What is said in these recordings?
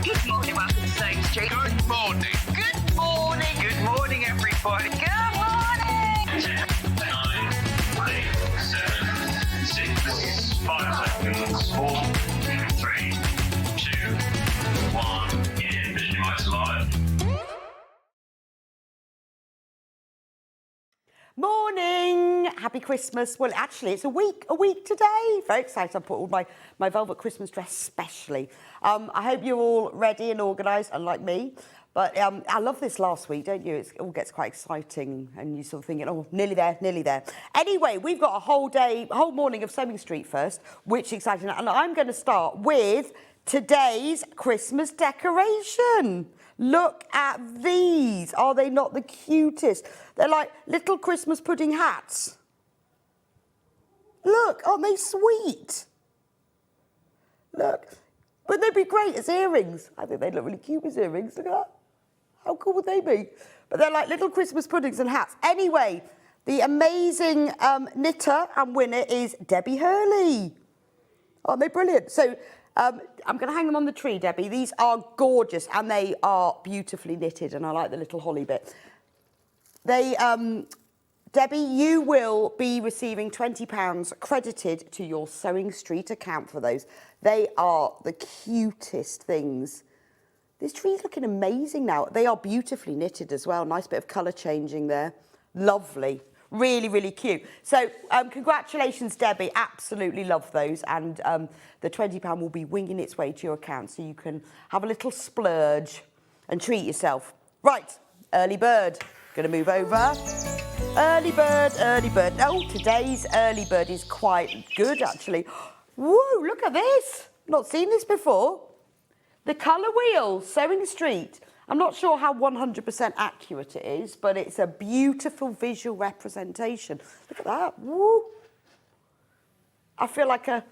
Good morning, welcome to SewingStreet. Good morning. Good morning. Good morning, everybody. Good morning. 10, 9, 8, 7, 6, 5 seconds, 4, 3, 2, 1, in Vision Lights Live. Morning! Happy Christmas. Well, actually, it's a week today. Very excited. I put all my velvet Christmas dress specially. I hope you're all ready and organised, unlike me. But I love this last week, don't you? It all gets quite exciting and you're sort of thinking, oh, nearly there, nearly there. Anyway, we've got a whole morning of SewingStreet first, which is exciting. And I'm going to start with today's Christmas decoration. Look at these. Are they not the cutest? They're like little Christmas pudding hats. Look, aren't they sweet? Look. Wouldn't they be great as earrings? I think they'd look really cute as earrings. Look at that. How cool would they be? But they're like little Christmas puddings and hats. Anyway, the amazing knitter and winner is Debbie Hurley. Aren't they brilliant? So I'm going to hang them on the tree, Debbie. These are gorgeous and they are beautifully knitted, and I like the little holly bit. They, Debbie, you will be receiving £20 credited to your SewingStreet account for those. They are the cutest things. This tree's looking amazing now. They are beautifully knitted as well. Nice bit of colour changing there. Lovely. Really, really cute. So congratulations, Debbie. Absolutely love those. And the £20 will be winging its way to your account so you can have a little splurge and treat yourself. Right, early bird. Going to move over. Early bird, early bird. Oh, today's early bird is quite good, actually. Whoa, look at this. Not seen this before. The colour wheel, SewingStreet. I'm not sure how 100% accurate it is, but it's a beautiful visual representation. Look at that. Woo. I feel like a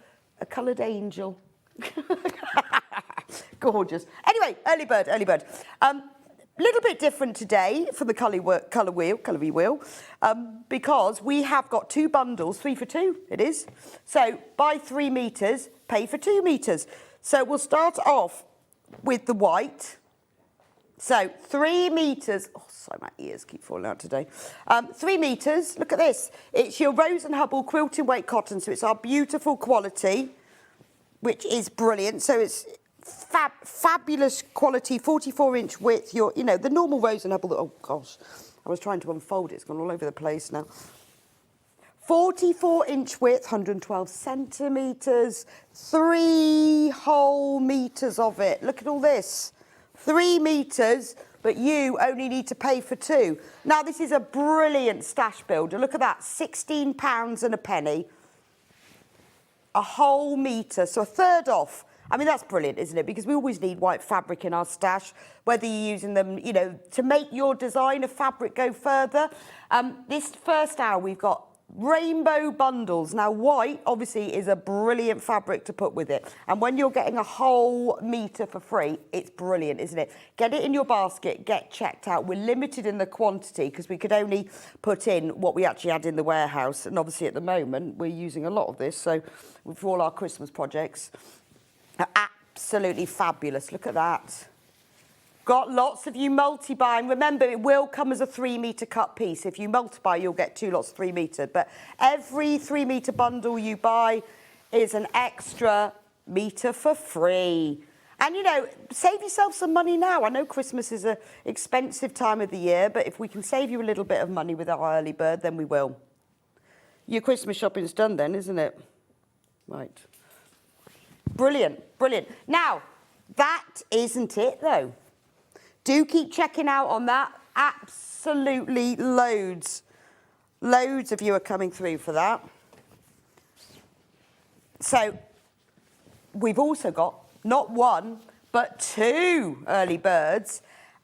coloured angel. Gorgeous. Anyway, early bird, early bird. Little bit different today for the colour wheel, because we have got 2 bundles, 3 for 2 it is. So buy 3 metres, pay for 2 metres. So we'll start off with the white. So 3 metres, oh sorry, my ears keep falling out today. 3 metres, look at this. It's your Rose and Hubble quilting weight cotton, so it's our beautiful quality, which is brilliant. So it's fabulous quality, 44-inch width, the normal Rose and Hubble, oh gosh, I was trying to unfold it, it's gone all over the place now. 44-inch width, 112 centimetres, 3 whole metres of it. Look at all this. 3 metres, but you only need to pay for 2. Now, this is a brilliant stash builder. Look at that, £16 and a penny. A whole metre, so a third off. I mean, that's brilliant, isn't it? Because we always need white fabric in our stash, whether you're using them, to make your design of fabric go further. This first hour, we've got rainbow bundles. Now, white, obviously, is a brilliant fabric to put with it. And when you're getting a whole metre for free, it's brilliant, isn't it? Get it in your basket, get checked out. We're limited in the quantity because we could only put in what we actually had in the warehouse. And obviously, at the moment, we're using a lot of this. So, for all our Christmas projects, absolutely fabulous. Look at that. Got lots of you multi-buying. Remember, it will come as a 3 metre cut piece. If you multi-buy, you'll get 2 lots of 3 metre. But every 3 metre bundle you buy is an extra metre for free. And, save yourself some money now. I know Christmas is an expensive time of the year, but if we can save you a little bit of money with our early bird, then we will. Your Christmas shopping's done then, isn't it? Right. Brilliant, brilliant. Now, that isn't it, though. Do keep checking out on that. Absolutely loads of you are coming through for that. So, we've also got not 1, but 2 early birds.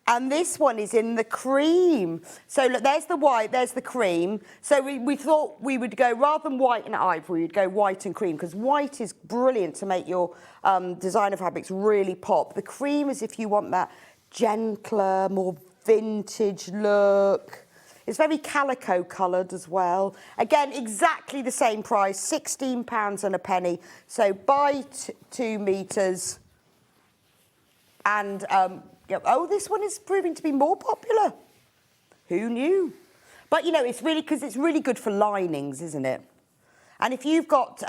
And this one is in the cream. So look, there's the white, there's the cream. So we thought we would go, rather than white and ivory, we'd go white and cream, because white is brilliant to make your designer fabrics really pop. The cream is if you want that gentler, more vintage look. It's very calico coloured as well. Again, exactly the same price, £16 and a penny. So buy 2 metres. And, oh, this one is proving to be more popular. Who knew? But, you know, it's really, because it's really good for linings, isn't it? And if you've got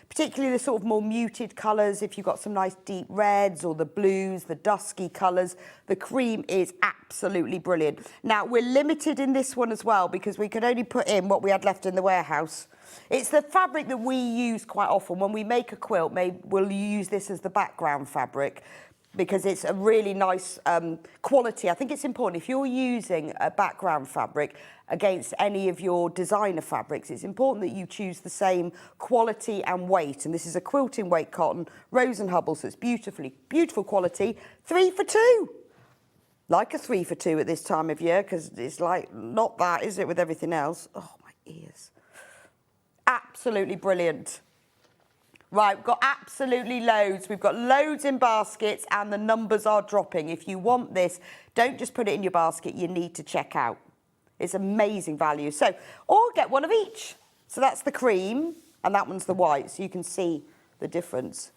particularly the sort of more muted colours, if you've got some nice deep reds or the blues, the dusky colours, the cream is absolutely brilliant. Now, we're limited in this one as well because we could only put in what we had left in the warehouse. It's the fabric that we use quite often. When we make a quilt, we'll use this as the background fabric because it's a really nice quality. I think it's important if you're using a background fabric against any of your designer fabrics, it's important that you choose the same quality and weight. And this is a quilting weight cotton, Rose and Hubble, so it's beautiful quality. 3 for 2. Like a 3 for 2 at this time of year, because it's like, not that, is it, with everything else? Oh, my ears. Absolutely brilliant. Right, we've got absolutely loads. We've got loads in baskets and the numbers are dropping. If you want this, don't just put it in your basket. You need to check out. It's amazing value. So, or get one of each. So that's the cream and that one's the white. So you can see the difference.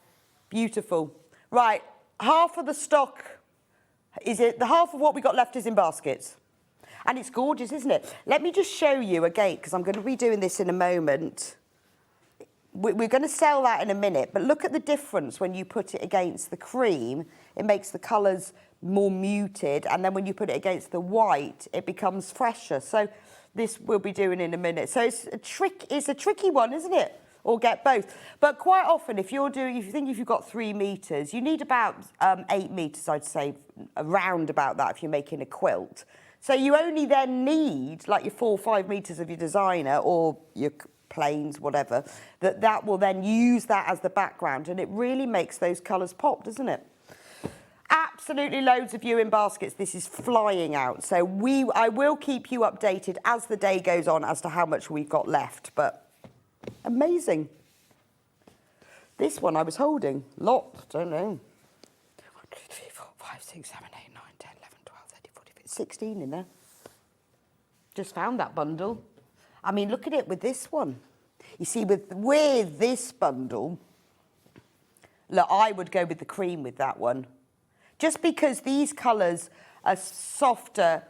Beautiful. Right, half of the stock, the half of what we got left is in baskets. And it's gorgeous, isn't it? Let me just show you again, because I'm going to be doing this in a moment. We're going to sell that in a minute, but look at the difference when you put it against the cream. It makes the colours more muted, and then when you put it against the white, it becomes fresher. So this we'll be doing in a minute. So it's a tricky one, isn't it? Or get both. But quite often, if you've got 3 metres, you need about 8 metres, I'd say, around about that if you're making a quilt. So you only then need like your 4 or 5 metres of your designer or your planes, whatever, that will then use that as the background, and it really makes those colours pop, doesn't it? Absolutely loads of you in baskets. This is flying out. So I will keep you updated as the day goes on as to how much we've got left, but amazing. This one I was holding, lot, don't know. 1, 2, 3, 4, 5, 6, 7, 8, 9, 10, 11, 12, 13, 14, 15, 16 in there. Just found that bundle. I mean, look at it with this one. You see, with this bundle, look, I would go with the cream with that one. Just because these colours are softer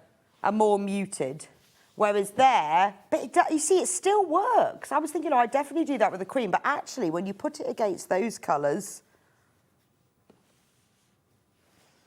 and more muted. Whereas there, but you see, it still works. I was thinking, I'd definitely do that with the cream. But actually, when you put it against those colours,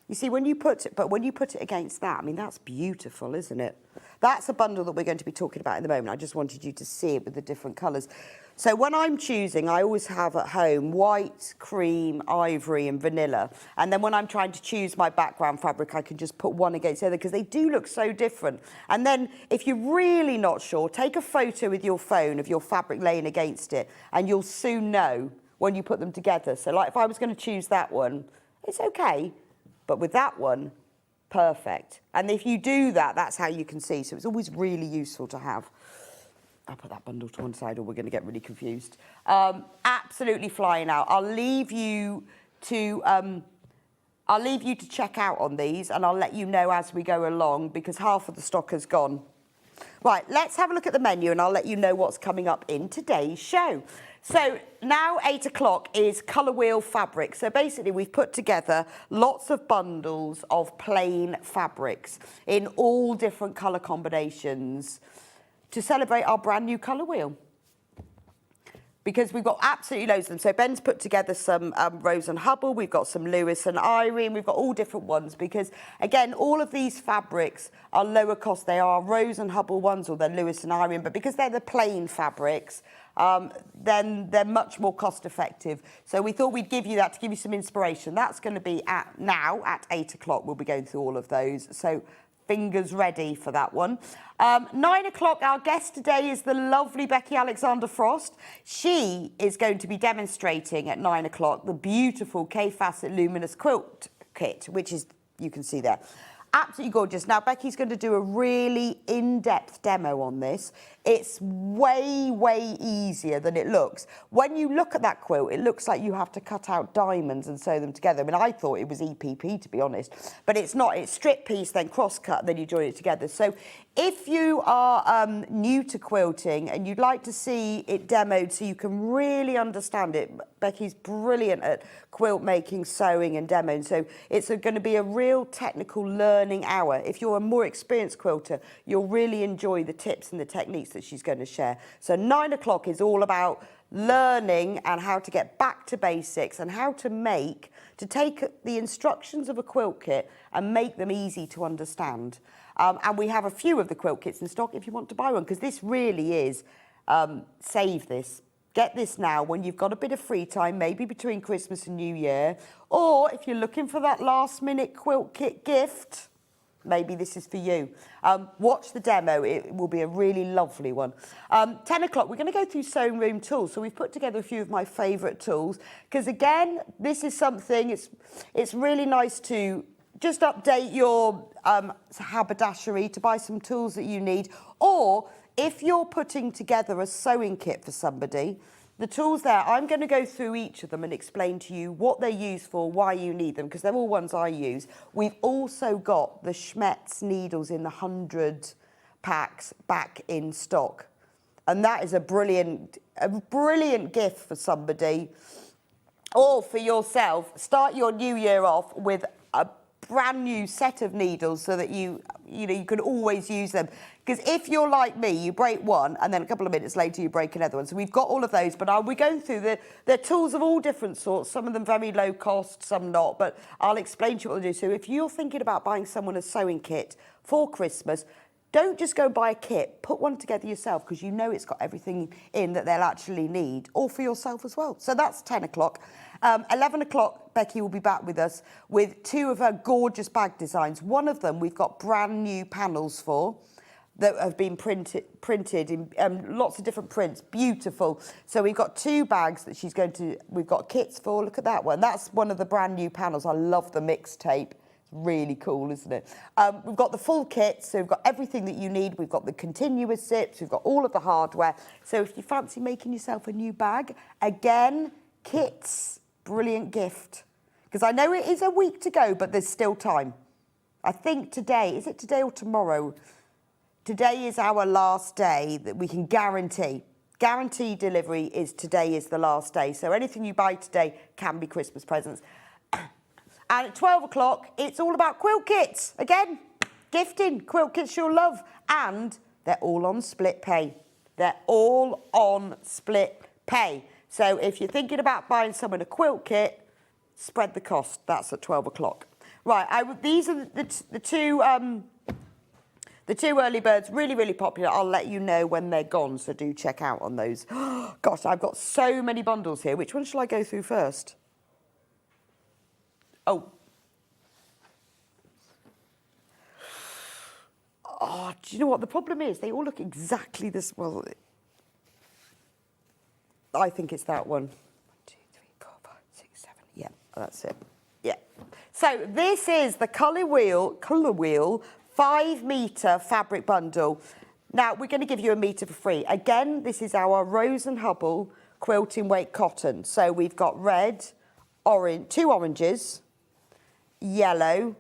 you see, when you put it against that, I mean, that's beautiful, isn't it? That's a bundle that we're going to be talking about in the moment. I just wanted you to see it with the different colours. So when I'm choosing, I always have at home white, cream, ivory and vanilla. And then when I'm trying to choose my background fabric, I can just put one against the other because they do look so different. And then if you're really not sure, take a photo with your phone of your fabric laying against it and you'll soon know when you put them together. So like if I was going to choose that one, it's okay. But with that one, perfect. And if you do that, that's how you can see. So it's always really useful to have. I'll put that bundle to one side or we're going to get really confused. Absolutely flying out. I'll leave you to check out on these and I'll let you know as we go along because half of the stock has gone. Right, let's have a look at the menu and I'll let you know what's coming up in today's show. So now 8 o'clock is colour wheel fabric. So basically we've put together lots of bundles of plain fabrics in all different colour combinations to celebrate our brand new colour wheel. Because we've got absolutely loads of them. So Ben's put together some Rose and Hubble, we've got some Lewis and Irene, we've got all different ones because, again, all of these fabrics are lower cost. They are Rose and Hubble ones or they're Lewis and Irene, but because they're the plain fabrics, then they're much more cost effective. So we thought we'd give you that to give you some inspiration. That's going to be now at 8 o'clock. We'll be going through all of those. So fingers ready for that one. 9 o'clock, our guest today is the lovely Becky Alexander Frost. She is going to be demonstrating at 9 o'clock the beautiful Fassett Luminous quilt kit, which is, you can see there. Absolutely gorgeous. Now, Becky's going to do a really in-depth demo on this. It's way, way easier than it looks. When you look at that quilt, it looks like you have to cut out diamonds and sew them together. I mean, I thought it was EPP, to be honest, but it's not. It's strip piece, then cross-cut, then you join it together. So if you are new to quilting and you'd like to see it demoed so you can really understand it, Becky's brilliant at quilt making, sewing and demoing. So it's going to be a real technical learning hour. If you're a more experienced quilter, you'll really enjoy the tips and the techniques that she's going to share. So 9 o'clock is all about learning and how to get back to basics and how to take the instructions of a quilt kit and make them easy to understand. And we have a few of the quilt kits in stock if you want to buy one, because this really is, save this. Get this now when you've got a bit of free time, maybe between Christmas and New Year, or if you're looking for that last minute quilt kit gift, maybe this is for you. Watch the demo, it will be a really lovely one. 10 o'clock, we're going to go through sewing room tools. So we've put together a few of my favourite tools, because again, this is something, it's really nice to just update your haberdashery, to buy some tools that you need, or if you're putting together a sewing kit for somebody, the tools there, I'm going to go through each of them and explain to you what they're used for, why you need them, because they're all ones I use. We've also got the Schmetz needles in the 100 packs back in stock. And that is a brilliant gift for somebody or for yourself. Start your new year off with a brand new set of needles so that you can always use them. Because if you're like me, you break one and then a couple of minutes later you break another one. So we've got all of those, but we're going through they're tools of all different sorts, some of them very low cost, some not, but I'll explain to you what they do. So if you're thinking about buying someone a sewing kit for Christmas, don't just go buy a kit, put one together yourself, because you know it's got everything in that they'll actually need, or for yourself as well. So that's 10 o'clock. 11 o'clock, Becky will be back with us with two of her gorgeous bag designs. One of them we've got brand new panels for that have been printed in lots of different prints, beautiful. So we've got two bags that we've got kits for, look at that one. That's one of the brand new panels. I love the mixtape. Really cool, isn't it? We've got the full kit, so we've got everything that you need. We've got the continuous zips, we've got all of the hardware. So if you fancy making yourself a new bag, again, kits, brilliant gift. Because I know it is a week to go, but there's still time. I think today, is it today or tomorrow? Today is our last day that we can guarantee. Guarantee delivery is today is the last day. So anything you buy today can be Christmas presents. And at 12 o'clock, it's all about quilt kits. Again, gifting, quilt kits you'll love. And they're all on split pay. They're all on split pay. So if you're thinking about buying someone a quilt kit, spread the cost. That's at 12 o'clock. Right, these are the two early birds, really, really popular. I'll let you know when they're gone, so do check out on those. Gosh, I've got so many bundles here. Which one shall I go through first? Oh, do you know what the problem is? They all look exactly this. Well, I think it's that one. 1, 2, 3, 4, 5, 6, 7. Yeah, that's it. Yeah. So this is the Colour Wheel 5-metre fabric bundle. Now we're going to give you a metre for free. Again, this is our Rose and Hubble quilting weight cotton. So we've got red, orange, 2 oranges, yellow,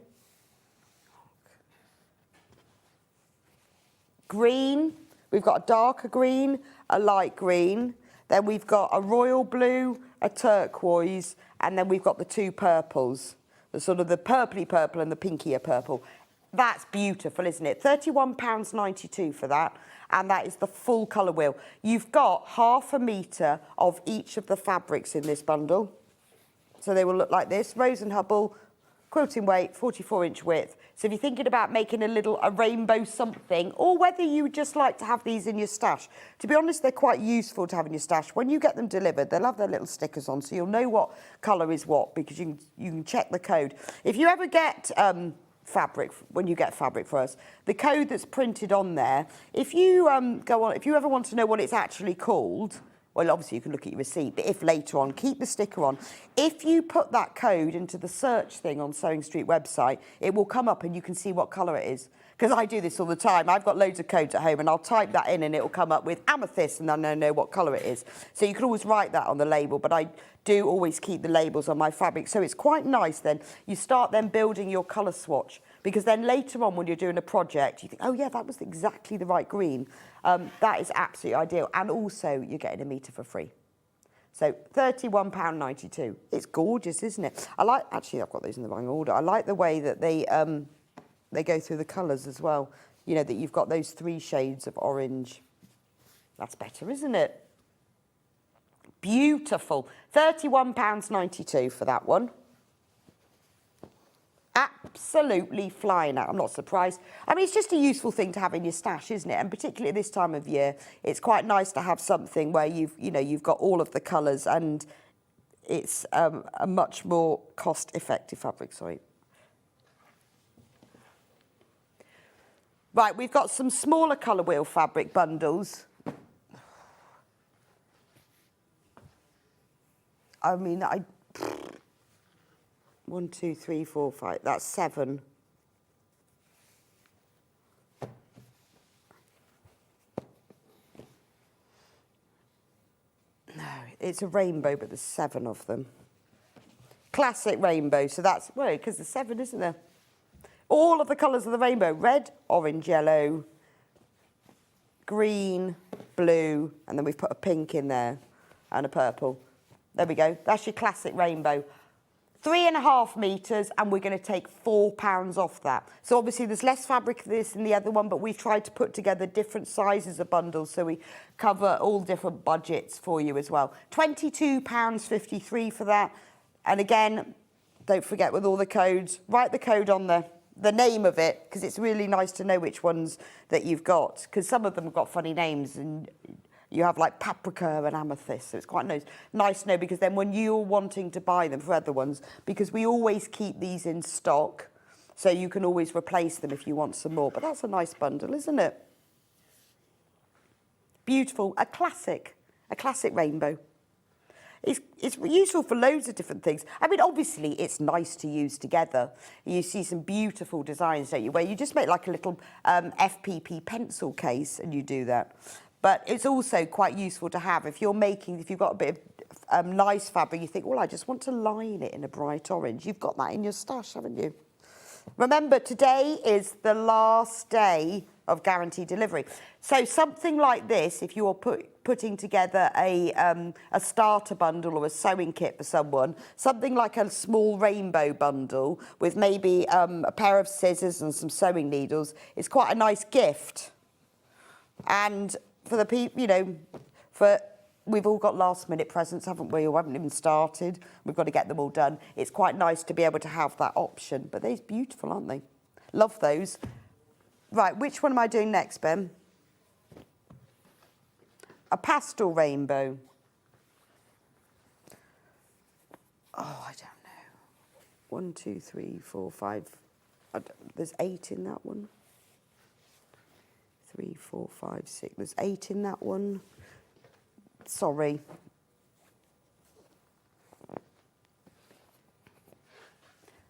green, we've got a darker green, a light green, then we've got a royal blue, a turquoise, and then we've got the 2 purples, the sort of the purpley purple and the pinkier purple. That's beautiful, isn't it? £31.92 for that, and that is the full colour wheel. You've got half a metre of each of the fabrics in this bundle. So they will look like this, Rose and Hubble, quilting weight, 44-inch width. So if you're thinking about making a rainbow something, or whether you just like to have these in your stash, to be honest, they're quite useful to have in your stash. When you get them delivered, they'll have their little stickers on, so you'll know what colour is what, because you can check the code. If you ever get fabric, when you get fabric for us, the code that's printed on there, if you if you ever want to know what it's actually called, Well, obviously you can look at your receipt, but if later on, keep the sticker on. If you put that code into the search thing on SewingStreet website, it will come up and you can see what colour it is. Because I do this all the time. I've got loads of codes at home and I'll type that in and it will come up with amethyst and then I know what colour it is. So you can always write that on the label, but I do always keep the labels on my fabric. So it's quite nice then. You start then building your colour swatch, because then later on when you're doing a project, you think, oh yeah, that was exactly the right green. That is absolutely ideal. And also you're getting a metre for free. So £31.92. It's gorgeous, isn't it? I like, actually I've got those in the wrong order. I like the way that they go through the colours as well. You know, that you've got those 3 shades of orange. That's better, isn't it? Beautiful. £31.92 for that one. Absolutely flying out. I'm not surprised. I mean, it's just a useful thing to have in your stash, isn't it? And particularly at this time of year, it's quite nice to have something where you've got all of the colours and it's a much more cost-effective fabric. Sorry. Right, we've got some smaller colour wheel fabric bundles. I mean, 1, 2, 3, 4, 5. That's 7. No, it's a rainbow, but there's 7 of them. Classic rainbow. So that's, well, because there's 7, isn't there? All of the colours of the rainbow. Red, orange, yellow, green, blue, and then we've put a pink in there and a purple. There we go. That's your classic rainbow. 3.5 metres, and we're going to take £4 off that. So obviously there's less fabric of this than the other one, but we've tried to put together different sizes of bundles so we cover all different budgets for you as well. £22.53 for that. And again, don't forget with all the codes, write the code on the name of it, because it's really nice to know which ones that you've got, because some of them have got funny names and you have like paprika and amethyst, so it's quite nice to know, because then when you're wanting to buy them for other ones, because we always keep these in stock, so you can always replace them if you want some more. But that's a nice bundle, isn't it? Beautiful, a classic rainbow. It's useful for loads of different things. I mean, obviously, it's nice to use together. You see some beautiful designs, don't you, where you just make like a little FPP pencil case and you do that. But it's also quite useful to have if you've got a bit of nice fabric, you think, well, I just want to line it in a bright orange. You've got that in your stash, haven't you? Remember, today is the last day of guaranteed delivery. So something like this, if you're putting together a starter bundle or a sewing kit for someone, something like a small rainbow bundle with maybe a pair of scissors and some sewing needles is quite a nice gift. And for the people, we've all got last minute presents, haven't we? Or haven't even started. We've got to get them all done. It's quite nice to be able to have that option. But they're beautiful, aren't they? Love those. Right, which one am I doing next, Ben? A pastel rainbow. Oh, I don't know. 1, 2, 3, 4, 5. There's 8 in that one. 3, 4, 5, 6. There's 8 in that one. Sorry.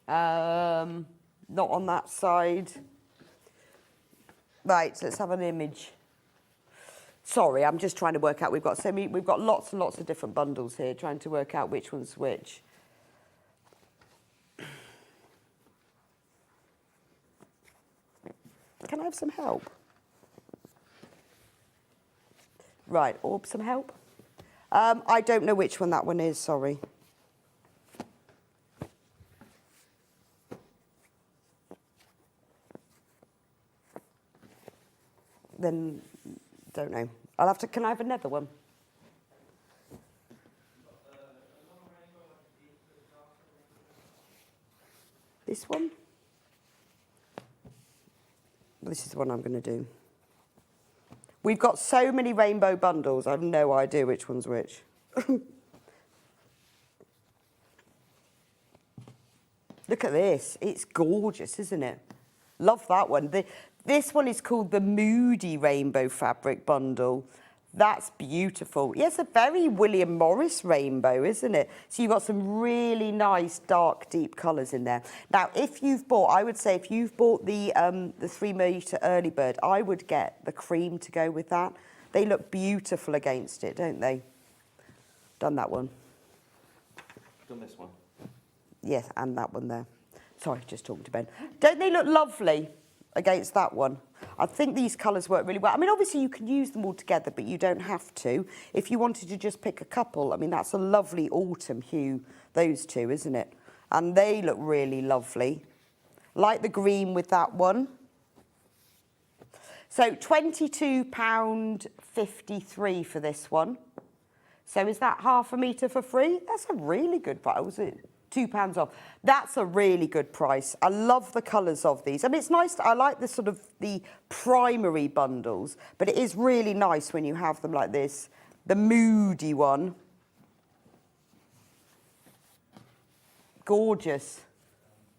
Not on that side. Right, so let's have an image. Sorry, I'm just trying to work out. We've got lots and lots of different bundles here, trying to work out which one's which. Can I have some help? Right, or some help? I don't know which one that one is, sorry. Then, don't know. Can I have another one? This one? This is the one I'm going to do. We've got so many rainbow bundles, I have no idea which one's which. Look at this. It's gorgeous, isn't it? Love that one. This one is called the Moody Rainbow Fabric Bundle. That's beautiful. Yes, a very William Morris rainbow, isn't it? So you've got some really nice, dark, deep colours in there. Now, if you've bought, I would say if you've bought the 3 metre early bird, I would get the cream to go with that. They look beautiful against it, don't they? Done that one. Done this one. Yes, and that one there. Sorry, just talking to Ben. Don't they look lovely against that one? I think these colours work really well. I mean, obviously you can use them all together, but you don't have to. If you wanted to just pick a couple, I mean, that's a lovely autumn hue, those two, isn't it? And they look really lovely. Like the green with that one. So £22.53 for this one. So is that half a metre for free? That's a really good price. Was it £2 off? That's a really good price. I love the colours of these. I mean, it's nice. I like the sort of the primary bundles, but it is really nice when you have them like this. The moody one. Gorgeous.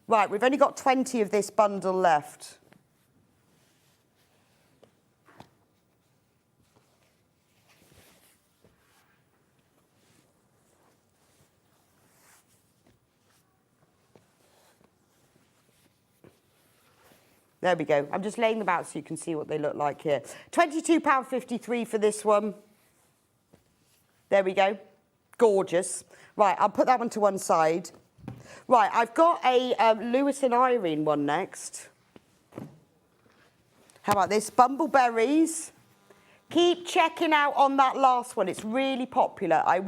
Right, we've only got 20 of this bundle left. There we go. I'm just laying them out so you can see what they look like here. £22.53 for this one. There we go. Gorgeous. Right, I'll put that one to one side. Right, I've got a Lewis and Irene one next. How about this? Bumbleberries. Keep checking out on that last one. It's really popular. I've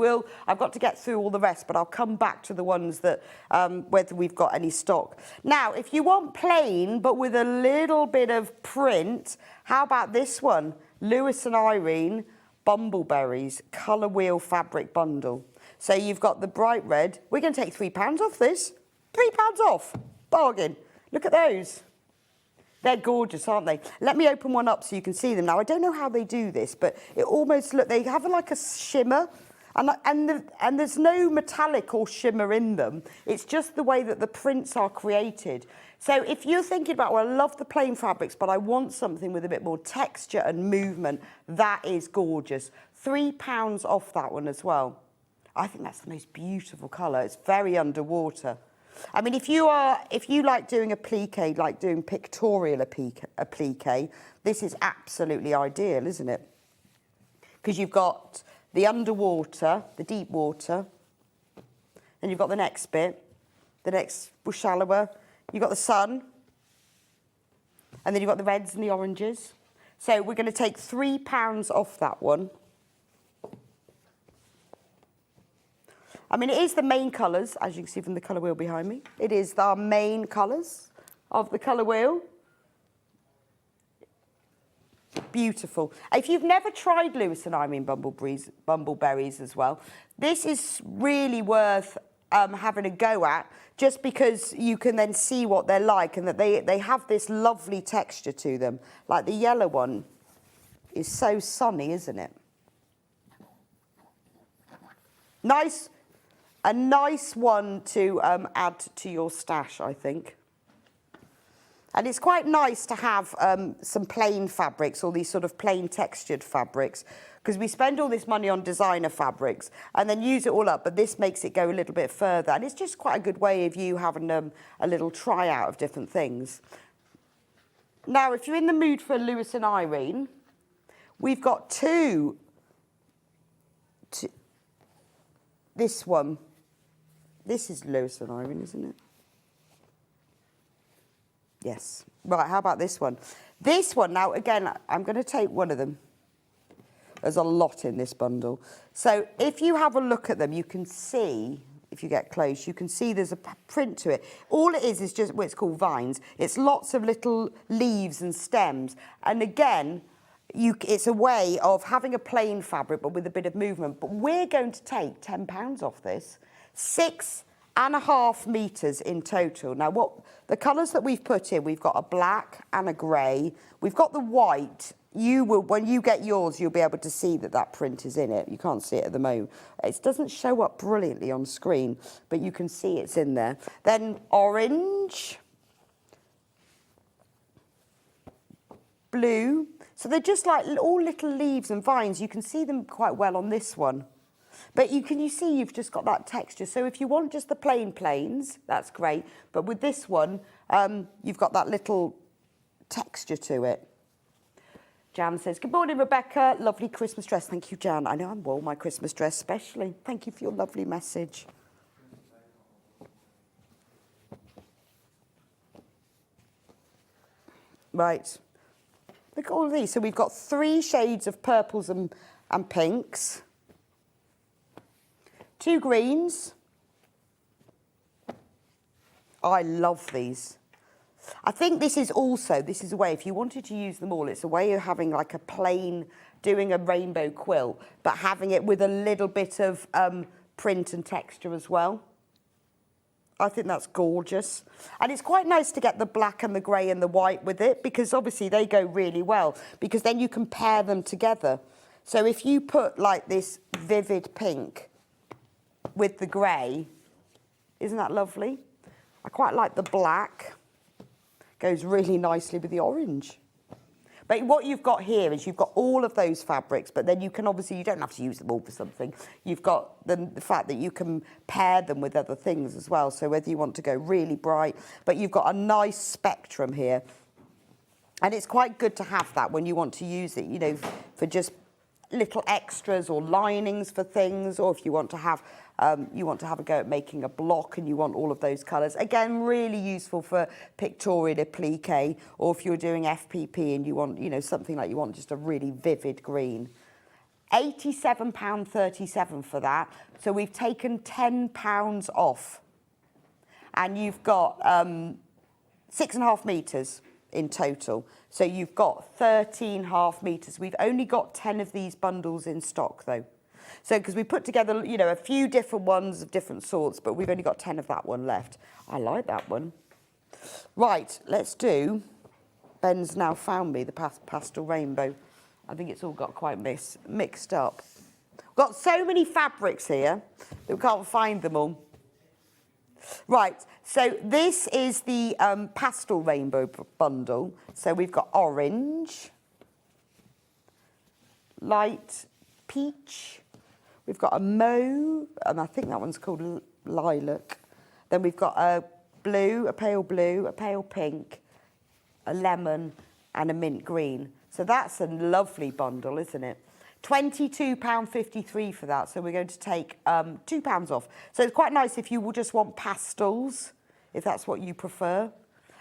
got to get through all the rest, but I'll come back to the ones that, whether we've got any stock. Now, if you want plain, but with a little bit of print, how about this one? Lewis and Irene, Bumbleberries, Colour Wheel Fabric Bundle. So you've got the bright red. We're going to take £3 off this. £3 off. Bargain. Look at those. They're gorgeous, aren't they? Let me open one up so you can see them. Now, I don't know how they do this, but it almost look, they have like a shimmer, and there's no metallic or shimmer in them. It's just the way that the prints are created. So if you're thinking about, well, I love the plain fabrics, but I want something with a bit more texture and movement, that is gorgeous. £3 off that one as well. I think that's the most beautiful colour. It's very underwater. I mean, if you like doing applique, like doing pictorial applique, this is absolutely ideal, isn't it? Because you've got the underwater, the deep water, and you've got the next bit, the next was shallower. You've got the sun, and then you've got the reds and the oranges. So we're going to take £3 off that one. I mean, it is the main colours, as you can see from the colour wheel behind me. It is our main colours of the colour wheel. Beautiful. If you've never tried Lewis and Irene Bumbleberries as well, this is really worth having a go at, just because you can then see what they're like, and that they have this lovely texture to them. Like the yellow one is so sunny, isn't it? Nice. A nice one to add to your stash, I think. And it's quite nice to have some plain fabrics, or these sort of plain textured fabrics, because we spend all this money on designer fabrics and then use it all up, but this makes it go a little bit further. And it's just quite a good way of you having a little try out of different things. Now, if you're in the mood for Lewis and Irene, we've got two. This one. This is Lewis and Irene, isn't it? Yes. Right, how about this one? This one, now, again, I'm going to take one of them. There's a lot in this bundle. So if you have a look at them, you can see, if you get close, you can see there's a print to it. All it is just what it's called vines. It's lots of little leaves and stems. And again, it's a way of having a plain fabric, but with a bit of movement. But we're going to take £10 off this. 6.5 metres in total. Now, what the colours that we've put in, we've got a black and a grey. We've got the white. You will, when you get yours, you'll be able to see that print is in it. You can't see it at the moment. It doesn't show up brilliantly on screen, but you can see it's in there. Then orange, blue. So they're just like all little leaves and vines. You can see them quite well on this one. But you see you've just got that texture. So if you want just the plain plains, that's great. But with this one, you've got that little texture to it. Jan says, good morning, Rebecca. Lovely Christmas dress. Thank you, Jan. I know I wore my Christmas dress especially. Thank you for your lovely message. Right. Look at all of these. So we've got 3 shades of purples and pinks. 2 greens. I love these. I think this is a way, if you wanted to use them all, it's a way of having like a plain, doing a rainbow quilt, but having it with a little bit of print and texture as well. I think that's gorgeous. And it's quite nice to get the black and the grey and the white with it, because obviously they go really well, because then you can pair them together. So if you put like this vivid pink with the grey, isn't that lovely? I quite like the black. Goes really nicely with the orange. But what you've got here is you've got all of those fabrics, but then you can obviously, you don't have to use them all for something. You've got the fact that you can pair them with other things as well. So whether you want to go really bright, but you've got a nice spectrum here. And it's quite good to have that when you want to use it, you know, for just little extras or linings for things, or if you want to have a go at making a block and you want all of those colours. Again, really useful for pictorial applique, or if you're doing FPP and you want, you know, something like you want just a really vivid green. £87.37 for that. So we've taken £10 off. And you've got 6.5 metres in total. So you've got 13.5 metres. We've only got 10 of these bundles in stock though. So because we put together, you know, a few different ones of different sorts, but we've only got 10 of that one left. I like that one. Right, let's do, Ben's now found me, the pastel rainbow. I think it's all got quite mixed up. We've got so many fabrics here that we can't find them all. Right, so this is the pastel rainbow bundle. So we've got orange, light peach, we've got a mauve, and I think that one's called lilac. Then we've got a blue, a pale pink, a lemon, and a mint green. So that's a lovely bundle, isn't it? £22.53 for that, so we're going to take £2 off. So it's quite nice if you will just want pastels, if that's what you prefer.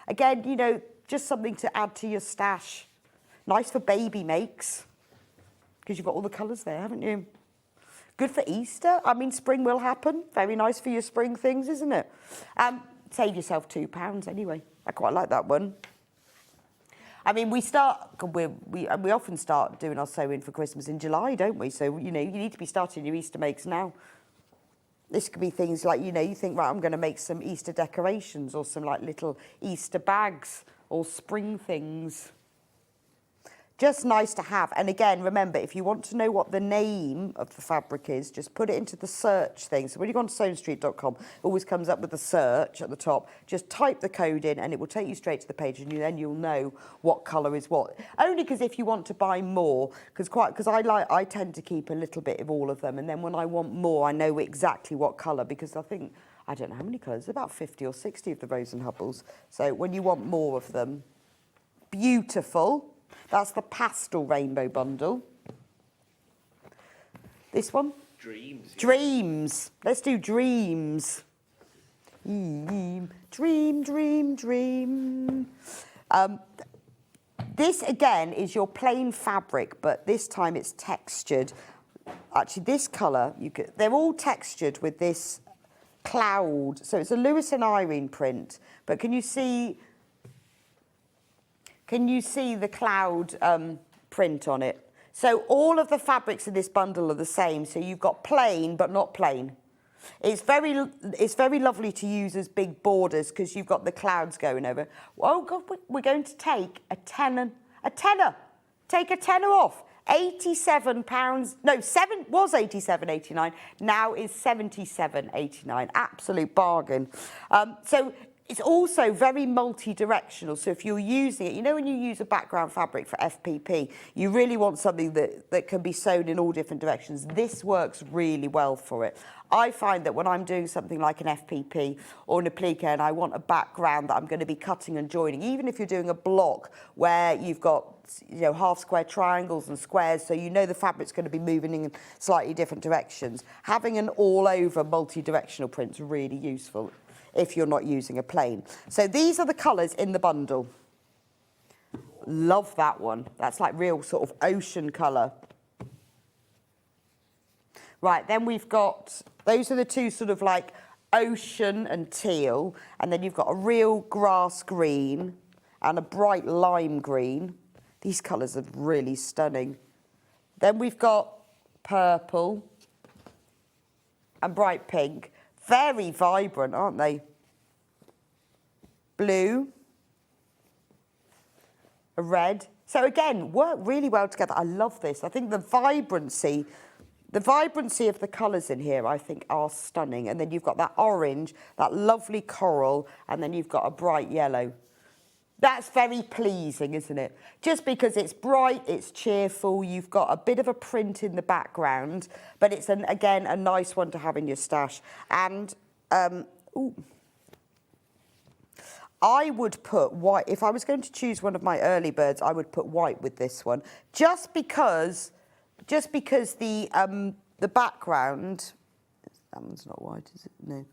Again, you know, just something to add to your stash. Nice for baby makes, because you've got all the colours there, haven't you? Good for Easter. I mean, spring will happen. Very nice for your spring things, isn't it? Save yourself £2 anyway. I quite like that one. I mean, we often start doing our sewing for Christmas in July, don't we? So, you know, you need to be starting your Easter makes now. This could be things like, you know, you think, right, I'm going to make some Easter decorations or some like little Easter bags or spring things. Just nice to have. And again, remember, if you want to know what the name of the fabric is, just put it into the search thing. So when you go on SewingStreet.com, it always comes up with the search at the top. Just type the code in and it will take you straight to the page, and then you'll know what colour is what. Only because if you want to buy more, because I tend to keep a little bit of all of them, and then when I want more, I know exactly what colour, because I think, I don't know how many colours, about 50 or 60 of the Rose and Hubbles. So when you want more of them, beautiful. That's the pastel rainbow bundle. This one? Dreams. Yeah. Dreams. Let's do dreams. Dream, dream, dream. This, again, is your plain fabric, but this time it's textured. Actually, this colour, they're all textured with this cloud. So it's a Lewis and Irene print, but can you see the cloud print on it? So all of the fabrics in this bundle are the same. So you've got plain, but not plain. It's very lovely to use as big borders because you've got the clouds going over. Oh God, we're going to take a tenner. Take a tenner off. £87. No, was £87.89. Now is £77.89. Absolute bargain. So It's also very multi-directional. So if you're using it, you know when you use a background fabric for FPP, you really want something that can be sewn in all different directions. This works really well for it. I find that when I'm doing something like an FPP or an applique and I want a background that I'm going to be cutting and joining, even if you're doing a block where you've got, you know, half square triangles and squares, so you know the fabric's going to be moving in slightly different directions, having an all-over multi-directional print's really useful if you're not using a plain. So these are the colours in the bundle. Love that one. That's like real sort of ocean colour. Right, then we've got, those are the two sort of like ocean and teal, and then you've got a real grass green and a bright lime green. These colours are really stunning. Then we've got purple and bright pink. Very vibrant, aren't they? Blue, a red. So again, work really well together. I love this. I think the vibrancy of the colours in here, I think, are stunning. And then you've got that orange, that lovely coral, and then you've got a bright yellow. That's very pleasing, isn't it? Just because it's bright, it's cheerful, you've got a bit of a print in the background, but it's, again, a nice one to have in your stash. And, I would put white, if I was going to choose one of my early birds, I would put white with this one. Just because the background, that one's not white, is it? No.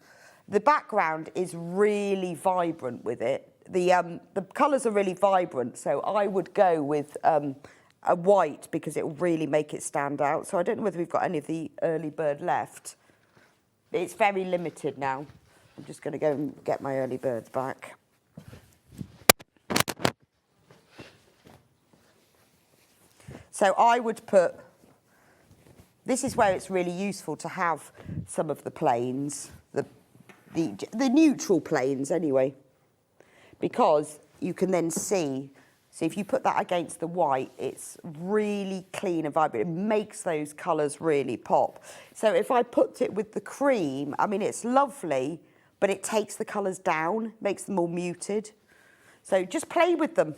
The background is really vibrant with it. The colours are really vibrant, so I would go with a white because it will really make it stand out. So I don't know whether we've got any of the early bird left. It's very limited now. I'm just going to go and get my early birds back. So I would put, this is where it's really useful to have some of the plains, the neutral plains anyway, because you can then see, so if you put that against the white, it's really clean and vibrant. It makes those colours really pop. So if I put it with the cream, I mean, it's lovely, but it takes the colours down, makes them more muted. So just play with them.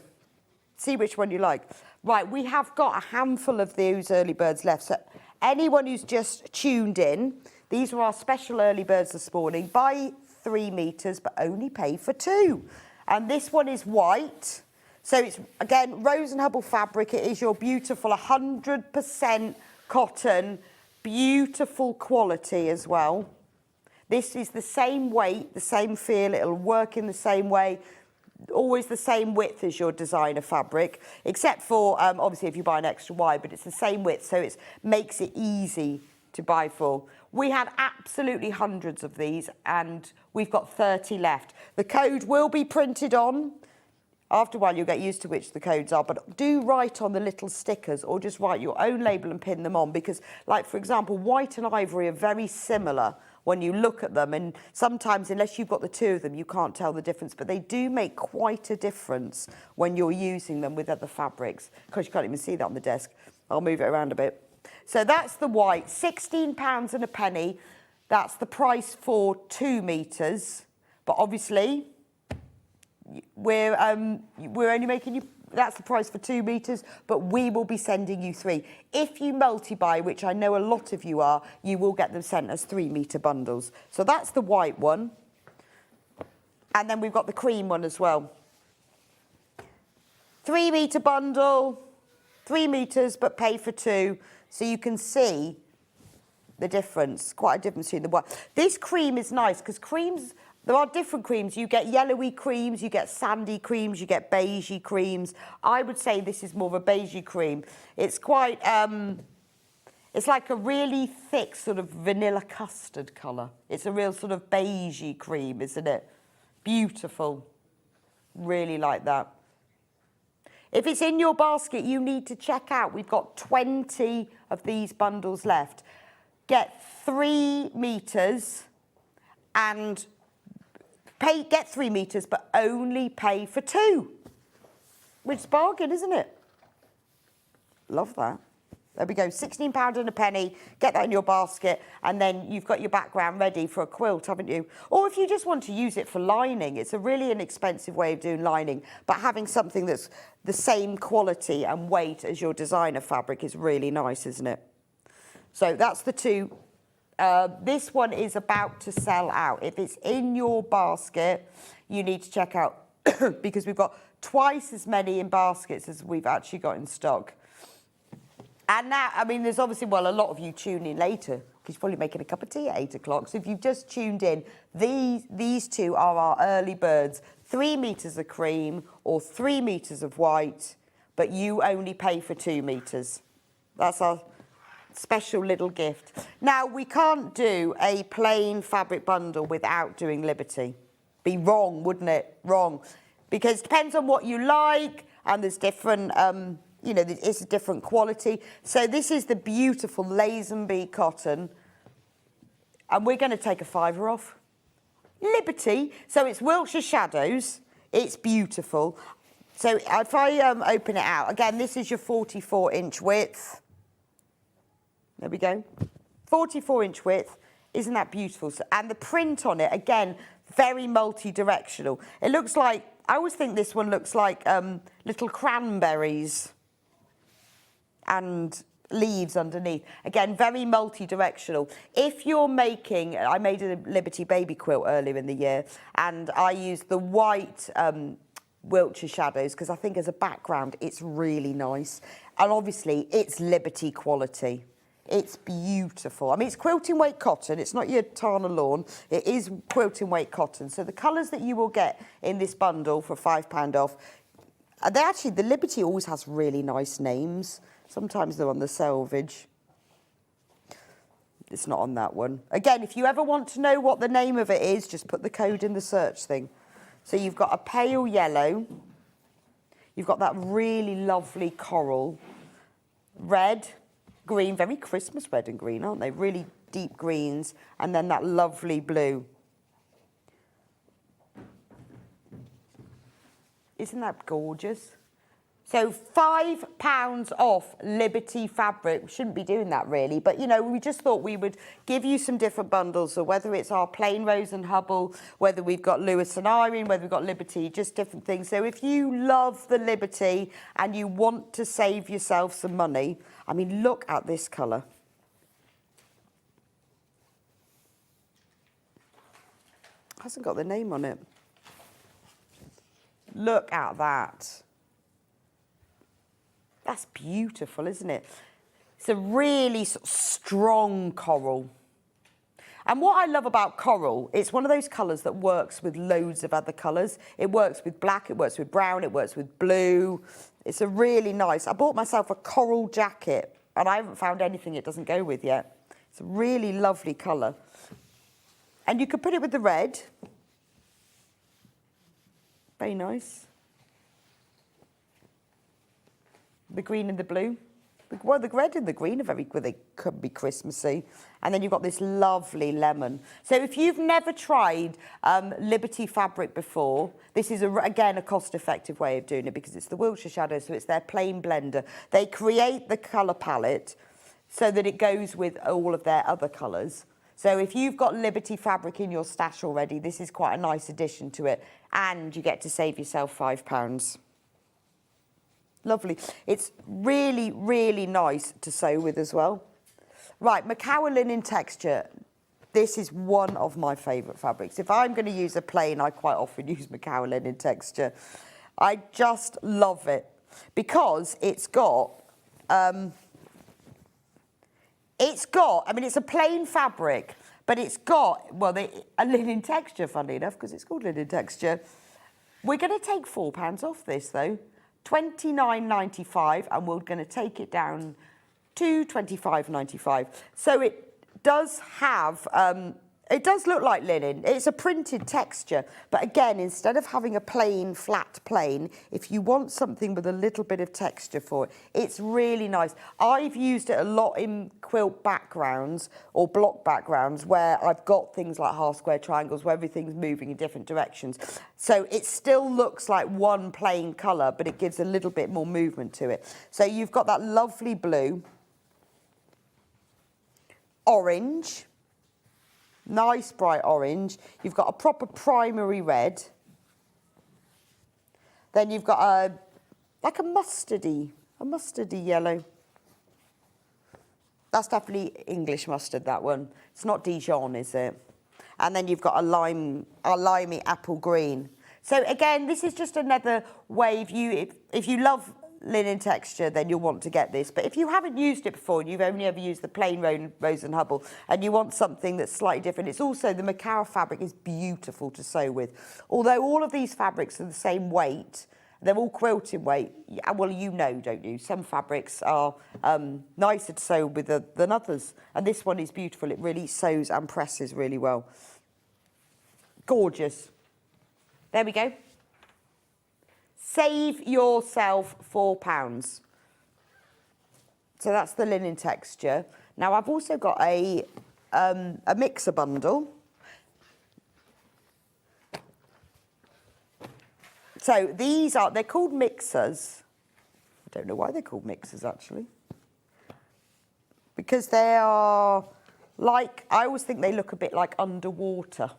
See which one you like. Right, we have got a handful of those early birds left. So anyone who's just tuned in, these were our special early birds this morning. Buy 3 metres, but only pay for 2. And this one is white. So it's, again, Rose and Hubble fabric. It is your beautiful 100% cotton, beautiful quality as well. This is the same weight, the same feel. It'll work in the same way. Always the same width as your designer fabric, except for, obviously, if you buy an extra wide, but it's the same width, so it makes it easy to buy for. We had absolutely hundreds of these, and we've got 30 left. The code will be printed on. After a while, you'll get used to which the codes are, but do write on the little stickers or just write your own label and pin them on because, like, for example, white and ivory are very similar when you look at them, and sometimes, unless you've got the two of them, you can't tell the difference, but they do make quite a difference when you're using them with other fabrics. Because you can't even see that on the desk. I'll move it around a bit. So that's the white, £16 and a penny. That's the price for 2 metres, but obviously we're only making you, that's the price for 2 metres, but we will be sending you 3. If you multi-buy, which I know a lot of you are, you will get them sent as 3 metre bundles. So that's the white one. And then we've got the cream one as well. 3 metre bundle, 3 metres, but pay for 2. So you can see the difference, quite a difference between the white. This cream is nice because creams, there are different creams. You get yellowy creams, you get sandy creams, you get beigey creams. I would say this is more of a beigey cream. It's quite, it's like a really thick sort of vanilla custard colour. It's a real sort of beigey cream, isn't it? Beautiful. Really like that. If it's in your basket, you need to check out. We've got 20 of these bundles left. Get 3 metres and get 3 metres, but only pay for 2. Which is a bargain, isn't it? Love that. There we go, £16 and a penny. Get that in your basket, and then you've got your background ready for a quilt, haven't you? Or if you just want to use it for lining, it's a really inexpensive way of doing lining, but having something that's the same quality and weight as your designer fabric is really nice, isn't it? So that's the two. This one is about to sell out. If it's in your basket, you need to check out because we've got twice as many in baskets as we've actually got in stock. And now, I mean, there's obviously, well, a lot of you tune in later because you're probably making a cup of tea at 8 o'clock. So if you've just tuned in, these two are our early birds. 3 metres of cream or 3 metres of white, but you only pay for 2 metres. That's our special little gift. Now, we can't do a plain fabric bundle without doing Liberty. Be wrong, wouldn't it? Wrong. Because it depends on what you like, and there's different, you know, it's a different quality. So this is the beautiful Lazenby cotton, and we're going to take a £5 off. Liberty, so it's Wiltshire Shadows. It's beautiful. So if I open it out, again, this is your 44-inch width. There we go. 44-inch width. Isn't that beautiful? So, and the print on it, again, very multi-directional. It looks like, I always think this one looks like little cranberries and leaves underneath. Again, very multi-directional. If you're making, I made a Liberty baby quilt earlier in the year, and I used the white Wiltshire Shadows because I think as a background, it's really nice. And obviously, it's Liberty quality. It's beautiful. I mean, it's quilting weight cotton. It's not your Tana lawn. It is quilting weight cotton. So the colours that you will get in this bundle for £5 off, they actually, the Liberty always has really nice names. Sometimes they're on the selvage. It's not on that one. Again, if you ever want to know what the name of it is, just put the code in the search thing. So you've got a pale yellow. You've got that really lovely coral. Red, green, very Christmas red and green, aren't they? Really deep greens. And then that lovely blue. Isn't that gorgeous? So £5 off Liberty fabric. We shouldn't be doing that really, but you know, we just thought we would give you some different bundles. So whether it's our plain Rose and Hubble, whether we've got Lewis and Irene, whether we've got Liberty, just different things. So if you love the Liberty and you want to save yourself some money, I mean, look at this colour. It hasn't got the name on it. Look at that. That's beautiful, isn't it? It's a really sort of strong coral. And what I love about coral, it's one of those colours that works with loads of other colours. It works with black, it works with brown, it works with blue. It's a really nice... I bought myself a coral jacket, and I haven't found anything it doesn't go with yet. It's a really lovely colour. And you could put it with the red. Very nice. The green and the blue. Well, the red and the green are very good. They could be Christmassy. And then you've got this lovely lemon. So if you've never tried Liberty fabric before, this is, again, a cost-effective way of doing it because it's the Wiltshire Shadows, so it's their plain blender. They create the colour palette so that it goes with all of their other colours. So if you've got Liberty fabric in your stash already, this is quite a nice addition to it. And you get to save yourself £5. Lovely. It's really, really nice to sew with as well. Right, Macawa linen texture. This is one of my favourite fabrics. If I'm going to use a plain, I quite often use Macawa linen texture. I just love it because it's got, I mean, it's a plain fabric, but it's got, well, a linen texture, funnily enough, because it's called linen texture. We're going to take £4 off this, though. $29.95, and we're going to take it down to $25.95. So it does have, it does look like linen. It's a printed texture, but again, instead of having a plain, flat plain, if you want something with a little bit of texture for it, it's really nice. I've used it a lot in quilt backgrounds or block backgrounds where I've got things like half square triangles where everything's moving in different directions. So it still looks like one plain colour, but it gives a little bit more movement to it. So you've got that lovely blue. orange, nice bright orange. You've got a proper primary red. Then you've got like a mustardy yellow. That's definitely English mustard, that one. It's not Dijon, is it? And then you've got a limey apple green. So again, this is just another way, if you love linen texture, then you'll want to get this. But if you haven't used it before and you've only ever used the plain Rose and Hubble and you want something that's slightly different, it's also, the Macara fabric is beautiful to sew with. Although all of these fabrics are the same weight, they're all quilting weight. Well, you know, don't you? Some fabrics are nicer to sew with than others. And this one is beautiful. It really sews and presses really well. Gorgeous. There we go. Save yourself £4. So that's the linen texture. Now, I've also got a mixer bundle. So they're called mixers. I don't know why they're called mixers, actually. Because they are like, I always think they look a bit like underwater.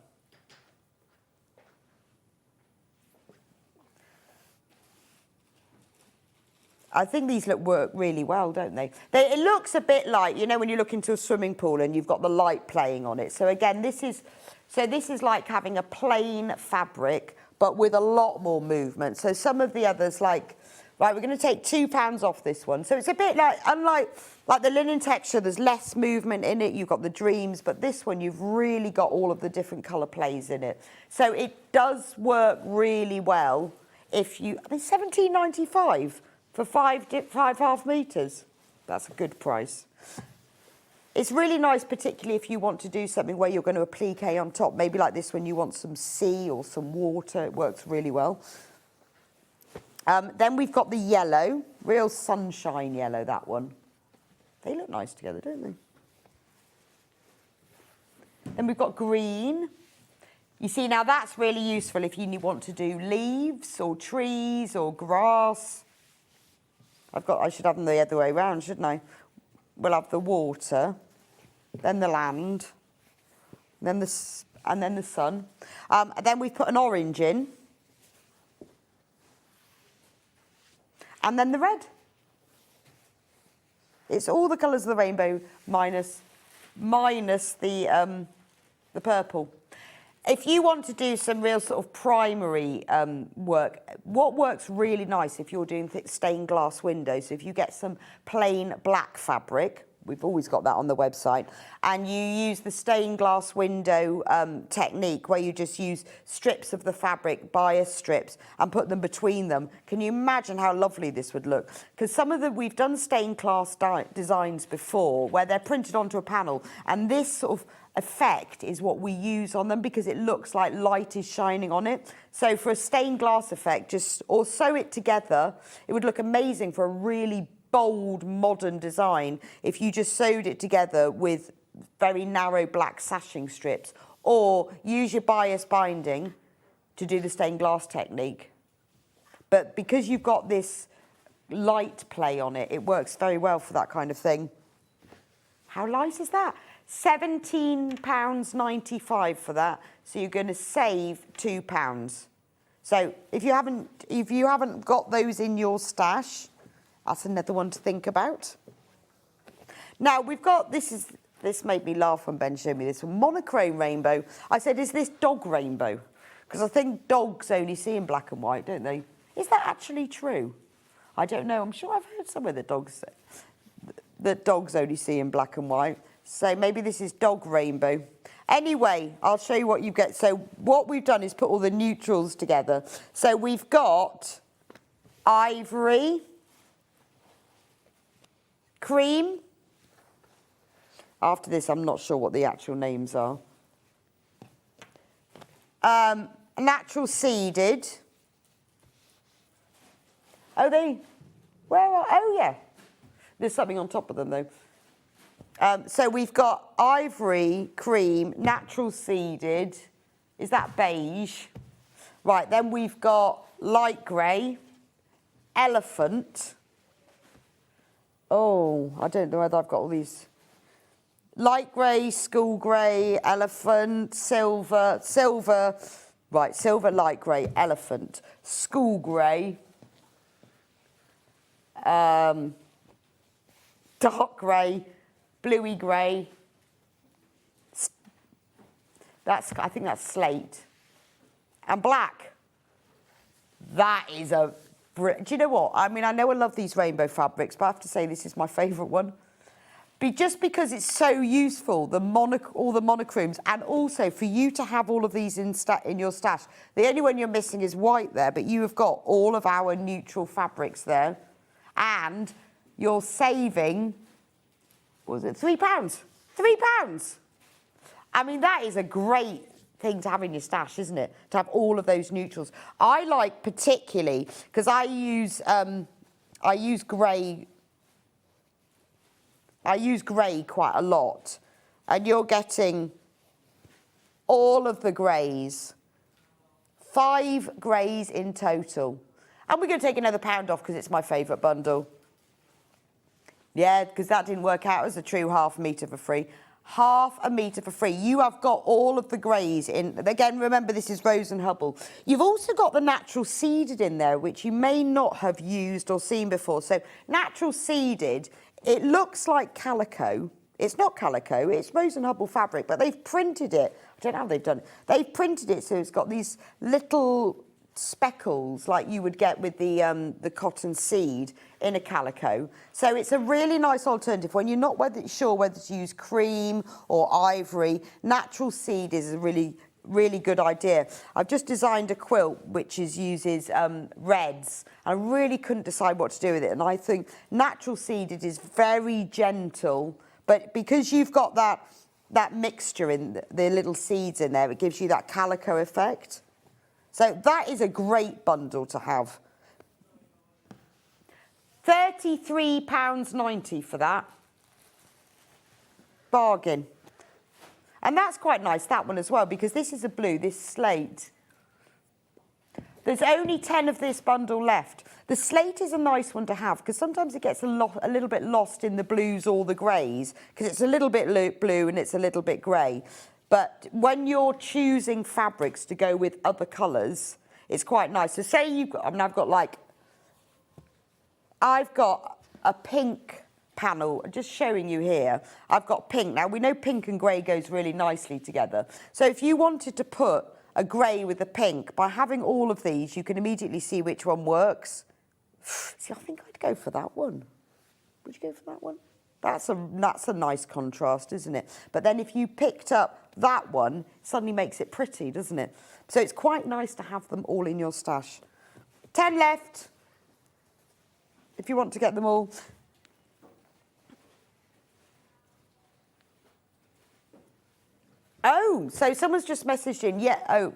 I think these work really well, don't they? It looks a bit like, you know, when you look into a swimming pool and you've got the light playing on it. So again, this is like having a plain fabric, but with a lot more movement. So some of the others, like, right, we're going to take £2 off this one. So it's a bit like, unlike the linen texture, there's less movement in it. You've got the dreams, but this one, you've really got all of the different colour plays in it. So it does work really well if you, I mean, £17.95 for five half metres. That's a good price. It's really nice, particularly if you want to do something where you're going to applique on top, maybe like this when you want some sea or some water. It works really well. Then we've got the yellow, real sunshine yellow, that one. They look nice together, don't they? Then we've got green. You see, now that's really useful if you want to do leaves or trees or grass. I should have them the other way around, shouldn't I? We'll have the water, then the land, and then the sun. And then we've put an orange in. And then the red. It's all the colours of the rainbow minus the purple. If you want to do some real sort of primary work, what works really nice if you're doing stained glass windows, if you get some plain black fabric, we've always got that on the website, and you use the stained glass window technique where you just use strips of the fabric, bias strips, and put them between them. Can you imagine how lovely this would look? Because we've done stained glass designs before where they're printed onto a panel, and this sort of effect is what we use on them because it looks like light is shining on it. So for a stained glass effect, or sew it together, it would look amazing for a really bold modern design if you just sewed it together with very narrow black sashing strips, or use your bias binding to do the stained glass technique. But because you've got this light play on it, it works very well for that kind of thing. How light is that? £17.95 for that, so you're going to save £2. So if you haven't got those in your stash, that's another one to think about. Now we've got this made me laugh when Ben showed me this one, monochrome rainbow. I said, is this dog rainbow? Because I think dogs only see in black and white, don't they? Is that actually true? I don't know. I'm sure I've heard somewhere that dogs only see in black and white. So maybe this is dog rainbow. Anyway, I'll show you what you get. So what we've done is put all the neutrals together. So we've got ivory, cream. After this, I'm not sure what the actual names are. Natural seeded. Oh, yeah. There's something on top of them, though. So we've got ivory, cream, natural seeded. Is that beige? Right, then we've got light grey, elephant. Oh, I don't know whether I've got all these. light grey, school grey, elephant, silver, right, silver, light grey, elephant, school grey, dark grey, bluey grey. I think that's slate. And black. That is a... Do you know what? I mean, I know I love these rainbow fabrics, but I have to say this is my favourite one. Just because it's so useful, all the monochromes, and also for you to have all of these in your stash. The only one you're missing is white there, but you have got all of our neutral fabrics there. And you're saving, what was it, £3? £3! I mean, that is a great thing to have in your stash, isn't it? To have all of those neutrals. I like particularly, because I use grey. I use grey quite a lot. And you're getting all of the greys. 5 greys in total. And we're going to take another £1 off because it's my favourite bundle. Yeah, because that didn't work out as a true half metre for free. Half a metre for free. You have got all of the greys in. Again, remember, this is Rose and Hubble. You've also got the natural seeded in there, which you may not have used or seen before. So natural seeded, it looks like calico. It's not calico, it's Rose and Hubble fabric, but they've printed it. I don't know how they've done it. They've printed it so it's got these little speckles like you would get with the cotton seed in a calico. So it's a really nice alternative when you're not sure whether to use cream or ivory. Natural seed is a really good idea. I've just designed a quilt which uses reds. I really couldn't decide what to do with it, and I think natural seeded is very gentle, but because you've got that mixture in the little seeds in there, it gives you that calico effect. So that is a great bundle to have. £33.90 for that. Bargain. And that's quite nice, that one as well, because this is a blue, this slate. There's only 10 of this bundle left. The slate is a nice one to have, because sometimes it gets a little bit lost in the blues or the greys, because it's a little bit blue and it's a little bit grey. But when you're choosing fabrics to go with other colours, it's quite nice. So say you've got, I've got a pink panel, just showing you here. I've got pink. Now, we know pink and grey goes really nicely together. So if you wanted to put a grey with a pink, by having all of these, you can immediately see which one works. See, I think I'd go for that one. Would you go for that one? That's a nice contrast, isn't it? But then if you picked up that one, it suddenly makes it pretty, doesn't it? So it's quite nice to have them all in your stash. 10 left, if you want to get them all. Oh, so someone's just messaged in,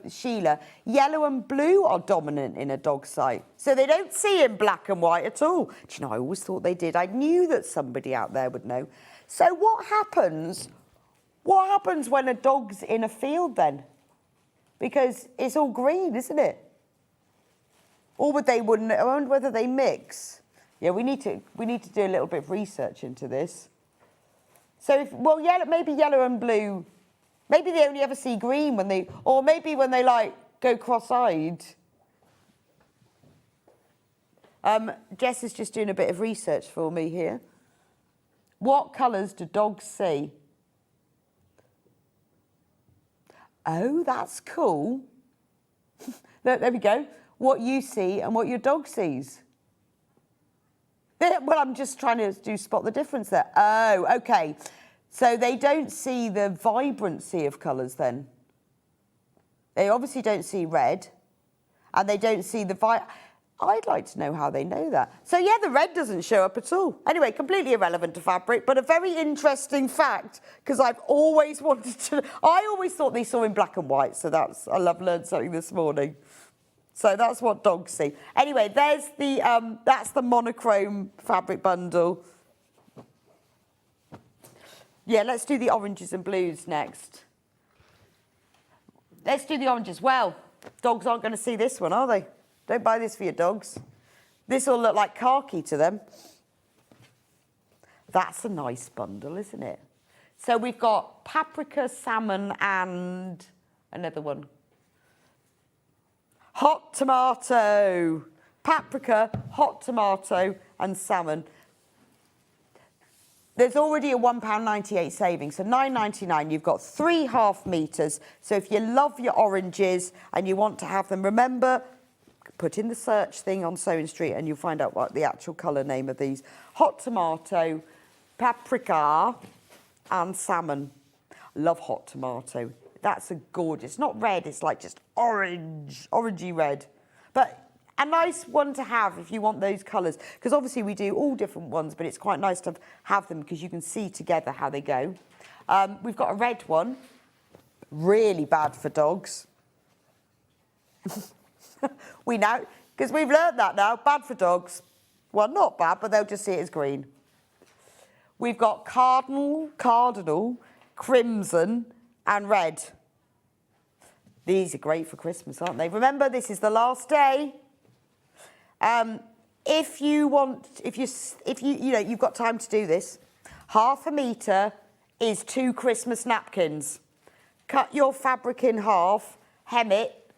Sheila, yellow and blue are dominant in a dog site. So they don't see in black and white at all. Do you know, I always thought they did. I knew that somebody out there would know. So what happens when a dog's in a field then? Because it's all green, isn't it? Or I wonder whether they mix. Yeah, we need to do a little bit of research into this. So maybe yellow and blue. Maybe they only ever see green or maybe when they like go cross-eyed. Jess is just doing a bit of research for me here. What colours do dogs see? Oh, that's cool. There we go. What you see and what your dog sees. Well, I'm just trying to spot the difference there. Oh, okay. So they don't see the vibrancy of colours then. They obviously don't see red, and they don't see the I'd like to know how they know that. So yeah, the red doesn't show up at all. Anyway, completely irrelevant to fabric, but a very interesting fact, because I've always wanted to... I always thought they saw in black and white, so I learned something this morning. So that's what dogs see. Anyway, there's that's the monochrome fabric bundle. Yeah, let's do the oranges and blues next. Let's do the oranges. Well, dogs aren't going to see this one, are they? Don't buy this for your dogs. This will look like khaki to them. That's a nice bundle, isn't it? So we've got paprika, salmon, and another one. Hot tomato. Paprika, hot tomato, and salmon. There's already a £1.98 saving, so £9.99. You've got 3.5 metres. So if you love your oranges and you want to have them, remember, put in the search thing on SewingStreet and you'll find out what the actual colour name of these. Hot tomato, paprika, and salmon. Love hot tomato. That's a gorgeous, not red, it's like just orange, orangey red. But a nice one to have if you want those colours, because obviously we do all different ones, but it's quite nice to have them because you can see together how they go. We've got a red one, really bad for dogs. We know, because we've learned that now, bad for dogs. Well, not bad, but they'll just see it as green. We've got cardinal, crimson, and red. These are great for Christmas, aren't they? Remember, this is the last day. If you you've got time to do this, 1/2 metre is 2 Christmas napkins. Cut your fabric in half, hem it.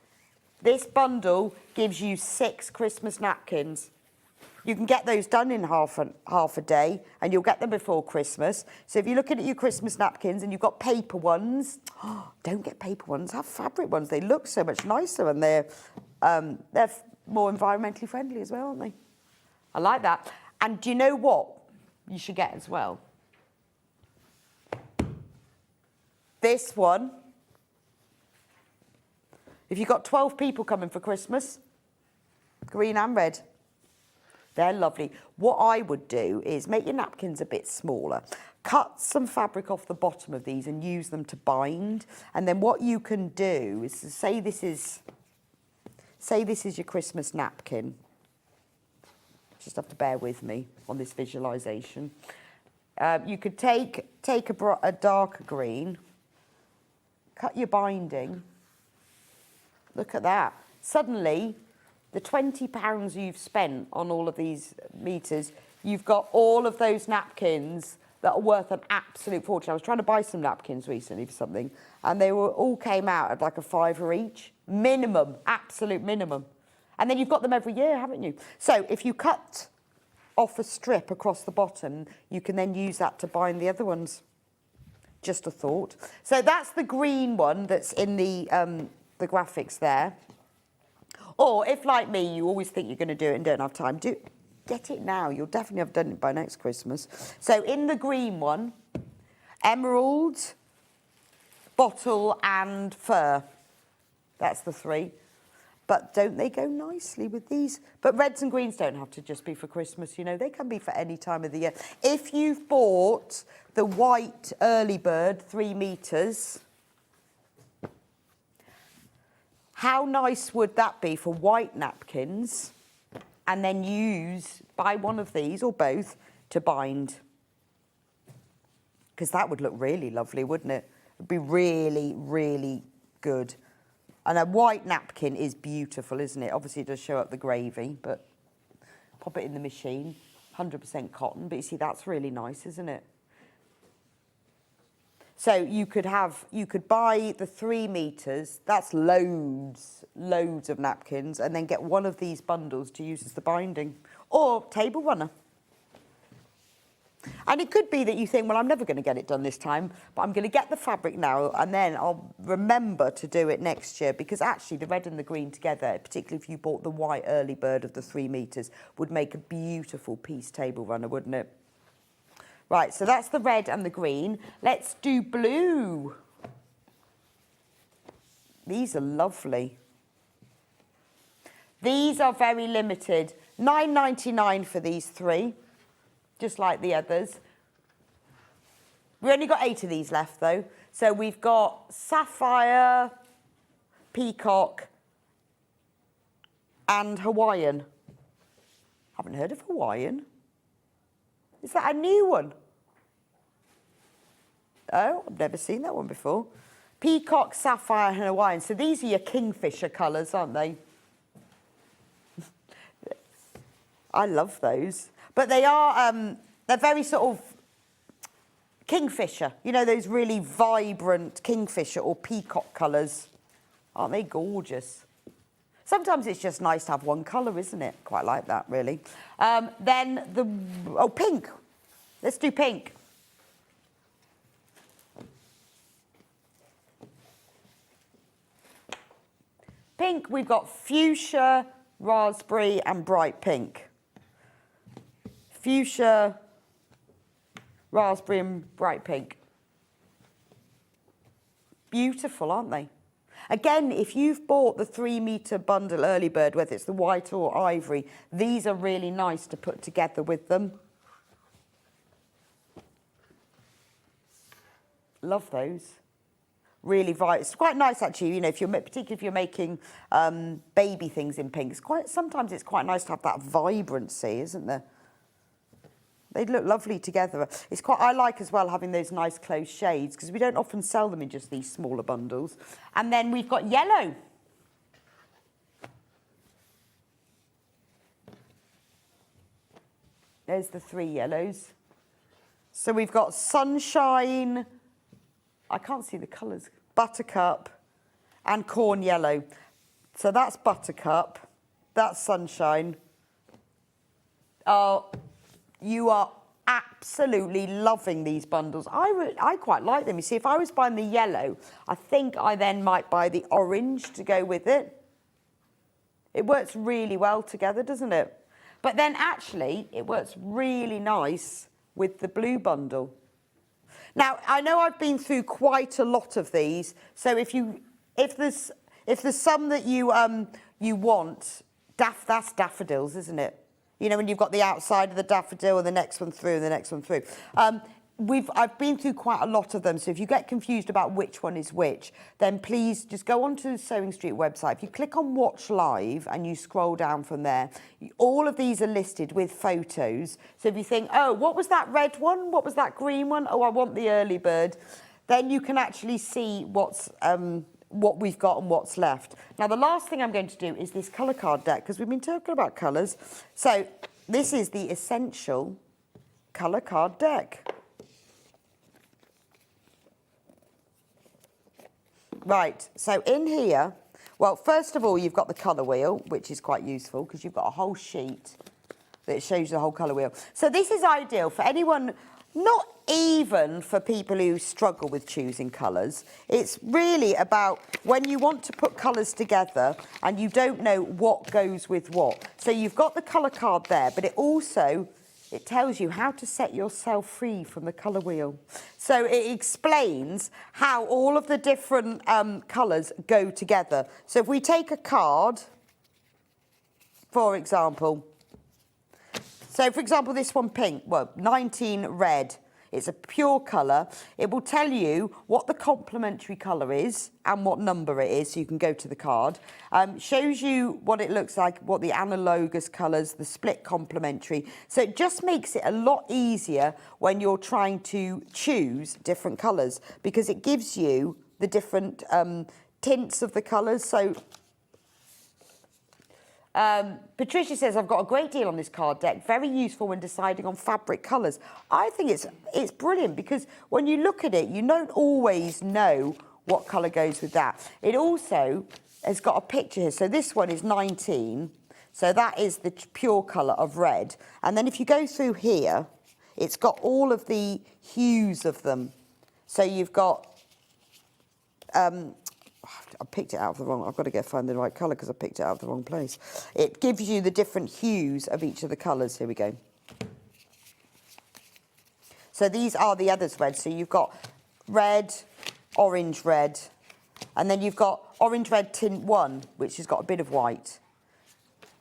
This bundle gives you 6 Christmas napkins. You can get those done in half a day, and you'll get them before Christmas. So if you're looking at your Christmas napkins and you've got paper ones, don't get paper ones, have fabric ones. They look so much nicer, and they're more environmentally friendly as well, aren't they? I like that. And do you know what you should get as well? This one. If you've got 12 people coming for Christmas, green and red, they're lovely. What I would do is make your napkins a bit smaller. Cut some fabric off the bottom of these and use them to bind. And then what you can do is to say this is your Christmas napkin. Just have to bear with me on this visualisation. You could take a darker green, cut your binding. Look at that. Suddenly, the £20 you've spent on all of these meters, you've got all of those napkins that are worth an absolute fortune. I was trying to buy some napkins recently for something, and they all came out at like a £5 each. Minimum, absolute minimum. And then you've got them every year, haven't you? So if you cut off a strip across the bottom, you can then use that to bind the other ones. Just a thought. So that's the green one that's in the graphics there. Or if, like me, you always think you're going to do it and don't have time, get it now. You'll definitely have done it by next Christmas. So in the green one, emerald, bottle and fur. That's the 3. But don't they go nicely with these? But reds and greens don't have to just be for Christmas, you know. They can be for any time of the year. If you've bought the white early bird 3 meters, how nice would that be for white napkins? And then buy one of these or both to bind. Because that would look really lovely, wouldn't it? It'd be really, really good. And a white napkin is beautiful, isn't it? Obviously, it does show up the gravy, but pop it in the machine. 100% cotton, but you see, that's really nice, isn't it? So you could buy the 3 meters, that's loads of napkins, and then get one of these bundles to use as the binding, or table runner. And it could be that you think, well, I'm never going to get it done this time, but I'm going to get the fabric now, and then I'll remember to do it next year, because actually the red and the green together, particularly if you bought the white early bird of the 3 meters, would make a beautiful piece table runner, wouldn't it? Right, so that's the red and the green. Let's do blue. These are lovely. These are very limited. £9.99 for these 3. Just like the others. We've only got 8 of these left, though. So we've got sapphire, peacock, and Hawaiian. Haven't heard of Hawaiian. Is that a new one? Oh, I've never seen that one before. Peacock, sapphire, and Hawaiian. So these are your kingfisher colours, aren't they? I love those. But they are, they're very sort of Kingfisher. You know, those really vibrant kingfisher or peacock colours. Aren't they gorgeous? Sometimes it's just nice to have one colour, isn't it? Quite like that, really. Then pink. Let's do pink. Pink, we've got fuchsia, raspberry and bright pink. Fuchsia, raspberry and bright pink. Beautiful, aren't they? Again, if you've bought the 3-metre bundle early bird, whether it's the white or ivory, these are really nice to put together with them. Love those. Really bright. It's quite nice actually, you know, particularly if you're making baby things in pink. Sometimes it's quite nice to have that vibrancy, isn't there? They look lovely together. I like as well having those nice close shades because we don't often sell them in just these smaller bundles. And then we've got yellow. There's the 3 yellows. So we've got sunshine, I can't see the colours, buttercup and corn yellow. So that's buttercup, that's sunshine. Oh, you are absolutely loving these bundles. I quite like them. You see, if I was buying the yellow, I think I then might buy the orange to go with it. It works really well together, doesn't it? But then actually, it works really nice with the blue bundle. Now, I know I've been through quite a lot of these, so if there's some that you want, that's daffodils, isn't it? You know, when you've got the outside of the daffodil and the next one through and the next one through. I've been through quite a lot of them, so if you get confused about which one is which, then please just go onto the SewingStreet website. If you click on Watch Live and you scroll down from there, all of these are listed with photos. So if you think, oh, what was that red one? What was that green one? Oh, I want the early bird. Then you can actually see what we've got and what's left. Now, the last thing I'm going to do is this colour card deck, because we've been talking about colours. So this is the essential colour card deck. Right, so in here, well, first of all, you've got the colour wheel, which is quite useful because you've got a whole sheet that shows you the whole colour wheel. So this is ideal for anyone, not even for people who struggle with choosing colours. It's really about when you want to put colours together and you don't know what goes with what. So you've got the colour card there, but it tells you how to set yourself free from the colour wheel. So it explains how all of the different colours go together. So if we take a card, for example, this one pink, well, 19 red. It's a pure colour. It will tell you what the complementary colour is and what number it is, so you can go to the card. Shows you what it looks like, what the analogous colours, the split complementary. So it just makes it a lot easier when you're trying to choose different colours because it gives you the different tints of the colours. So Patricia says, I've got a great deal on this card deck, very useful when deciding on fabric colours. I think it's brilliant because when you look at it, you don't always know what colour goes with that. It also has got a picture here. So this one is 19. So that is the pure colour of red. And then if you go through here, it's got all of the hues of them. So you've got... I picked it out of the wrong... I've got to find the right colour because I picked it out of the wrong place. It gives you the different hues of each of the colours. Here we go. So these are the others red. So you've got red, orange, red. And then you've got orange, red tint 1, which has got a bit of white.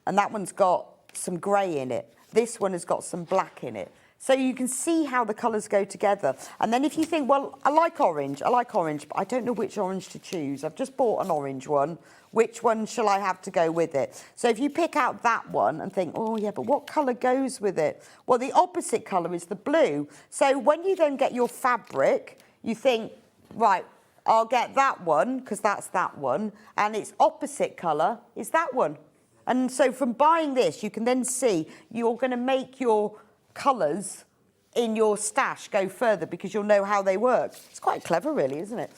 And that one's got some grey in it. This one has got some black in it. So you can see how the colours go together. And then if you think, well, I like orange, but I don't know which orange to choose. I've just bought an orange one. Which one shall I have to go with it? So if you pick out that one and think, oh, yeah, but what colour goes with it? Well, the opposite colour is the blue. So when you then get your fabric, you think, right, I'll get that one because that's that one. And its opposite colour is that one. And so from buying this, you can then see you're going to make your colours in your stash go further because you'll know how they work. It's quite clever, really, isn't it?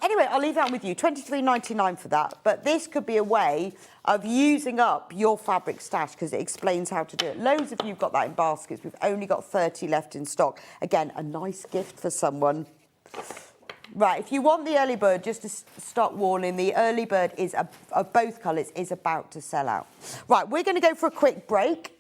Anyway, I'll leave that with you. $23.99 for that. But this could be a way of using up your fabric stash because it explains how to do it. Loads of you've got that in baskets. We've only got 30 left in stock. Again, a nice gift for someone. Right, if you want the early bird, just to stop warning, the early bird is of both colours is about to sell out. Right, we're going to go for a quick break.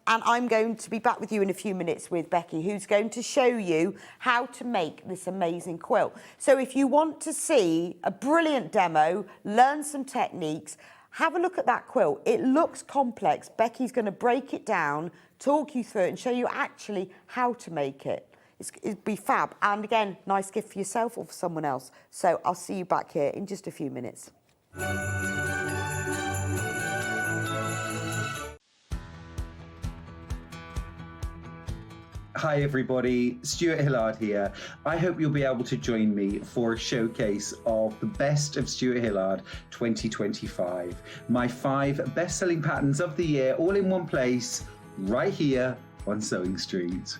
And I'm going to be back with you in a few minutes with Becky, who's going to show you how to make this amazing quilt. So if you want to see a brilliant demo, learn some techniques, have a look at that quilt. It looks complex. Becky's going to break it down, talk you through it and show you actually how to make it. It'd be fab. And again, nice gift for yourself or for someone else. So I'll see you back here in just a few minutes. Hi everybody, Stuart Hillard here. I hope you'll be able to join me for a showcase of the best of Stuart Hillard 2025. My 5 best-selling patterns of the year all in one place, right here on Sewing Street.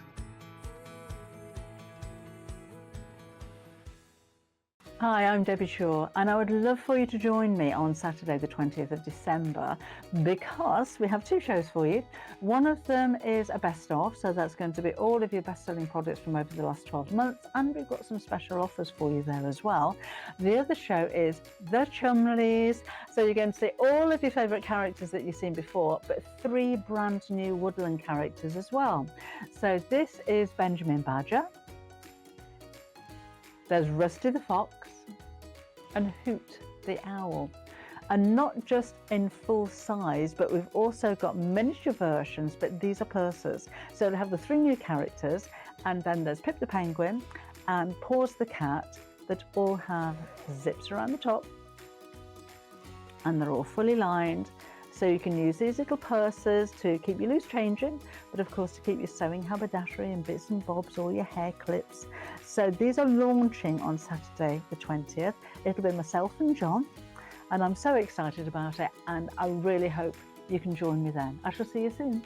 Hi, I'm Debbie Shaw, and I would love for you to join me on Saturday the 20th of December because we have 2 shows for you. One of them is a best of, so that's going to be all of your best-selling products from over the last 12 months, and we've got some special offers for you there as well. The other show is The Chumleys, so you're going to see all of your favourite characters that you've seen before, but 3 brand new woodland characters as well. So this is Benjamin Badger, there's Rusty the Fox and Hoot the Owl. And not just in full size, but we've also got miniature versions, but these are pursers. So it'll have the 3 new characters, and then there's Pip the Penguin and Paws the Cat that all have zips around the top, and they're all fully lined. So you can use these little pursers to keep your loose changing, but of course to keep your sewing haberdashery and bits and bobs, all your hair clips. So these are launching on Saturday the 20th. It'll be myself and John, and I'm so excited about it, and I really hope you can join me then. I shall see you soon.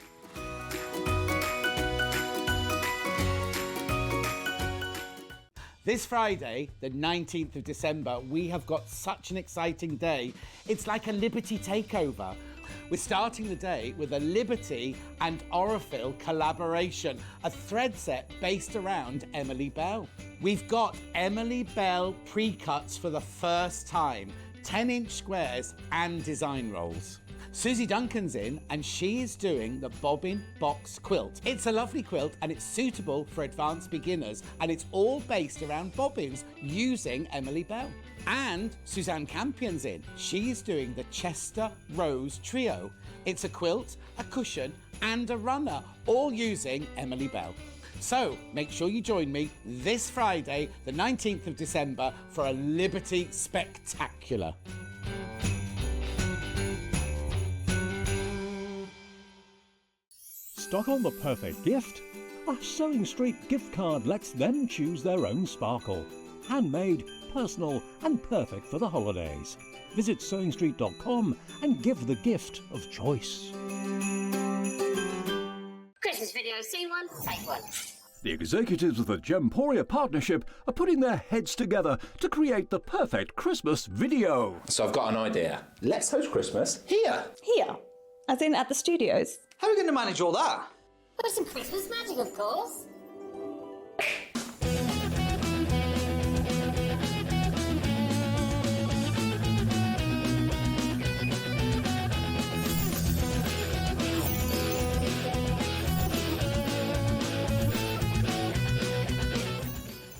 This Friday, the 19th of December, we have got such an exciting day. It's like a Liberty takeover. We're starting the day with a Liberty and Orifil collaboration, a thread set based around Emily Bell. We've got Emily Bell pre-cuts for the first time, 10-inch squares and design rolls. Susie Duncan's in, and she is doing the bobbin box quilt. It's a lovely quilt and it's suitable for advanced beginners, and it's all based around bobbins using Emily Bell. And Suzanne Campion's in. She is doing the Chester Rose Trio. It's a quilt, a cushion and a runner, all using Emily Bell. So make sure you join me this Friday, the 19th of December, for a Liberty Spectacular. Stock on the perfect gift? A SewingStreet gift card lets them choose their own sparkle. Handmade, personal and perfect for the holidays. Visit SewingStreet.com and give the gift of choice. Christmas video, scene 1, take 1. The executives of the Gemporia Partnership are putting their heads together to create the perfect Christmas video. So I've got an idea. Let's host Christmas here. Here? As in at the studios? How are we going to manage all that? With some Christmas magic, of course.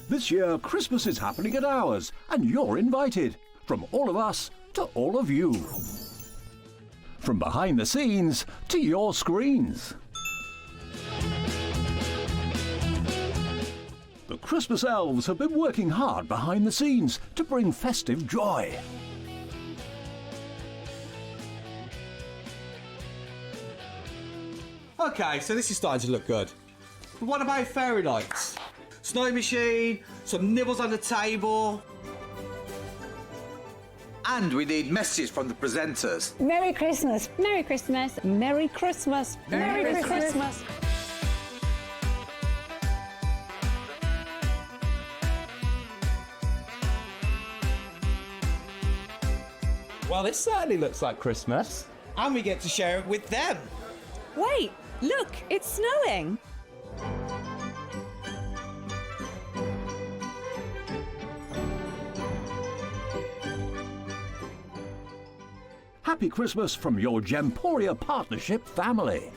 This year, Christmas is happening at ours, and you're invited. From all of us to all of you. From behind the scenes to your screens. The Christmas elves have been working hard behind the scenes to bring festive joy. Okay, so this is starting to look good. But what about fairy lights? Snow machine, some nibbles on the table. And we need messages from the presenters. Merry Christmas. Merry Christmas. Merry Christmas. Merry Christmas. Well, this certainly looks like Christmas. And we get to share it with them. Wait, look, it's snowing. Happy Christmas from your Gemporia Partnership family.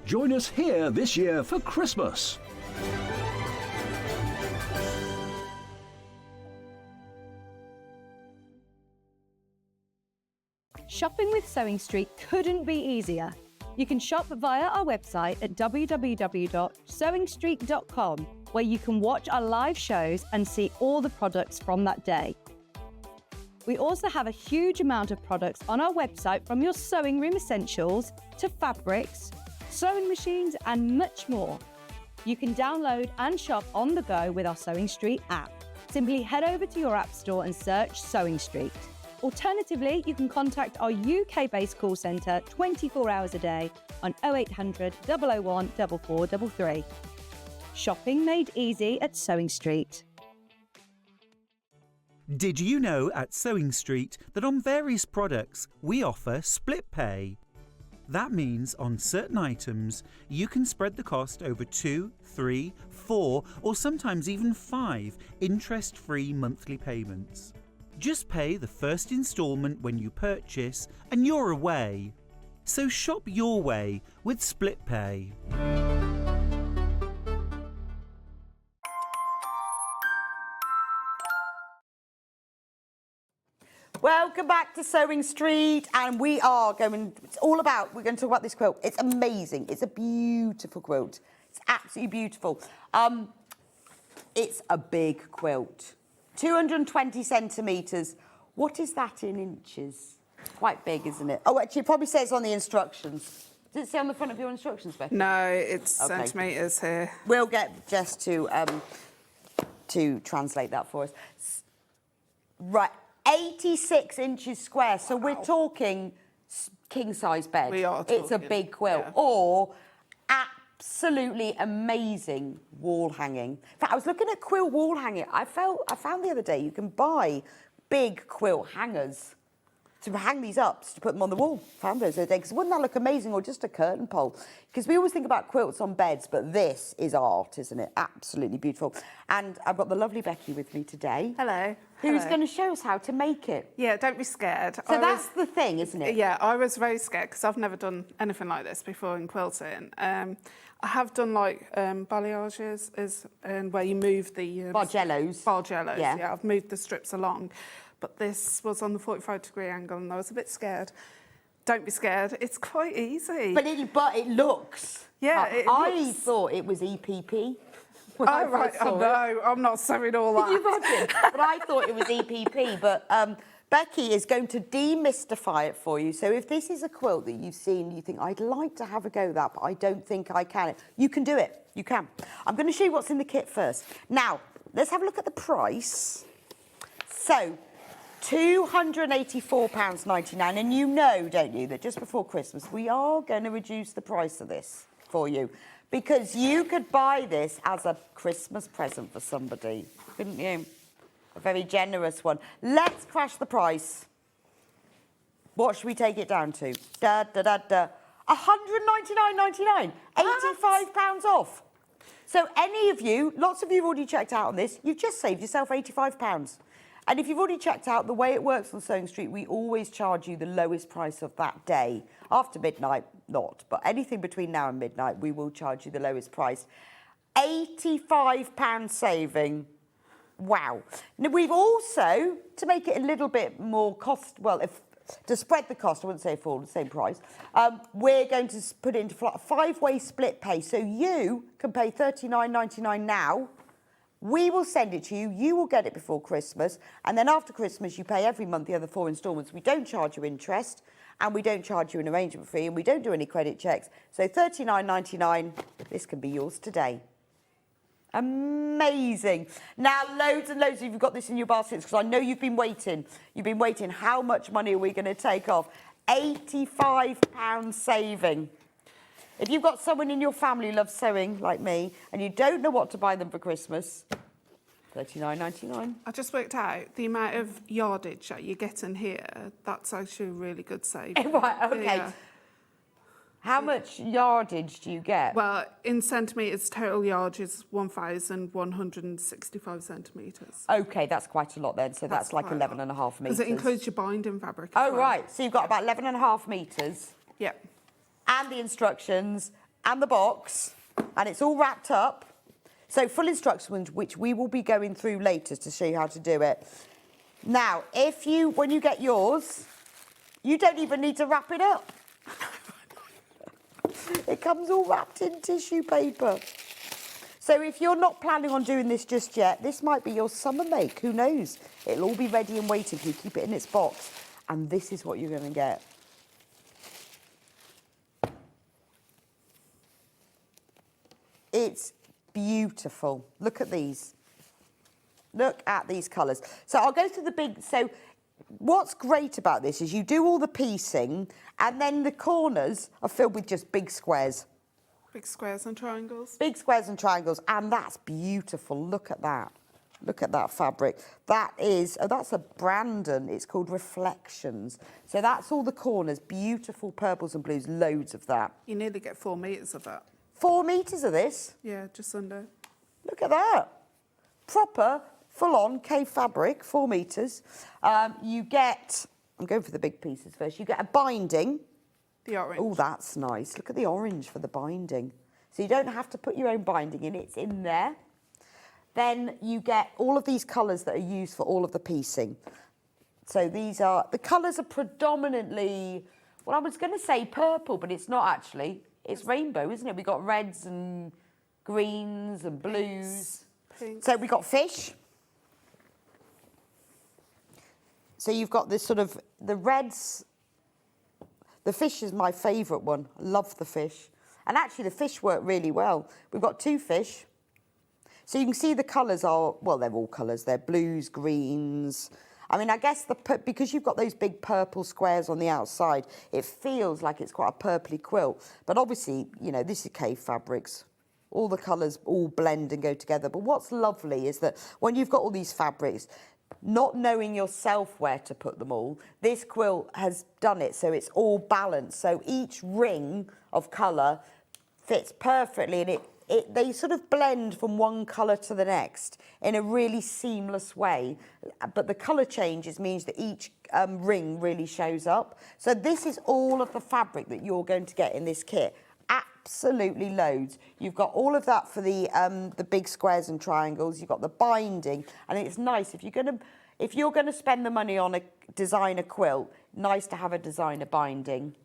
Join us here this year for Christmas. Shopping with SewingStreet couldn't be easier. You can shop via our website at www.sewingstreet.com, where you can watch our live shows and see all the products from that day. We also have a huge amount of products on our website, from your sewing room essentials to fabrics, sewing machines and much more. You can download and shop on the go with our SewingStreet app. Simply head over to your app store and search SewingStreet. Alternatively, you can contact our UK-based call centre 24 hours a day on 0800 001 4433. Shopping made easy at SewingStreet. Did you know at SewingStreet that on various products we offer split pay? That means on certain items you can spread the cost over 2, 3, 4 or sometimes even 5 interest-free monthly payments. Just pay the first instalment when you purchase and you're away. So shop your way with split pay. Welcome back to SewingStreet, and we're going to talk about this quilt. It's amazing. It's a beautiful quilt. It's absolutely beautiful. It's a big quilt. 220 centimetres. What is that in inches? Quite big, isn't it? Oh, actually, it probably says on the instructions. Does it say on the front of your instructions, Becky? No, it's centimetres here. We'll get Jess to translate that for us. Right, 86 inches square. So we're talking king-size bed. We are talking. It's a big quilt. Yeah. Or absolutely amazing wall hanging. In fact, I was looking at quilt wall hanging. I found the other day you can buy big quilt hangers to hang these up, to put them on the wall. Found those the other day. Because wouldn't that look amazing? Or just a curtain pole. Because we always think about quilts on beds, but this is art, isn't it? Absolutely beautiful. And I've got the lovely Becky with me today. Hello. Who's going to show us how to make it. Yeah, don't be scared. So that's the thing, isn't it? Yeah, I was very scared because I've never done anything like this before in quilting. I have done like balayages, where you move the... Bargellos. Bargellos, yeah. I've moved the strips along. But this was on the 45-degree angle and I was a bit scared. Don't be scared, it's quite easy. But it looks. Yeah, I thought it was EPP. Oh, right, no, I'm not sewing all that. You imagine? But I thought it was EPP. But Becky is going to demystify it for you. So if this is a quilt that you've seen, you think, I'd like to have a go at that, but I don't think I can. You can do it. You can. I'm going to show you what's in the kit first. Now, let's have a look at the price. So, £284.99. And you know, don't you, that just before Christmas, we are going to reduce the price of this for you. Because you could buy this as a Christmas present for somebody, couldn't you? A very generous one. Let's crash the price. What should we take it down to? £199.99. £85 off. So any of you, lots of you have already checked out on this, you've just saved yourself £85. And if you've already checked out, the way it works on SewingStreet, we always charge you the lowest price of that day. After midnight, not. But anything between now and midnight, we will charge you the lowest price. £85 saving. Wow. Now, we've also, to make it a little bit more to spread the cost, I wouldn't say for all the same price, we're going to put it into a 5-way split pay. So you can pay £39.99 now. We will send it to you. You will get it before Christmas. And then after Christmas, you pay every month the other 4 instalments. We don't charge you interest and we don't charge you an arrangement fee and we don't do any credit checks. So £39.99, this can be yours today. Amazing. Now, loads and loads of you've got this in your baskets because I know you've been waiting. You've been waiting. How much money are we going to take off? £85 saving. If you've got someone in your family who loves sewing, like me, and you don't know what to buy them for Christmas, $39.99. I just worked out the amount of yardage that you get in here. That's actually a really good save. Right, okay. Yeah. How much yardage do you get? Well, in centimetres, total yardage is 1,165 centimetres. Okay, that's quite a lot then. So that's like 11 and a half metres. Because it includes your binding fabric. Oh, right. So you've got about 11 and a half metres. Yeah. And the instructions and the box. And it's all wrapped up. So full instructions, which we will be going through later to show you how to do it. Now, when you get yours, you don't even need to wrap it up. It comes all wrapped in tissue paper. So if you're not planning on doing this just yet, this might be your summer make. Who knows? It'll all be ready and waiting for you. Keep it in its box. And this is what you're going to get. It's beautiful. Look at these. Look at these colours. So I'll go through the big... So what's great about this is you do all the piecing and then the corners are filled with just big squares. Big squares and triangles. Big squares and triangles, and that's beautiful. Look at that. Look at that fabric. That is, that's a Brandon. It's called Reflections. So that's all the corners, beautiful purples and blues, loads of that. You nearly get 4 metres of that. 4 metres of this? Yeah, just under. Look at that. Proper, full-on Kaffe fabric, 4 metres. You get, I'm going for the big pieces first, you get a binding. The orange. Oh, that's nice. Look at the orange for the binding. So you don't have to put your own binding in, it's in there. Then you get all of these colours that are used for all of the piecing. So these are, the colours are predominantly, well, I was going to say purple, but it's not actually. It's rainbow, isn't it? We've got reds and greens and blues. Pink. So we've got fish. So you've got this sort of, the reds, the fish is my favourite one. I love the fish. And actually the fish work really well. We've got 2 fish. So you can see the colours are, well, they're all colours. They're blues, greens. I mean, I guess because you've got those big purple squares on the outside, it feels like it's quite a purpley quilt. But obviously, you know, this is Kaffe fabrics. All the colours all blend and go together. But what's lovely is that when you've got all these fabrics, not knowing yourself where to put them all, this quilt has done it so it's all balanced. So each ring of colour fits perfectly, and they sort of blend from one colour to the next in a really seamless way. But the colour changes means that each ring really shows up. So this is all of the fabric that you're going to get in this kit. Absolutely loads. You've got all of that for the big squares and triangles. You've got the binding, and it's nice if you're gonna spend the money on a designer quilt. Nice to have a designer binding.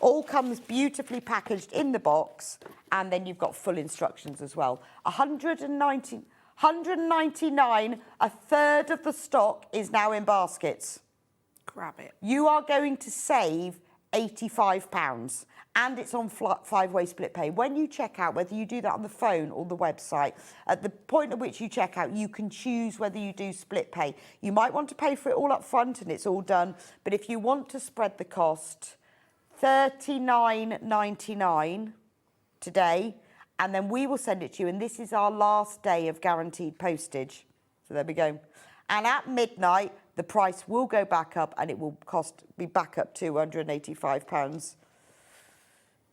All comes beautifully packaged in the box, and then you've got full instructions as well. 199. A third of the stock is now in baskets. Grab it. You are going to save £85. And it's on 5-way split pay. When you check out, whether you do that on the phone or the website, at the point at which you check out, you can choose whether you do split pay. You might want to pay for it all up front and it's all done. But if you want to spread the cost, $39.99 today, and then we will send it to you. And this is our last day of guaranteed postage. So there we go. And at midnight, the price will go back up and it will be back up to £185.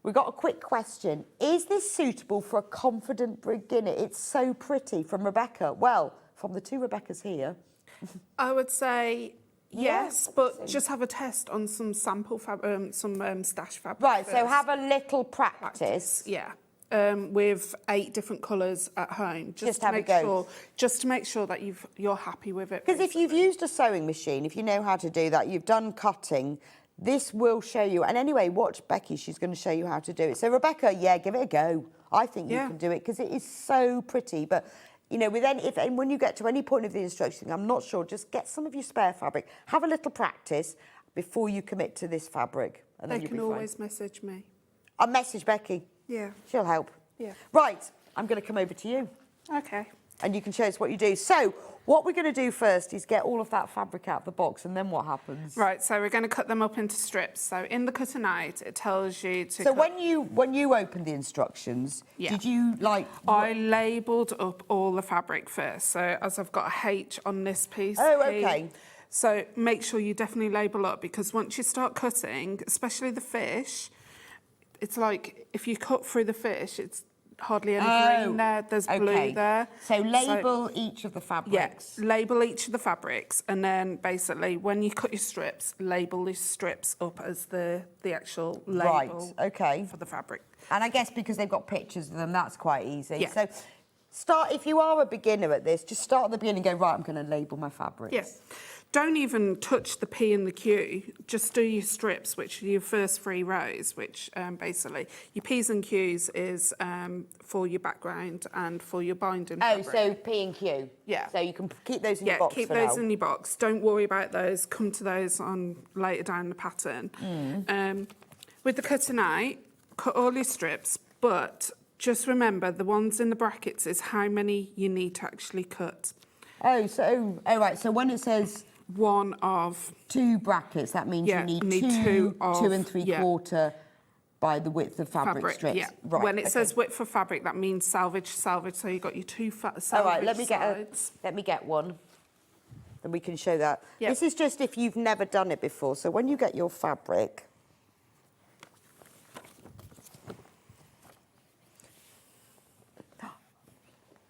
We've got a quick question. Is this suitable for a confident beginner? It's so pretty, from Rebecca. Well, from the 2 Rebeccas here. I would say yes, Yeah, but just have a test on some sample stash fabric. Right, first. so have a little practice. Yeah. With 8 different colours at home, Just to have a make go. sure, just to make sure that you're happy with it. Because if you've used a sewing machine, if you know how to do that, you've done cutting, this will show you. And anyway, watch Becky. She's going to show you how to do it. So Rebecca, yeah, give it a go. I think you can do it because it is so pretty. But you know, when you get to any point of the instruction, I'm not sure. Just get some of your spare fabric. Have a little practice before you commit to this fabric, and then they you'll can be always fine. message me. I'll message Becky. Yeah. She'll help. Yeah. Right. I'm going to come over to you. Okay. and you can show us what you do. So what we're going to do first is get all of that fabric out of the box, and then what happens? Right, so we're going to cut them up into strips. So in the cut and out, it tells you to. So when you opened the instructions, did you like? I labelled up all the fabric first. So as I've got a H on this piece. Oh, here, okay. So make sure you definitely label up, because once you start cutting, especially the fish, it's like if you cut through the fish, it's hardly any green there. There's blue there. So label each of the fabrics. Yeah, label each of the fabrics, and then basically when you cut your strips, label these strips up as the actual label for the fabric. And I guess because they've got pictures of them, that's quite easy. Yeah. So start, if you are a beginner at this, just start at the beginning and go, right, I'm going to label my fabrics. Yes. Don't even touch the P and the Q. Just do your strips, which are your first 3 rows, which basically your P's and Q's is for your background and for your binding fabric. So P and Q. Yeah. So you can keep those in your box keep for those now. in your box. Don't worry about those. Come to those on later down the pattern. With the cutting out, cut all your strips, but just remember the ones in the brackets is how many you need to actually cut. Right. So when it says one of 2 brackets, that means you need two 2 3/4 by the width of fabric strips. Yeah. Right. When it says width of fabric, that means salvage. So you've got your 2 salvage All right. Let me get one. Then we can show that. Yep. This is just if you've never done it before. So when you get your fabric.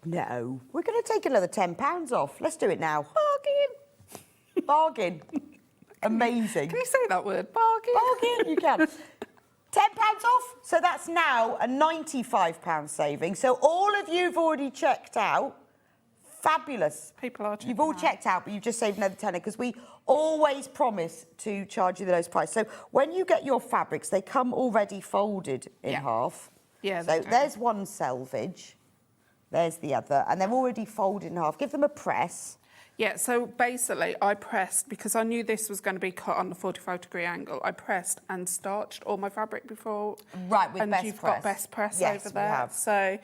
No, we're going to take another £10 off. Let's do it now. Bargain. Bargain. Amazing. Can you say that word? Bargain. Bargain, you can. £10 off. So that's now a £95 saving. So all of you have already checked out. Fabulous. People are checking You've all checked out, but you've just saved another tenner because we always promise to charge you the lowest price. So when you get your fabrics, they come already folded in half. Yeah. So there's one selvage. There's the other, and they're already folded in half. Give them a press. Yeah, so basically I pressed, because I knew this was going to be cut on the 45-degree angle, I pressed and starched all my fabric before. Right, with and best you've press. got best press Yes, over we there. have. So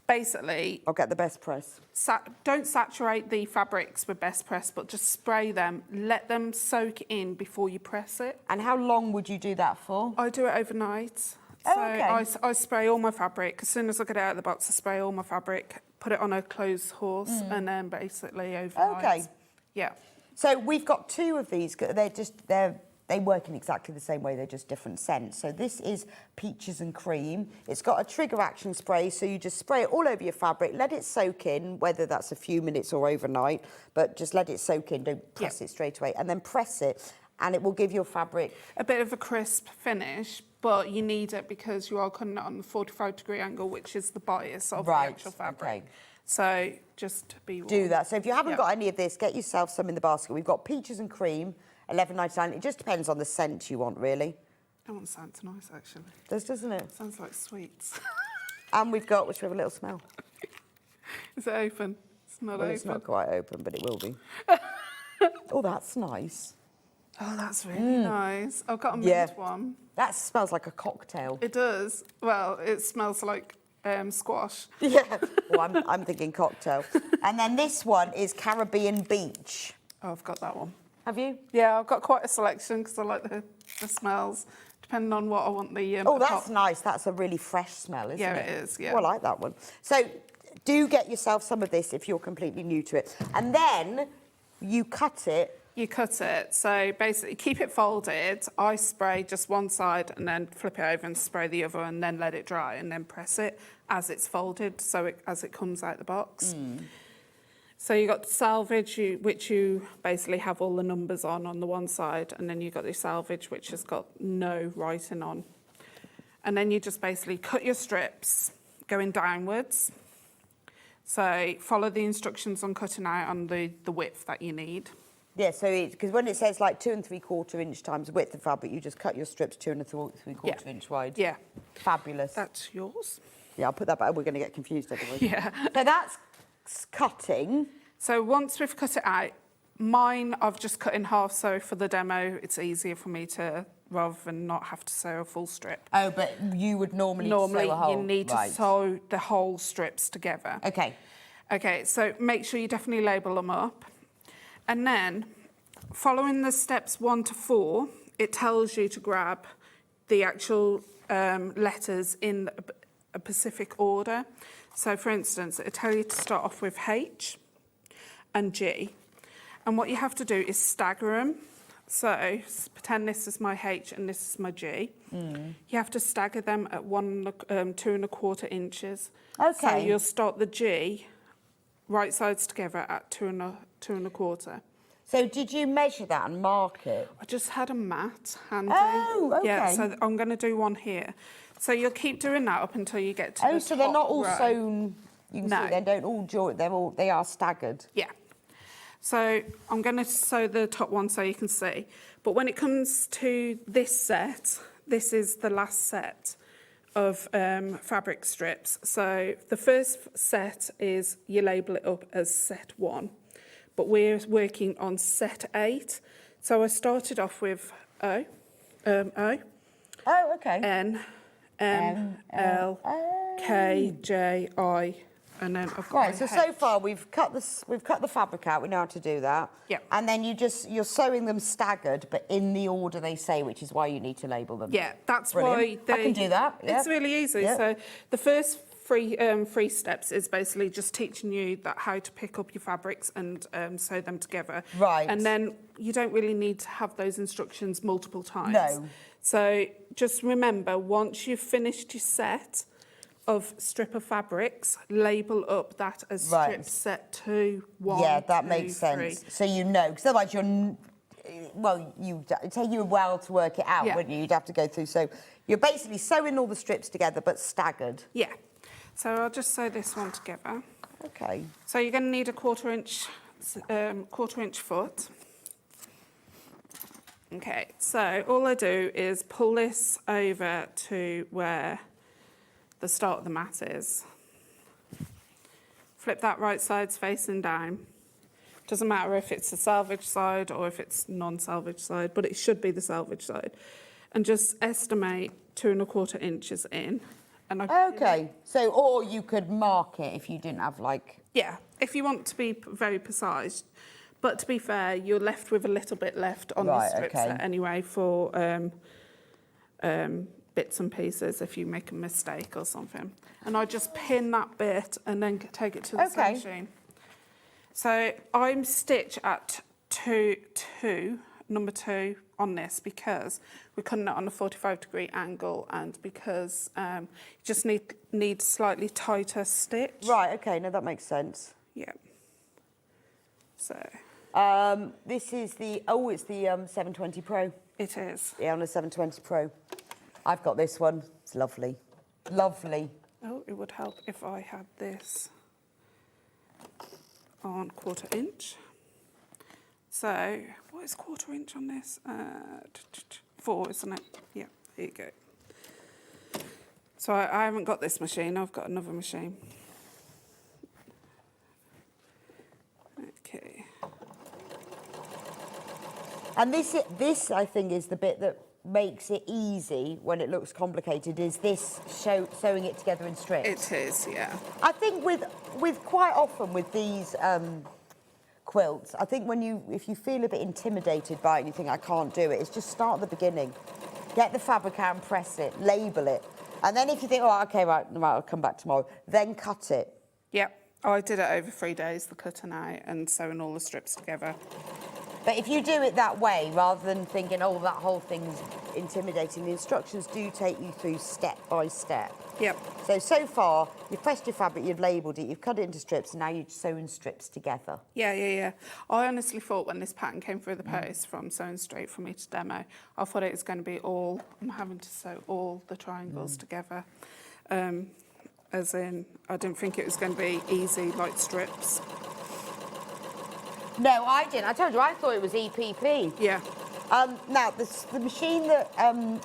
basically... I'll get the best press. Don't saturate the fabrics with best press, but just spray them. Let them soak in before you press it. And how long would you do that for? I do it overnight. Oh, so okay. I spray all my fabric. As soon as I get it out of the box, I spray all my fabric, put it on a closed horse, and then basically overnight. Okay. Yeah. So we've got 2 of these. They work in exactly the same way. They're just different scents. So this is Peaches and Cream. It's got a trigger action spray, so you just spray it all over your fabric, let it soak in, whether that's a few minutes or overnight, but just let it soak in. Don't press it straight away, and then press it, and it will give your fabric a bit of a crisp finish. But you need it because you are cutting it on the 45-degree angle, which is the bias of the actual fabric. Okay. So just be warned. Do that. So if you haven't got any of this, get yourself some in the basket. We've got Peaches and Cream, $11.99. It just depends on the scent you want, really. That one sounds nice, actually. Doesn't it? Sounds like sweets. And we've got, which we have a little smell. Is it open? It's not open. It's not quite open, but it will be. Oh, that's nice. Oh, that's really nice. I've got a mint one. That smells like a cocktail. It does. Well, it smells like squash. Yeah. Well, I'm thinking cocktail. And then this one is Caribbean Beach. Oh, I've got that one. Have you? Yeah, I've got quite a selection because I like the smells, depending on what I want the... oh, that's nice. That's a really fresh smell, isn't it? Yeah, it is, yeah. Oh, I like that one. So do get yourself some of this if you're completely new to it. And then you cut it. You cut it, so basically keep it folded. I spray just one side and then flip it over and spray the other and then let it dry and then press it as it's folded, so as it comes out the box. So you got the salvage, which you basically have all the numbers on the one side, and then you got the salvage, which has got no writing on. And then you just basically cut your strips going downwards. So follow the instructions on cutting out on the width that you need. Yeah, so because when it says like 2 3/4 inch times width of fabric, you just cut your strips 2 3/4 inch wide. Yeah. Fabulous. That's yours. Yeah, I'll put that back. We're going to get confused otherwise. Yeah. So that's cutting. So once we've cut it out, mine I've just cut in half, so for the demo it's easier for me to, rather than not have to sew a full strip. Oh, but you would normally sew a whole... you need to sew the whole strips together. Okay. Okay, so make sure you definitely label them up. And then, following the steps 1 to 4, it tells you to grab the actual letters in a specific order. So, for instance, it'll tell you to start off with H and G. And what you have to do is stagger them. So, pretend this is my H and this is my G. You have to stagger them at 2 1/4 inches. Okay. So you'll start the G right sides together at 2 1/4. So did you measure that and mark it? I just had a mat handy. Oh, okay. Yeah, so I'm going to do one here. So you'll keep doing that up until you get to the so they're top not all row. sewn. You can see they don't all join. They are staggered. Yeah. So I'm going to sew the top one so you can see. But when it comes to this set, this is the last set of fabric strips. So the first set is you label it up as set 1, but we're working on set 8. So I started off with O, O. Oh, okay. N, M, L, K, J, I, and then I've got Right. my So far we've cut the fabric out. We know how to do that. Yeah. And then you're sewing them staggered, but in the order they say, which is why you need to label them. Yeah, that's Brilliant. why I can do that. It's really easy. Yep. So the first three steps is basically just teaching you that how to pick up your fabrics and sew them together. Right. And then you don't really need to have those instructions multiple times. No. So just remember, once you've finished your set of strip of fabrics, label up that as strip set 2, 1, Yeah, that 2, makes 3. sense. So you know, because otherwise it'd take you a while to work it out, Yeah. wouldn't you? You'd have to go through. So you're basically sewing all the strips together, but staggered. Yeah. So I'll just sew this one together. Okay. So you're going to need a quarter inch foot. Okay, so all I do is pull this over to where the start of the mat is. Flip that right side's facing down. Doesn't matter if it's the salvage side or if it's non-salvage side, but it should be the salvage side. And just estimate 2 1/4 inches in. And Okay. So, or you could mark it if you didn't have Yeah, if you want to be very precise. But to be fair, you're left with a little bit left on the strip set anyway for bits and pieces if you make a mistake or something. And I just pin that bit and then take it to the sewing machine. So I'm stitch at number 2 on this because we're cutting it on a 45-degree angle and because you just need slightly tighter stitch. Right, okay, no, that makes sense. Yeah. So. This is the, it's the 720 Pro. It is. Yeah, on a 720 Pro. I've got this one. It's lovely. Lovely. Oh, it would help if I had this on 1/4 inch. So, what is 1/4 inch on this? 4, isn't it? Yeah, there you go. So I haven't got this machine, I've got another machine. Okay. And this, I think, is the bit that makes it easy when it looks complicated, is this sewing it together in strips. It is, yeah. I think with quite often with these quilts, I think if you feel a bit intimidated by it and you think, I can't do it, it's just start at the beginning. Get the fabric out and press it, label it. And then if you think, oh, okay, right, I'll come back tomorrow, then cut it. Yep. Oh, I did it over 3 days, the cutting out and sewing all the strips together. But if you do it that way, rather than thinking, oh, that whole thing's intimidating, the instructions do take you through step by step. Yep. So far, you've pressed your fabric, you've labelled it, you've cut it into strips, and now you're sewing strips together. Yeah. I honestly thought when this pattern came through the post from SewingStreet for me to demo, I thought it was going to be I'm having to sew all the triangles together. As in, I didn't think it was going to be easy like strips. No, I didn't. I told you, I thought it was EPP. Yeah. Now, the machine that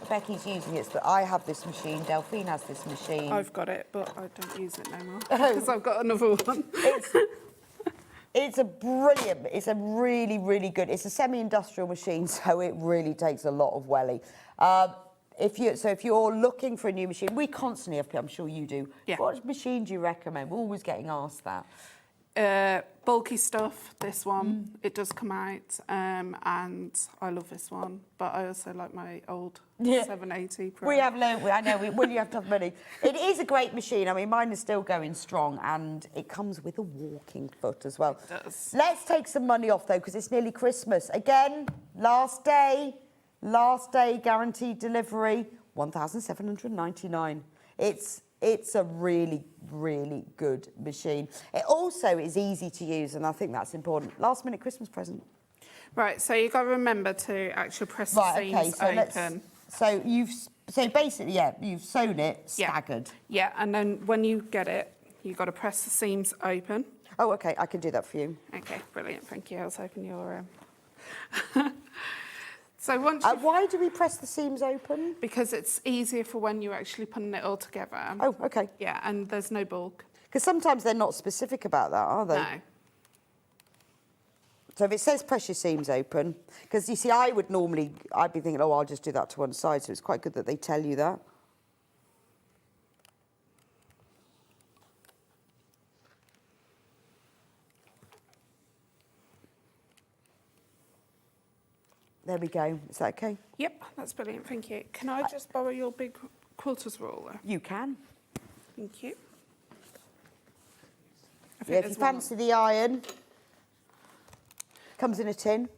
Becky's using, I have this machine, Delphine has this machine. I've got it, but I don't use it no more because I've got another one. It's a really, really good, it's a semi-industrial machine, so it really takes a lot of welly. If you're looking for a new machine, we constantly have, I'm sure you do, what machine do you recommend? We're always getting asked that. bulky stuff, this one, it does come out, and I love this one, but I also like my old 780 Pro. We have learned, I know, well, you have to have money. It is a great machine. I mean, mine is still going strong, and it comes with a walking foot as well. It does. Let's take some money off, though, because it's nearly Christmas. Again, last day, guaranteed delivery, $1,799. It's a really, really good machine. It also is easy to use, and I think that's important. Last minute Christmas present. Right, so you've got to remember to actually press the seams open. So basically, yeah, you've sewn it staggered. Yeah, and then when you get it, you've got to press the seams open. Oh, okay, I can do that for you. Okay, brilliant, thank you. I was hoping you're... So once why do we press the seams open? Because it's easier for when you're actually putting it all together. Oh, okay. Yeah, and there's no bulk. Because sometimes they're not specific about that, are they? No. So if it says press your seams open, because you see, I'd be thinking, oh, I'll just do that to one side, so it's quite good that they tell you that. There we go. Is that okay? Yep, that's brilliant, thank you. Can I just borrow your big quilter's ruler? You can. Thank you. Yeah, if you fancy the iron, comes in a tin.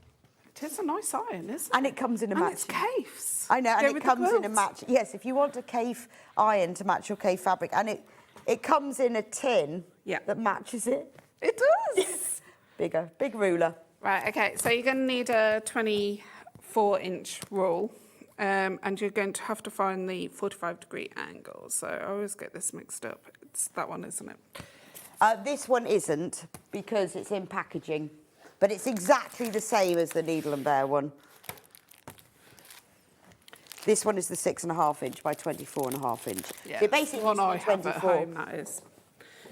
It is a nice iron, isn't it? And it comes in a match. And it's Kaffe's. I know, and it with comes the in a quilt. match. Yes, if you want a Kaffe iron to match your Kaffe fabric, and it comes in a tin that matches it. It does. Big ruler. Right, okay, so you're going to need a 24-inch rule, and you're going to have to find the 45-degree angle. So I always get this mixed up. It's that one, isn't it? This one isn't, because it's in packaging, but it's exactly the same as the Needle and Bear one. This one is the 6.5 inch by 24.5 inch. Yeah, So it basically one I needs to have be at 24. home, that is.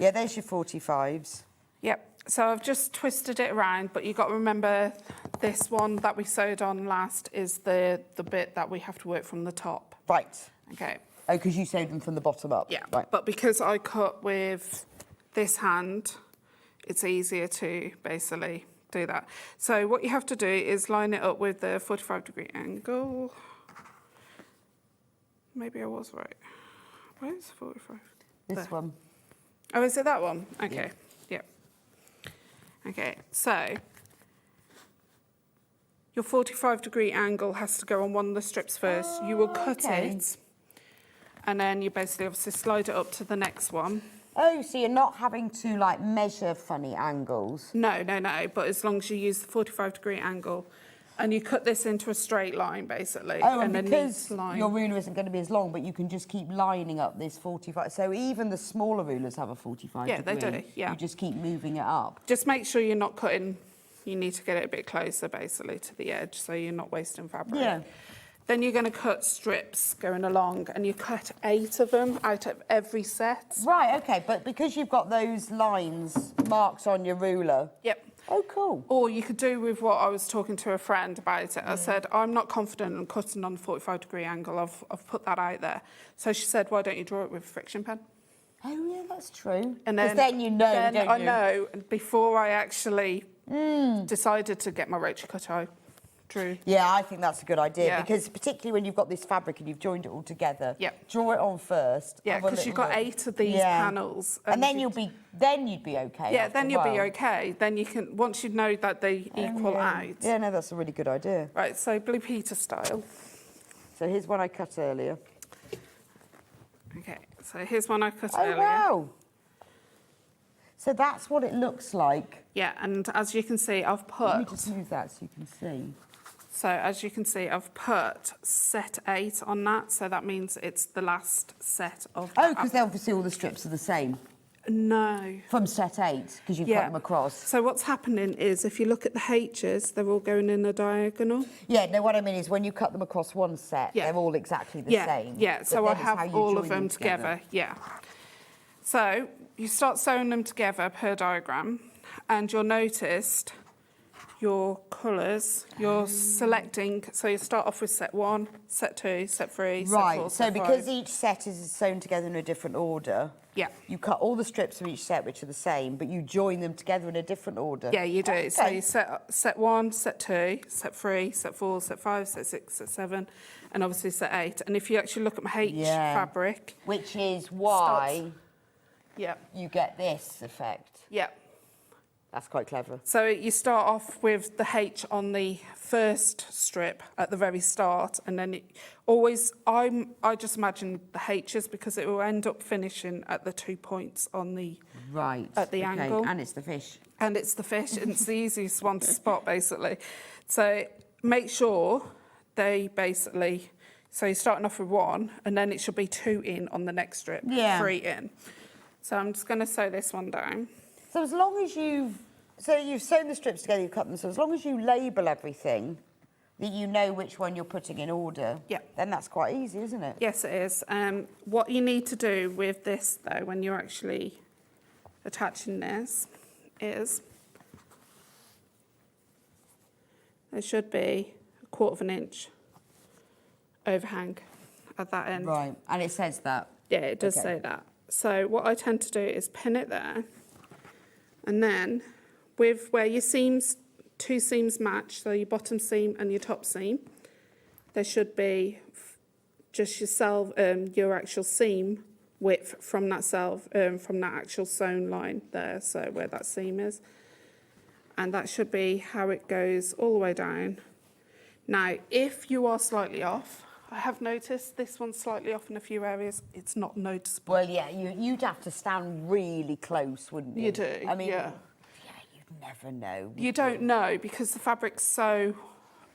Yeah, there's your 45s. Yep, so I've just twisted it around, but you've got to remember this one that we sewed on last is the bit that we have to work from the top. Right. Okay. Oh, because you sewed them from the bottom up. Yeah, Right. but because I cut with this hand, it's easier to basically do that. So what you have to do is line it up with the 45-degree angle. Maybe I was right. Where's 45? This There. one. Oh, is it that one? Okay, yeah. Okay, so your 45-degree angle has to go on one of the strips first. You will cut it, and then you basically obviously slide it up to the next one. Oh, so you're not having to, like, measure funny angles? No, but as long as you use the 45-degree angle, and you cut this into a straight line, basically. Oh, and a because neat line. your ruler isn't going to be as long, but you can just keep lining up this 45. So even the smaller rulers have a 45 Yeah, they degree. do, yeah. You just keep moving it up. Just make sure you're not cutting, you need to get it a bit closer, basically, to the edge, so you're not wasting fabric. Yeah. Then you're going to cut strips going along, and you cut 8 of them out of every set. Right, okay, but because you've got those lines, marks on your ruler. Yep. Oh, cool. Or you could do with what I was talking to a friend about it. I said, I'm not confident in cutting on the 45-degree angle. I've put that out there. So she said, why don't you draw it with a friction pen? Oh, yeah, that's true. And Because then you know, then don't I you? know. And before I actually decided to get my roach cut, I drew. Yeah, I think that's a good idea, Yeah. because particularly when you've got this fabric and you've joined it all together, Yep. draw it on first. Yeah, have a because you've little got look. 8 of these Yeah. panels. And then you'd be okay. Yeah, after then a you'll be while. okay. Then you can, once you know that they equal out. Yeah, no, that's a really good idea. Right, so Blue Peter style. So here's one I cut earlier. Okay, so here's one I cut Oh, earlier. wow. So that's what it looks like. Yeah, and as you can see, I've Let me put... just move that so you can see. So as you can see, I've put set 8 on that, so that means it's the last set of... Oh, because obviously all the strips are the same. No. From set 8, because you've cut them across. So what's happening is, if you look at the H's, they're all going in a diagonal. Yeah, no, what I mean is when you cut them across one set, they're all exactly the same. Yeah, But so I then it's how have you all join of them together, yeah. So you start sewing them together per diagram, and you'll notice your colours, you're selecting, so you start off with set 1, set 2, set 3, set 4, Right, so set 5. because each set is sewn together in a different order, yeah, you cut all the strips of each set, which are the same, but you join them together in a different order. yeah, you do. Okay. So you set 1, set 2, set 3, set 4, set 5, set 6, set 7, and obviously set 8. And if you actually look at my H fabric, which is why yeah, you get this effect. yeah. That's quite clever. So you start off with the H on the first strip at the very start, and then I just imagine the H's because it will end up finishing at the 2 points on the at the angle. And it's the fish. And it's the fish, and it's the easiest one to spot basically. So make sure they basically. So you're starting off with 1, and then it should be 2 in on the next strip. Yeah. 3 in. So I'm just going to sew this one down. So as long as you've sewn the strips together, you've cut them, so as long as you label everything, that you know which one you're putting in order, then that's quite easy, isn't it? Yes, it is. What you need to do with this, though, when you're actually attaching this, is there should be 1/4 of an inch overhang at that end. Right, and it says that? Yeah, it does say that. So what I tend to do is pin it there, and then with where your seams, 2 seams match, so your bottom seam and your top seam, there should be just your actual seam width from that from that actual sewn line there, so where that seam is. And that should be how it goes all the way down. Now, if you are slightly off, I have noticed this one's slightly off in a few areas. It's not noticeable. Well, yeah, you'd have to stand really close, wouldn't you? You do, I mean, yeah. You'd never know. You don't know because the fabric's so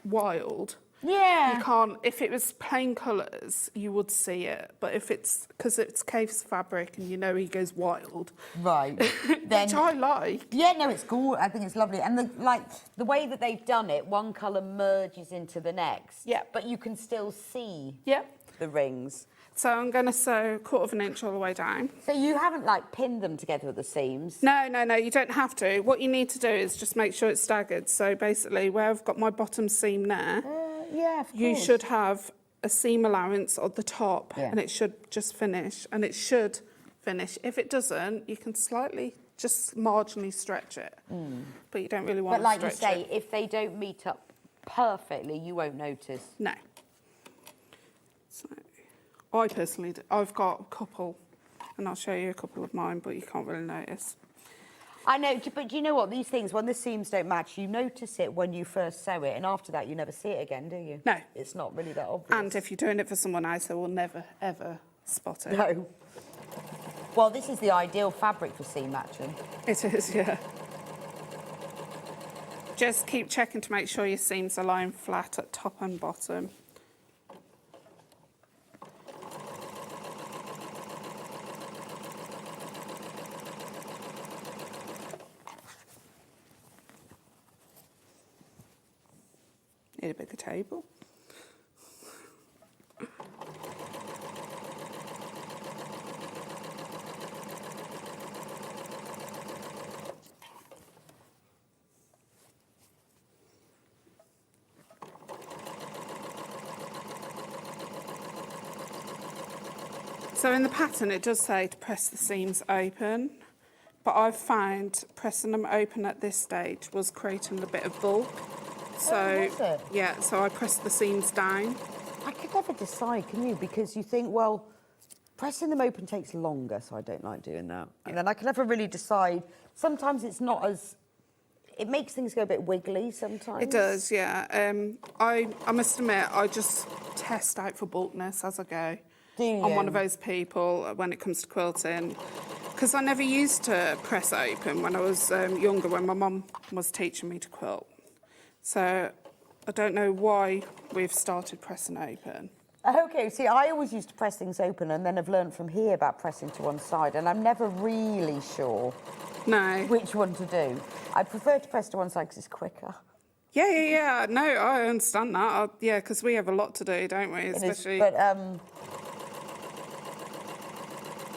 wild. Yeah. You can't, if it was plain colours, you would see it. But if it's, because it's Kaffe's fabric and you know he goes wild. Right. Which I like. Yeah, no, it's cool. I think it's lovely. And the way that they've done it, one colour merges into the next. Yeah. But you can still see the rings. So I'm going to sew 1/4 of an inch all the way down. So you haven't pinned them together at the seams? No, you don't have to. What you need to do is just make sure it's staggered. So basically where I've got my bottom seam there, yeah, of course. you should have a seam allowance at the top and it should just finish. And it should finish. If it doesn't, you can slightly, just marginally stretch it. But you don't really want to stretch it. But like you say, if they don't meet up perfectly, you won't notice. No. So I personally do. I've got a couple, and I'll show you a couple of mine, but you can't really notice. I know, but do you know what? These things, when the seams don't match, you notice it when you first sew it, and after that, you never see it again, do you? No. It's not really that obvious. And if you're doing it for someone else, they will never, ever spot it. No. Well, this is the ideal fabric for seam matching. It is, yeah. Just keep checking to make sure your seams are lying flat at top and bottom. Need a bigger table. So in the pattern it does say to press the seams open, but I've found pressing them open at this stage was creating a bit of bulk. So, was it? yeah, so I pressed the seams down. I could never decide, can you? Because you think, well, pressing them open takes longer, so I don't like doing that. And then I can never really decide. Sometimes it's not as... It makes things go a bit wiggly sometimes. It does, yeah. I must admit, I just test out for bulkness as I go. Do you? I'm one of those people when it comes to quilting. Because I never used to press open when I was younger, when my mum was teaching me to quilt. So I don't know why we've started pressing open. Okay, see, I always used to press things open and then I've learned from here about pressing to one side, and I'm never really sure which one to do. I prefer to press to one side because it's quicker. Yeah. No, I understand that. Yeah, because we have a lot to do, don't we? Especially.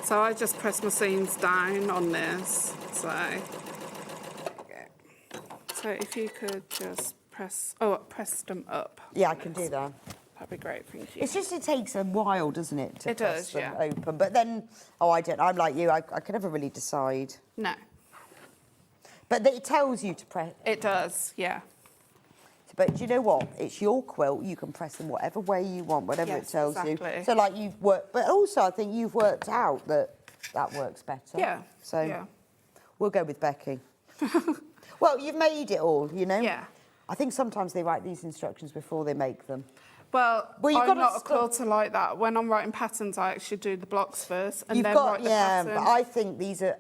So I just press my seams down on this. So So if you could just press them up. Yeah, I can do that. That'd be great, thank you. It's just it takes a while, doesn't it, to It press does, them yeah. open. But then, I'm like you, I can never really decide. No. But it tells you to press. It does, yeah. But do you know what? It's your quilt. You can press them whatever way you want, whatever Yes, it tells exactly. you. So like you've worked, but also I think you've worked out that works better. Yeah. So yeah. we'll go with Becky. Well, you've made it all, you know. Yeah. I think sometimes they write these instructions before they make them. Well, Well, you've I'm gotta not a stop- quilter like that. When I'm writing patterns, I actually do the blocks first and You've then got, write the yeah, pattern. but I think these are.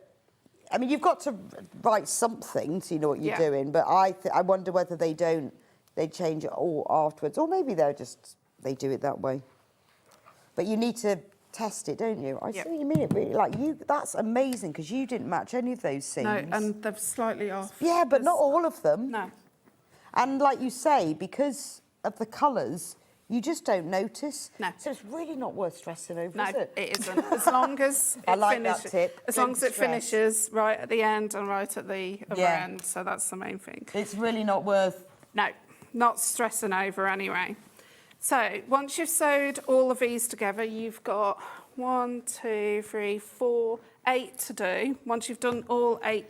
I mean, you've got to write something so you know what you're Yeah. doing. But I wonder whether they change it all afterwards, or maybe they do it that way. But you need to test it, don't you? I Yeah. see what you mean. It really, like you, that's amazing because you didn't match any of those seams. No, and they're slightly off. Yeah, but not all of them. No. And like you say, because of the colours, you just don't notice. No. So it's really not worth stressing over, No, is it? it isn't. As long as it I like that finishes, tip. as Don't long as it stress. finishes right at the end and right at the other Yeah. end. So that's the main thing. It's really not worth. No, not stressing over anyway. So once you've sewed all of these together, you've got 1, 2, 3, 4, 8 to do. Once you've done all 8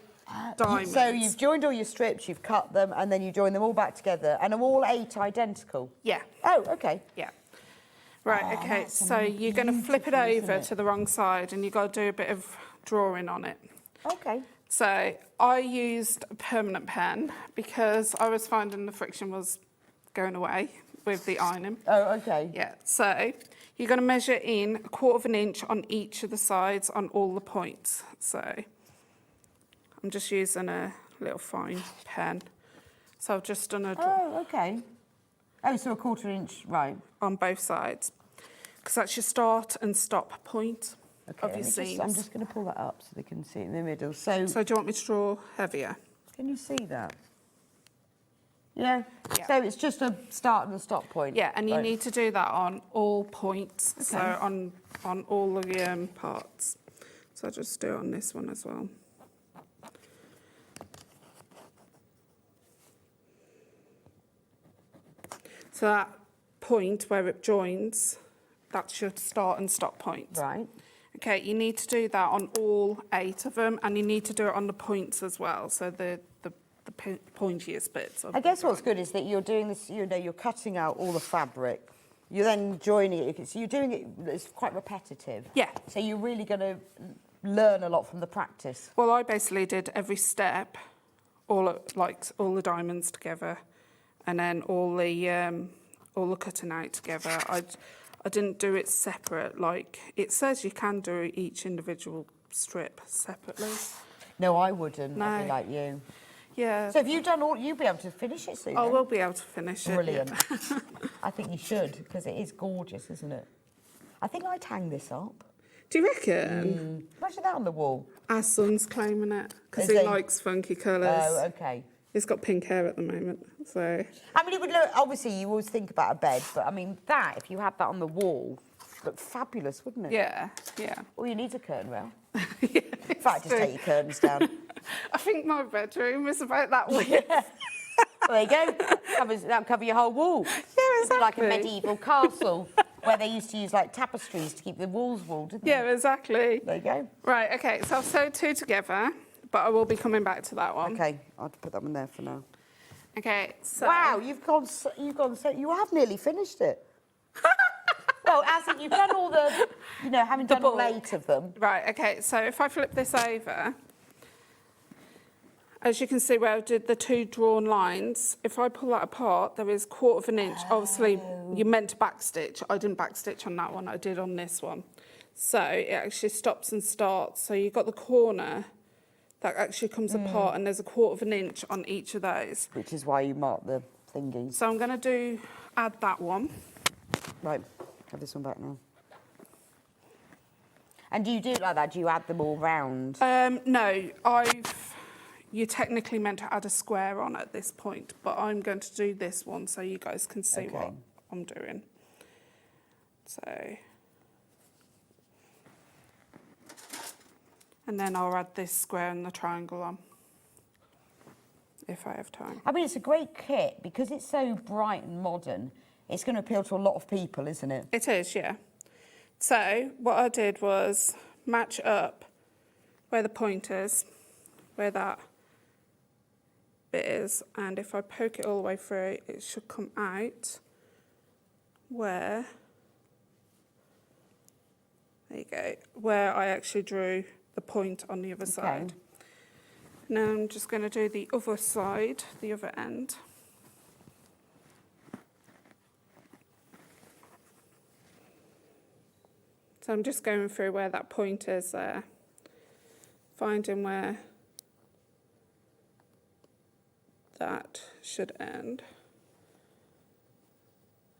diamonds. So you've joined all your strips, you've cut them, and then you join them all back together, and are all 8 identical? Yeah. Oh, okay. Yeah. Right, Oh, okay, that's so you're going to flip it beautiful, isn't over it? to the wrong side and you've got to do a bit of drawing on it. Okay. So I used a permanent pen because I was finding the friction was going away with the ironing. Oh, okay. Yeah, so you're going to measure in 1/4 inch on each of the sides on all the points. So I'm just using a little fine pen. So I've just done a Oh, okay. Oh, so 1/4 inch, right. on both sides. Because that's your start and stop point Okay, of your seams. I'm just going to pull that up so they can see it in the middle. So, So do you want me to draw heavier? can you see that? Yeah. Yeah. So it's just a start and a stop point. Yeah, and you Right. need to do that on all points, so Okay. on all of the parts. So I'll just do it on this one as well. So that point where it joins, that's your start and stop point. Right. Okay, you need to do that on all 8 of them, and you need to do it on the points as well, so the pointiest bits. Of I guess what's good is that you're doing this, you know, you're cutting out all the fabric. You're then joining it, so you're doing it, it's quite repetitive. Yeah. So you're really going to learn a lot from the practice. Well, I basically did every step, all the diamonds together, and then all the cutting out together. I didn't do it separate. Like it says, you can do each individual strip separately. No, I wouldn't. I'd be No. like you. Yeah. So have you done all, you'll be able to finish it soon? I then? will be able to finish it. Brilliant. Yeah. I think you should, because it is gorgeous, isn't it? I think I'd hang this up. Do you reckon? Imagine that on the wall. Our son's claiming it because Is he he? likes funky colours. Oh, okay. He's got pink hair at the moment, so. I mean, it would look, obviously you always think about a bed, but I mean, that, if you had that on the wall, look fabulous, wouldn't it? Yeah, yeah. All you need a curtain rail. Yeah, In fact, just take your curtains down. I think my bedroom is about that width. Well, there you go. That'll cover your whole wall. Yeah, It'd be like a exactly. medieval castle where they used to use like tapestries to keep the walls walled, didn't they? Yeah, exactly. There you go. Right, okay, so I've sewed 2 together, but I will be coming back to that one. Okay, I'll put that one there for now. Okay, so. Wow, you have nearly finished it. Well, as in you've done all the, you know, having done all bulk. 8 of them. Right, okay, so if I flip this over, as you can see where I did the 2 drawn lines, if I pull that apart, there is 1/4 inch. Obviously, you meant to backstitch. I didn't backstitch on that one, I did on this one. So it actually stops and starts. So you've got the corner that actually comes apart, and there's a 1/4 inch on each of those. Which is why you mark the thingies. So I'm going to add that one. Right, have this one back now. And do you do it like that? Do you add them all round? No, you're technically meant to add a square on at this point, but I'm going to do this one so you guys can see Okay. what I'm doing. So, and then I'll add this square and the triangle on. if I have time. I mean, it's a great kit because it's so bright and modern. It's going to appeal to a lot of people, isn't it? It is, yeah. So what I did was match up where the point is, where that bit is, and if I poke it all the way through, it should come out where, there you go, where I actually drew the point on the other side. Now I'm just going to do the other side, the other end. So I'm just going through where that point is there, finding where that should end,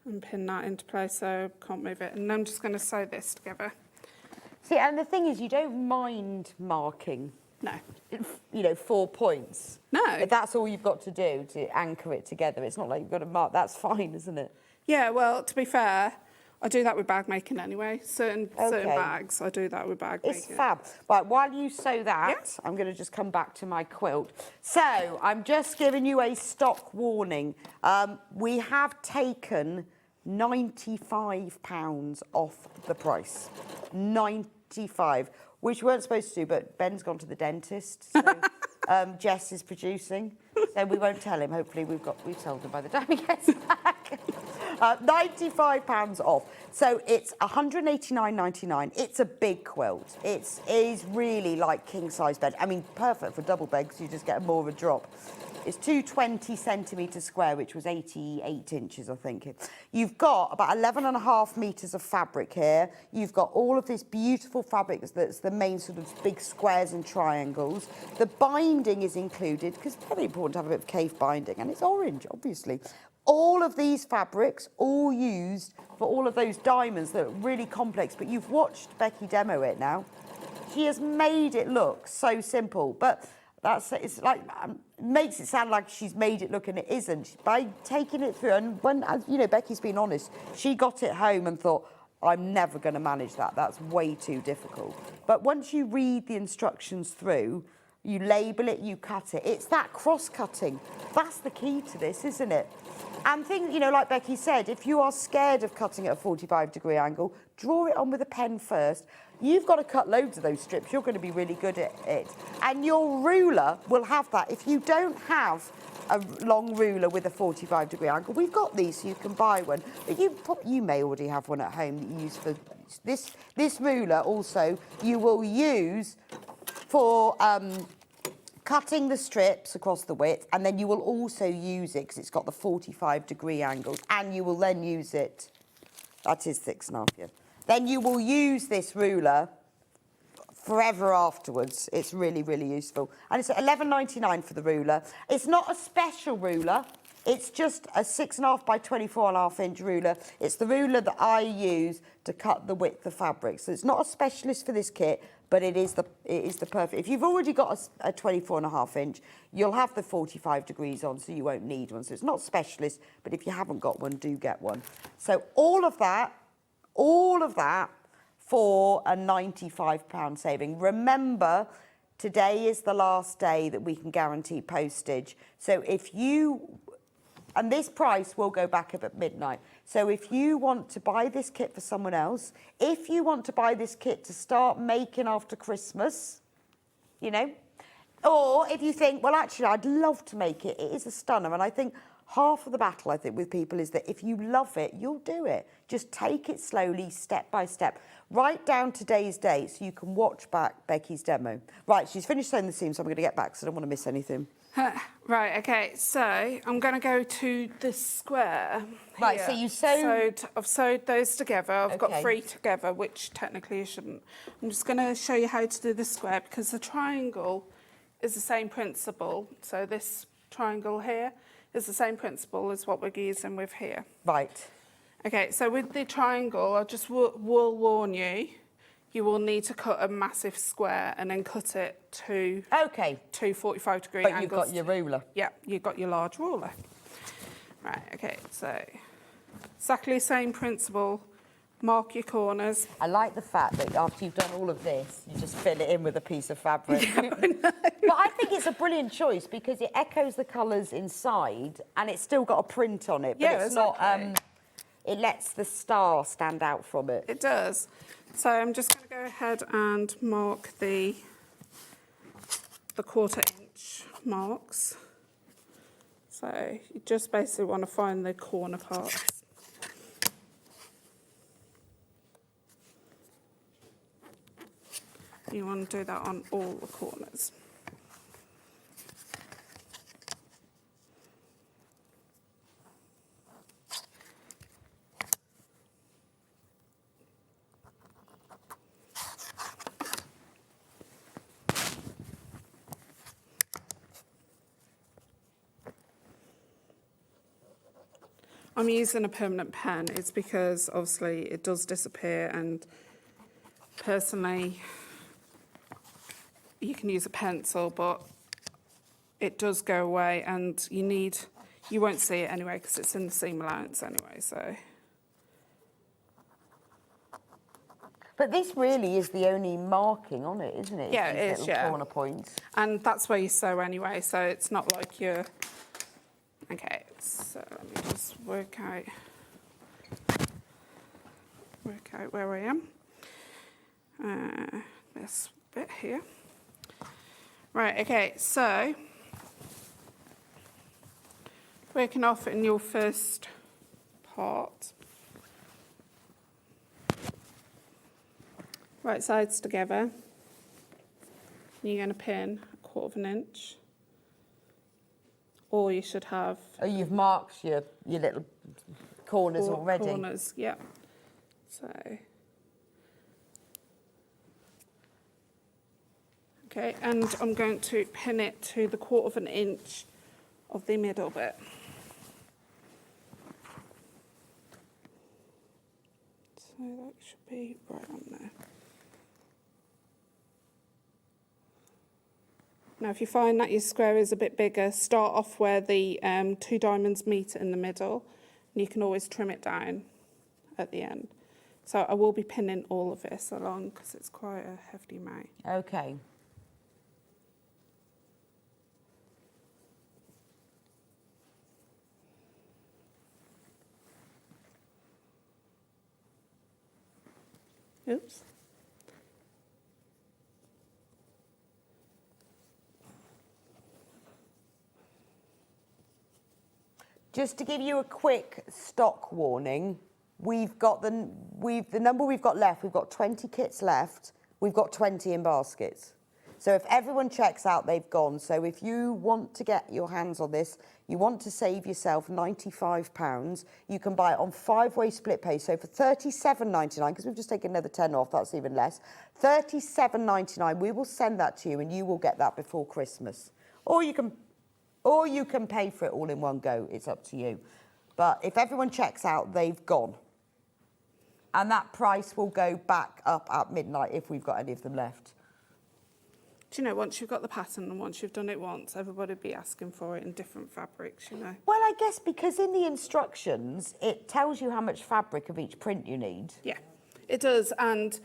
and pin that into place so I can't move it. And I'm just going to sew this together. See, and the thing is, you don't mind marking. No. You know, 4 points. No. If that's all you've got to do to anchor it together. It's not like you've got to mark. That's fine, isn't it? Yeah, well, to be fair, I do that with bag making anyway. Certain bags, I do that with bag making. It's fab. Right, while you sew that, I'm going to just come back to my quilt. So, I'm just giving you a stock warning. We have taken £95 off the price. 95, which we weren't supposed to do, but Ben's gone to the dentist, so Jess is producing. So we won't tell him. Hopefully we've told him by the time he gets back. £95 off. So it's £189.99. It's a big quilt. It is really like king size bed. I mean, perfect for double bed because you just get more of a drop. It's 220 centimetres square, which was 88 inches, I think. You've got about 11.5 metres of fabric here. You've got all of this beautiful fabric that's the main sort of big squares and triangles. The binding is included, because it's very important to have a bit of cave binding, and it's orange, obviously. All of these fabrics, all used for all of those diamonds that are really complex, but you've watched Becky demo it now. She has made it look so simple, but it's like makes it sound like she's made it look, and it isn't. By taking it through, and when, you know, Becky's been honest, she got it home and thought, I'm never going to manage that. That's way too difficult. But once you read the instructions through, you label it, you cut it. It's that cross-cutting. That's the key to this, isn't it? And things, you know, like Becky said, if you are scared of cutting at a 45-degree angle, draw it on with a pen first. You've got to cut loads of those strips. You're going to be really good at it. And your ruler will have that. If you don't have a long ruler with a 45-degree angle, we've got these, so you can buy one. But you may already have one at home that you use for this. This ruler also you will use for cutting the strips across the width, and then you will also use it because it's got the 45-degree angles, and you will then use it. That is 6.5, yeah. Then you will use this ruler forever afterwards. It's really, really useful. And it's £11.99 for the ruler. It's not a special ruler. It's just a 6.5 by 24.5 inch ruler. It's the ruler that I use to cut the width of fabric. So it's not a specialist for this kit, but it is the perfect. If you've already got a 24.5 inch, you'll have the 45 degrees on, so you won't need one. So it's not specialist, but if you haven't got one, do get one. So all of that for a £95 saving. Remember, today is the last day that we can guarantee postage. So if you, and this price will go back up at midnight. So if you want to buy this kit for someone else, if you want to buy this kit to start making after Christmas, you know, or if you think, well, actually, I'd love to make it. It is a stunner. And I think half of the battle, I think, with people is that if you love it, you'll do it. Just take it slowly, step by step. Write down today's date so you can watch back Becky's demo. Right, she's finished sewing the seam, so I'm going to get back because I don't want to miss anything. Right, okay, so I'm going to go to the square. Right, so you sewed... I've sewed those together. I've got 3 together, which technically you shouldn't. I'm just going to show you how to do the square because the triangle is the same principle. So this triangle here is the same principle as what we're using with here. Right. Okay, so with the triangle, I just will warn you, you will need to cut a massive square and then cut it to 45-degree angles. But you've got your ruler. Yeah, you've got your large ruler. Right, okay, so exactly the same principle mark your corners. I like the fact that after you've done all of this, you just fill it in with a piece of fabric. But I think it's a brilliant choice because it echoes the colours inside and it's still got a print on it, but Yeah, it's not. It lets the star stand out from it. It does. So I'm just going to go ahead and mark the 1/4 inch marks. So you just basically want to find the corner parts. You want to do that on all the corners. I'm using a permanent pen. It's because obviously it does disappear, and personally you can use a pencil, but it does go away, and you won't see it anyway because it's in the seam allowance anyway. So, but this really is the only marking on it, isn't it? Yeah, These it is, little yeah. corner points. And that's where you sew anyway, so it's not like you're... Okay, so let me just work out where I am. This bit here. Right, okay, so working off in your first part. Right sides together. You're going to pin 1/4 inch. Or you should have... Oh, you've marked your little corners already? Corners, yeah. So... Okay, and I'm going to pin it to the 1/4 inch of the middle bit. So that should be right on there. Now, if you find that your square is a bit bigger, start off where the 2 diamonds meet in the middle, and you can always trim it down at the end. So I will be pinning all of this along because it's quite a hefty amount. Okay. Oops. Just to give you a quick stock warning, we've got the number we've got left. We've got 20 kits left. We've got 20 in baskets. So if everyone checks out, they've gone. So if you want to get your hands on this, you want to save yourself £95, you can buy it on 5-way split pay. So for £37.99, because we've just taken another 10 off, that's even less. £37.99, we will send that to you and you will get that before Christmas. Or you can pay for it all in one go. It's up to you. But if everyone checks out, they've gone. And that price will go back up at midnight if we've got any of them left. Do you know, once you've got the pattern and once you've done it once, everybody will be asking for it in different fabrics, you know. Well, I guess because in the instructions, it tells you how much fabric of each print you need. Yeah, it does. And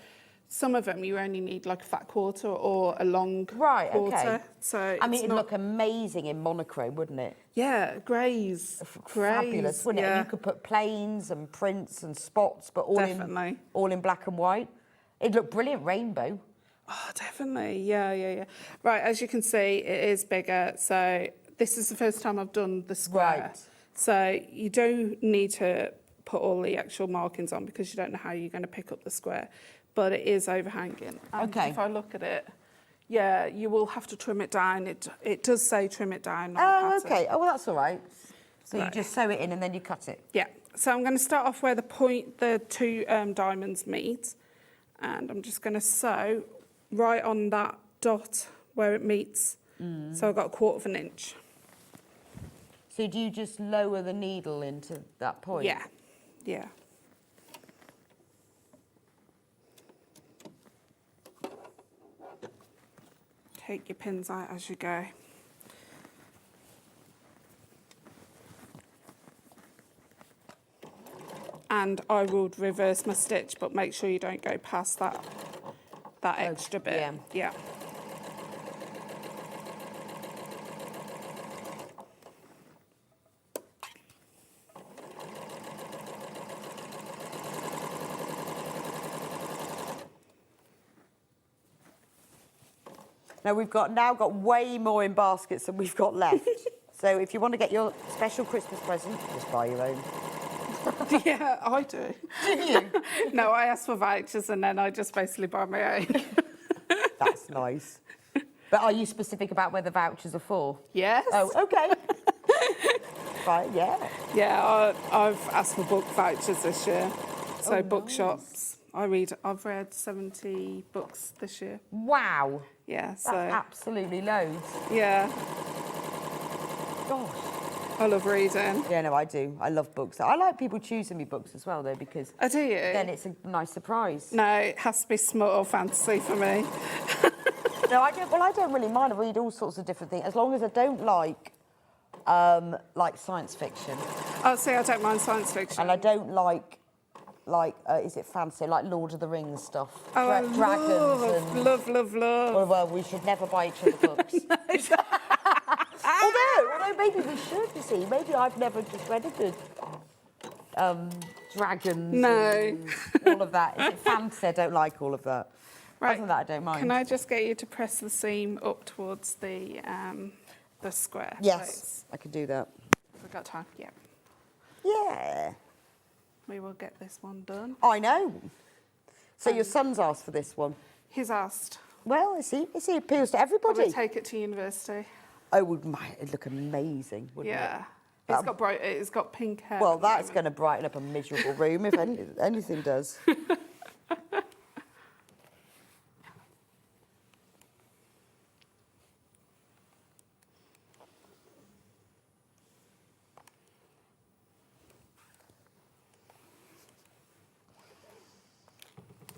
some of them you only need like a fat quarter or a long quarter. Okay. So I mean, it'd look amazing in monochrome, wouldn't it? Yeah, greys. Fabulous, wouldn't it? And you could put plains and prints and spots, but all in black and white. It'd look brilliant rainbow. Oh, definitely. Yeah. Right, as you can see, it is bigger. So this is the first time I've done the square. Right. So you don't need to put all the actual markings on because you don't know how you're going to pick up the square. But it is overhanging. And Okay. if I look at it, yeah, you will have to trim it down. It does say trim it down. Oh, okay. Oh, well, that's all right. So you just sew it in and then you cut it. Yeah. So I'm going to start off where the 2 diamonds meet. And I'm just going to sew right on that dot where it meets. So I've got 1/4 inch. So do you just lower the needle into that point? Yeah. Take your pins out as you go. and I would reverse my stitch, but make sure you don't go past that extra bit. Yeah. Now we've now got way more in baskets than we've got left. So if you want to get your special Christmas present, just buy your own. Yeah, I do. Do you? No, I ask for vouchers and then I just basically buy my own. That's nice. But are you specific about where the vouchers are for? Yes. Oh, okay. Right, yeah. Yeah, I've asked for book vouchers this year. So Oh, bookshops. I've read 70 books this year. Wow. Yeah, so That's absolutely loads. yeah, Gosh. I love reading. Yeah, no, I do. I love books. I like people choosing me books as well, though, because Oh, do you? then it's a nice surprise. No, it has to be smut or fantasy for me. No, I don't. Well, I don't really mind. I read all sorts of different things, as long as I don't like science fiction, Oh, see, I don't mind science fiction. and I don't like is it fantasy, like Lord of the Rings stuff, Oh, I dragons and. love. Well, we should never buy each other books. although maybe we should. You see, maybe I've never just read a good dragons. No. And all of that. Is it fantasy? I don't like all of that. Right. Other than that, I don't mind. Can I just get you to press the seam up towards the square? Yes, I can do that. We've got time. Yeah. Yeah. We will get this one done. I know. So your son's asked for this one. He's asked. Well, it appeals to I everybody. would take it to university. Oh, it'd look amazing, wouldn't Yeah. it? It's got pink hair. Well, at the that's moment. going to brighten up a miserable room if anything does.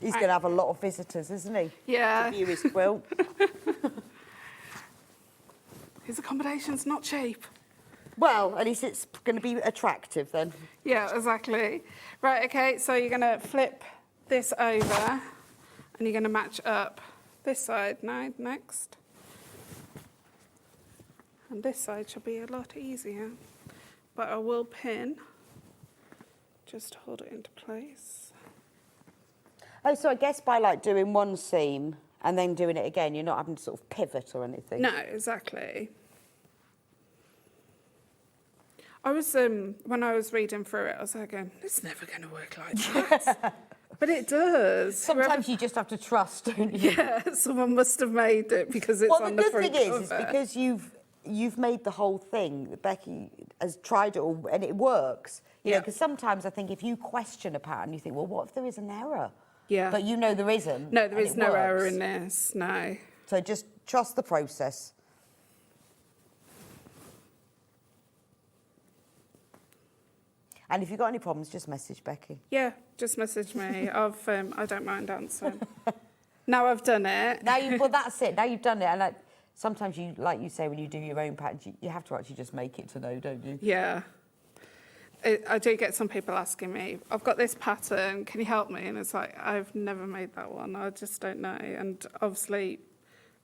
He's going to have a lot of visitors, isn't he? Yeah. To view his quilt. His accommodation's not cheap. Well, at least it's going to be attractive then. Yeah, exactly. Right, okay, so you're going to flip this over and you're going to match up this side now, next. And this side should be a lot easier. But I will pin, just to hold it into place. Oh, so I guess by doing one seam and then doing it again, you're not having to sort of pivot or anything. No, exactly. I was, when I was reading through it, I was like, it's never going to work like that. But it does. Sometimes you just have to trust, don't you? Yeah, someone must have made it because it's on the front cover. Well, the good thing is because you've made the whole thing, Becky has tried it all and it works. You know, because sometimes I think if you question a pattern, you think, well, what if there is an error? Yeah. But you know there isn't. No, there is no works. error in this, no. So just trust the process. And if you've got any problems, just message Becky. Yeah, just message me. I don't mind answering. Now I've done it. Well, that's it. Now you've done it. And sometimes you, like you say, when you do your own patterns, you have to actually just make it to know, don't you? Yeah. I do get some people asking me, I've got this pattern, can you help me? And it's like, I've never made that one. I just don't know. And obviously,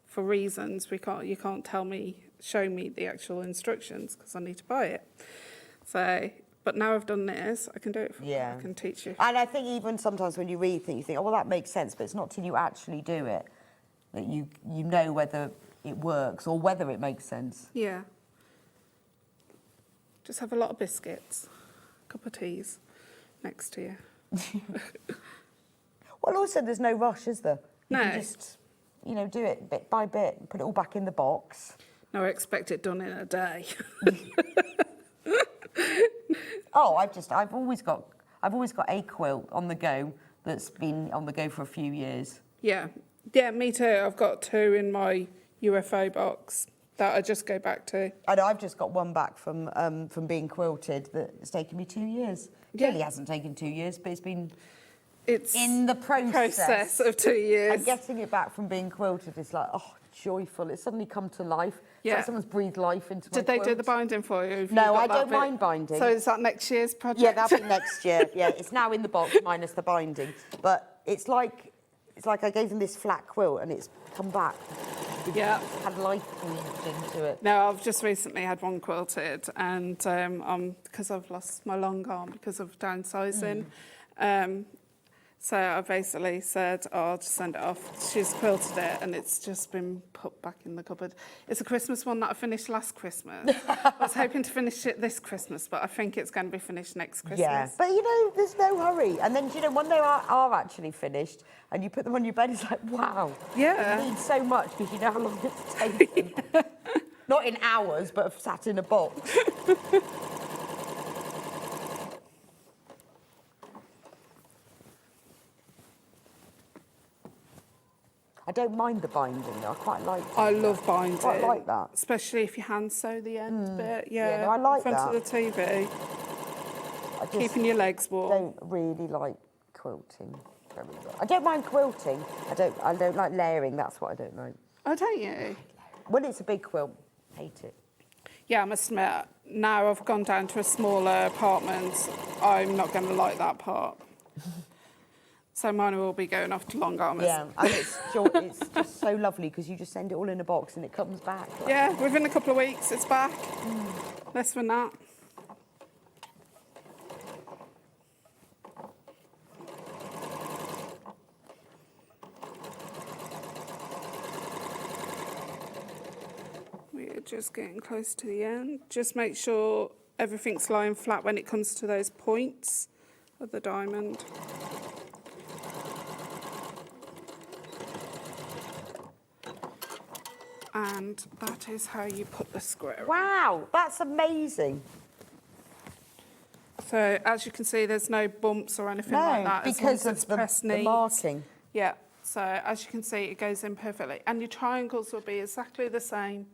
for reasons, you can't show me the actual instructions because I need to buy it. So, but now I've done this, I can do it for you. I can teach you. And I think even sometimes when you read things, you think, oh, well, that makes sense, but it's not till you actually do it that you know whether it works or whether it makes sense. Yeah. Just have a lot of biscuits, a cup of teas next to you. Well, also, there's no rush, is there? You No. can just, do it bit by bit and put it all back in the box. No, I expect it done in a day. Oh, I've always got a quilt on the go that's been on the go for a few years. Yeah, me too. I've got 2 in my UFO box that I just go back to. And I've just got one back from being quilted that's taken me 2 years. Yeah. Clearly hasn't taken 2 years, but it's been It's in the process of 2 years. And getting it back from being quilted is like, oh, joyful. It's suddenly come to life. It's Yeah. like someone's breathed life into my Did they do quilt. the binding for you? Have you No, got I that don't bit? mind binding. So is that next year's project? Yeah, that'll be next year. Yeah, it's now in the box minus the binding. But it's like I gave them this flat quilt and it's come back. Yeah. It's had life breathed into it. No, I've just recently had one quilted, and because I've lost my long arm because of downsizing, so I basically said, oh, I'll just send it off. She's quilted it, and it's just been put back in the cupboard. It's a Christmas one that I finished last Christmas. I was hoping to finish it this Christmas, but I think it's going to be finished next Christmas. Yeah, but you know, there's no hurry. And then, you know, when they are actually finished and you put them on your bed, it's like, wow. Yeah. It means so much because you know how long it's taken. Not in hours, but sat in a box. I don't mind the binding, though. I quite like it. I love binding. I quite like that. Especially if you hand sew the end bit. Yeah, no, I like in front that. of the TV. I just Keeping your legs warm. don't really like quilting very well. I don't mind quilting. I don't like layering. That's what I don't like. Oh, don't you? When it's a big quilt, hate it. Yeah, I must admit, now I've gone down to a smaller apartment, I'm not going to like that part. So mine will be going off to long armers. Yeah, and it's just so lovely because you just send it all in a box and it comes back. Like, Yeah, within a couple of weeks it's back. Less than that. We're just getting close to the end. Just make sure everything's lying flat when it comes to those points of the diamond. And that is how you put the square. wow, that's amazing. So as you can see, there's no bumps or anything like that. as long because as of it's the pressed neat. marking. Yeah. So as you can see, it goes in perfectly, and your triangles will be exactly the same.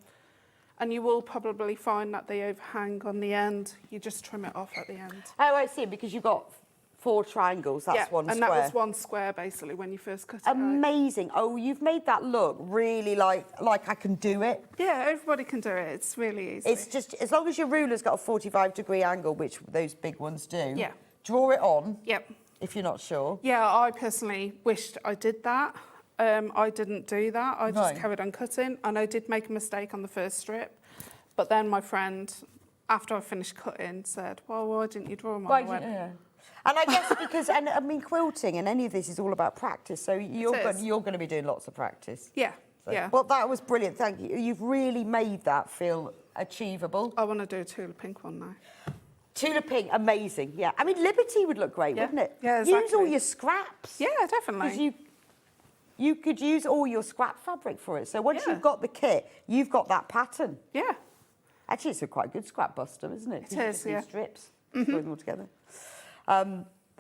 And you will probably find that they overhang on the end. You just trim it off at the end. Oh, I see, because you've got 4 triangles, that's yeah, one and square. that was one square basically when you first cut it out. Amazing. Oh, you've made that look really like I can do it. Yeah, everybody can do it. It's really easy. It's just, as long as your ruler's got a 45-degree angle, which those big ones do, Yeah. draw it on. Yep. If you're not sure. Yeah, I personally wished I did that. I didn't do that. I just No. carried on cutting, and I did make a mistake on the first strip. But then my friend, after I finished cutting, said, well, why didn't you draw them on? I went, yeah. And I guess because, and I mean, quilting and any of this is all about practice. So you're going to be doing lots of practice. yeah, So, yeah. Well, that was brilliant. Thank you. You've really made that feel achievable. I want to do a tulip pink one now. Tulip pink, amazing. Yeah. I mean, Liberty would look great, Yeah. wouldn't it? Yeah, Use all exactly. your scraps. Yeah, definitely. Because you could use all your scrap fabric for it. So once Yeah. you've got the kit, you've got that pattern. Yeah. Actually, it's a quite good scrap buster, isn't it? It You is, just do yeah. strips, throw them all together.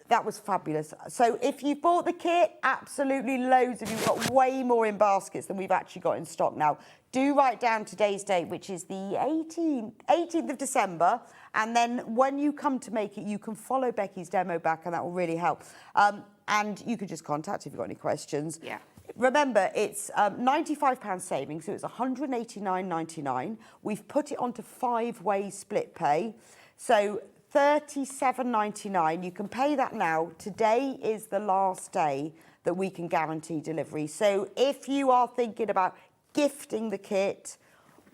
That was fabulous. So if you bought the kit, absolutely loads of you. We've got way more in baskets than we've actually got in stock now. Do write down today's date, which is the 18th of December. And then when you come to make it, you can follow Becky's demo back, and that will really help. And you can just contact if you've got any questions. Yeah. Remember, it's £95 savings, so it's £189.99. We've put it onto 5-way split pay. So £37.99. You can pay that now. Today is the last day that we can guarantee delivery. So if you are thinking about gifting the kit,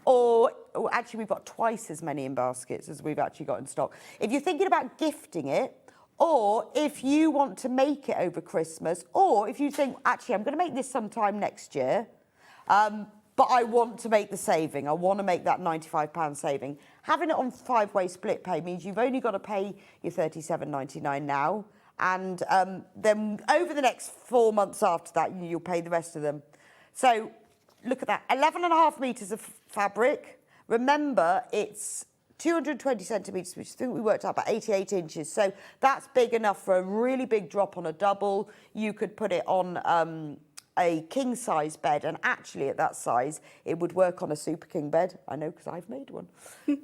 or actually we've got twice as many in baskets as we've actually got in stock. If you're thinking about gifting it, or if you want to make it over Christmas, or if you think, actually, I'm going to make this sometime next year, but I want to make the saving. I want to make that £95 saving. Having it on 5-way split pay means you've only got to pay your £37.99 now, and then over the next 4 months after that, you'll pay the rest of them. So look at that, 11.5 metres of fabric. Remember, it's 220 centimetres, which I think we worked out about 88 inches. So that's big enough for a really big drop on a double. You could put it on a king-size bed, and actually at that size, it would work on a super king bed. I know, because I've made one.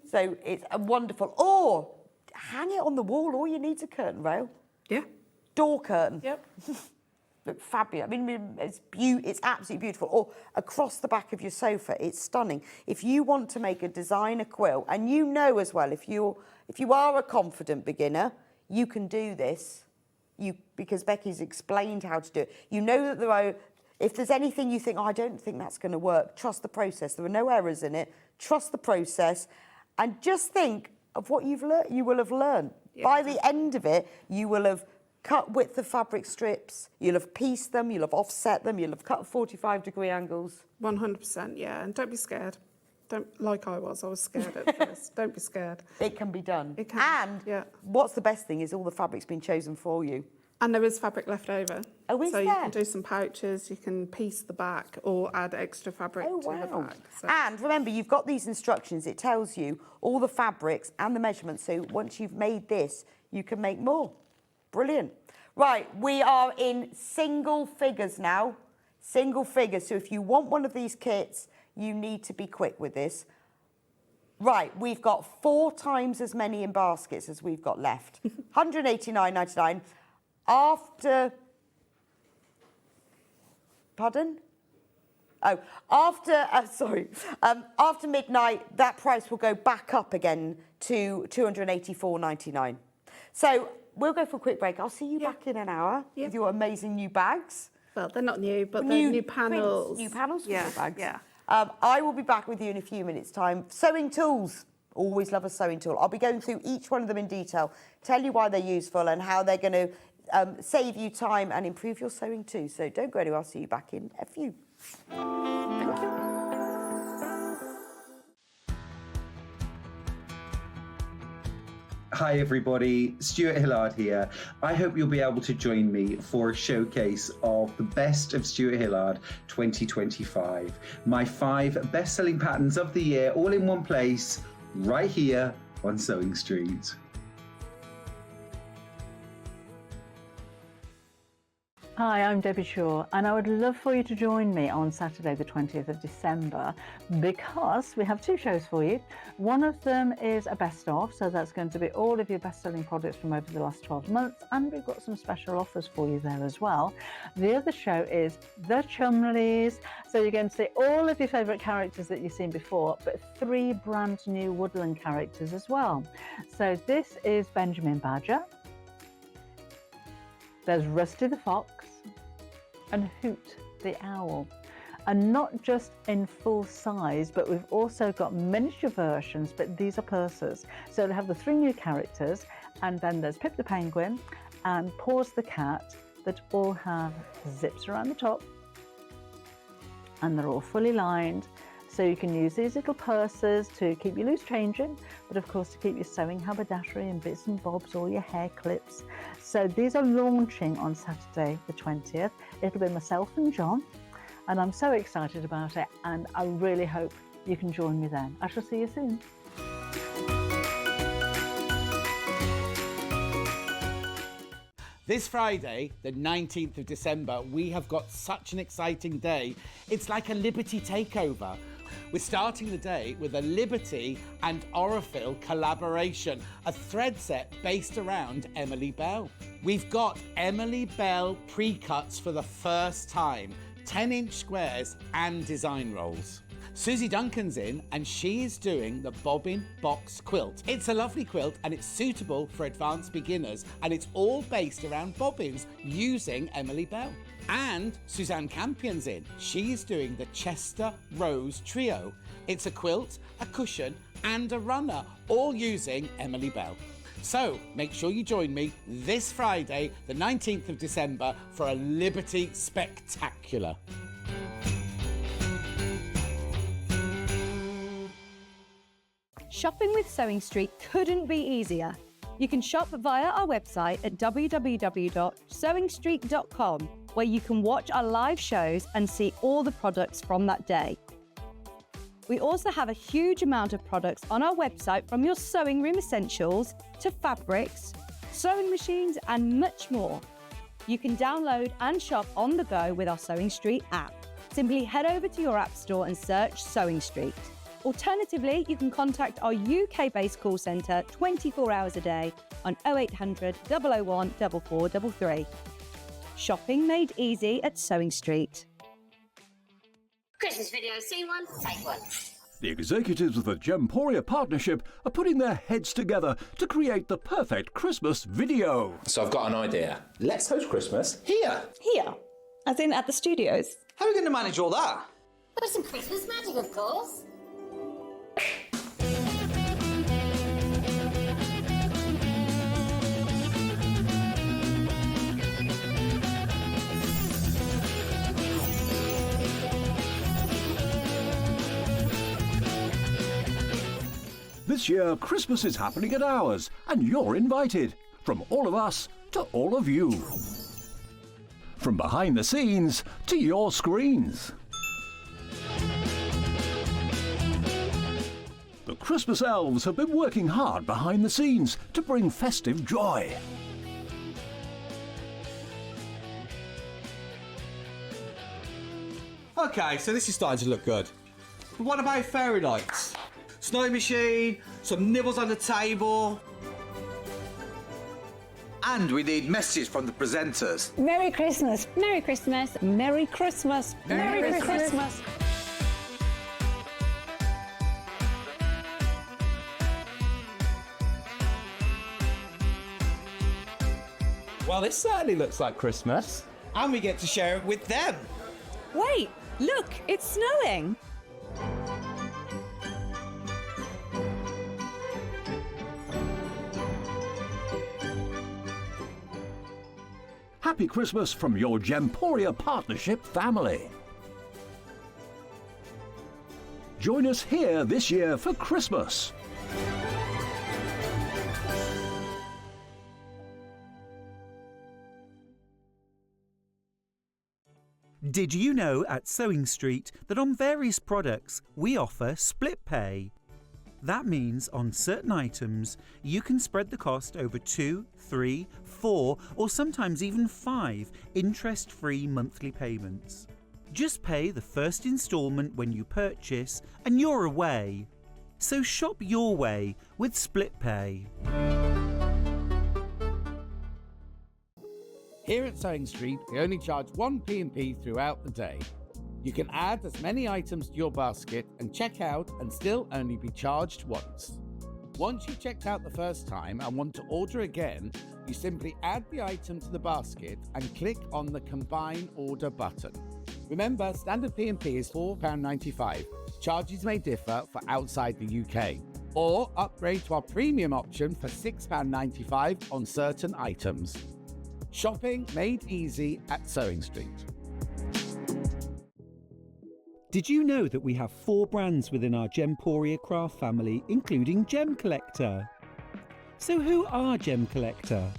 So it's a wonderful. Or hang it on the wall. All you need is a curtain rail. Yeah. door curtain. Yep. Look fabulous. I mean, it's absolutely beautiful. Or across the back of your sofa, it's stunning. If you want to make a designer quilt, and you know as well, if you are a confident beginner, you can do this. Because Becky's explained how to do it. You know that there are. If there's anything you think, oh, I don't think that's going to work, trust the process. There are no errors in it. Trust the process, and just think of what you've learned. You will have learned. Yeah. By the end of it, you will have cut width of fabric strips, you'll have pieced them, you'll have offset them, you'll have cut 45-degree angles. 100%, yeah, and don't be scared. Don't, like I was scared at first. Don't be scared. It can be done. It can, and yeah. What's the best thing is all the fabric's been chosen for you. And there is fabric left over. Oh, is so there? You can do some pouches, you can piece the back or add extra fabric to the back. So. And remember, you've got these instructions. It tells you all the fabrics and the measurements. So once you've made this, you can make more. Brilliant. Right, we are in single figures now. Single figures. So if you want one of these kits, you need to be quick with this. Right, we've got 4 times as many in baskets as we've got left. £189.99. After... Pardon? Oh, after midnight, that price will go back up again to £284.99. So we'll go for a quick break. I'll see you back in an hour with your amazing new bags. Well, they're not new, but they're new panels. New panels for your bags. Yeah. I will be back with you in a few minutes' time. Sewing tools. Always love a sewing tool. I'll be going through each one of them in detail, tell you why they're useful and how they're going to save you time and improve your sewing too. So don't go anywhere. I'll see you back in a few. Thank you. Hi everybody, Stuart Hillard here. I hope you'll be able to join me for a showcase of the best of Stuart Hillard 2025. My 5 best-selling patterns of the year all in one place, right here on Sewing Street. Hi, I'm Debbie Shaw, and I would love for you to join me on Saturday the 20th of December because we have 2 shows for you. One of them is a best of, so that's going to be all of your best-selling products from over the last 12 months, and we've got some special offers for you there as well. The other show is The Chumleys, so you're going to see all of your favourite characters that you've seen before, but 3 brand new woodland characters as well. So this is Benjamin Badger, there's Rusty the Fox, and Hoot the Owl. And not just in full size, but we've also got miniature versions, but these are purses. So they have the 3 new characters, and then there's Pip the Penguin and Paws the Cat that all have zips around the top, and they're all fully lined. So you can use these little purses to keep your loose change in, but of course to keep your sewing haberdashery and bits and bobs, all your hair clips. So these are launching on Saturday the 20th. It'll be myself and John, and I'm so excited about it, and I really hope you can join me then. I shall see you soon. This Friday, the 19th of December, we have got such an exciting day. It's like a Liberty takeover. We're starting the day with a Liberty and Orifil collaboration, a thread set based around Emily Bell. We've got Emily Bell pre-cuts for the first time, 10-inch squares and design rolls. Susie Duncan's in, and she is doing the bobbin box quilt. It's a lovely quilt, and it's suitable for advanced beginners, and it's all based around bobbins using Emily Bell. And Suzanne Campion's in. She's doing the Chester Rose Trio. It's a quilt, a cushion, and a runner, all using Emily Bell. So make sure you join me this Friday, the 19th of December, for a Liberty Spectacular. Shopping with Sewing Street couldn't be easier. You can shop via our website at www.sewingstreet.com, where you can watch our live shows and see all the products from that day. We also have a huge amount of products on our website, from your sewing room essentials to fabrics, sewing machines, and much more. You can download and shop on the go with our Sewing Street app. Simply head over to your app store and search Sewing Street. Alternatively, you can contact our UK-based call centre 24 hours a day on 0800 001 4433. Shopping made easy at Sewing Street. Christmas video, see one, take one. The executives of the Gemporia partnership are putting their heads together to create the perfect Christmas video. So I've got an idea. Let's host Christmas here. Here? As in at the studios? How are we going to manage all that? With some Christmas magic, of course. This year, Christmas is happening at ours, and you're invited. From all of us to all of you. From behind the scenes to your screens. The Christmas elves have been working hard behind the scenes to bring festive joy. Okay, so this is starting to look good. But what about fairy lights? Snow machine, some nibbles on the table. And we need messages from the presenters. Merry Christmas. Merry Christmas. Merry Christmas. Merry Christmas. Well, this certainly looks like Christmas. And we get to share it with them. Wait, look, it's snowing. Happy Christmas from your Gemporia partnership family. Join us here this year for Christmas. Did you know at Sewing Street that on various products we offer split pay? That means on certain items you can spread the cost over 2, 3, 4 or sometimes even 5 interest-free monthly payments. Just pay the first instalment when you purchase and you're away. So shop your way with split pay. Here at Sewing Street, we only charge one P&P throughout the day. You can add as many items to your basket and check out and still only be charged once. Once you've checked out the first time and want to order again, you simply add the item to the basket and click on the Combine Order button. Remember, standard P&P is £4.95. Charges may differ for outside the UK. Or upgrade to our premium option for £6.95 on certain items. Shopping made easy at Sewing Street. Did you know that we have 4 brands within our Gemporia craft family, including Gem Collector? So who are Gem Collector?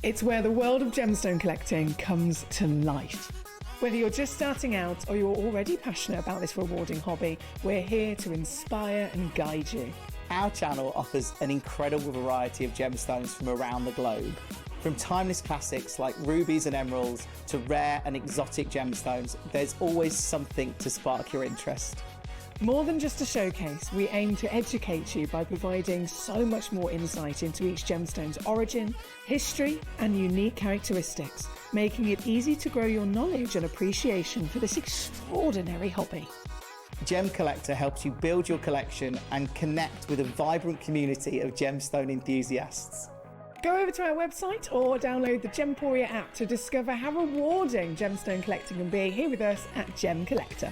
It's where the world of gemstone collecting comes to life. Whether you're just starting out or you're already passionate about this rewarding hobby, we're here to inspire and guide you. Our channel offers an incredible variety of gemstones from around the globe. From timeless classics like rubies and emeralds to rare and exotic gemstones, there's always something to spark your interest. More than just a showcase, we aim to educate you by providing so much more insight into each gemstone's origin, history, and unique characteristics, making it easy to grow your knowledge and appreciation for this extraordinary hobby. Gem Collector helps you build your collection and connect with a vibrant community of gemstone enthusiasts. Go over to our website or download the Gemporia app to discover how rewarding gemstone collecting can be here with us at Gem Collector.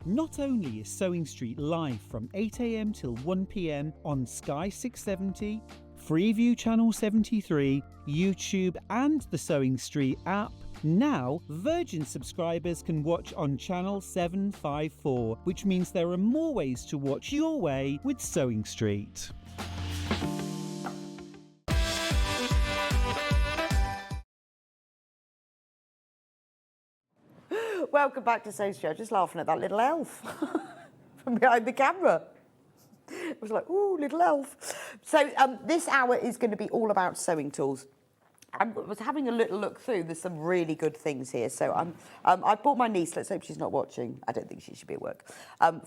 Not only is Sewing Street live from 8 AM till 1 PM on Sky 670, Freeview Channel 73, YouTube and the Sewing Street app, now Virgin subscribers can watch on Channel 754, which means there are more ways to watch your way with Sewing Street. Welcome back to Sewing Street. Just laughing at that little elf from behind the camera. It was like, ooh, little elf. So this hour is going to be all about sewing tools. I was having a little look through. There's some really good things here. So I bought my niece, let's hope she's not watching. I don't think she should be at work.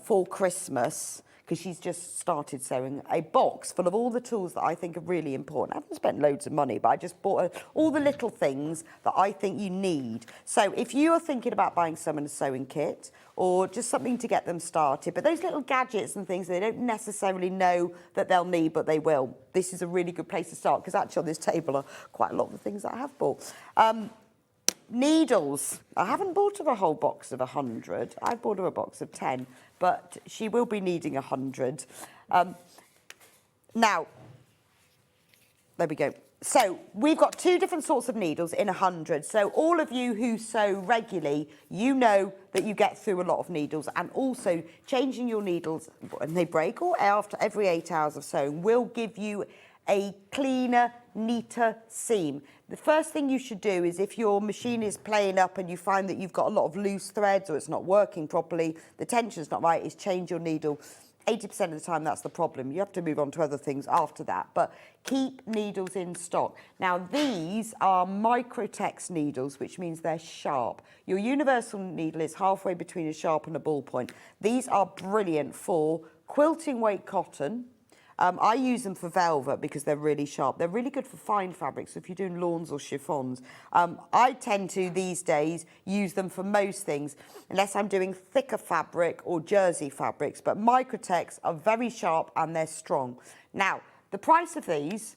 For Christmas, because she's just started sewing, a box full of all the tools that I think are really important. I haven't spent loads of money, but I just bought all the little things that I think you need. So if you are thinking about buying someone a sewing kit or just something to get them started, but those little gadgets and things they don't necessarily know that they'll need, but they will, this is a really good place to start, because actually on this table are quite a lot of the things that I have bought. Needles. I haven't bought her a whole box of 100. I bought her a box of 10, but she will be needing 100. Now, there we go. So we've got 2 different sorts of needles in 100. So all of you who sew regularly, you know that you get through a lot of needles, and also changing your needles when they break or after every 8 hours of sewing will give you a cleaner, neater seam. The first thing you should do is, if your machine is playing up and you find that you've got a lot of loose threads or it's not working properly, the tension's not right, is change your needle. 80% of the time that's the problem. You have to move on to other things after that, but keep needles in stock. Now these are Microtex needles, which means they're sharp. Your universal needle is halfway between a sharp and a ballpoint. These are brilliant for quilting weight cotton. I use them for velvet because they're really sharp. They're really good for fine fabrics, if you're doing lawns or chiffons. I tend to, these days, use them for most things, unless I'm doing thicker fabric or jersey fabrics. But Microtex are very sharp and they're strong. Now, the price of these,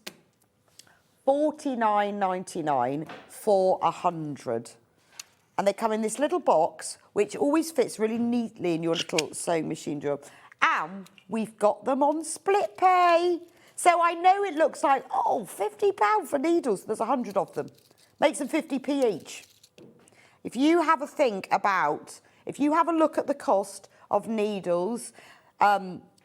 $49.99 for 100. And they come in this little box, which always fits really neatly in your little sewing machine drawer. And we've got them on split pay. So I know it looks like, oh, £50 for needles. There's 100 of them. Makes them 50p each. If you have a think about, if you have a look at the cost of needles,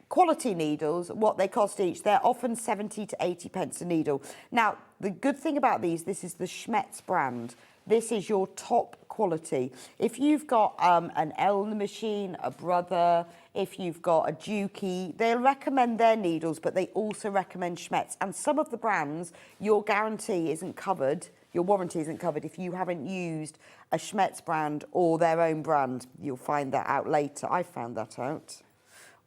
quality needles, what they cost each, they're often 70 to 80 pence a needle. Now, the good thing about these, this is the Schmetz brand. This is your top quality. If you've got an Elna machine, a Brother, if you've got a Dukey, they'll recommend their needles, but they also recommend Schmetz. And some of the brands, your guarantee isn't covered, your warranty isn't covered if you haven't used a Schmetz brand or their own brand. You'll find that out later. I found that out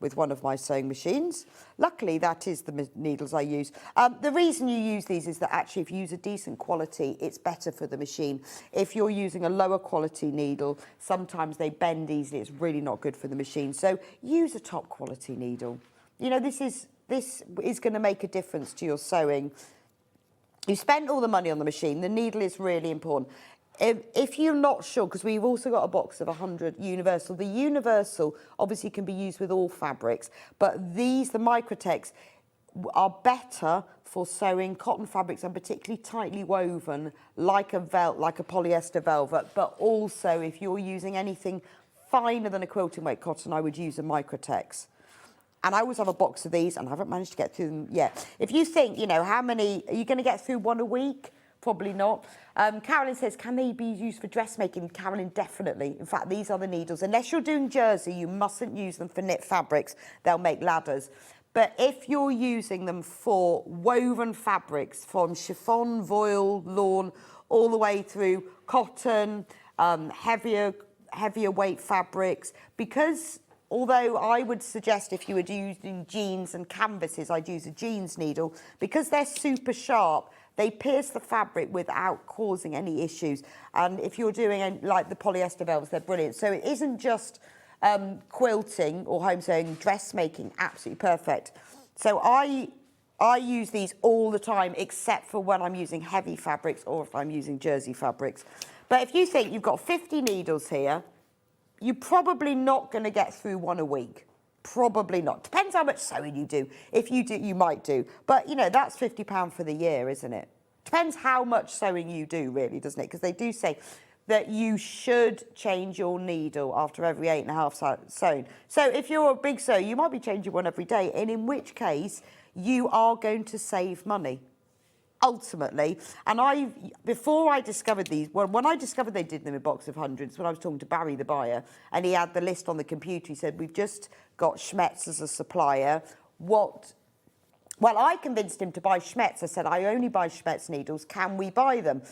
with one of my sewing machines. Luckily, that is the needles I use. The reason you use these is that actually if you use a decent quality, it's better for the machine. If you're using a lower quality needle, sometimes they bend easily. It's really not good for the machine. So use a top quality needle. You know, this is going to make a difference to your sewing. You spend all the money on the machine. The needle is really important. If you're not sure, because we've also got a box of 100 universal. The universal obviously can be used with all fabrics, but these, the Microtex, are better for sewing cotton fabrics and particularly tightly woven, like a polyester velvet. But also, if you're using anything finer than a quilting weight cotton, I would use a Microtex. And I always have a box of these, and I haven't managed to get through them yet. If you think, you know, how many are you going to get through one a week? Probably not. Carolyn says, can they be used for dressmaking? Carolyn, definitely. In fact, these are the needles. Unless you're doing jersey, you mustn't use them for knit fabrics. They'll make ladders. But if you're using them for woven fabrics, from chiffon, voile, lawn, all the way through cotton, heavier weight fabrics, because although I would suggest if you were using jeans and canvases, I'd use a jeans needle, because they're super sharp, they pierce the fabric without causing any issues. And if you're doing like the polyester velvets, they're brilliant. So it isn't just quilting or home sewing, dressmaking, absolutely perfect. So I use these all the time, except for when I'm using heavy fabrics or if I'm using jersey fabrics. But if you think you've got 50 needles here, you're probably not going to get through one a week. Probably not. Depends how much sewing you do. If you do, you might do. But, you know, that's £50 for the year, isn't it? Depends how much sewing you do, really, doesn't it? Because they do say that you should change your needle after every 8.5 sewn. So if you're a big sewer, you might be changing one every day, and in which case you are going to save money. Ultimately, and before I discovered these, when I discovered they did them in a box of hundreds, when I was talking to Barry, the buyer, and he had the list on the computer, he said, we've just got Schmetz as a supplier. What Well, I convinced him to buy Schmetz. I said, I only buy Schmetz needles. Can we buy them?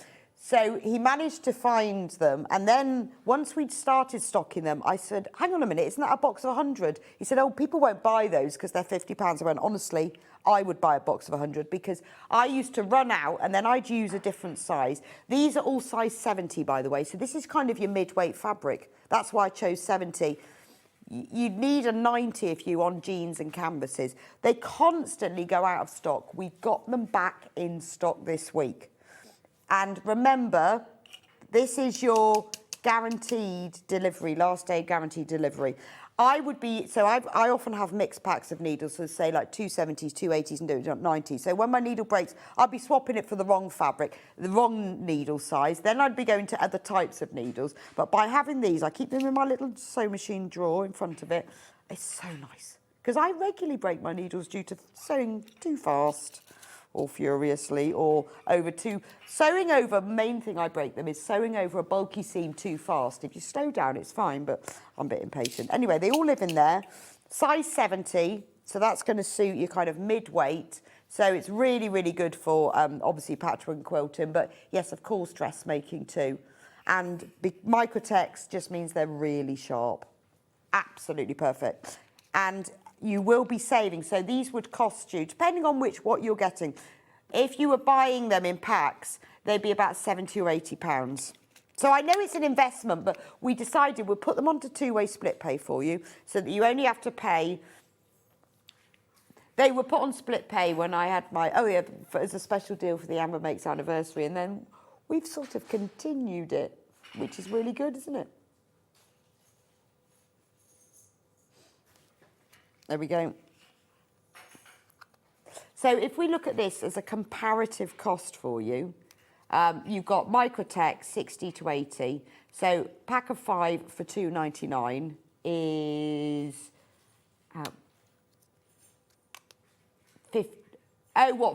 So he managed to find them. And then once we'd started stocking them, I said, hang on a minute, isn't that a box of 100? He said, oh, people won't buy those because they're £50. I went, honestly, I would buy a box of 100 because I used to run out and then I'd use a different size. These are all size 70, by the way. So this is kind of your mid-weight fabric. That's why I chose 70. You'd need a 90 if you on jeans and canvases. They constantly go out of stock. We got them back in stock this week. And remember, this is your guaranteed delivery, last day guaranteed delivery. I often have mixed packs of needles, so say like 270s, 280s and 90s. So when my needle breaks, I'd be swapping it for the wrong fabric, the wrong needle size. Then I'd be going to other types of needles. But by having these, I keep them in my little sewing machine drawer in front of it. It's so nice. Because I regularly break my needles due to sewing too fast or furiously or sewing over, main thing I break them is sewing over a bulky seam too fast. If you slow down, it's fine, but I'm a bit impatient. Anyway, they all live in there. Size 70, so that's going to suit your kind of mid-weight. So it's really, really good for, obviously, patchwork and quilting, but yes, of course, dressmaking too. And Microtex just means they're really sharp. Absolutely perfect. And you will be saving. So these would cost you, depending on what you're getting. If you were buying them in packs, they'd be about £70 or £80. So I know it's an investment, but we decided we'll put them onto two-way split pay for you so that you only have to pay. They were put on split pay when I had as a special deal for the Amber Makes anniversary, and then we've sort of continued it, which is really good, isn't it? There we go. So if we look at this as a comparative cost for you, you've got Microtex 60 to 80. So pack of 5 for £2.99 is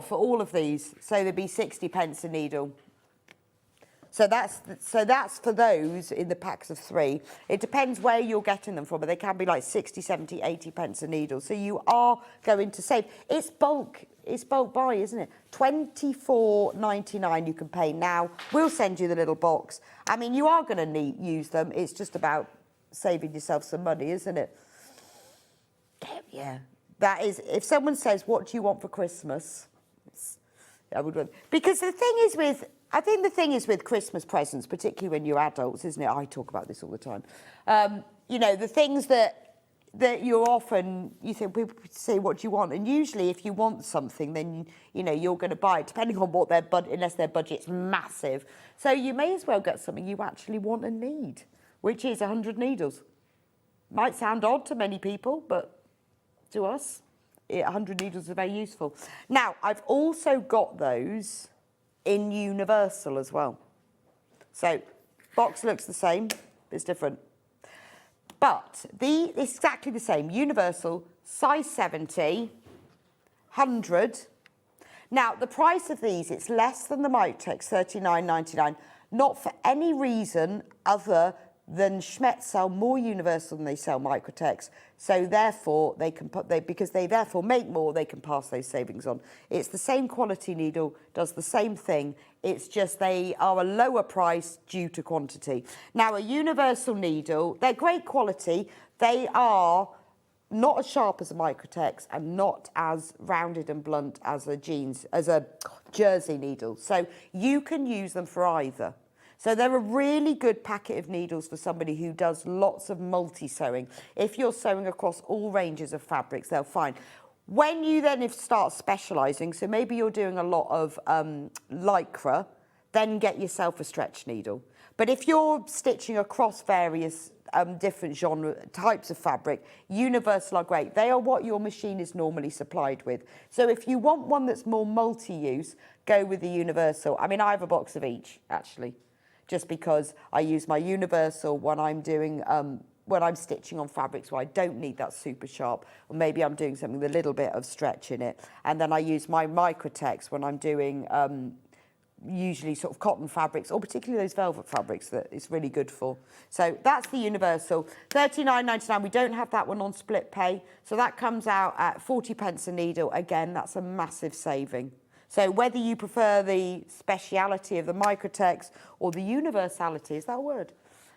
for all of these? So there'd be 60p a needle. So that's for those in the packs of 3. It depends where you're getting them from, but they can be like 60, 70, 80p a needle. So you are going to save. It's bulk buy, isn't it? £24.99 you can pay now. We'll send you the little box. I mean, you are going to use them. It's just about saving yourself some money, isn't it? Yeah. That is, if someone says, what do you want for Christmas? I would, because the thing is with Christmas presents, particularly when you're adults, isn't it? I talk about this all the time. The things that you're often, you think, people say, what do you want? And usually if you want something, then, you're going to buy it, depending on what unless their budget's massive. So you may as well get something you actually want and need, which is 100 needles. Might sound odd to many people, but to us, 100 needles are very useful. Now, I've also got those in universal as well. So box looks the same, it's different. But it's exactly the same. Universal, size 70, 100. Now, the price of these, it's less than the Microtex, £39.99, not for any reason other than Schmetz sell more universal than they sell Microtex. So therefore, because they therefore make more, they can pass those savings on. It's the same quality needle, does the same thing. It's just they are a lower price due to quantity. Now, a universal needle, they're great quality. They are not as sharp as a Microtex and not as rounded and blunt as a jersey needle. So you can use them for either. So they're a really good packet of needles for somebody who does lots of multi-sewing. If you're sewing across all ranges of fabrics, they'll fine. When you then start specialising, so maybe you're doing a lot of lycra, then get yourself a stretch needle. But if you're stitching across various different types of fabric, universal are great. They are what your machine is normally supplied with. So if you want one that's more multi-use, go with the universal. I mean, I have a box of each, actually, just because I use my universal when I'm doing when I'm stitching on fabrics where I don't need that super sharp, or maybe I'm doing something with a little bit of stretch in it. And then I use my Microtex when I'm doing usually sort of cotton fabrics, or particularly those velvet fabrics that it's really good for. So that's the universal. £39.99. We don't have that one on split pay. So that comes out at 40p a needle. Again, that's a massive saving. So whether you prefer the speciality of the Microtex or the universality, is that a word?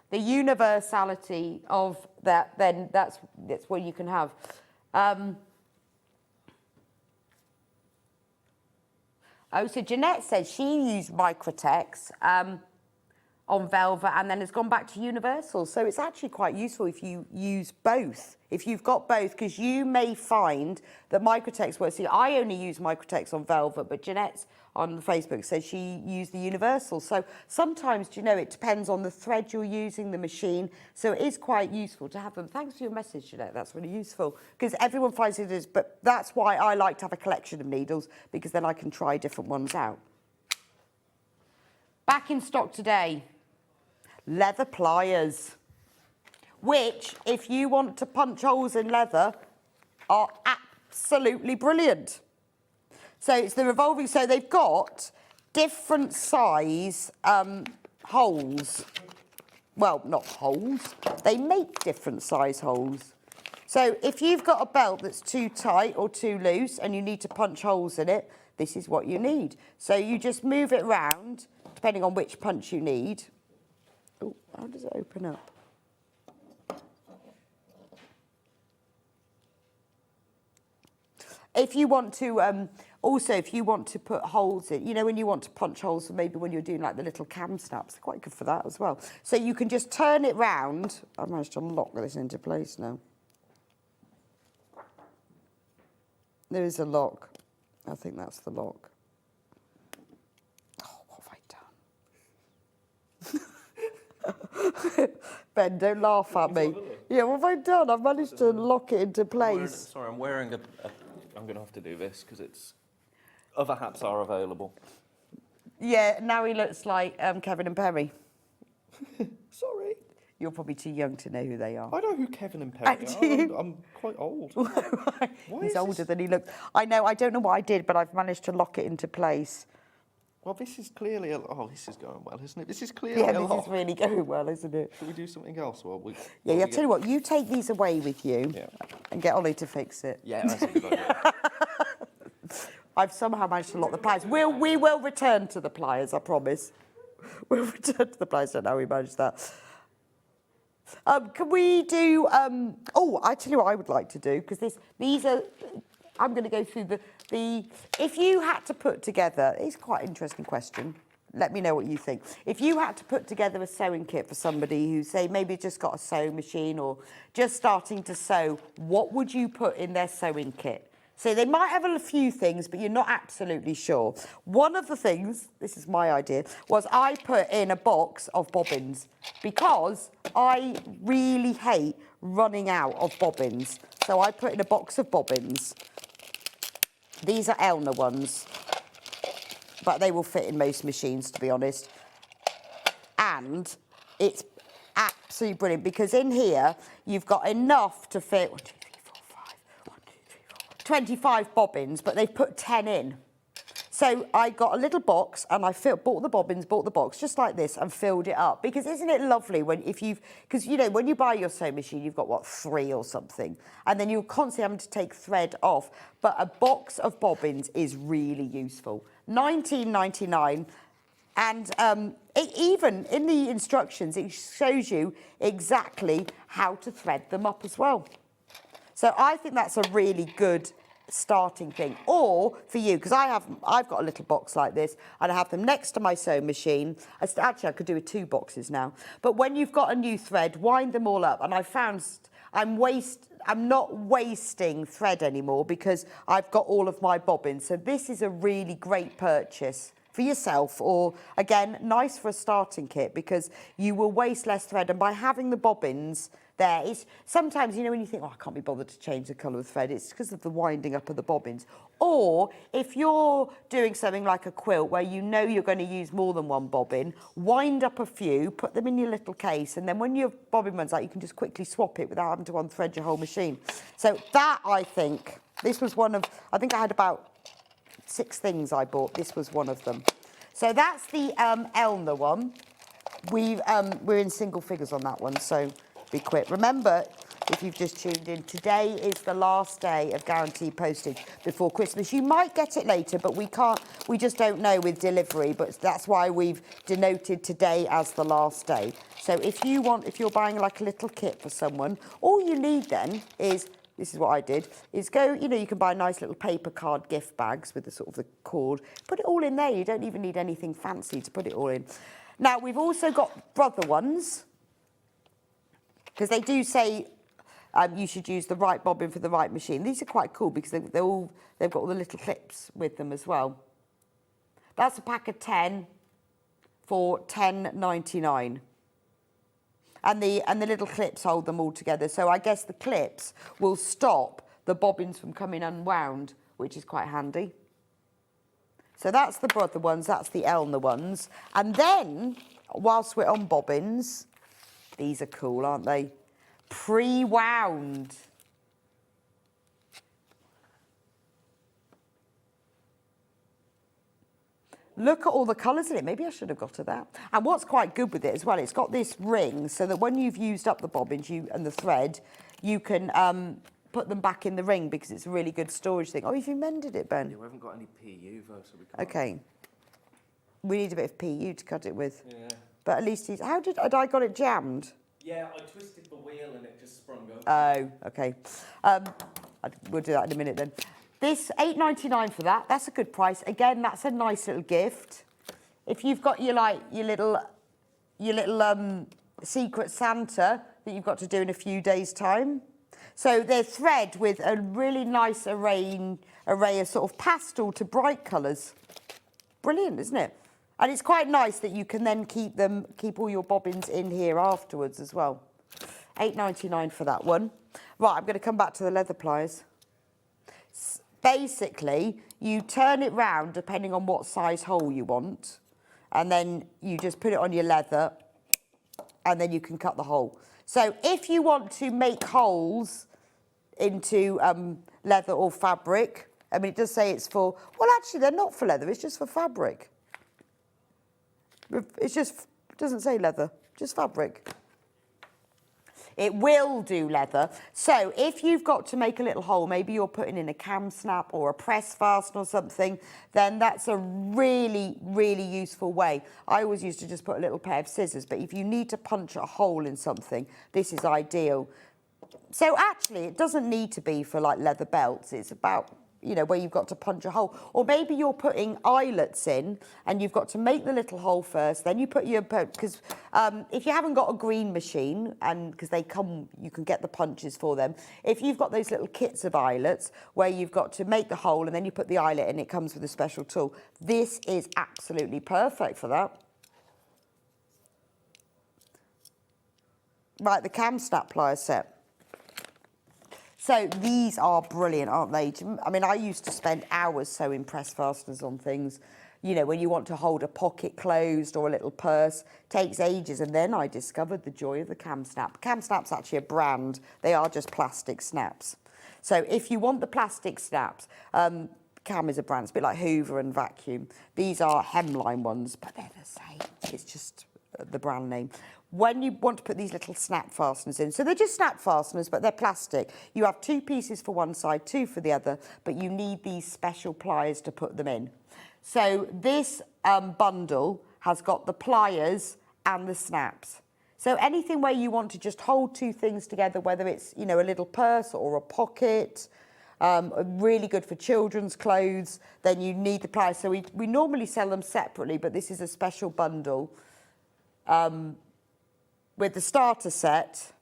The universality of that, then that's what you can have. Oh, so Jeanette says she used Microtex on velvet and then has gone back to universal. So it's actually quite useful if you use both. If you've got both, because you may find that Microtex works. See, I only use Microtex on velvet, but Jeanette on Facebook says she used the universal. So sometimes, do you know, it depends on the thread you're using, the machine. So it is quite useful to have them. Thanks for your message, Jeanette. That's really useful because everyone finds it is. But that's why I like to have a collection of needles, because then I can try different ones out. Back in stock today, leather pliers, which, if you want to punch holes in leather, are absolutely brilliant. So it's the revolving, so they've got different size holes. Well, not holes, they make different size holes. So if you've got a belt that's too tight or too loose and you need to punch holes in it, this is what you need. So you just move it round, depending on which punch you need. Oh, how does it open up? If you want to, also, if you want to put holes in, you know, when you want to punch holes, or maybe when you're doing like the little cam snaps, they're quite good for that as well. So you can just turn it round. I've managed to lock this into place now. There is a lock. I think that's the lock. Oh, what have I done? Ben, don't laugh at me. Yeah, what have I done? I've managed to lock it into place. I'm wearing I'm going to have to do this because it's... Other hats are available. Yeah, now he looks like Kevin and Perry. Sorry. You're probably too young to know who they are. I know who Kevin and Perry are. I'm quite old. He's older than he looks. I know, I don't know what I did, but I've managed to lock it into place. Well, this is clearly this is going well, isn't it? This is clearly Yeah, this is really going well, isn't it? Should we do something else? Or I'll tell you what, you take these away with you and get Ollie to fix it. Yeah, that's a good idea. I've somehow managed to lock the pliers. We will return to the pliers, I promise. We'll return to the pliers. I don't know how we managed that. Can we do... I tell you what I would like to do, because these are... I'm going to go through the... If you had to put together... It's quite an interesting question. Let me know what you think. If you had to put together a sewing kit for somebody who, say, maybe just got a sewing machine or just starting to sew, what would you put in their sewing kit? So they might have a few things, but you're not absolutely sure. One of the things, this is my idea, was I put in a box of bobbins because I really hate running out of bobbins. So I put in a box of bobbins. These are Elna ones, but they will fit in most machines, to be honest. And it's absolutely brilliant because in here, you've got enough to fit 25 bobbins, but they've put 10 in. So I got a little box and I bought the bobbins, bought the box just like this and filled it up. Because isn't it lovely because you know, when you buy your sewing machine, you've got what, 3 or something, and then you're constantly having to take thread off. But a box of bobbins is really useful. £19.99, and even in the instructions, it shows you exactly how to thread them up as well. So I think that's a really good starting thing. Or for you, because I've got a little box like this and I have them next to my sewing machine. Actually, I could do with 2 boxes now. But when you've got a new thread, wind them all up. And I found I'm not wasting thread anymore because I've got all of my bobbins. So this is a really great purchase for yourself, or again, nice for a starting kit because you will waste less thread. And by having the bobbins there, sometimes, you know, when you think, oh, I can't be bothered to change the colour of the thread, it's because of the winding up of the bobbins. Or if you're doing something like a quilt where you know you're going to use more than one bobbin, wind up a few, put them in your little case, and then when your bobbin runs out, you can just quickly swap it without having to unthread your whole machine. So that, I think, this was one of, I think I had about 6 things I bought. This was one of them. So that's the Elna one. We're in single figures on that one, so be quick. Remember, if you've just tuned in, today is the last day of guaranteed postage before Christmas. You might get it later, but we just don't know with delivery, but that's why we've denoted today as the last day. So if you're buying like a little kit for someone, all you need then is, this is what I did, is go, you can buy nice little paper card gift bags with the sort of the cord, put it all in there. You don't even need anything fancy to put it all in. Now, we've also got brother ones, because they do say you should use the right bobbin for the right machine. These are quite cool because they've got all the little clips with them as well. That's a pack of 10 for £10.99. And the little clips hold them all together. So I guess the clips will stop the bobbins from coming unwound, which is quite handy. So that's the brother ones, that's the Elna ones. And then, whilst we're on bobbins, these are cool, aren't they? Pre-wound. Look at all the colours in it. Maybe I should have got to that. And what's quite good with it as well, it's got this ring so that when you've used up the bobbins and the thread, you can put them back in the ring because it's a really good storage thing. Oh, have you mended it, Ben? Yeah, we haven't got any PU though, so we can't. Okay. We need a bit of PU to cut it with. Yeah. But at least had I got it jammed? Yeah, I twisted the wheel and it just sprung up. Oh, okay. We'll do that in a minute then. This £8.99 for that. That's a good price. Again, that's a nice little gift. If you've got your little Secret Santa that you've got to do in a few days' time. So they're thread with a really nice array of sort of pastel to bright colours. Brilliant, isn't it? And it's quite nice that you can then keep all your bobbins in here afterwards as well. £8.99 for that one. Right, I'm going to come back to the leather pliers. Basically, you turn it round depending on what size hole you want, and then you just put it on your leather, and then you can cut the hole. So if you want to make holes into leather or fabric, I mean, it does say it's for, well, actually, they're not for leather, it's just for fabric. It doesn't say leather, just fabric. It will do leather. So if you've got to make a little hole, maybe you're putting in a cam snap or a press fasten or something, then that's a really, really useful way. I always used to just put a little pair of scissors, but if you need to punch a hole in something, this is ideal. So actually, it doesn't need to be for like leather belts. It's about, where you've got to punch a hole. Or maybe you're putting eyelets in and you've got to make the little hole first, then you put your, because if you haven't got a green machine, and because you can get the punches for them, if you've got those little kits of eyelets where you've got to make the hole and then you put the eyelet in, it comes with a special tool. This is absolutely perfect for that. Right, the cam snap plier set. So these are brilliant, aren't they? I mean, I used to spend hours sewing press fasteners on things. When you want to hold a pocket closed or a little purse, takes ages. And then I discovered the joy of the cam snap. Cam snap's actually a brand. They are just plastic snaps. So if you want the plastic snaps, Cam is a brand. It's a bit like Hoover and Vacuum. These are hemline ones, but they're the same. It's just the brand name. When you want to put these little snap fasteners in, so they're just snap fasteners, but they're plastic. You have 2 pieces for one side, 2 for the other, but you need these special pliers to put them in. So this bundle has got the pliers and the snaps. So anything where you want to just hold 2 things together, whether it's, a little purse or a pocket, really good for children's clothes, then you need the pliers. So we normally sell them separately, but this is a special bundle. With the starter set,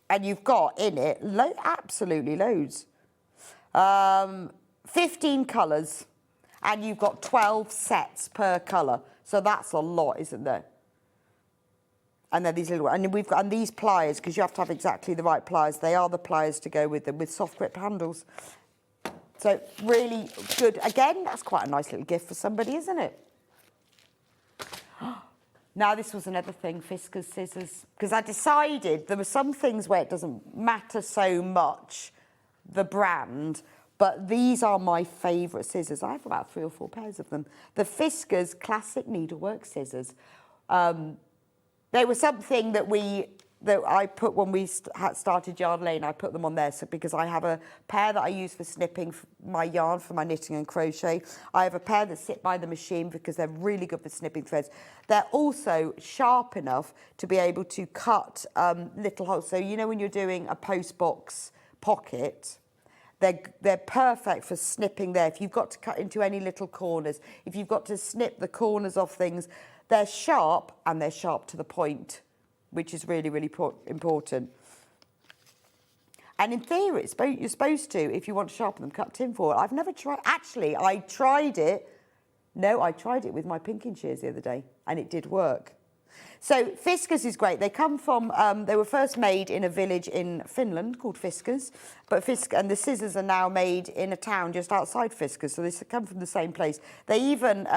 and you've got in it absolutely loads. 15 colours, and you've got 12 sets per colour. So that's a lot, isn't there? And then these little, and these pliers, because you have to have exactly the right pliers. They are the pliers to go with them, with soft grip handles. So really good. Again, that's quite a nice little gift for somebody, isn't it? Now, this was another thing, Fiskars scissors, because I decided there were some things where it doesn't matter so much, the brand, But these are my favourite scissors. I have about 3 or 4 pairs of them. The Fiskars Classic Needlework Scissors. They were something that I put when we started Yard Lane. I put them on there because I have a pair that I use for snipping my yarn for my knitting and crochet. I have a pair that sit by the machine because they're really good for snipping threads. They're also sharp enough to be able to cut little holes. So you know when you're doing a post box pocket, they're perfect for snipping there. If you've got to cut into any little corners, if you've got to snip the corners off things, they're sharp and they're sharp to the point, which is really, really important. And in theory, you're supposed to, if you want to sharpen them, cut tin foil. I've never tried. Actually, I tried it. No, I tried it with my pinking shears the other day, and it did work. So Fiskars is great. They come from, they were first made in a village in Finland called Fiskars, and the scissors are now made in a town just outside Fiskars, so they come from the same place. They even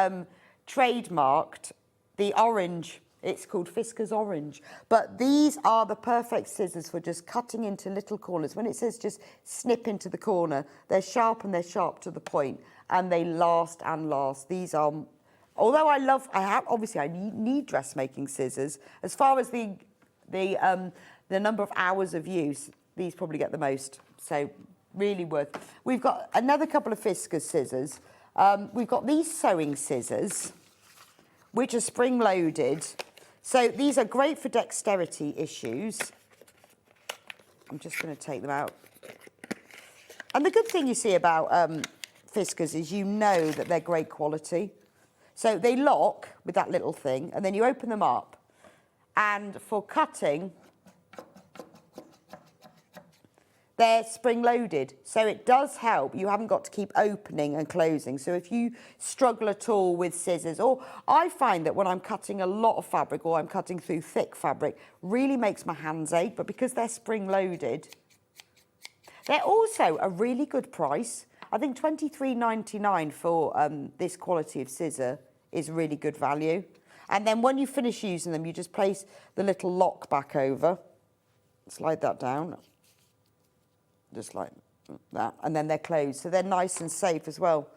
trademarked the orange. It's called Fiskars Orange. But these are the perfect scissors for just cutting into little corners. When it says just snip into the corner, they're sharp and they're sharp to the point, and they last and last. These are, although obviously I need dressmaking scissors. As far as the number of hours of use, these probably get the most. So really worth. We've got another couple of Fiskars scissors. We've got these sewing scissors, which are spring-loaded. So these are great for dexterity issues. I'm just going to take them out. And the good thing you see about Fiskars is you know that they're great quality. So they lock with that little thing, and then you open them up. And for cutting, they're spring-loaded, so it does help. You haven't got to keep opening and closing. So if you struggle at all with scissors, or I find that when I'm cutting a lot of fabric or I'm cutting through thick fabric, really makes my hands ache, but because they're spring-loaded, they're also a really good price. I think £23.99 for this quality of scissor is really good value. And then when you finish using them, you just place the little lock back over, slide that down, just like that, and then they're closed. So they're nice and safe as well.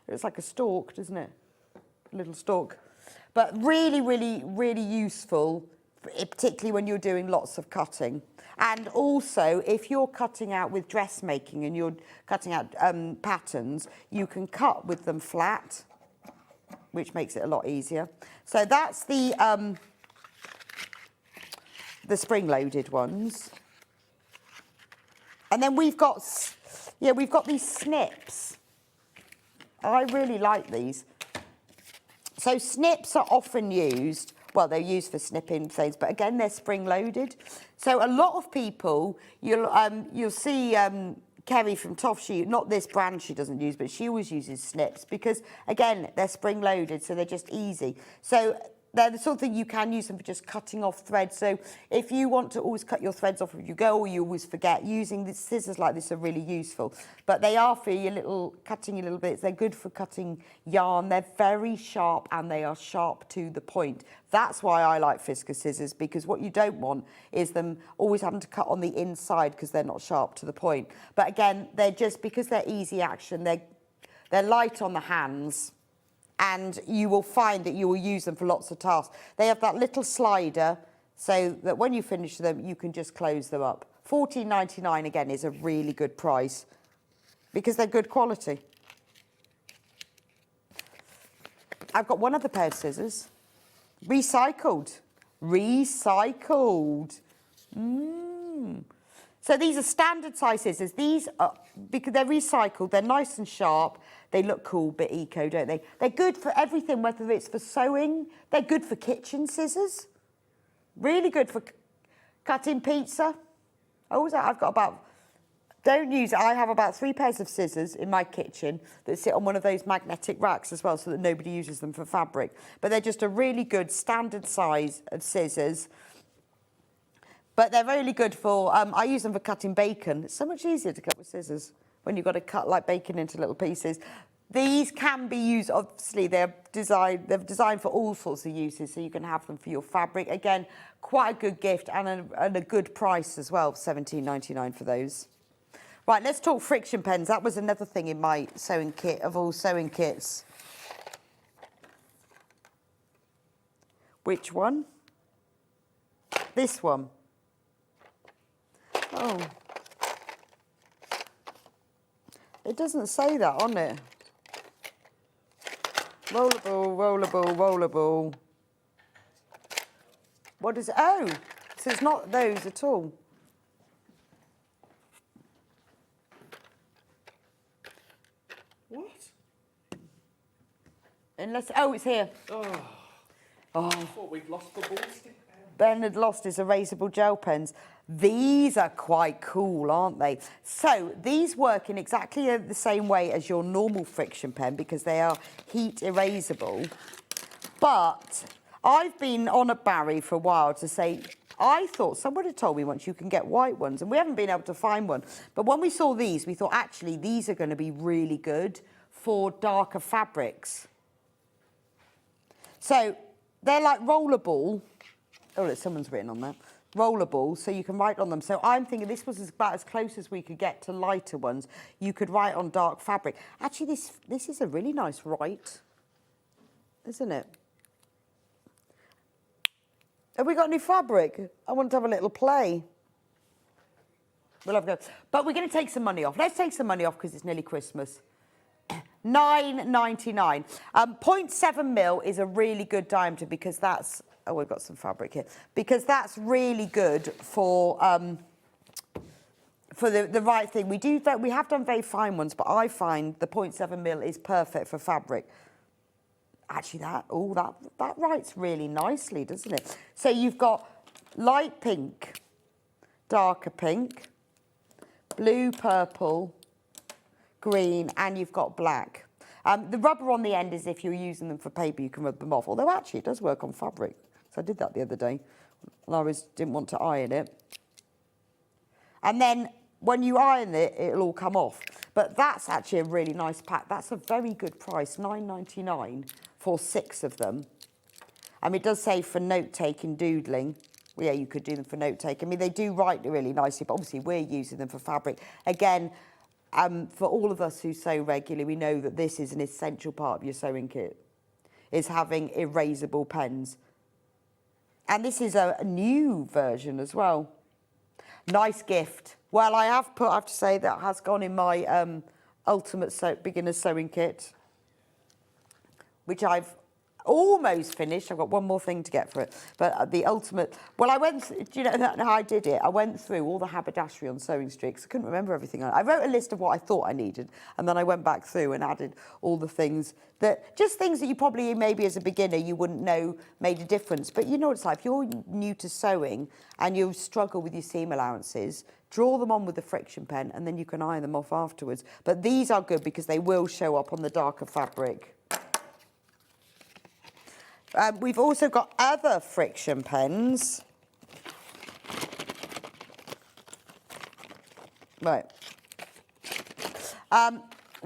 It's like a stalk, doesn't it? A little stalk. But really, really, really useful, particularly when you're doing lots of cutting. And also, if you're cutting out with dressmaking and you're cutting out patterns, you can cut with them flat, which makes it a lot easier. So that's the spring-loaded ones. And then we've got these snips. I really like these. So snips are often used, well, they're used for snipping things, but again, they're spring-loaded. So a lot of people, you'll see Kerry from Toff, not this brand she doesn't use, but she always uses snips because, again, they're spring-loaded, so they're just easy. So they're the sort of thing you can use them for just cutting off threads. So if you want to always cut your threads off as you go, or you always forget, using the scissors like this are really useful. But they are for cutting your little bits. They're good for cutting yarn. They're very sharp and they are sharp to the point. That's why I like Fiskars scissors, because what you don't want is them always having to cut on the inside because they're not sharp to the point. But again, they're just, because they're easy action, they're light on the hands, and you will find that you will use them for lots of tasks. They have that little slider so that when you finish them, you can just close them up. £14.99 again is a really good price because they're good quality. I've got one other pair of scissors. Recycled. So these are standard size scissors. These are, because they're recycled, they're nice and sharp. They look cool, bit eco, don't they? They're good for everything, whether it's for sewing. They're good for kitchen scissors. Really good for cutting pizza. I've got about, don't use it. I have about 3 pairs of scissors in my kitchen that sit on one of those magnetic racks as well, so that nobody uses them for fabric. But they're just a really good standard size of scissors. But they're really good for, I use them for cutting bacon. It's so much easier to cut with scissors when you've got to cut like bacon into little pieces. These can be used, obviously they're designed for all sorts of uses, so you can have them for your fabric. Again, quite a good gift and a good price as well, £17.99 for those. Right, let's talk friction pens. That was another thing in my sewing kit, of all sewing kits. Which one? This one. Oh. It doesn't say that on it. Rollerball, rollerball, rollerball. What is it? Oh, so it's not those at all. What? Unless, oh, it's here. Oh. Oh. I thought we'd lost the ball stick. Ben had lost his erasable gel pens. These are quite cool, aren't they? So these work in exactly the same way as your normal friction pen because they are heat erasable. But I've been on at Barry for a while to say, I thought someone had told me once you can get white ones, and we haven't been able to find one. But when we saw these, we thought actually these are going to be really good for darker fabrics. So they're like rollerball. Oh, look, someone's written on that. Rollerball, so you can write on them. So I'm thinking this was about as close as we could get to lighter ones. You could write on dark fabric. Actually, this is a really nice write, isn't it? Have we got any fabric? I want to have a little play. We'll have a go. But we're going to take some money off. Let's take some money off because it's nearly Christmas. £9.99. 0.7 mil is a really good diameter because that's... Oh, we've got some fabric here. Because that's really good for the right thing. We have done very fine ones, but I find the 0.7 mil is perfect for fabric. Actually, that writes really nicely, doesn't it? So you've got light pink, darker pink, blue, purple, green, and you've got black. The rubber on the end is if you're using them for paper, you can rub them off. Although actually, it does work on fabric. So I did that the other day. I didn't want to iron it. And then when you iron it, it'll all come off. But that's actually a really nice pack. That's a very good price, £9.99 for 6 of them. It does say for note-taking, doodling. Well, yeah, you could do them for note-taking. I mean, they do write really nicely, but obviously we're using them for fabric. Again, for all of us who sew regularly, we know that this is an essential part of your sewing kit, is having erasable pens. And this is a new version as well. Nice gift. Well, I have to say that has gone in my ultimate beginner's sewing kit, which I've almost finished. I've got one more thing to get for it. But the ultimate... Well, do you know how I did it? I went through all the haberdashery on SewingStreet because I couldn't remember everything. I wrote a list of what I thought I needed, and then I went back through and added all the things just things that you probably, maybe as a beginner, you wouldn't know made a difference. But you know what it's like. If you're new to sewing and you struggle with your seam allowances, draw them on with the friction pen, and then you can iron them off afterwards. But these are good because they will show up on the darker fabric. We've also got other friction pens. Right.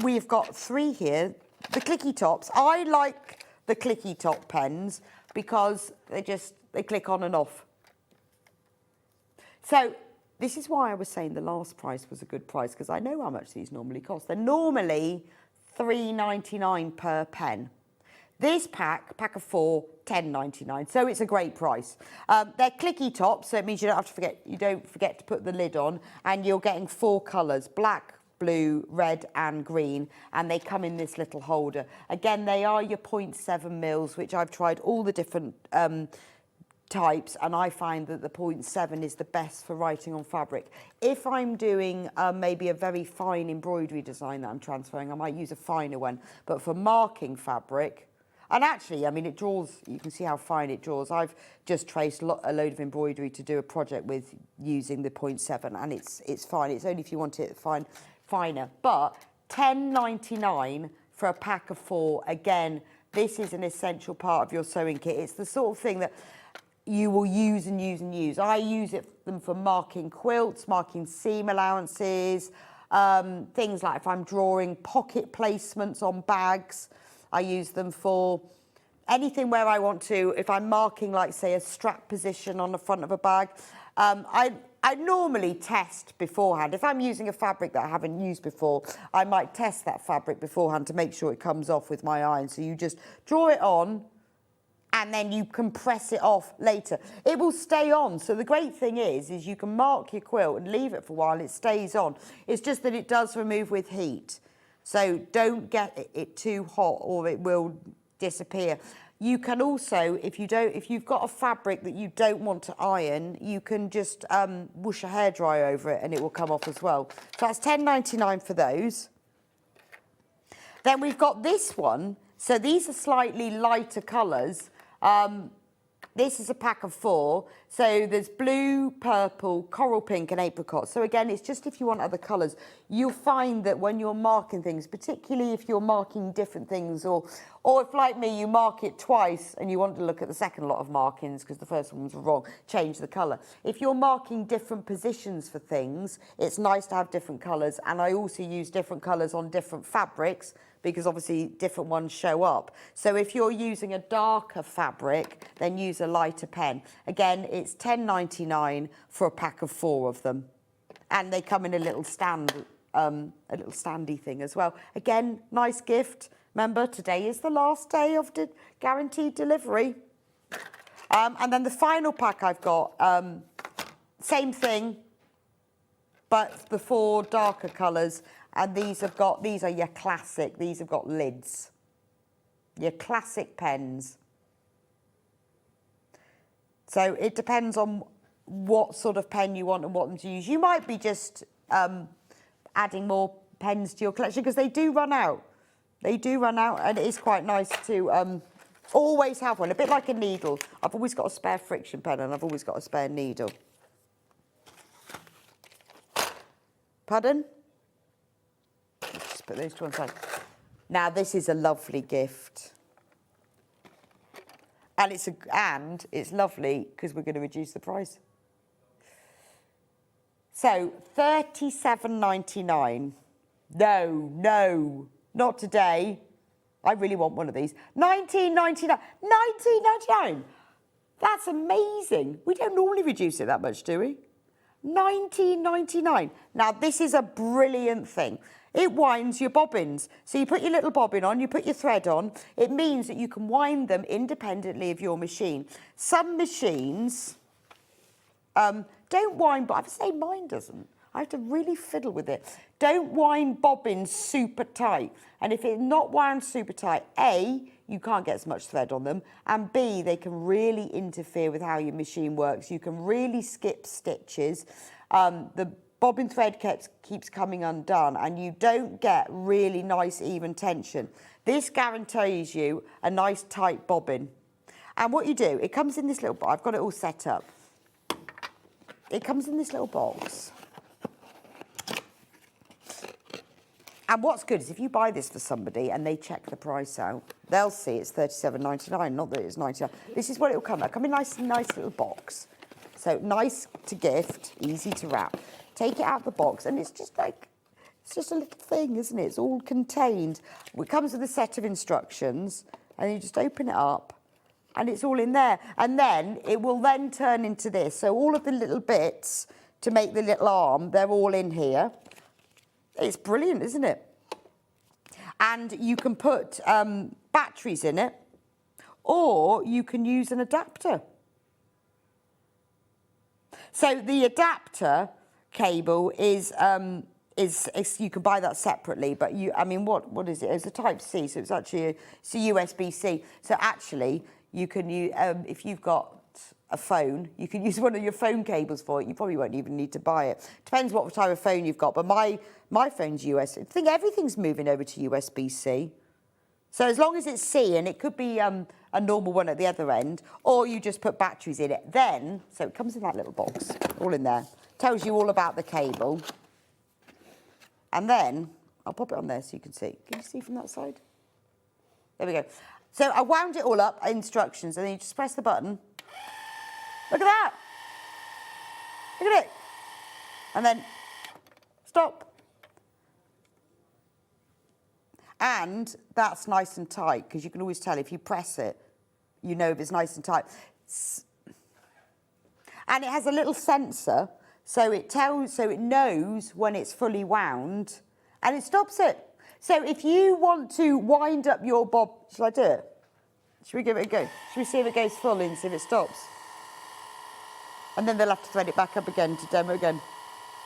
We've got 3 here. The clicky tops. I like the clicky top pens because they click on and off. So this is why I was saying the last price was a good price, because I know how much these normally cost. They're normally £3.99 per pen. This pack of 4, £10.99, so it's a great price. They're clicky tops, so it means you don't forget to put the lid on, and you're getting 4 colours: black, blue, red, and green, and they come in this little holder. Again, they are your 0.7 mils, which I've tried all the different types, and I find that the 0.7 is the best for writing on fabric. If I'm doing maybe a very fine embroidery design that I'm transferring, I might use a finer one, but for marking fabric. And actually, I mean, it draws, you can see how fine it draws. I've just traced a load of embroidery to do a project with using the 0.7, and it's fine. It's only if you want it finer. But £10.99 for a pack of 4, again, this is an essential part of your sewing kit. It's the sort of thing that you will use and use and use. I use them for marking quilts, marking seam allowances, things like if I'm drawing pocket placements on bags. I use them for anything where I want to, if I'm marking, like, say, a strap position on the front of a bag. I normally test beforehand. If I'm using a fabric that I haven't used before, I might test that fabric beforehand to make sure it comes off with my iron. So you just draw it on and then you can press it off later. It will stay on. So the great thing is you can mark your quilt and leave it for a while, it stays on. It's just that it does remove with heat. So don't get it too hot or it will disappear. You can also, if you've got a fabric that you don't want to iron, you can just whoosh a hairdryer over it and it will come off as well. So that's £10.99 for those. Then we've got this one. So these are slightly lighter colours. This is a pack of 4. So there's blue, purple, coral pink and apricot. So again, it's just if you want other colours. You'll find that when you're marking things, particularly if you're marking different things or if, like me, you mark it twice and you want to look at the second lot of markings because the first one was wrong, change the colour. If you're marking different positions for things, it's nice to have different colours. And I also use different colours on different fabrics because obviously different ones show up. So if you're using a darker fabric, then use a lighter pen. Again, it's £10.99 for a pack of 4 of them. And they come in a little stand, a little standy thing as well. Again, nice gift. Remember, today is the last day of the guaranteed delivery. And then the final pack I've got, same thing, but the 4 darker colours. And these are your classic, these have got lids. Your classic pens. So it depends on what sort of pen you want and what them to use. You might be just adding more pens to your collection because they do run out. They do run out and it is quite nice to always have one, a bit like a needle. I've always got a spare friction pen and I've always got a spare needle. Pardon? Just put those to one side. Now this is a lovely gift. And it's lovely because we're going to reduce the price. So £37.99. No, not today. I really want one of these. £19.99. £19.99. That's amazing. We don't normally reduce it that much, do we? £19.99. Now this is a brilliant thing. It winds your bobbins. So you put your little bobbin on, you put your thread on. It means that you can wind them independently of your machine. Some machines don't wind, but I would say mine doesn't. I have to really fiddle with it. Don't wind bobbins super tight. And if it's not wound super tight, A, you can't get as much thread on them, and B, they can really interfere with how your machine works. You can really skip stitches. The bobbin thread keeps coming undone and you don't get really nice even tension. This guarantees you a nice tight bobbin. And what you do, it comes in this little box. I've got it all set up. It comes in this little box. And what's good is if you buy this for somebody and they check the price out, they'll see it's £37.99, not that it's £99. This is what it will come out. Come in nice little box. So nice to gift, easy to wrap. Take it out of the box and it's just a little thing, isn't it? It's all contained. It comes with a set of instructions and you just open it up and it's all in there. And then it will then turn into this. So all of the little bits to make the little arm, they're all in here. It's brilliant, isn't it? And you can put batteries in it or you can use an adapter. So the adapter cable is you can buy that separately, but what is it? It's a Type-C, so it's actually it's a USB-C. So actually, you can use if you've got a phone, you can use one of your phone cables for it. You probably won't even need to buy it. Depends what type of phone you've got, but my phone's USB. I think everything's moving over to USB-C. So as long as it's C, and it could be a normal one at the other end, or you just put batteries in it. Then, so it comes in that little box, all in there. Tells you all about the cable. And then, I'll pop it on there so you can see. Can you see from that side? There we go. So I wound it all up, instructions, and then you just press the button. Look at that. Look at it. And then, stop. And that's nice and tight, because you can always tell if you press it, you know if it's nice and tight. And it has a little sensor, so it knows when it's fully wound, and it stops it. So if you want to wind up your bob, shall I do it? Should we give it a go? Should we see if it goes full and see if it stops? And then they'll have to thread it back up again to demo again.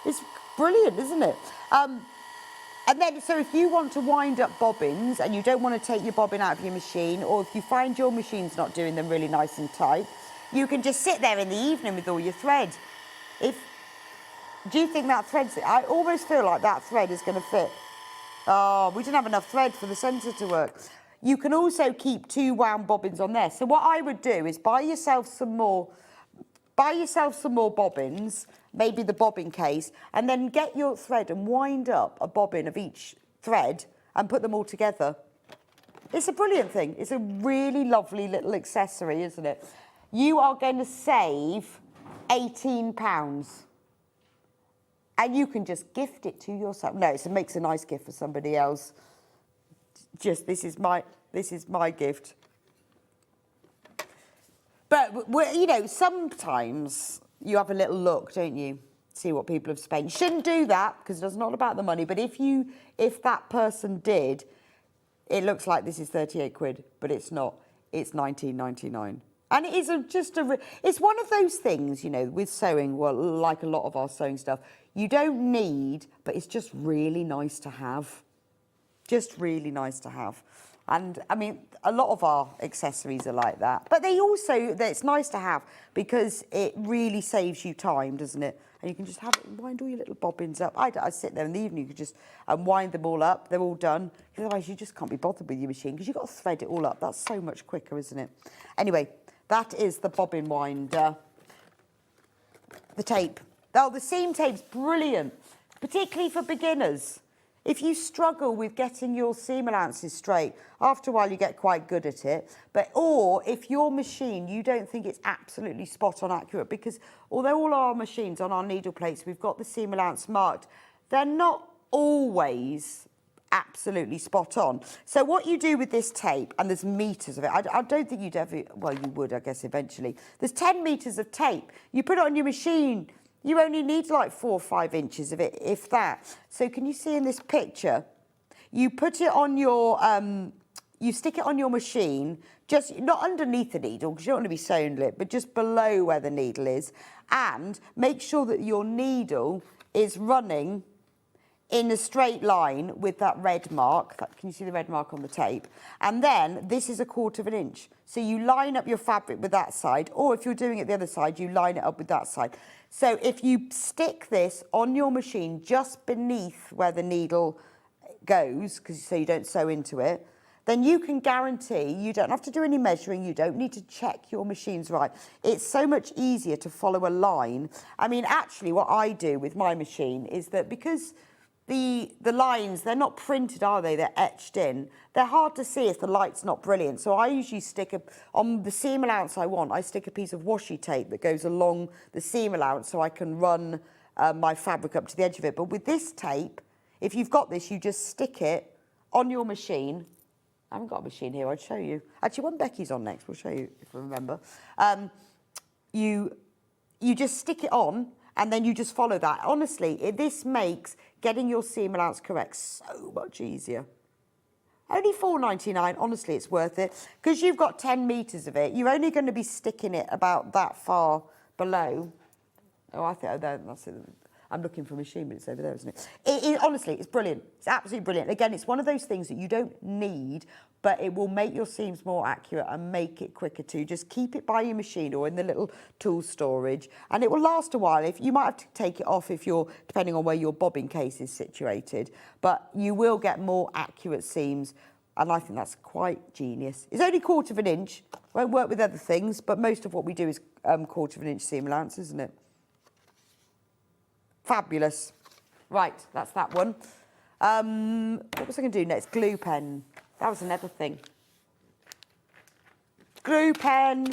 It's brilliant, isn't it? And then, so if you want to wind up bobbins and you don't want to take your bobbin out of your machine, or if you find your machine's not doing them really nice and tight, you can just sit there in the evening with all your thread. Do you think that thread's... I almost feel like that thread is going to fit. Oh, we didn't have enough thread for the sensor to work. You can also keep 2 wound bobbins on there. So what I would do is buy yourself some more bobbins, maybe the bobbin case, and then get your thread and wind up a bobbin of each thread and put them all together. It's a brilliant thing. It's a really lovely little accessory, isn't it? You are going to save £18. And you can just gift it to yourself. No, it makes a nice gift for somebody else. Just, this is my gift. But, you know, sometimes you have a little look, don't you? See what people have spent. You shouldn't do that, because it's not about the money. But if that person did, it looks like this is 38 quid, but it's not. It's 19.99. And it is it's one of those things, you know, with sewing, well, like a lot of our sewing stuff, you don't need, but it's just really nice to have. Just really nice to have. And, I mean, a lot of our accessories are like that. But it's nice to have because it really saves you time, doesn't it? And you can just have it and wind all your little bobbins up. I sit there in the evening, you can just wind them all up. They're all done. Otherwise, you just can't be bothered with your machine because you've got to thread it all up. That's so much quicker, isn't it? Anyway, that is the bobbin winder. The tape. Oh, the seam tape's brilliant, particularly for beginners. If you struggle with getting your seam allowances straight, after a while you get quite good at it. Or if your machine, you don't think it's absolutely spot on accurate, because although all our machines on our needle plates, we've got the seam allowance marked, they're not always absolutely spot on. So what you do with this tape, and there's meters of it, I don't think you'd ever, well, you would, I guess, eventually. There's 10 meters of tape. You put it on your machine, you only need like 4 or 5 inches of it, if that. So can you see in this picture? You put it on your, you stick it on your machine, just not underneath the needle, because you don't want to be sewing it, but just below where the needle is. And make sure that your needle is running in a straight line with that red mark. Can you see the red mark on the tape? And then this is 1/4 inch. So you line up your fabric with that side, or if you're doing it the other side, you line it up with that side. So if you stick this on your machine just beneath where the needle goes, so you don't sew into it, then you can guarantee you don't have to do any measuring, you don't need to check your machine's right. It's so much easier to follow a line. I mean, actually what I do with my machine is that because the lines, they're not printed, are they? They're etched in. They're hard to see if the light's not brilliant. So I usually stick on the seam allowance I want, I stick a piece of washi tape that goes along the seam allowance so I can run my fabric up to the edge of it. But with this tape, if you've got this, you just stick it on your machine. I haven't got a machine here, I'd show you. Actually, when Becky's on next, we'll show you if I remember. You just stick it on, and then you just follow that. Honestly, this makes getting your seam allowance correct so much easier. Only £4.99, honestly, it's worth it. Because you've got 10 metres of it, you're only going to be sticking it about that far below. Oh, I think that's it. I'm looking for a machine, but it's over there, isn't it? Honestly, it's brilliant. It's absolutely brilliant. Again, it's one of those things that you don't need, but it will make your seams more accurate and make it quicker too. Just keep it by your machine or in the little tool storage, and it will last a while. You might have to take it off if you're, depending on where your bobbin case is situated, but you will get more accurate seams, and I think that's quite genius. It's only 1/4 inch. Won't work with other things, but most of what we do is 1/4 inch seam allowance, isn't it? Fabulous. Right, that's that one. What was I going to do next? Glue pen. That was another thing. Glue pen.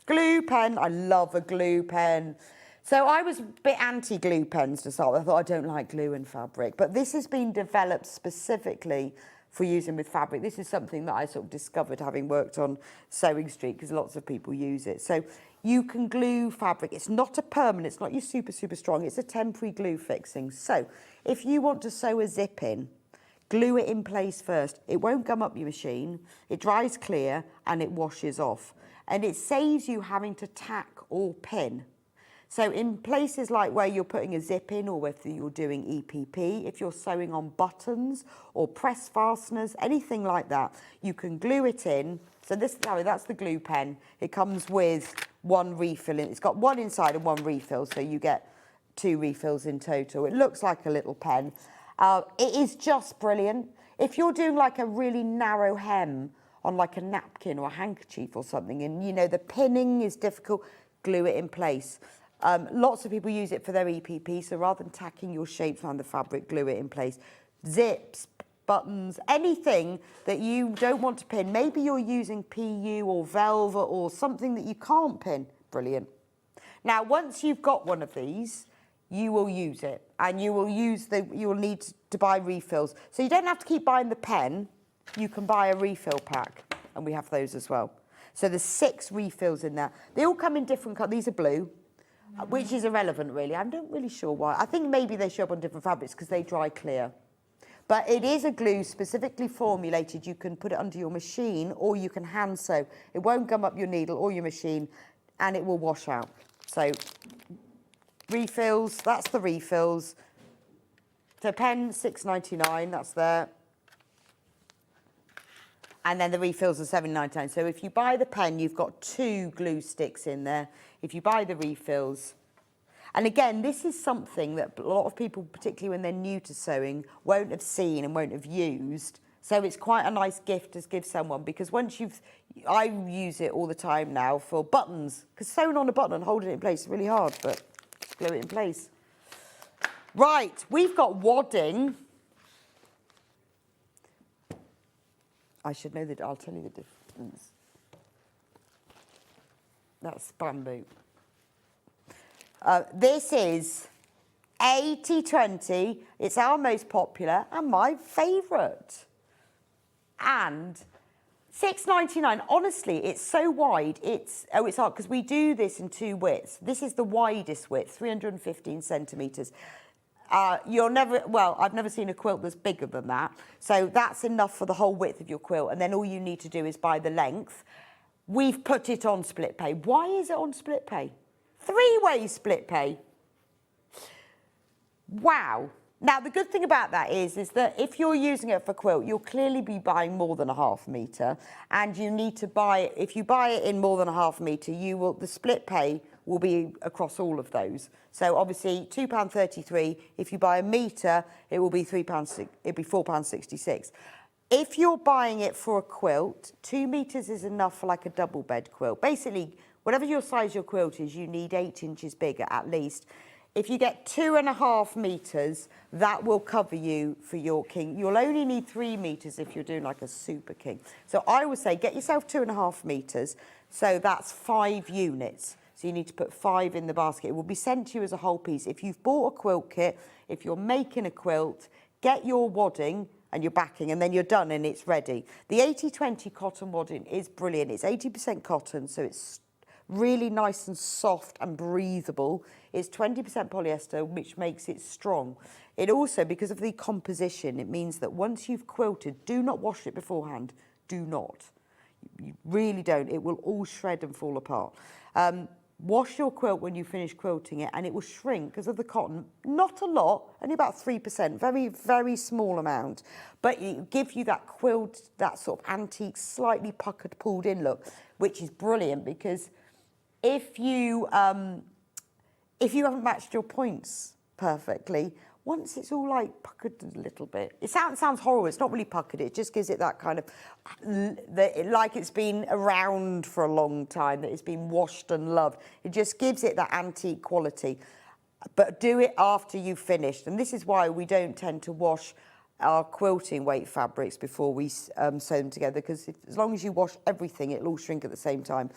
Glue pen. I love a glue pen. So I was a bit anti-glue pens to start with. I thought I don't like glue in fabric. But this has been developed specifically for using with fabric. This is something that I sort of discovered having worked on SewingStreet, because lots of people use it. So you can glue fabric. It's not a permanent, it's not your super, super strong, it's a temporary glue fixing. So if you want to sew a zip in, glue it in place first. It won't gum up your machine, it dries clear and it washes off. And it saves you having to tack or pin. So in places like where you're putting a zip in, or whether you're doing EPP, if you're sewing on buttons or press fasteners, anything like that, you can glue it in. So that's the glue pen. It comes with one refill. It's got one inside and one refill, so you get 2 refills in total. It looks like a little pen. It is just brilliant. If you're doing like a really narrow hem on like a napkin or a handkerchief or something, and you know the pinning is difficult, glue it in place. Lots of people use it for their EPP, so rather than tacking your shapes around the fabric, glue it in place. Zips, buttons, anything that you don't want to pin. Maybe you're using PU or velvet or something that you can't pin. Brilliant. Now, once you've got one of these, you will use it, and you will need to buy refills. So you don't have to keep buying the pen. You can buy a refill pack, and we have those as well. So there's 6 refills in there. They all come in different colours. These are blue, which is irrelevant, really. I'm not really sure why. I think maybe they show up on different fabrics because they dry clear. But it is a glue specifically formulated. You can put it under your machine, or you can hand sew. It won't gum up your needle or your machine, and it will wash out. So refills, that's the refills. So pen, £6.99, that's there. And then the refills are £7.99. So if you buy the pen, you've got 2 glue sticks in there. If you buy the refills, and again, this is something that a lot of people, particularly when they're new to sewing, won't have seen and won't have used. So it's quite a nice gift to give someone, because I use it all the time now for buttons, because sewing on a button and holding it in place is really hard, but glue it in place. Right, we've got wadding. I should know that. I'll tell you the difference. That's bamboo. This is 80/20. It's our most popular and my favourite. And £6.99. Honestly, it's so wide. It's hard because we do this in 2 widths. This is the widest width, 315 centimetres. I've never seen a quilt that's bigger than that. So that's enough for the whole width of your quilt. And then all you need to do is buy the length. We've put it on split pay. Why is it on split pay? 3-way split pay. Wow. Now, the good thing about that is that if you're using it for quilt, you'll clearly be buying more than a ½ metre. And you need to buy it, if you buy it in more than a ½ metre, the split pay will be across all of those. So obviously £2.33. If you buy a metre, it will be £3. It'll be £4.66. If you're buying it for a quilt, 2 metres is enough for like a double bed quilt. Basically, whatever your size your quilt is, you need 8 inches bigger at least. If you get 2.5 metres, that will cover you for your king. You'll only need 3 metres if you're doing like a super king. So I would say get yourself 2.5 metres. So that's 5 units. So you need to put 5 in the basket. It will be sent to you as a whole piece. If you've bought a quilt kit, if you're making a quilt, get your wadding and your backing, and then you're done and it's ready. The 80/20 cotton wadding is brilliant. It's 80% cotton, so it's really nice and soft and breathable. It's 20% polyester, which makes it strong. It also, because of the composition, it means that once you've quilted, do not wash it beforehand. Do not. You really don't. It will all shred and fall apart. Wash your quilt when you finish quilting it, and it will shrink because of the cotton. Not a lot, only about 3%, very, very small amount. But it gives you that quilt, that sort of antique, slightly puckered, pulled in look, which is brilliant because if you haven't matched your points perfectly, once it's all like puckered a little bit, it sounds horrible. It's not really puckered. It just gives it that kind of, like it's been around for a long time, that it's been washed and loved. It just gives it that antique quality. But do it after you've finished. And this is why we don't tend to wash our quilting weight fabrics before we sew them together, because as long as you wash everything, it'll all shrink at the same time.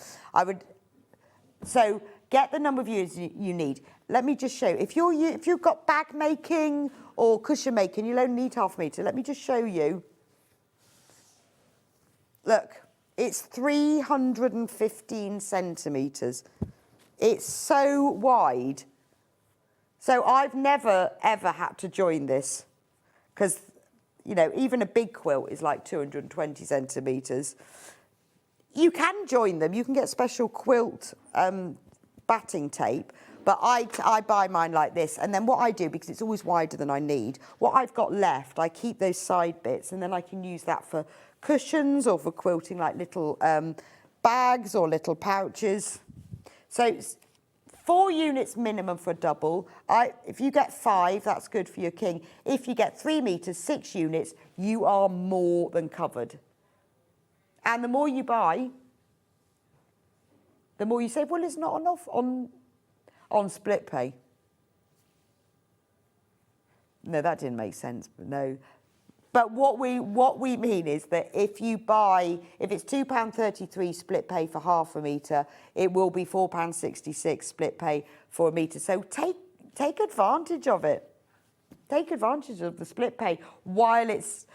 So get the number of units you need. Let me just show you. If you've got bag making or cushion making, you'll only need ½ metre. Let me just show you Look, it's 315 centimetres. It's so wide. So I've never, ever had to join this because, you know, even a big quilt is like 220 centimetres. You can join them. You can get special quilt batting tape, but I buy mine like this. And then what I do, because it's always wider than I need, what I've got left, I keep those side bits, and then I can use that for cushions or for quilting like little bags or little pouches. So 4 units minimum for a double. If you get 5, that's good for your king. If you get 3 metres, 6 units, you are more than covered. And the more you buy, the more you save. Well, it's not enough on split pay. No, that didn't make sense, but no. But what we mean is that if you buy, if it's £2.33 split pay for half a metre, it will be £4.66 split pay for a metre. So take advantage of it. Take advantage of the split pay while it's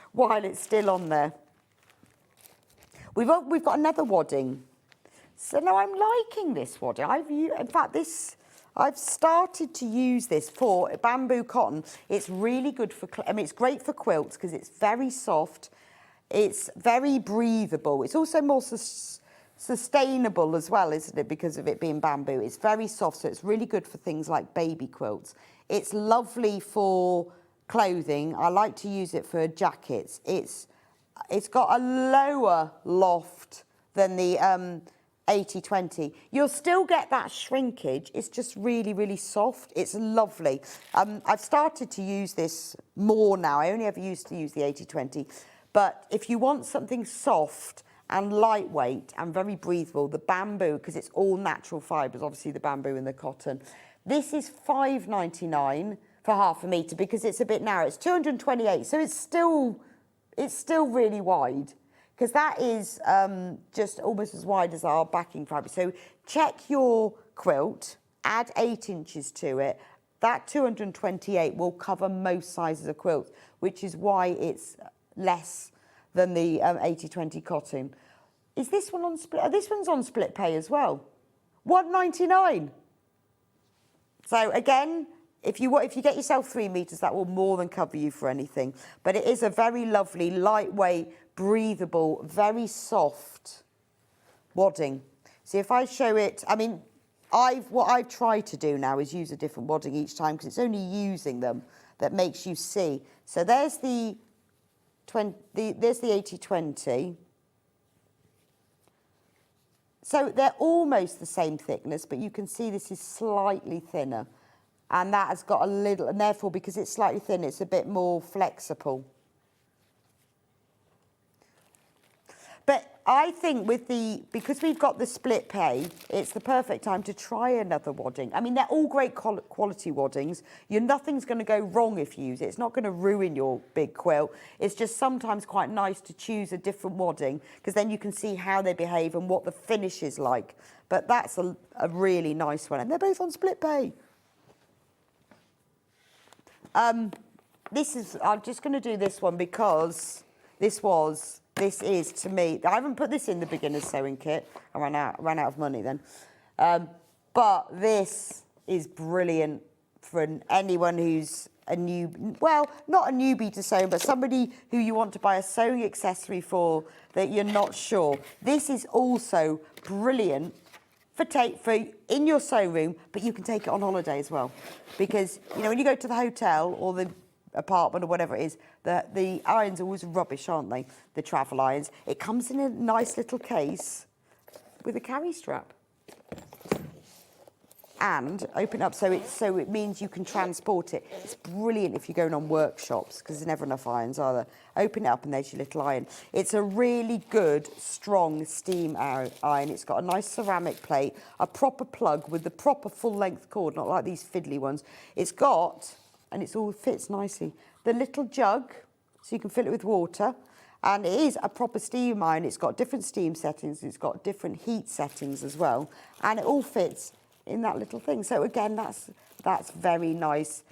still on there. We've got another wadding. So now I'm liking this wadding. In fact, I've started to use this for bamboo cotton. It's really good for, it's great for quilts because it's very soft. It's very breathable. It's also more sustainable as well, isn't it? Because of it being bamboo. It's very soft, so it's really good for things like baby quilts. It's lovely for clothing. I like to use it for jackets. It's got a lower loft than the 80-20. You'll still get that shrinkage. It's just really, really soft. It's lovely. I've started to use this more now. I only ever used to use the 80-20. But if you want something soft and lightweight and very breathable, the bamboo, because it's all natural fibres, obviously the bamboo and the cotton. This is £5.99 for half a metre because it's a bit narrow. It's 228, so it's still really wide. Because that is just almost as wide as our backing fabric. So check your quilt, add 8 inches to it. That 228 will cover most sizes of quilts, which is why it's less than the 80-20 cotton. Is this one on split? This one's on split pay as well. £1.99. So again, if you get yourself 3 metres, that will more than cover you for anything. But it is a very lovely, lightweight, breathable, very soft wadding. See, if I show it, I mean, what I've tried to do now is use a different wadding each time because it's only using them that makes you see. So there's the 80-20. So they're almost the same thickness, but you can see this is slightly thinner. And that has got a little, and therefore, because it's slightly thin, it's a bit more flexible. But I think because we've got the split pay, it's the perfect time to try another wadding. I mean, they're all great quality waddings. Nothing's going to go wrong if you use it. It's not going to ruin your big quilt. It's just sometimes quite nice to choose a different wadding because then you can see how they behave and what the finish is like. But that's a really nice one. And they're both on split pay. I'm just going to do this one because this is, to me, I haven't put this in the beginner's sewing kit. I ran out of money then. But this is brilliant for anyone who's a new, well, not a newbie to sewing, but somebody who you want to buy a sewing accessory for that you're not sure. This is also brilliant for in your sewing room, but you can take it on holiday as well. Because, you know, when you go to the hotel or the apartment or whatever it is, the irons are always rubbish, aren't they? The travel irons. It comes in a nice little case with a carry strap. And open up so it means you can transport it. It's brilliant if you're going on workshops because there's never enough irons, are there? Open it up and there's your little iron. It's a really good, strong steam iron. It's got a nice ceramic plate, a proper plug with the proper full-length cord, not like these fiddly ones. It's got, and it all fits nicely, the little jug so you can fill it with water. And it is a proper steam iron. It's got different steam settings. It's got different heat settings as well. And it all fits in that little thing. So again, that's very nice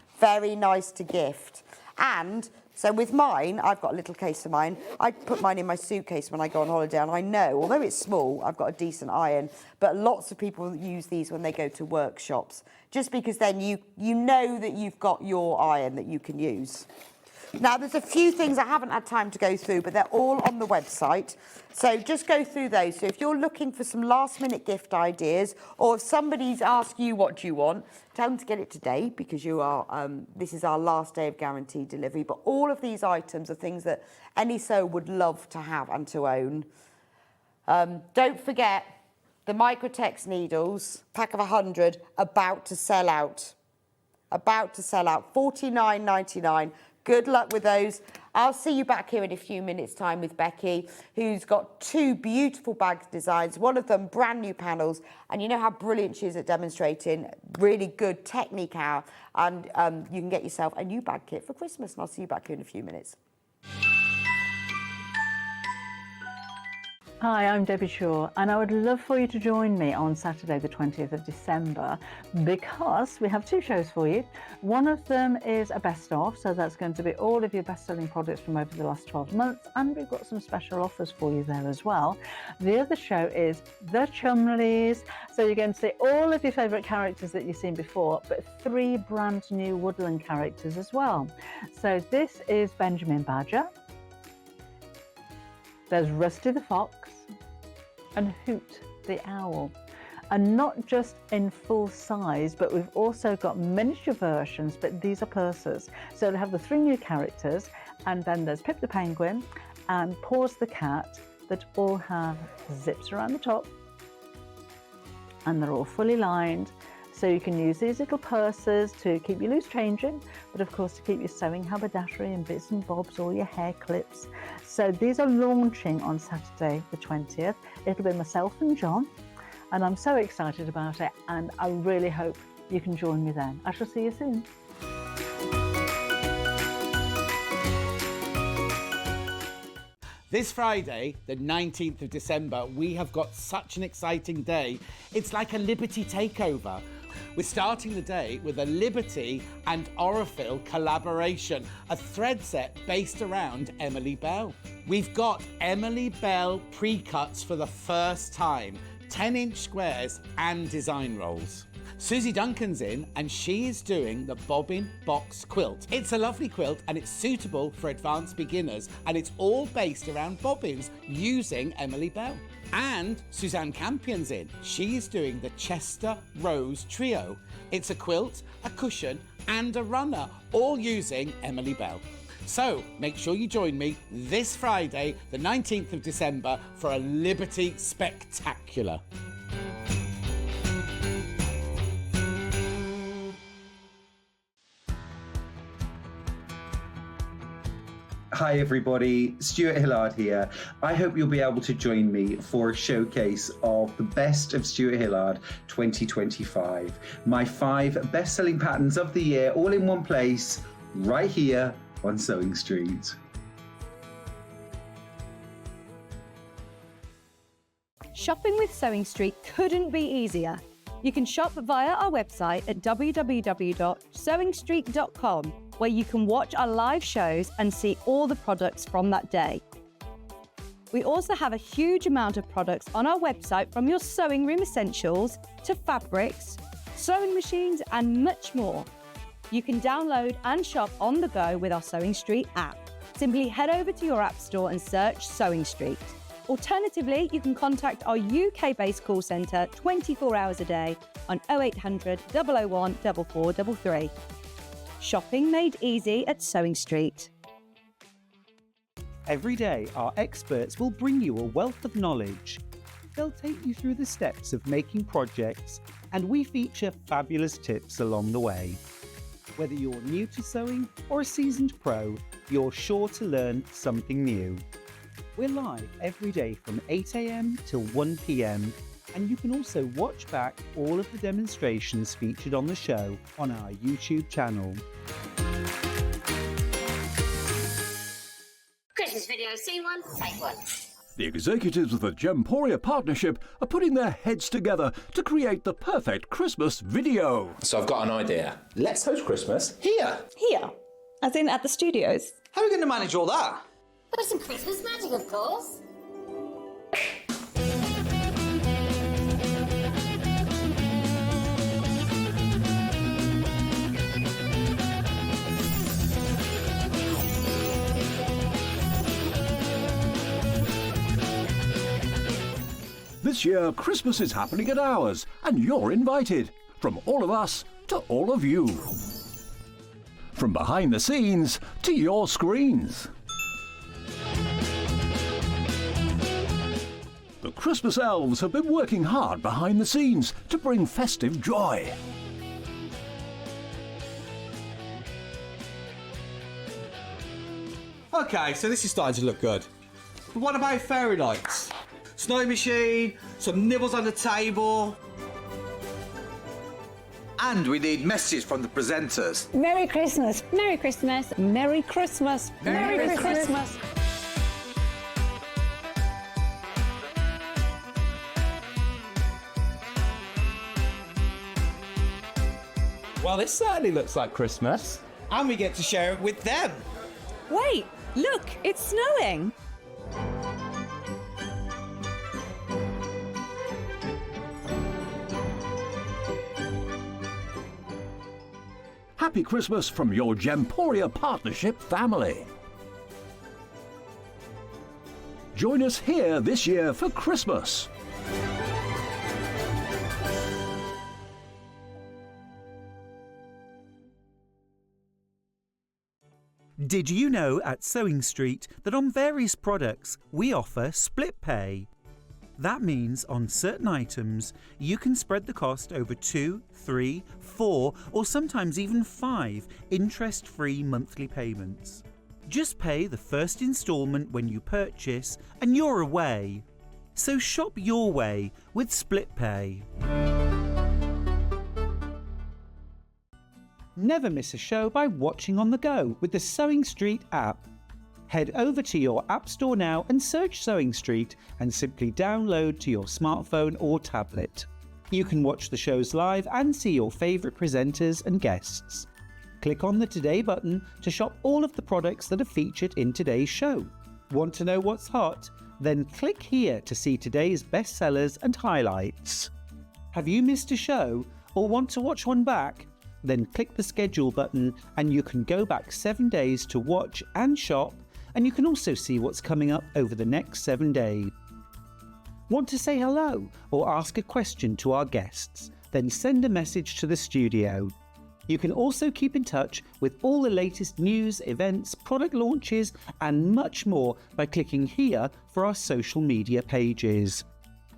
to gift. And So with mine, I've got a little case of mine. I put mine in my suitcase when I go on holiday, and I know, although it's small, I've got a decent iron, but lots of people use these when they go to workshops, just because then you know that you've got your iron that you can use. Now, there's a few things I haven't had time to go through, but they're all on the website. So just go through those. So if you're looking for some last-minute gift ideas, or if somebody's asked you what do you want, tell them to get it today, because you are. This is our last day of guaranteed delivery. But all of these items are things that any sewer would love to have and to own. Don't forget the Microtex needles, pack of 100, about to sell out. About to sell out, $49.99. Good luck with those. I'll see you back here in a few minutes' time with Becky, who's got 2 beautiful bag designs, one of them brand new panels, and you know how brilliant she is at demonstrating really good technique out, and you can get yourself a new bag kit for Christmas, and I'll see you back here in a few minutes. Hi, I'm Debbie Shaw, and I would love for you to join me on Saturday the 20th of December, because we have 2 shows for you. One of them is a best-of, so that's going to be all of your best-selling products from over the last 12 months, and we've got some special offers for you there as well. The other show is The Chumleys, so you're going to see all of your favourite characters that you've seen before, but 3 brand new woodland characters as well. So this is Benjamin Badger, there's Rusty the Fox, and Hoot the Owl. And not just in full size, but we've also got miniature versions, but these are pursers. So they have the 3 new characters, and then there's Pip the Penguin and Paws the Cat, that all have zips around the top, and they're all fully lined. So you can use these little pursers to keep your loose change in, but of course to keep your sewing haberdashery and bits and bobs, all your hair clips. So these are launching on Saturday the 20th. It'll be myself and John, and I'm so excited about it, and I really hope you can join me then. I shall see you soon. This Friday, the 19th of December, we have got such an exciting day. It's like a Liberty takeover. We're starting the day with a Liberty and Orifil collaboration, a thread set based around Emily Bell. We've got Emily Bell pre-cuts for the first time, 10-inch squares and design rolls. Susie Duncan's in, and she is doing the bobbin box quilt. It's a lovely quilt, and it's suitable for advanced beginners, and it's all based around bobbins using Emily Bell. And Suzanne Campion's in. She's doing the Chester Rose Trio. It's a quilt, a cushion, and a runner, all using Emily Bell. So make sure you join me this Friday, the 19th of December, for a Liberty Spectacular. Hi everybody, Stuart Hillard here. I hope you'll be able to join me for a showcase of the best of Stuart Hillard 2025. My 5 best-selling patterns of the year, all in one place, right here on Sewing Street. Shopping with Sewing Street couldn't be easier. You can shop via our website at www.sewingstreet.com, where you can watch our live shows and see all the products from that day. We also have a huge amount of products on our website, from your sewing room essentials to fabrics, sewing machines, and much more. You can download and shop on the go with our Sewing Street app. Simply head over to your app store and search Sewing Street. Alternatively, you can contact our UK-based call centre 24 hours a day on 0800 001 4433. Shopping made easy at Sewing Street. Every day, our experts will bring you a wealth of knowledge. They'll take you through the steps of making projects, and we feature fabulous tips along the way. Whether you're new to sewing or a seasoned pro, you're sure to learn something new. We're live every day from 8 AM till 1 PM, and you can also watch back all of the demonstrations featured on the show on our YouTube channel. Christmas video, see one, take one. The executives of the Gemporia Partnership are putting their heads together to create the perfect Christmas video. So I've got an idea. Let's host Christmas here. Here? As in at the studios? How are we going to manage all that? With some Christmas magic, of course. This year, Christmas is happening at ours, and you're invited. From all of us to all of you. From behind the scenes to your screens. The Christmas elves have been working hard behind the scenes to bring festive joy. Okay, so this is starting to look good. But what about fairy lights? Snow machine, some nibbles on the table. And we need messages from the presenters. Merry Christmas. Merry Christmas. Merry Christmas. Merry Christmas. Well, this certainly looks like Christmas. And we get to share it with them. Wait, look, it's snowing. Happy Christmas from your Gemporia Partnership family. Join us here this year for Christmas. Did you know at SewingStreet that on various products we offer split pay? That means on certain items you can spread the cost over 2, 3, 4 or sometimes even 5 interest-free monthly payments. Just pay the first instalment when you purchase and you're away. So shop your way with split pay. Never miss a show by watching on the go with the SewingStreet app. Head over to your App Store now and search SewingStreet and simply download to your smartphone or tablet. You can watch the shows live and see your favourite presenters and guests. Click on the Today button to shop all of the products that are featured in today's show. Want to know what's hot? Then click here to see today's bestsellers and highlights. Have you missed a show or want to watch one back? Then click the schedule button and you can go back 7 days to watch and shop, and you can also see what's coming up over the next 7 days. Want to say hello or ask a question to our guests? Then send a message to the studio. You can also keep in touch with all the latest news, events, product launches and much more by clicking here for our social media pages.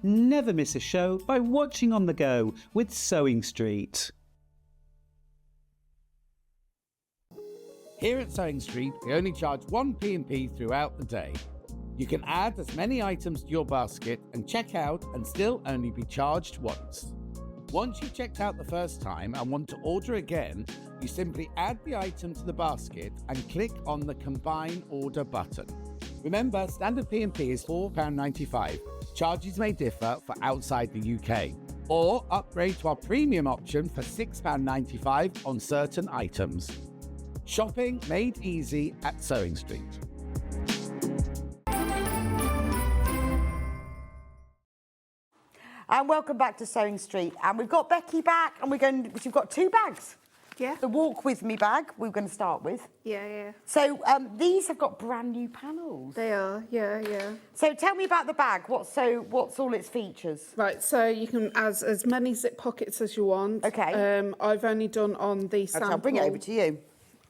Never miss a show by watching on the go with SewingStreet. Here at SewingStreet, we only charge one P&P throughout the day. You can add as many items to your basket and check out and still only be charged once. Once you've checked out the first time and want to order again, you simply add the item to the basket and click on the Combine Order button. Remember, standard P&P is £4.95. Charges may differ for outside the UK. Or upgrade to our premium option for £6.95 on certain items. Shopping made easy at SewingStreet. And welcome back to SewingStreet. And we've got Becky back, and we've got 2 bags. Yeah. The Walk With Me bag we're going to start with. Yeah. So these have got brand new panels. They are, yeah. So tell me about the bag. What's all its features? Right, so you can add as many zip pockets as you want. Okay. I've only done on the sample. I'll bring it over to you.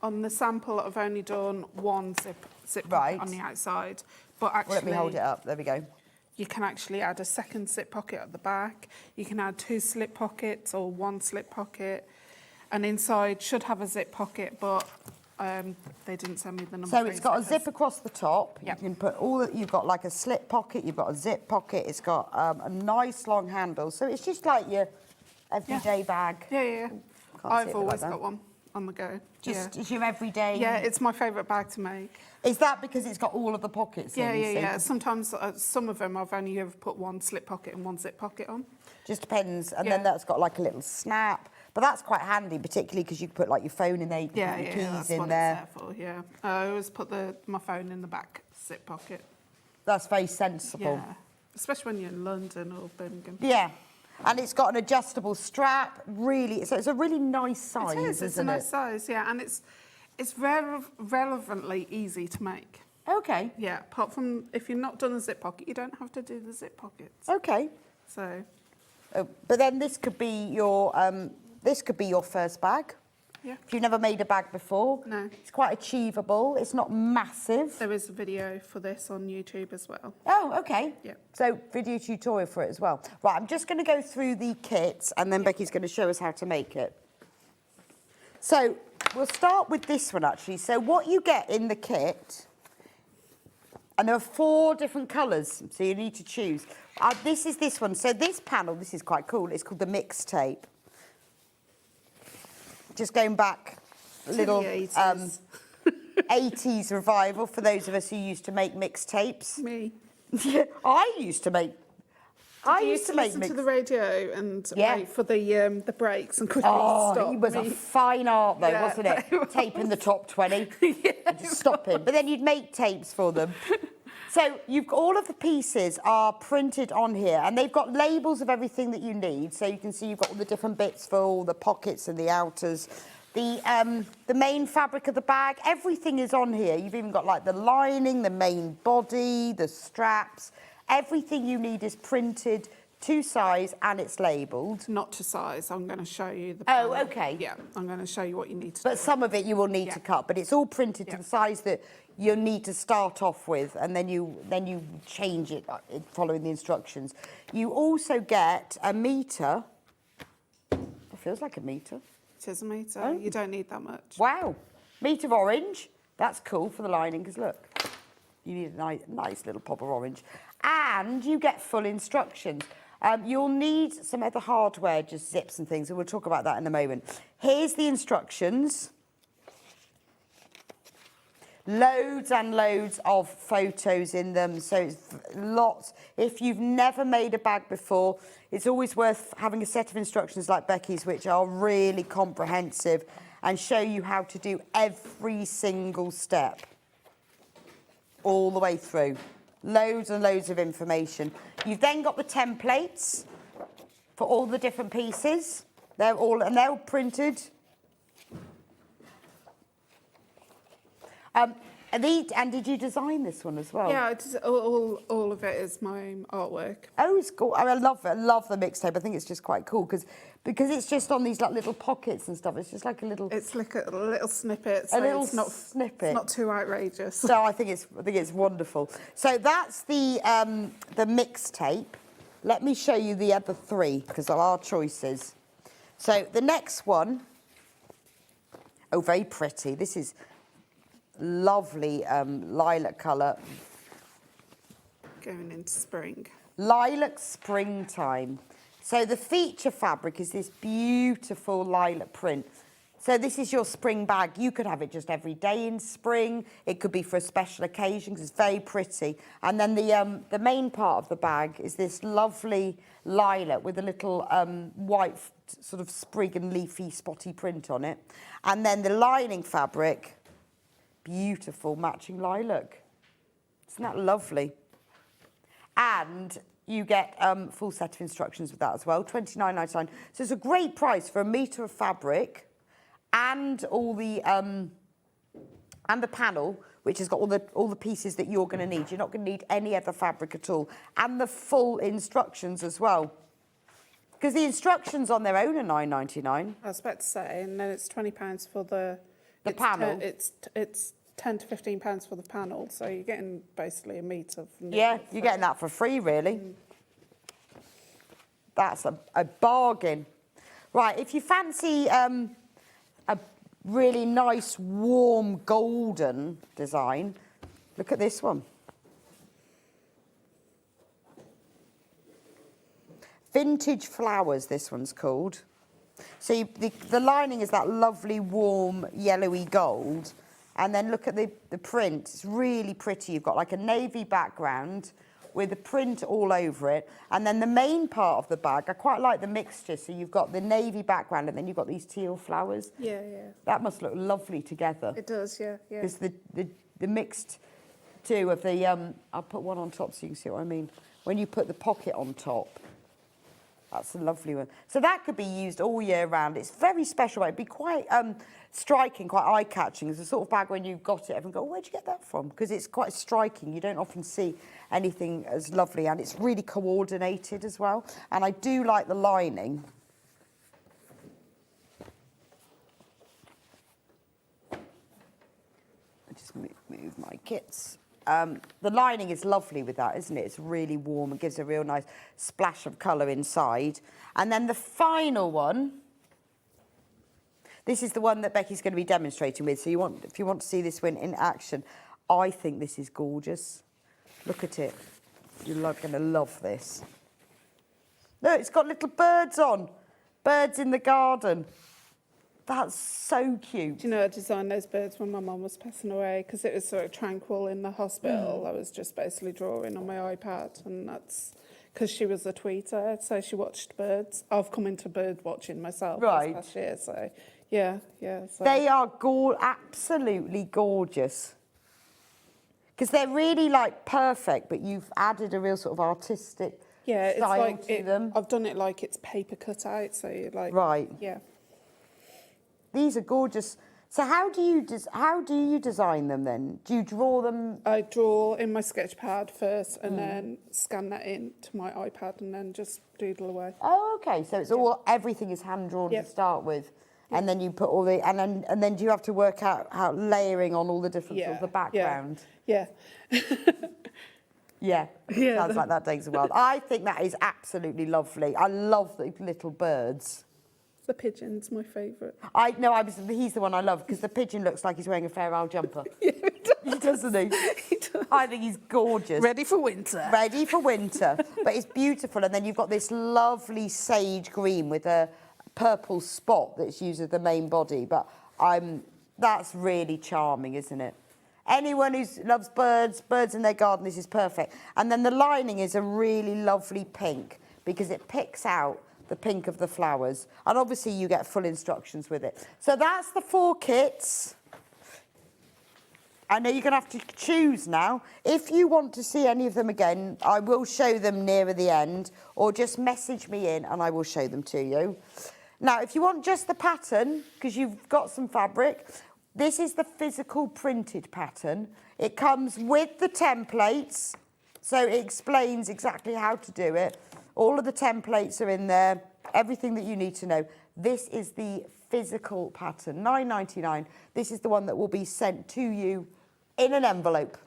On the sample, I've only done one zip pocket on the outside. But actually, let me hold it up. There we go. You can actually add a second zip pocket at the back. You can add 2 slip pockets or 1 slip pocket. And inside should have a zip pocket, but they didn't send me the number. So it's got a zip across the top. Yep. You can put you've got like a slip pocket, you've got a zip pocket, it's got a nice long handle. So it's just like your everyday bag. Yeah. I've always got one on the go. It's your everyday. Yeah, it's my favourite bag to make. Is that because it's got all of the pockets? Yeah. Sometimes some of them I've only ever put 1 slip pocket and 1 zip pocket on. Just depends. And then that's got like a little snap. But that's quite handy, particularly because you can put like your phone in there, you can put your keys that's in what there. It's there for, yeah. I always put my phone in the back zip pocket. That's very sensible. Yeah, especially when you're in London or Birmingham. Yeah. And it's got an adjustable strap, really. So it's a really nice size, It's a isn't nice size, yeah. And it's relevantly easy to make. Okay. Yeah, apart from if you're not done the zip pocket, you don't have to do the zip pockets. Okay. So. But then this could be your first bag. Yeah. If you've never made a bag before. No. It's quite achievable. It's not massive. There is a video for this on YouTube as well. Oh, okay. Yeah. So video tutorial for it as well. Right, I'm just going to go through the kits and then Becky's going to show us how to make it. So we'll start with this one actually. So what you get in the kit, and there are 4 different colours, so you need to choose. This is this one. So this panel, this is quite cool. It's called the mixtape. Just going back a little 80s revival for those of us who used to make mixtapes. Me. I used to make. I used to listen to the radio and wait for the breaks and quickly stop. It was a fine art though, wasn't it? Taping the top 20 and just stopping. But then you'd make tapes for them. So all of the pieces are printed on here and they've got labels of everything that you need. So you can see you've got all the different bits for all the pockets and the outers. The main fabric of the bag, everything is on here. You've even got like the lining, the main body, the straps. Everything you need is printed to size and it's labelled. Not to size, I'm going to show you the panel. panel. Oh, okay. Yeah, I'm going to show you what you need to But some of it you will need to cut, but it's all printed to the size that you'll need to start off with and then you change it following the instructions. You also get a metre. It feels like a metre. It is a metre. You don't need that much. Wow. Metre of orange. That's cool for the lining because look, you need a nice little pop of orange. And you get full instructions. You'll need some other hardware, just zips and things, and we'll talk about that in a moment. Here's the instructions. Loads and loads of photos in them, so it's lots. If you've never made a bag before, it's always worth having a set of instructions like Becky's, which are really comprehensive and show you how to do every single step all the way through. Loads and loads of information. You've then got the templates for all the different pieces. They're all printed. And did you design this one as well? Yeah, all of it is my own artwork. Oh, it's cool. I love it. I love the mixtape. I think it's just quite cool because it's just on these like little pockets and stuff. It's just like a little. It's like a little snippet. So a little it's not snippet. It's not too outrageous. So I think it's wonderful. So that's the mixtape. Let me show you the other 3 because there are choices. So the next one. Oh, very pretty. This is lovely lilac colour. Going into spring. Lilac springtime. So the feature fabric is this beautiful lilac print. So this is your spring bag. You could have it just every day in spring. It could be for a special occasion because it's very pretty. And then the main part of the bag is this lovely lilac with a little white sort of sprig and leafy spotty print on it. And then the lining fabric, beautiful matching lilac. Isn't that lovely? And you get full set of instructions with that as well, $29.99. So it's a great price for a metre of fabric and all the and the panel, which has got all the pieces that you're going to need. You're not going to need any other fabric at all, and the full instructions as well. Because the on their own are $9.99. I was about to say, and then it's £20 for the panel. It's £10 to £15 for the panel, so you're getting basically a metre of. Yeah, you're getting that for free, really. That's a bargain. Right, if you fancy a really nice, warm, golden design, look at this one. Vintage Flowers, this one's called. So the lining is that lovely, warm, yellowy gold. And then look at the print. It's really pretty. You've got like a navy background with the print all over it. And then the main part of the bag, I quite like the mixture. So you've got the navy background and then you've got these teal flowers. Yeah, yeah. That must look lovely together. It does, yeah, yeah. Because the mixed two of the, I'll put one on top so you can see what I mean. When you put the pocket on top, that's a lovely one. So that could be used all year round. It's very special. It'd be quite striking, quite eye-catching. It's the sort of bag when you've got it, everyone go, oh, where'd you get that from? Because it's quite striking. You don't often see anything as lovely, and it's really coordinated as well. And I do like the lining. I just move my kits. The lining is lovely with that, isn't it? It's really warm and gives a real nice splash of colour inside. And then the final one, this is the one that Becky's going to be demonstrating with. So if you want to see this one in action, I think this is gorgeous. Look at it. You're going to love this. Look, it's got little birds on. Birds in the garden. That's so cute. Do you know, I designed those birds when my mum was passing away because it was sort of tranquil in the hospital. I was just basically drawing on my iPad, and that's because she was a tweeter, so she watched birds. I've come into bird watching myself this past year, so yeah. So. They are absolutely gorgeous. Because they're really like perfect, but you've added a real sort of artistic style to them. I've done it like it's paper cut out, so you're like... Right. Yeah. These are gorgeous. So how do you design them then? Do you draw them? I draw in my sketch pad first and then scan that into my iPad and then just doodle away. Oh, okay. So it's everything is hand drawn to start with. And then you put all the and then do you have to work out how layering on all the different sorts of the background? Yeah. Yeah. Sounds like that takes a while. I think that is absolutely lovely. I love the little birds. The pigeon's my favourite. He's the one I love because the pigeon looks like he's wearing a Fair Isle jumper. Yeah, he doesn't he? He does. I think he's gorgeous. Ready for winter. Ready for winter. But it's beautiful. And then you've got this lovely sage green with a purple spot that's used as the main body. But that's really charming, isn't it? Anyone who loves birds in their garden, this is perfect. And then the lining is a really lovely pink because it picks out the pink of the flowers. And obviously you get full instructions with it. So that's the 4 kits. I know you're going to have to choose now. If you want to see any of them again, I will show them nearer the end, or just message me in and I will show them to you. Now, if you want just the pattern, because you've got some fabric, this is the physical printed pattern. It comes with the templates, so it explains exactly how to do it. All of the templates are in there, everything that you need to know. This is the physical pattern, £9.99. This is the one that will be sent to you in an envelope.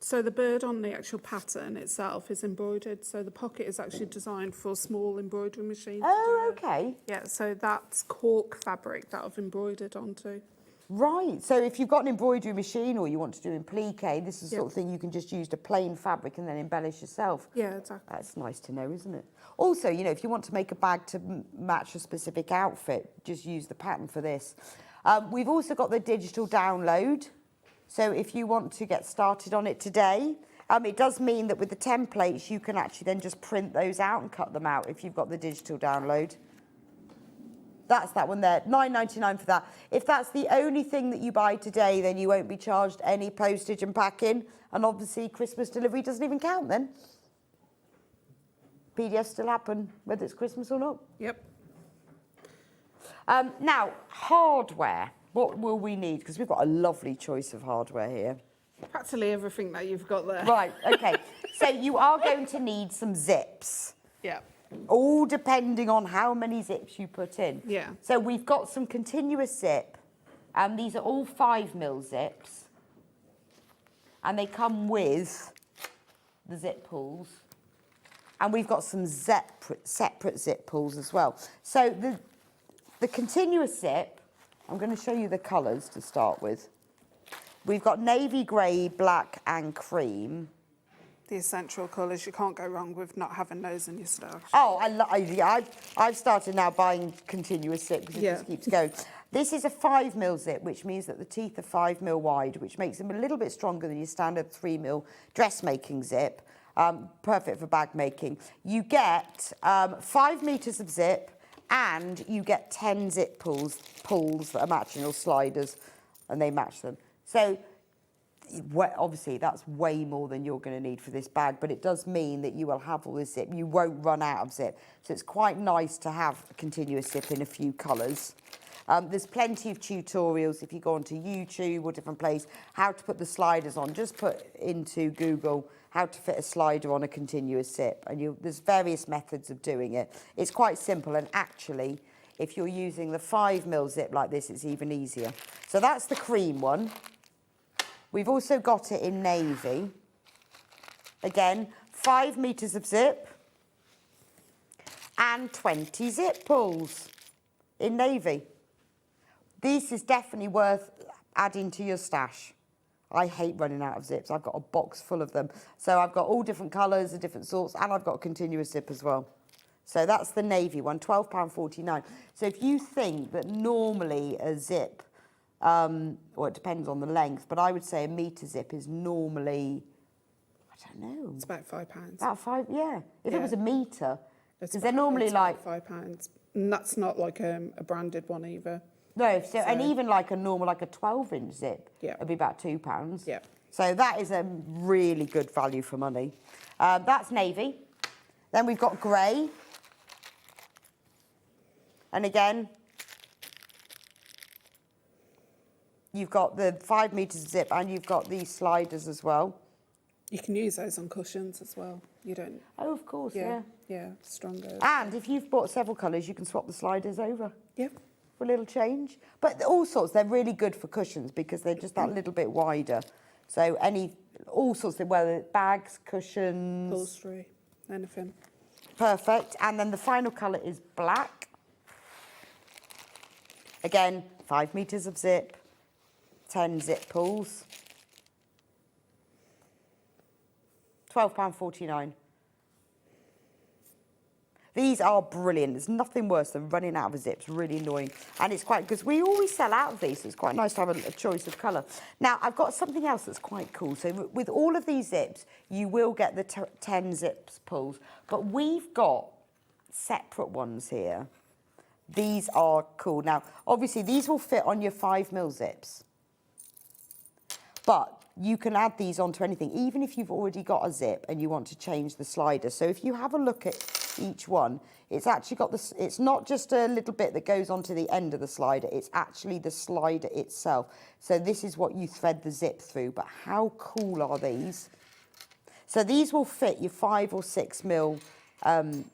So the bird on the actual pattern itself is embroidered, so the pocket is actually designed for a small embroidery machine. Oh, okay. Yeah, so that's cork fabric that I've embroidered onto. Right, so if you've got an embroidery machine or you want to do applique, this is the sort of thing you can just use a plain fabric and then embellish yourself. Yeah, exactly. That's nice to know, isn't it? Also, you know, if you want to make a bag to match a specific outfit, just use the pattern for this. We've also got the digital download. So if you want to get started on it today, it does mean that with the templates, you can actually then just print those out and cut them out if you've got the digital download. That's that one there, £9.99 for that. If that's the only thing that you buy today, then you won't be charged any postage and packing. And obviously, Christmas delivery doesn't even count then. PDFs still happen, whether it's Christmas or not. Yep. Now, hardware. What will we need? Because we've got a lovely choice of hardware here. Practically everything that you've got there. Right, okay. So you are going to need some zips. Yeah. All depending on how many zips you put in. Yeah. So we've got some continuous zip, and these are all 5mm zips, and they come with the zip pulls, and we've got some separate zip pulls as well. So the continuous zip, I'm going to show you the colours to start with. We've got navy grey, black, and cream. The essential colours, you can't go wrong with not having those in your stash. Oh, I've started now buying continuous zip because it just keeps going. This is a 5mm zip, which means that the teeth are 5mm wide, which makes them a little bit stronger than your standard 3mm dressmaking zip. Perfect for bag making. You get 5 metres of zip, and you get 10 zip pulls that are matching your sliders, and they match them. So obviously that's way more than you're going to need for this bag, but it does mean that you will have all this zip. You won't run out of zip. So it's quite nice to have a continuous zip in a few colours. There's plenty of tutorials if you go onto YouTube or different places, how to put the sliders on. Just put into Google how to fit a slider on a continuous zip, and there's various methods of doing it. It's quite simple, and actually, if you're using the 5mm zip like this, it's even easier. So that's the cream one. We've also got it in navy. Again, 5 metres of zip and 20 zip pulls in navy. This is definitely worth adding to your stash. I hate running out of zips. I've got a box full of them. So I've got all different colours and different sorts, and I've got a continuous zip as well. So that's the navy one, £12.49. So if you think that normally a zip, well, it depends on the length, but I would say a metre zip is normally, I don't know. It's about £5. About £5, yeah. If it was a metre, because they're it's normally like £5. And that's not like a branded one either. No, so and even like a normal, like a 12-inch zip, it'd be about £2. Yeah. So that is a really good value for money. That's navy. Then we've got grey. And again, you've got the 5 metres of zip, and you've got these sliders as well. You can use those on cushions as well. You don't. Oh, of course, yeah. Yeah, stronger. And if you've bought several colours, you can swap the sliders over. Yep. For a little change. But all sorts, they're really good for cushions because they're just that little bit wider. So all sorts of, whether it's bags, cushions. Upholstery, anything. Perfect. And then the final colour is black. Again, 5 metres of zip, 10 zip pulls. £12.49. These are brilliant. There's nothing worse than running out of a zip. It's really annoying. And it's quite, because we always sell out of these, so it's quite nice to have a choice of colour. Now, I've got something else that's quite cool. So with all of these zips, you will get the 10 zips pulls, but we've got separate ones here. These are cool. Now, obviously, these will fit on your 5mm zips, but you can add these onto anything, even if you've already got a zip and you want to change the slider. So if you have a look at each one, it's actually got this, it's not just a little bit that goes onto the end of the slider, it's actually the slider itself. So this is what you thread the zip through, but how cool are these? So these will fit your 5 or 6mm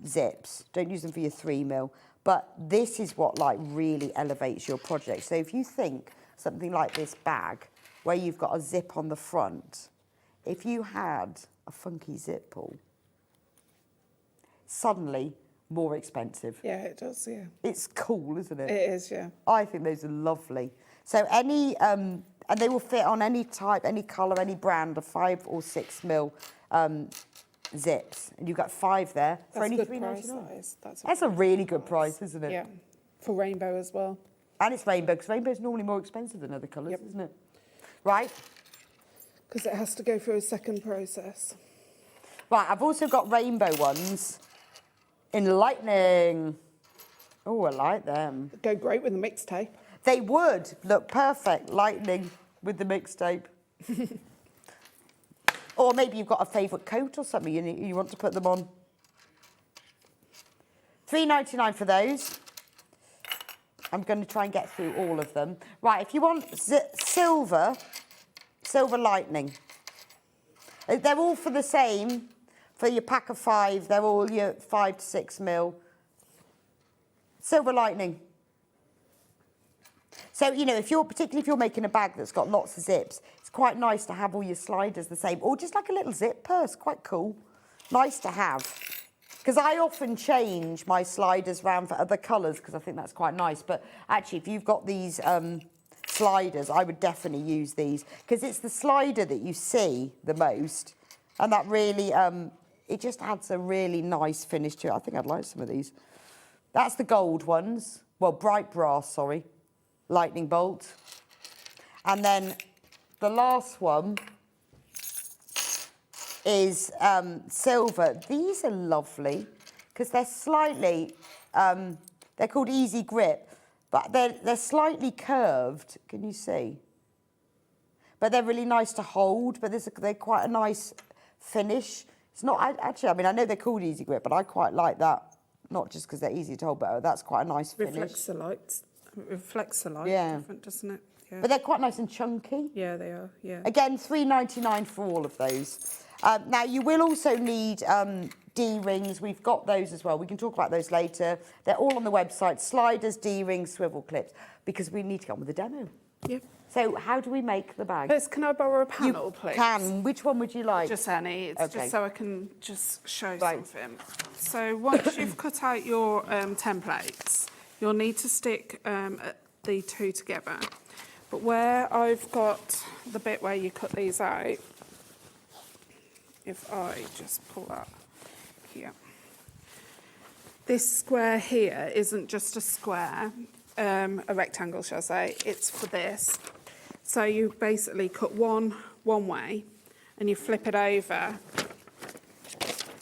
zips. Don't use them for your 3mm, but this is what like really elevates your project. So if you think something like this bag, where you've got a zip on the front, if you had a funky zip pull, suddenly more expensive. Yeah, it does, yeah. It's cool, isn't it? It is, yeah. I think those are lovely. So any, and they will fit on any type, any colour, any brand of 5 or 6mm zips. And you've got 5 there for only £3.99. That's a really good price, isn't it? Yeah, for rainbow as well. And it's rainbow, because rainbow is normally more expensive than other colours, isn't it? Right? Because it has to go through a second process. Right, I've also got rainbow ones in lightning. Oh, I like them. Go great with the mixtape. They would look perfect, lightning with the mixtape. Or maybe you've got a favourite coat or something you want to put them on. £3.99 for those. I'm going to try and get through all of them. Right, if you want silver lightning. They're all for the same, for your pack of 5. They're all your 5 to 6mm. Silver lightning. So, you know, particularly if you're making a bag that's got lots of zips, it's quite nice to have all your sliders the same. Or just like a little zip purse, quite cool. Nice to have. Because I often change my sliders around for other colours because I think that's quite nice. But actually, if you've got these sliders, I would definitely use these. Because it's the slider that you see the most. And that really, it just adds a really nice finish to it. I think I'd like some of these. That's the gold ones. Well, bright brass, sorry. Lightning bolt. And then the last one is silver. These are lovely because they're slightly, they're called Easy Grip, but they're slightly curved. Can you see? But they're really nice to hold, but they're quite a nice finish. It's not, actually, I mean, I know they're called Easy Grip, but I quite like that. Not just because they're easy to hold, but that's quite a nice finish. Reflects the light different, doesn't it? Yeah. But they're quite nice and chunky. Yeah, they are, yeah. Again, $3.99 for all of those. Now, you will also need D-rings. We've got those as well. We can talk about those later. They're all on the website. Sliders, D-rings, swivel clips, because we need to get on with the demo. Yep. So how do we make the bag? First, can I borrow a panel, please? Can. Which one would you like? Just any. It's Okay. just so I can just show something. So once you've cut out your templates, you'll need to stick the two together. But where I've got the bit where you cut these out, if I just pull that here. This square here isn't just a square, a rectangle, shall I say. It's for this. So you basically cut one way and you flip it over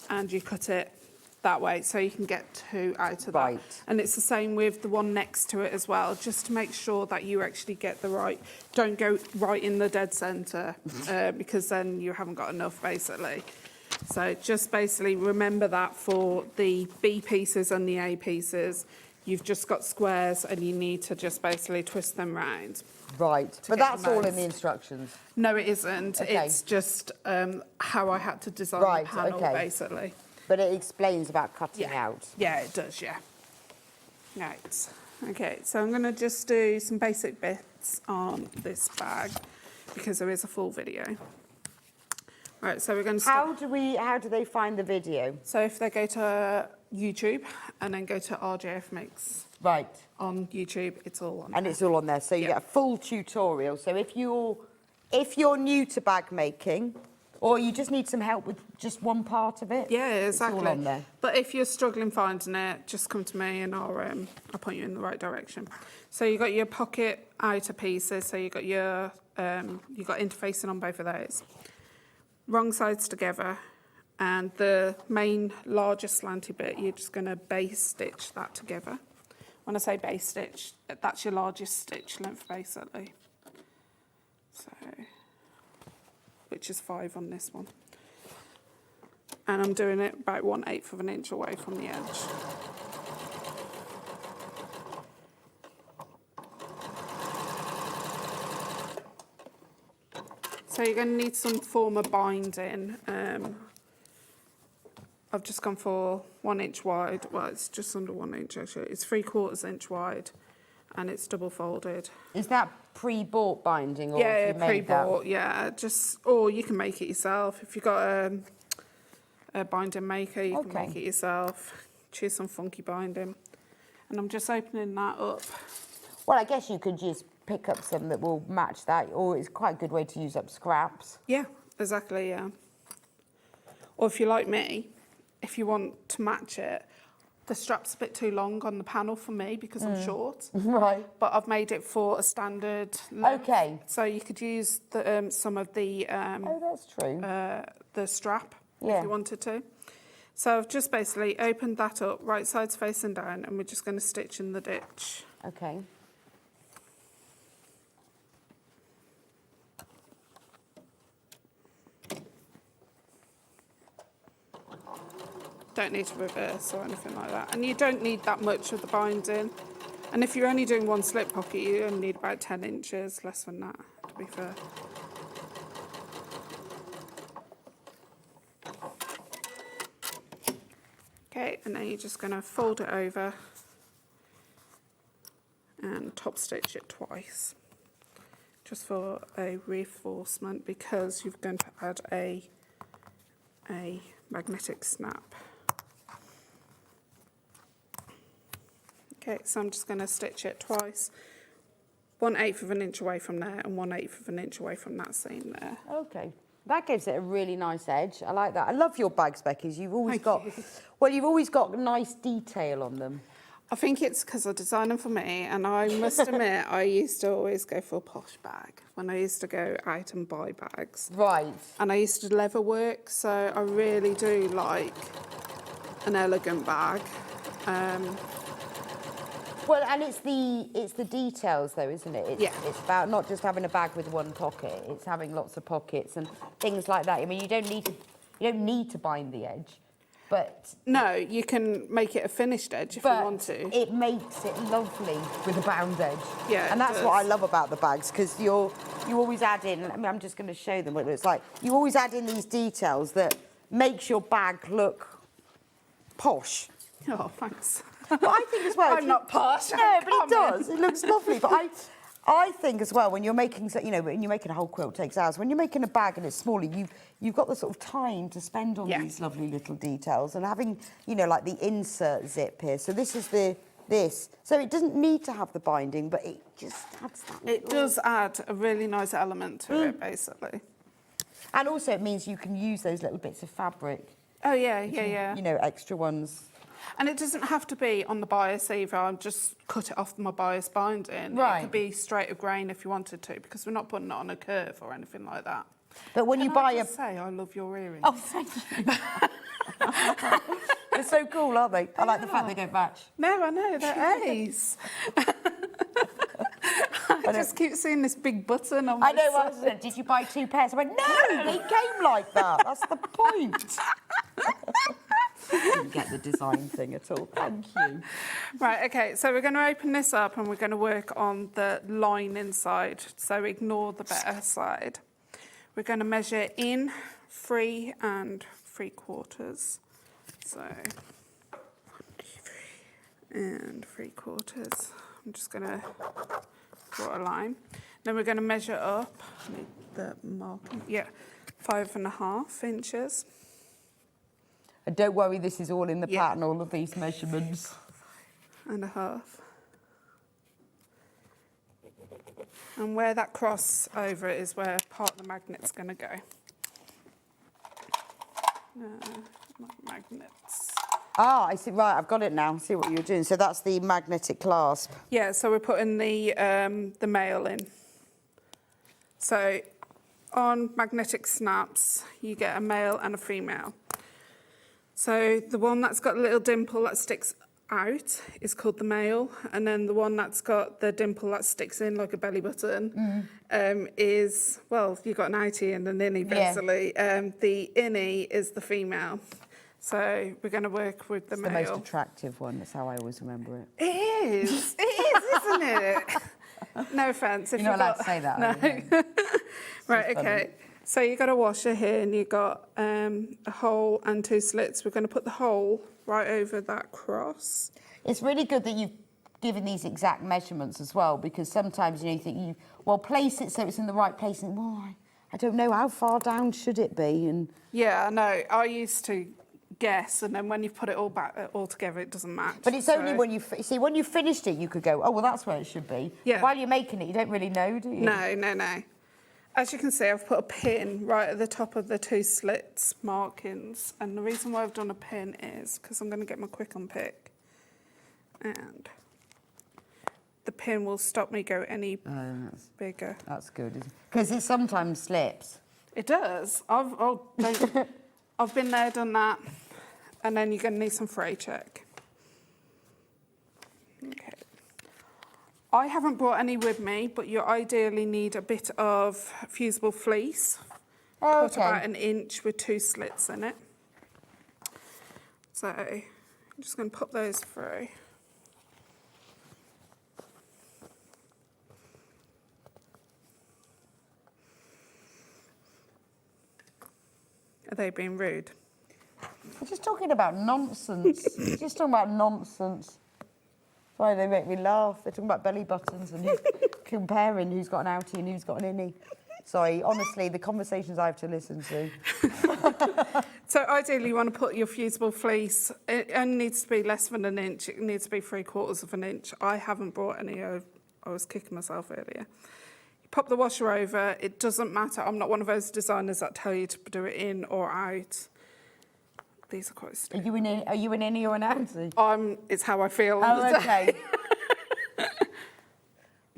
and you cut it that way so you can get two out of that. And it's the same with the one next to it as well, just to make sure that you actually get the right, don't go right in the dead centre because then you haven't got enough basically. So just basically remember that for the B pieces and the A pieces, you've just got squares and you need to just basically twist them round. Right, but that's all in the instructions. No, it isn't. Okay. It's just how I had to design the panel, basically. But it explains about cutting out. Yeah, it does, yeah. Right. Okay, so I'm going to just do some basic bits on this bag because there is a full video. Right, so we're going to start. How do they find the video? So if they go to YouTube and then go to RJF Mix. Right. On YouTube, it's all on there. And it's all on there, so you get a full tutorial. So if you're new to bag making, or you just need some help with just one part of it, yeah, exactly. It's all on there. But if you're struggling finding it, just come to me and I'll point you in the right direction. So you've got your pocket outer pieces. So you've got your you've got interfacing on both of those. Wrong sides together, and the main largest slanty bit, you're just going to base stitch that together. When I say base stitch, that's your largest stitch length basically. So, which is 5 on this one. And I'm doing it about 1/8 of an inch away from the edge. So you're going to need some form of binding. I've just gone for 1 inch wide. Well, it's just under 1 inch actually. It's 3/4 inch wide, and it's double folded. Is that pre-bought binding? Or Yeah, have you made pre-bought. that? Yeah, or you can make it yourself if you've got a binding maker. You can make it yourself. Choose some funky binding, and I'm just opening that up. Well, I guess you could just pick up some that will match that, or it's quite a good way to use up scraps. Yeah, exactly. Yeah. Or if you're like me, if you want to match it, the strap's a bit too long on the panel for me because I'm short. Right. But I've made it for a standard length. Okay. So you could use the, some of the... oh, that's true. The strap, if you wanted to. So I've just basically opened that up, right side's facing down, and we're just going to stitch in the ditch. Okay. Don't need to reverse or anything like that. And you don't need that much of the binding. And if you're only doing one slip pocket, you only need about 10 inches, less than that, to be fair. Okay, and then you're just going to fold it over and top stitch it twice, just for a reinforcement, because you're going to add a magnetic snap. Okay, so I'm just going to stitch it twice, 1/8 of an inch away from there and 1/8 of an inch away from that seam there. Okay. That gives it a really nice edge. I like that. I love your bags, Becky. You've always got, well, you've always got nice detail on them. I think it's because I design them for me, and I must admit, I used to always go for a posh bag when I used to go out and buy bags. Right. And I used to do leather work, so I really do like an elegant bag. Well, and it's the details, though, isn't it? It's about not just having a bag with one pocket. It's having lots of pockets and things like that. I mean, you don't need to bind the edge, but no, you can make it a finished edge if you want to. It makes it lovely with a bound edge. Yeah, and that's what I love about the bags, because you always add in. I mean, I'm just going to show them what it looks like. You always add in these details that makes your bag look posh. Oh, thanks. But I think as well, I'm not posh. No, but it does. It looks lovely. But I think as well, when you're making, when you're making a whole quilt, it takes hours. When you're making a bag and it's smaller, you've got the sort of time to spend on these lovely little details, and having, like the insert zip here. So this is this. So it doesn't need to have the binding, but it just adds that. It does add a really nice element to it, basically. And also it means you can use those little bits of fabric. Oh yeah, Extra ones. And it doesn't have to be on the bias either. I'll just cut it off my bias binding. Right. It could be straight of grain if you wanted to, because we're not putting it on a curve or anything like that. But when you buy say I love your earrings. Oh, thank you. They're so cool, aren't they? I like the fact they don't match. No, I know, they're ace. I just keep seeing this big button on my side. Did you buy 2 pairs? I went, no, they came like that. That's the point. Didn't get the design thing at all. Thank you. Right, okay, so we're going to open this up and we're going to work on the line inside. So ignore the better side. We're going to measure in 3 3/4. So 1, 2, 3 3/4. I'm just going to draw a line. Then we're going to measure up. Need the marking. 5.5 inches. And don't worry, this is all in the pattern, all of these measurements. 5.5. And where that cross over is where part of the magnet's going to go. Magnets. Ah, I see. Right, I've got it now. I see what you're doing. So that's the magnetic clasp. Yeah, so we're putting the male in. So on magnetic snaps, you get a male and a female. So the one that's got a little dimple that sticks out is called the male, and then the one that's got the dimple that sticks in like a belly button is, well, you've got an outie and an innie basically. The innie is the female. So we're going to work with the male. It's the most attractive one. That's how I always remember it. It is. It is, isn't it? No offence. You're not allowed to say that. No. Right, okay. So you've got a washer here and you've got a hole and 2 slits. We're going to put the hole right over that cross. It's really good that you've given these exact measurements as well, because sometimes you think place it so it's in the right place, and I don't know, how far down should it be? And yeah, I know. I used to guess, and then when you put it all together, it doesn't match. But it's only when when you finished it, you could go, oh well, that's where it should be. Yeah. While you're making it, you don't really know, do you? No. As you can see, I've put a pin right at the top of the 2 slits markings, and the reason why I've done a pin is because I'm going to get my quick unpick, and the pin will stop me go any bigger. That's good, isn't it? Because it sometimes slips. It does. I've been there, done that, and then you're going to need some fray check. Okay. I haven't brought any with me, but you ideally need a bit of fusible fleece. Oh, Put about 1 inch with 2 slits in it. So I'm just going to pop those through. Are they being rude? We're just talking about nonsense. Just talking about nonsense. Why they make me laugh. They're talking about belly buttons and comparing who's got an outie and who's got an innie. Sorry, honestly, the conversations I have to listen to. So ideally you want to put your fusible fleece, it only needs to be less than 1 inch. It needs to be 3/4 of an inch. I haven't brought any. I was kicking myself earlier. You pop the washer over. It doesn't matter. I'm not one of those designers that tell you to do it in or out. these are quite stiff. Are you an innie or an outie? It's how I feel. Oh, okay.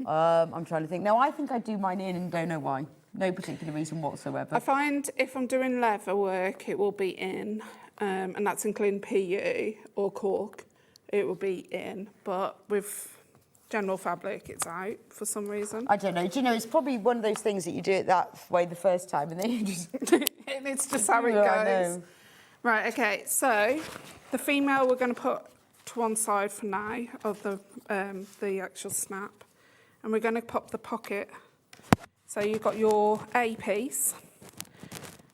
I'm trying to think. No, I think I do mine in and don't know why. No particular reason whatsoever. I find if I'm doing leather work, it will be in, and that's including PU or cork. It will be in, but with general fabric, it's out for some reason. I don't know. Do you know, it's probably one of those things that you do it that way the first time and then you just... And it's just how it goes. Right, okay, so the female we're going to put to one side for now of the actual snap. And we're going to pop the pocket. So you've got your A piece.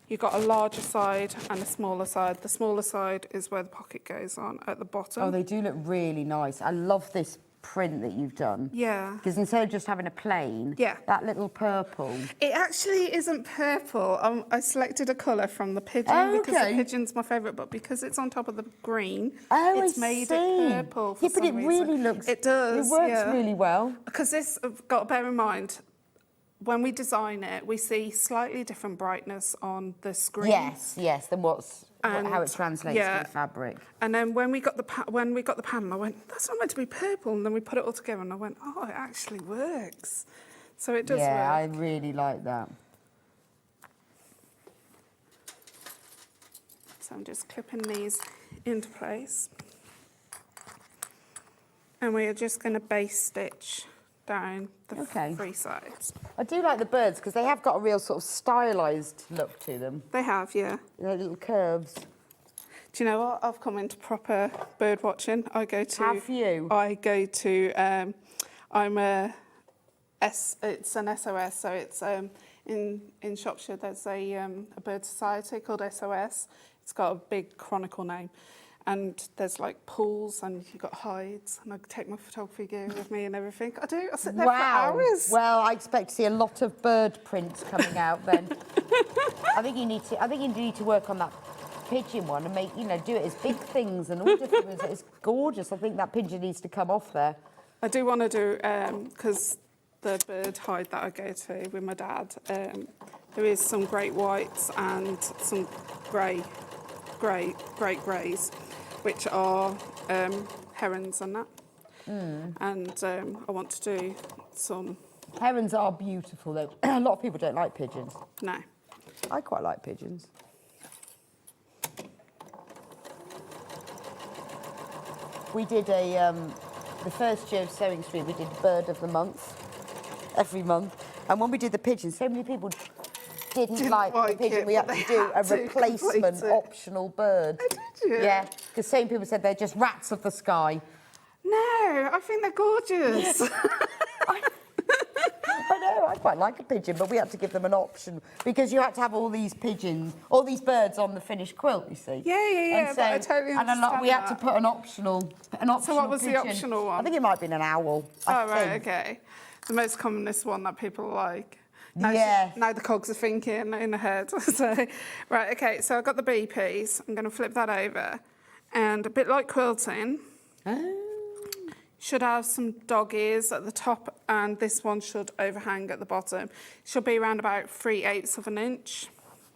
You've got a larger side and a smaller side. The smaller side is where the pocket goes on at the bottom. Oh, they do look really nice. I love this print that you've done. Yeah. Because instead of just having a plain, that little purple. It actually isn't purple. I selected a colour from the pigeon because the pigeon's my favourite, but because it's on top of the green, it's made it purple for some reason. Really looks... It does, It works really well. Because this, I've got to bear in mind, when we design it, we see slightly different brightness on the screen. Yes, than how it translates to the fabric. And then when we got the panel, I went, that's not meant to be purple. And then we put it all together, and I went, oh, it actually works. So it does work. Yeah, I really like that. So I'm just clipping these into place, and we are just going to base stitch down the three sides. I do like the birds because they have got a real sort of stylised look to them. They have, yeah. They're little curves. Do you know what? I've come into proper bird watching. I go to... Have you? I go to... it's an SOS, so it's in Shropshire. There's a bird society called SOS. It's got a big chronicle name. And there's like pools and you've got hides, and I take my photography gear with me and everything. I do. I sit there for hours. Well, I expect to see a lot of bird prints coming out then. I think you need to work on that pigeon one and make, do it as big things and all different things. It's gorgeous. I think that pigeon needs to come off there. I do want to do, because the bird hide that I go to with my dad, there is some great whites and some great greys, which are herons and that. And I want to do some... Herons are beautiful though. A lot of people don't like pigeons. No. I quite like pigeons. We did the first year of SewingStreet, we did Bird of the Month, every month. And when we did the pigeons, so many people didn't like the pigeon. We had to do a replacement optional bird. Oh, did you? Yeah, because some people said they're just rats of the sky. No, I think they're gorgeous. I know, I quite like a pigeon, but we had to give them an option because you had to have all these pigeons, all these birds on the finished quilt, you see. Yeah, so, but I totally understand we had to put an optional So what was pigeon. the optional one? I think it might have been an owl. Right, okay. The most commonest one that people like. Now, now the cogs are thinking in the head. So, right, okay, so I've got the B piece. I'm going to flip that over. And a bit like quilting, should have some dog ears at the top, and this one should overhang at the bottom. Should be around about 3/8 of an inch,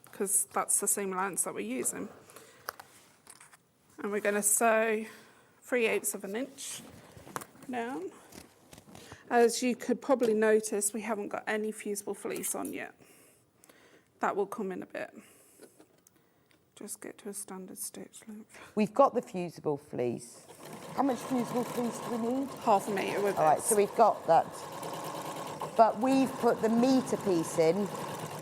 because that's the seam allowance that we're using. And we're going to sew 3/8 of an inch down. As you could probably notice, we haven't got any fusible fleece on yet. That will come in a bit. Just get to a standard stitch length. We've got the fusible fleece. How much fusible fleece do we need? 1/2 metre with All right, so we've got that. But we've put the metre piece in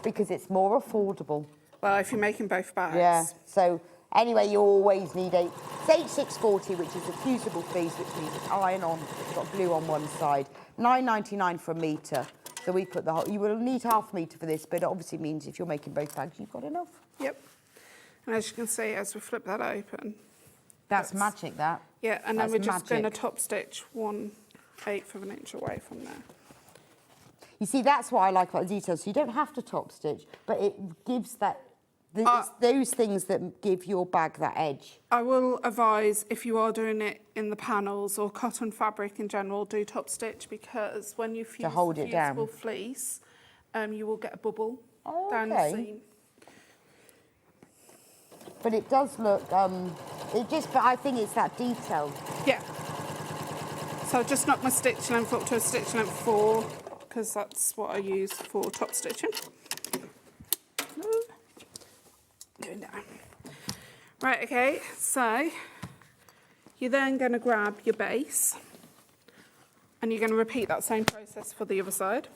because it's more affordable. Well, if you're making both bags. Yeah, so anyway, you always need it's 8640, which is a fusible fleece, which means it's iron on, it's got glue on one side. £9.99 for a metre. So we put the whole, you will need 1/2 metre for this, but it obviously means if you're making both bags, you've got enough. Yep. And as you can see, as we flip that open. That's magic, that. Yeah, and then we're just going to top stitch 1/8 of an inch away from there. You see, that's what I like about the details. So you don't have to top stitch, but it gives that, it's those things that give your bag that edge. I will advise, if you are doing it in the panels or cotton fabric in general, do top stitch, because when you fuse fusible fleece, you will get a bubble down the seam. But it does look, but I think it's that detail. Yeah. So I'll just knock my stitch length up to a stitch length 4, because that's what I use for top stitching. Going down. Right, okay, so you're then going to grab your base and you're going to repeat that same process for the other side,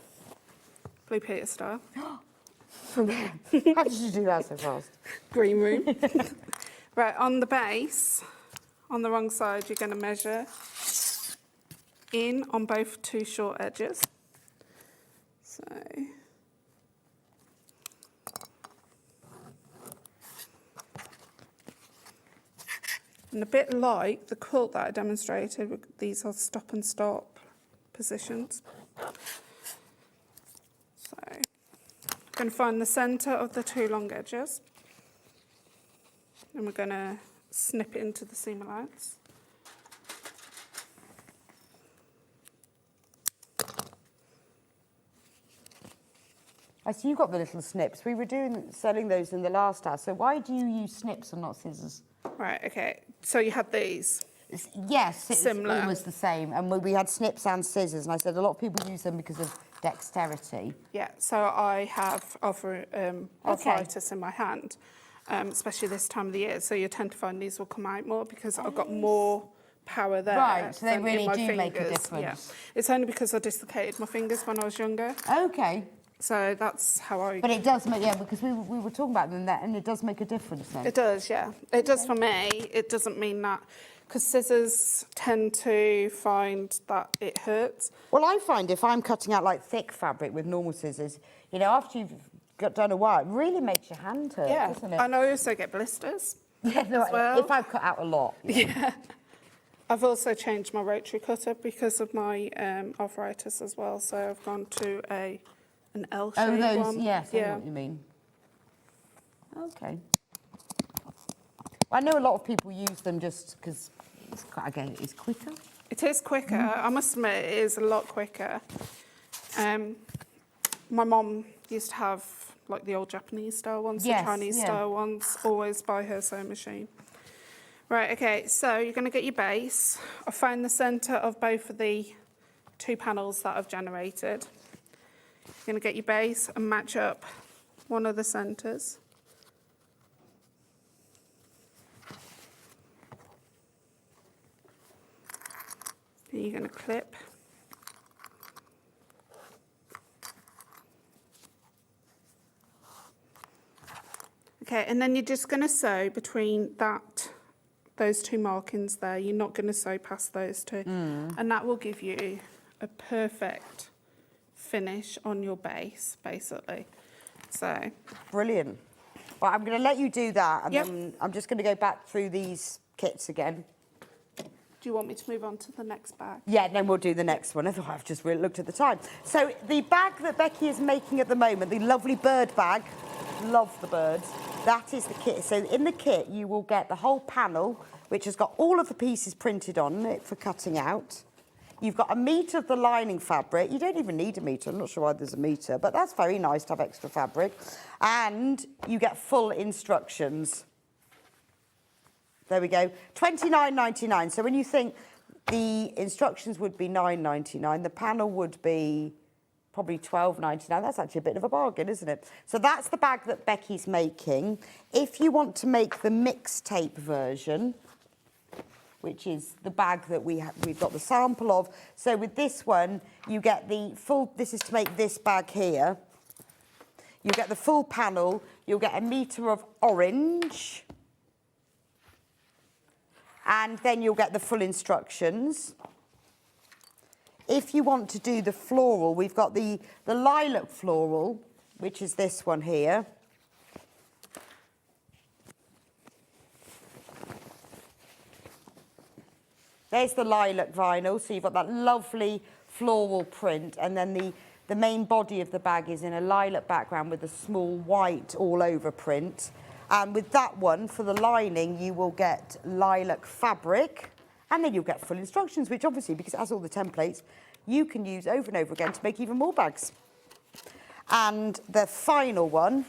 Blue Peter style. How did you do that so fast? Green room. Right, on the base, on the wrong side, you're going to measure in on both two short edges. So, and a bit like the quilt that I demonstrated, these are stop and stop positions. So, I'm going to find the centre of the two long edges, and we're going to snip it into the seam allowance. I see you've got the little snips. We were selling those in the last house. So why do you use snips and not scissors? Right, okay. So you had these? Yes, it's similar. almost the same. And we had snips and scissors. And I said a lot of people use them because of dexterity. Yeah, so I have arthritis in my hand, especially this time of the year. So you tend to find these will come out more because I've got more power there. Right, so they than really in my do make a fingers. difference. Yeah. It's only because I dislocated my fingers when I was younger. Okay. So that's how I... But it does make, yeah, because we were talking about them there, and it does make a difference then. It does, yeah. It does for me. It doesn't mean that... Because scissors tend to find that it hurts. Well, I find if I'm cutting out, like, thick fabric with normal scissors, you know, after you've done a while, it really makes your hand hurt, doesn't it? And I also get blisters. Yeah, no, as well. if I've cut out a lot. Yeah. I've also changed my rotary cutter because of my arthritis as well. So I've gone to an L-shaped one. Yes, I know what you mean. Okay. I know a lot of people use them just because, it's quicker. It is quicker. I must admit, it is a lot quicker. My mum used to have, like, the old Japanese style ones, Yes, the Chinese style ones, always by her sewing machine. Right, okay, so you're going to get your base. I found the centre of both of the two panels that I've generated. You're going to get your base and match up one of the centres. And you're going to clip. Okay, and then you're just going to sew between those two markings there. You're not going to sew past those two. And that will give you a perfect finish on your base, basically. So brilliant. Well, I'm going to let you do that, and then I'm just going to go back through these kits again. Do you want me to move on to the next bag? Yeah, then we'll do the next one. Otherwise, I've just really looked at the time. So the bag that Becky is making at the moment, the lovely bird bag, love the birds, that is the kit. So in the kit, you will get the whole panel, which has got all of the pieces printed on it for cutting out. You've got a metre of the lining fabric. You don't even need a metre. I'm not sure why there's a metre, but that's very nice to have extra fabric. And you get full instructions. There we go, $29.99. So when you think the instructions would be $9.99, the panel would be probably $12.99. That's actually a bit of a bargain, isn't it? So that's the bag that Becky's making. If you want to make the mixtape version, which is the bag that we've got the sample of. So with this one, you get the full, this is to make this bag here. You get the full panel, you'll get a metre of orange, and then you'll get the full instructions. If you want to do the floral, we've got the lilac floral, which is this one here. There's the lilac vinyl, so you've got that lovely floral print, and then the main body of the bag is in a lilac background with a small white all over print. And with that one, for the lining, you will get lilac fabric, and then you'll get full instructions, which obviously, because it has all the templates, you can use over and over again to make even more bags. And the final one...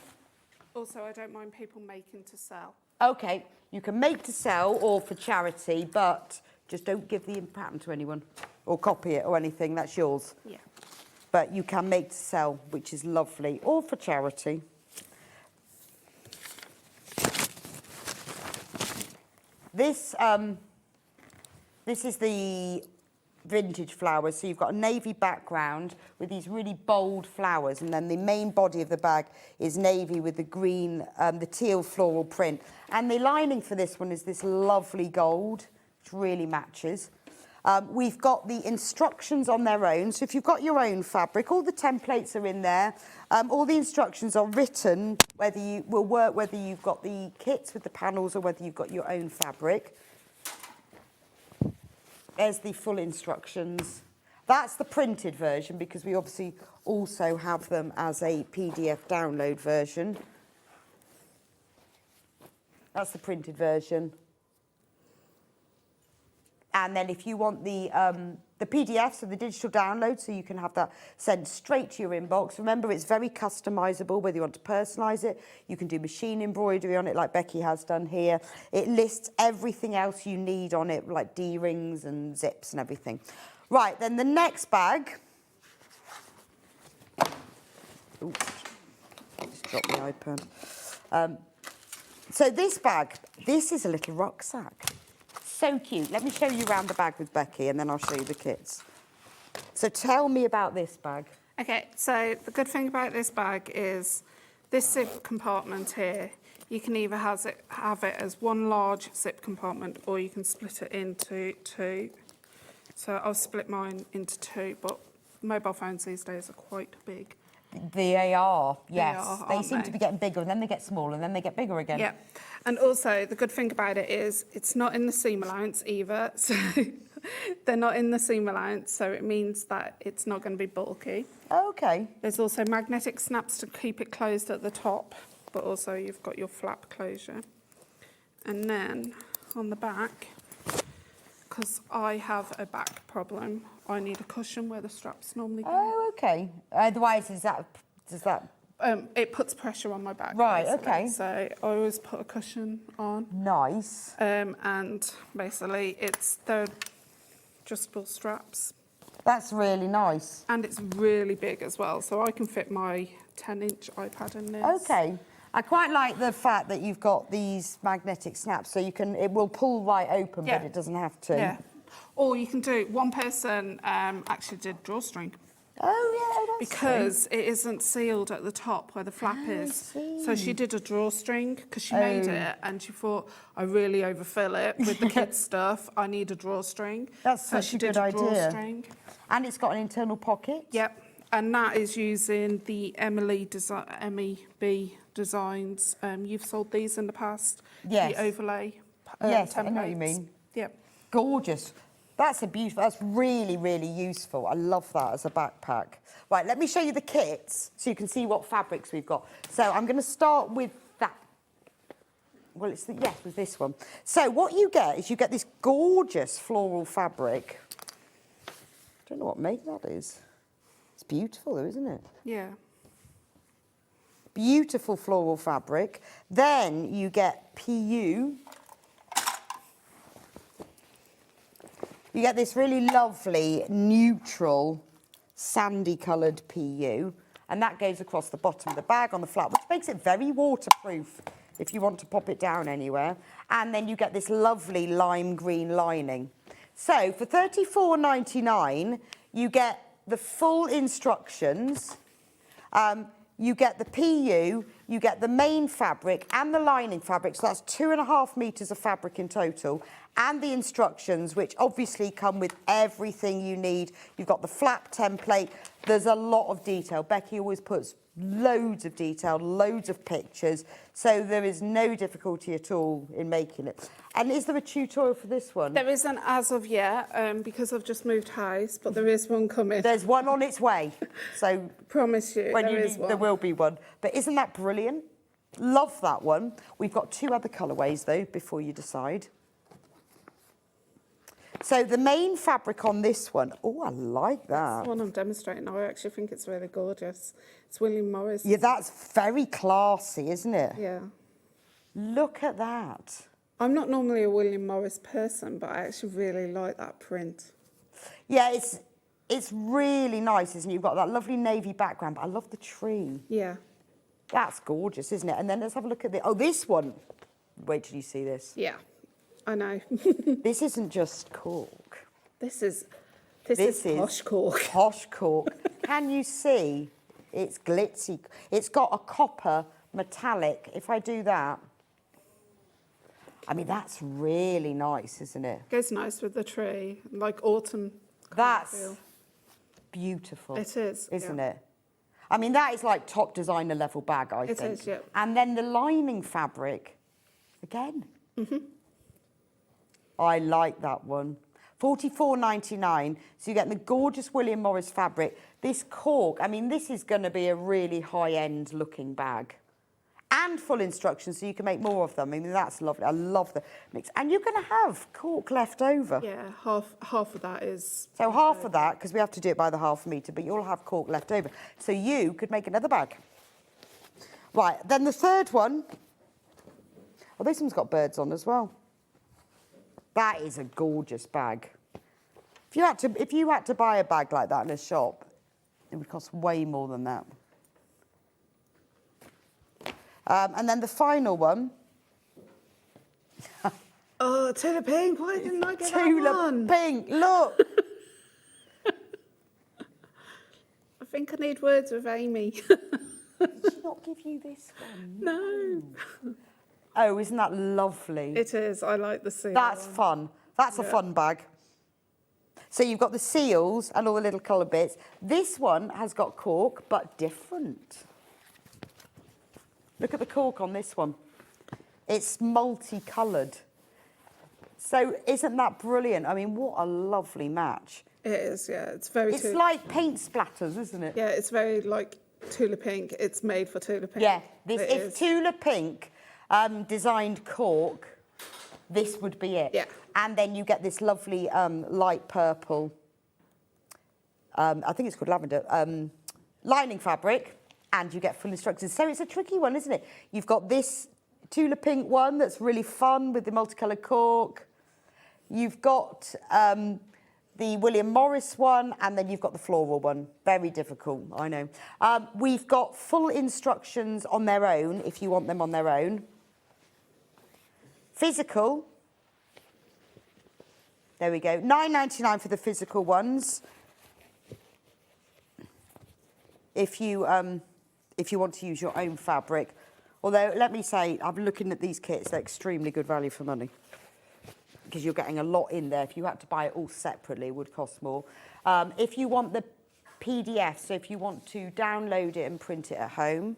Also, I don't mind people making to sell. Okay, you can make to sell or for charity, but just don't give the pattern to anyone or copy it or anything. That's yours. Yeah. But you can make to sell, which is lovely, or for charity. This is the vintage flowers. So you've got a navy background with these really bold flowers, and then the main body of the bag is navy with the green, the teal floral print. And the lining for this one is this lovely gold, which really matches. We've got the instructions on their own. So if you've got your own fabric, all the templates are in there. All the instructions are written, whether you've got the kits with the panels or whether you've got your own fabric. There's the full instructions. That's the printed version, because we obviously also have them as a PDF download version. That's the printed version. And then if you want the PDFs or the digital download, so you can have that sent straight to your inbox. Remember, it's very customizable, whether you want to personalize it. You can do machine embroidery on it like Becky has done here. It lists everything else you need on it, like D-rings and zips and everything. Right, then the next bag. Oops, just dropped the iPad. So this bag, this is a little rucksack. So cute. Let me show you around the bag with Becky, and then I'll show you the kits. So tell me about this bag. Okay, so the good thing about this bag is this zip compartment here, you can either have it as one large zip compartment, or you can split it into two. So I'll split mine into two, but mobile phones these days are quite big. They are, yes. They They seem to be getting bigger, and then they get smaller, and then they get bigger again. Yeah, and also the good thing about it is it's not in the seam allowance either. So they're not in the seam allowance, so it means that it's not going to be bulky. Okay. There's also magnetic snaps to keep it closed at the top, but also you've got your flap closure. And then on the back, because I have a back problem, I need a cushion where the straps normally go. Oh, okay. Otherwise, does that... It puts pressure on my back. Right, basically. okay. So I always put a cushion on. Nice. And basically, they're adjustable straps. That's really nice. And it's really big as well, so I can fit my 10-inch iPad in this. Okay. I quite like the fact that you've got these magnetic snaps, so it will pull right open, Yeah. but it doesn't have to. Yeah. Or you can do, one person actually did drawstring. Oh, yeah, that's because it isn't sealed at the top where the flap is. So she did a drawstring because she made it and she thought, I really overfill it with the kids' stuff. I need a drawstring. That's so such she a did good a idea. drawstring. And it's got an internal pocket. Yep. And that is using the MEB designs. You've sold these in the past. Yes. The overlay Yes, I know templates. what you mean. Yep. Gorgeous. That's that's really, really useful. I love that as a backpack. Right, let me show you the kits so you can see what fabrics we've got. So I'm going to start with that. Well, with this one. So what you get is you get this gorgeous floral fabric. I don't know what make that is. It's beautiful though, isn't it? Yeah. Beautiful floral fabric. Then you get PU. You get this really lovely, neutral, sandy coloured PU, and that goes across the bottom of the bag on the flap, which makes it very waterproof if you want to pop it down anywhere. And then you get this lovely lime green lining. So for £34.99, you get the full instructions, you get the PU, you get the main fabric and the lining fabric, so that's 2.5 metres of fabric in total, and the instructions, which obviously come with everything you need. You've got the flap template. There's a lot of detail. Becky always puts loads of detail, loads of pictures, so there is no difficulty at all in making it. And is there a tutorial for this one? There isn't as of yet, because I've just moved house, but there is one coming. There's one on its way. So promise you, when there you is need, one. there will be one. But isn't that brilliant? Love that one. We've got 2 other colourways though, before you decide. So the main fabric on this one, oh, I like that. That's the one I'm demonstrating now. I actually think it's really gorgeous. It's William Morris. Yeah, that's very classy, isn't it? Yeah. Look at that. I'm not normally a William Morris person, but I actually really like that print. Yeah, it's really nice, isn't it? You've got that lovely navy background, but I love the tree. Yeah. That's gorgeous, isn't it? And then let's have a look at this one. Wait till you see this. Yeah, I know. This isn't just cork. This is posh cork. Posh cork. Can you see? It's glitzy. It's got a copper metallic. If I do that, I mean, that's really nice, isn't it? Goes nice with the tree, like autumn. That's beautiful. It is, isn't yeah. it? I mean, that is like top designer level bag, I think. It is, yeah. And then the lining fabric, again. I like that one. $44.99. So you're getting the gorgeous William Morris fabric. This cork, I mean, this is going to be a really high-end looking bag. And full instructions, so you can make more of them. I mean, that's lovely. I love the mix. And you're going to have cork left over. Yeah, half of that is... So half of that, because we have to do it by the half metre, but you'll have cork left over. So you could make another bag. Right, then the third one. Oh, this one's got birds on as well. That is a gorgeous bag. If you had to buy a bag like that in a shop, it would cost way more than that. And then the final one. Oh, tulip pink. Why didn't I get that one? Tulip pink, look. I think I need words with Amy. Did she not give you this one? No. Oh, isn't that lovely? It is. I like the seal. That's fun. That's a fun bag. So you've got the seals and all the little colour bits. This one has got cork, but different. Look at the cork on this one. It's multicoloured. So isn't that brilliant? I mean, what a lovely match. It is, yeah. It's very... It's like paint splatters, isn't it? Yeah, it's very like tulip pink. It's made for tulip pink. Yeah, It tulip pink designed cork, this would be it. Yeah. And then you get this lovely light purple, I think it's called lavender, lining fabric, and you get full instructions. So it's a tricky one, isn't it? You've got this tulip pink one that's really fun with the multicoloured cork. You've got the William Morris one, and then you've got the floral one. Very difficult, I know. We've got full instructions on their own, if you want them on their own. Physical. There we go. $9.99 for the physical ones. If you want to use your own fabric. Although, let me say, I'm looking at these kits, they're extremely good value for money. Because you're getting a lot in there. If you had to buy it all separately, it would cost more. If you want the PDF, so if you want to download it and print it at home.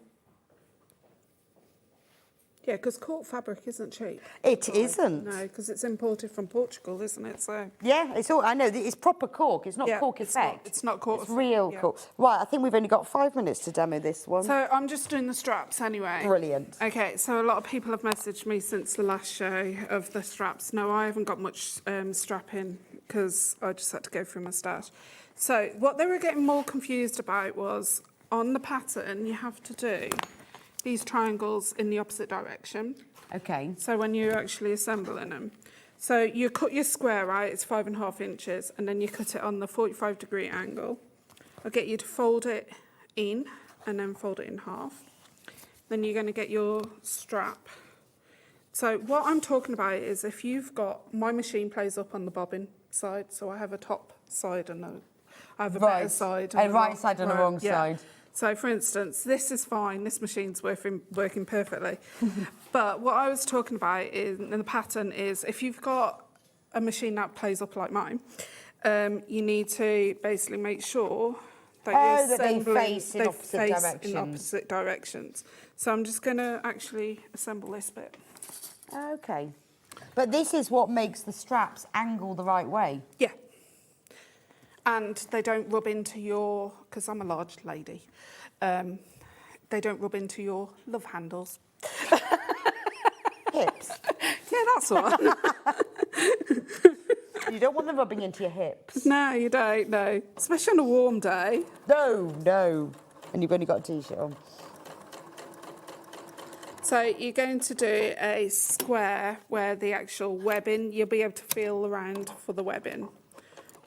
Yeah, because cork fabric isn't cheap. It isn't. No, because it's imported from Portugal, isn't it? So yeah, it's all. I know it's proper cork. It's not cork effect. It's not cork. It's real cork. Right, I think we've only got 5 minutes to demo this one. So I'm just doing the straps anyway. Brilliant. Okay, so a lot of people have messaged me since the last show of the straps. No, I haven't got much strapping because I just had to go through my stash. So what they were getting more confused about was on the pattern you have to do these triangles in the opposite direction. Okay. So when you're actually assembling them. So you cut your square, right? It's 5.5 inches, and then you cut it on the 45-degree angle. I'll get you to fold it in, and then fold it in half. Then you're going to get your strap. So what I'm talking about is if you've got, my machine plays up on the bobbin side, so I have a top side and I have a better side. A right side and a wrong side. So, for instance, this is fine. This machine's working perfectly. But what I was talking about in the pattern is if you've got a machine that plays up like mine, you need to basically make sure that they face in opposite directions. So I'm just going to actually assemble this bit. Okay. But this is what makes the straps angle the right way. Yeah. And they don't rub into your, because I'm a large lady, they don't rub into your love handles. Hips. Yeah, that's one. You don't want them rubbing into your hips. No, you don't, no. Especially on a warm day. No, no. And you've only got a T-shirt on. So you're going to do a square where the actual webbing, you'll be able to feel around for the webbing.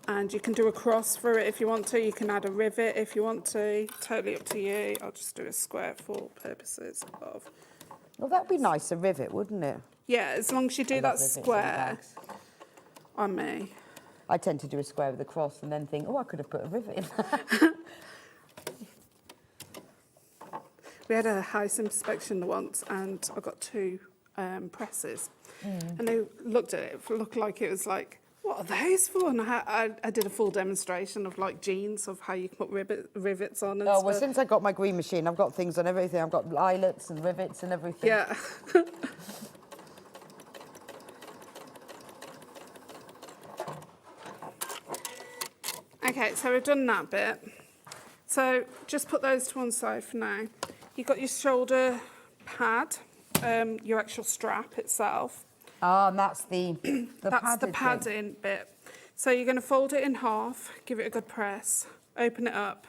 And you can do a cross through it if you want to. You can add a rivet if you want to. Totally up to you. I'll just do a square for purposes of... Well, that'd be nice, a rivet, wouldn't it? Yeah, as long as you do that square on me. I tend to do a square with a cross and then think, oh, I could have put a rivet in that. We had a house inspection once and I got 2 presses. And they looked at it looked like it was like, what are those for? And I did a full demonstration of like jeans, of how you can put rivets on and Oh, stuff. well, since I got my green machine, I've got things on everything. I've got eyelets and rivets and everything. Yeah. Okay, so we've done that bit. So just put those to one side for now. You've got your shoulder pad, your actual strap itself. Ah, and that's the That's the padding bit. So you're going to fold it in half, give it a good press, open it up,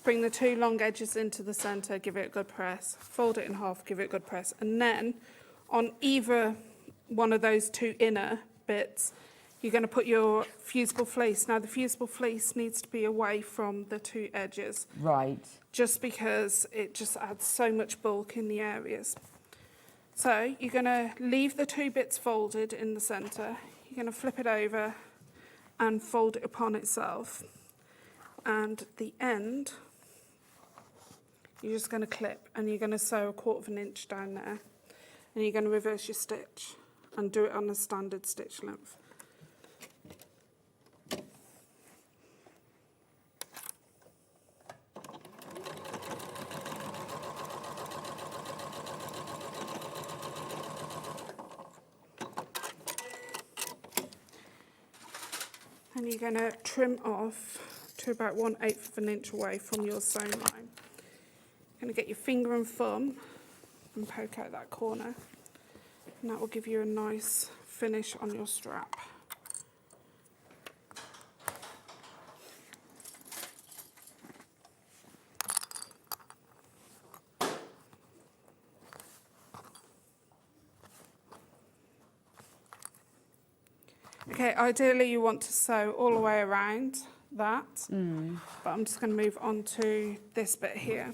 bring the 2 long edges into the centre, give it a good press, fold it in half, give it a good press, and then on either one of those 2 inner bits, you're going to put your fusible fleece. Now the fusible fleece needs to be away from the 2 edges. Right. Just because it just adds so much bulk in the areas. So you're going to leave the 2 bits folded in the centre. You're going to flip it over and fold it upon itself. And the end, you're just going to clip and you're going to sew 1/4 inch down there. And you're going to reverse your stitch and do it on a standard stitch length. And you're going to trim off to about 1/8 inch away from your sewn line. You're going to get your finger and thumb and poke out that corner. And that will give you a nice finish on your strap. Okay, ideally you want to sew all the way around that, but I'm just going to move on to this bit here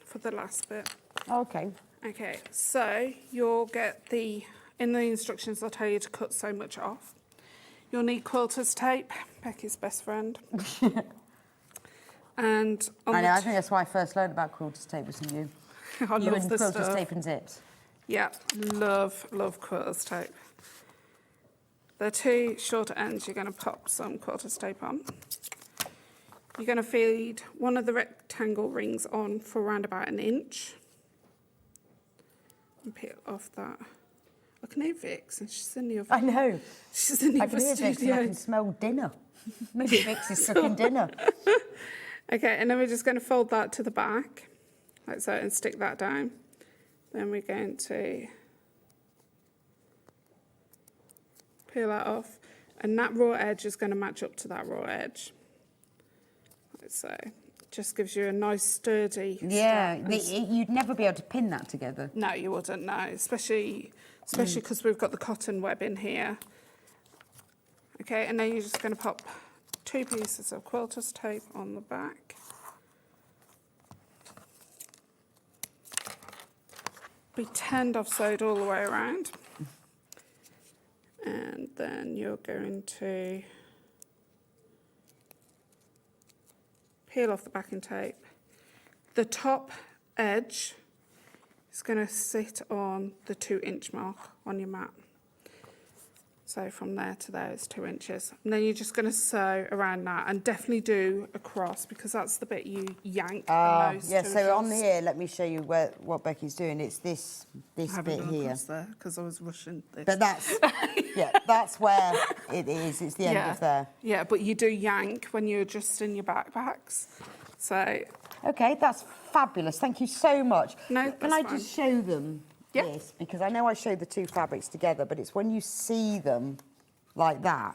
for the last bit. Okay. Okay, so you'll get in the instructions I'll tell you to cut so much off. You'll need quilter's tape, Becky's best friend. And I think that's why I first learned about quilter's tape was from you. I you love and this quilter's stuff. tape and zips. Yeah, love quilter's tape. The 2 shorter ends, you're going to pop some quilter's tape on. You're going to feed one of the rectangle rings on for around about 1 inch. And peel off that. I can hear Vix, and she's in the other. I know. She's in the I other can hear Vix and I can smell dinner. Maybe Vix is cooking dinner. Okay, and then we're just going to fold that to the back, like so, and stick that down. Then we're going to peel that off, and that raw edge is going to match up to that raw edge. Like so. Just gives you a nice sturdy. Yeah, you'd never be able to pin that together. No, you wouldn't. No, especially because we've got the cotton web in here. Okay, and then you're just going to pop 2 pieces of quilter's tape on the back. Be turned off sewed all the way around. And then you're going to peel off the backing tape. The top edge is going to sit on the 2 inch mark on your mat. So from there to there is 2 inches. And then you're just going to sew around that and definitely do a cross because that's the bit you yank the most. Yeah, so on here, let me show you what Becky's doing. It's this bit here. there because I was rushing this. But that's, yeah, that's where it is. It's the end of there. Yeah, but you do yank when you're adjusting your backpacks. So. Okay, that's fabulous. Thank you so much. No, Can I just show them this? Because I know I showed the 2 fabrics together, but it's when you see them like that,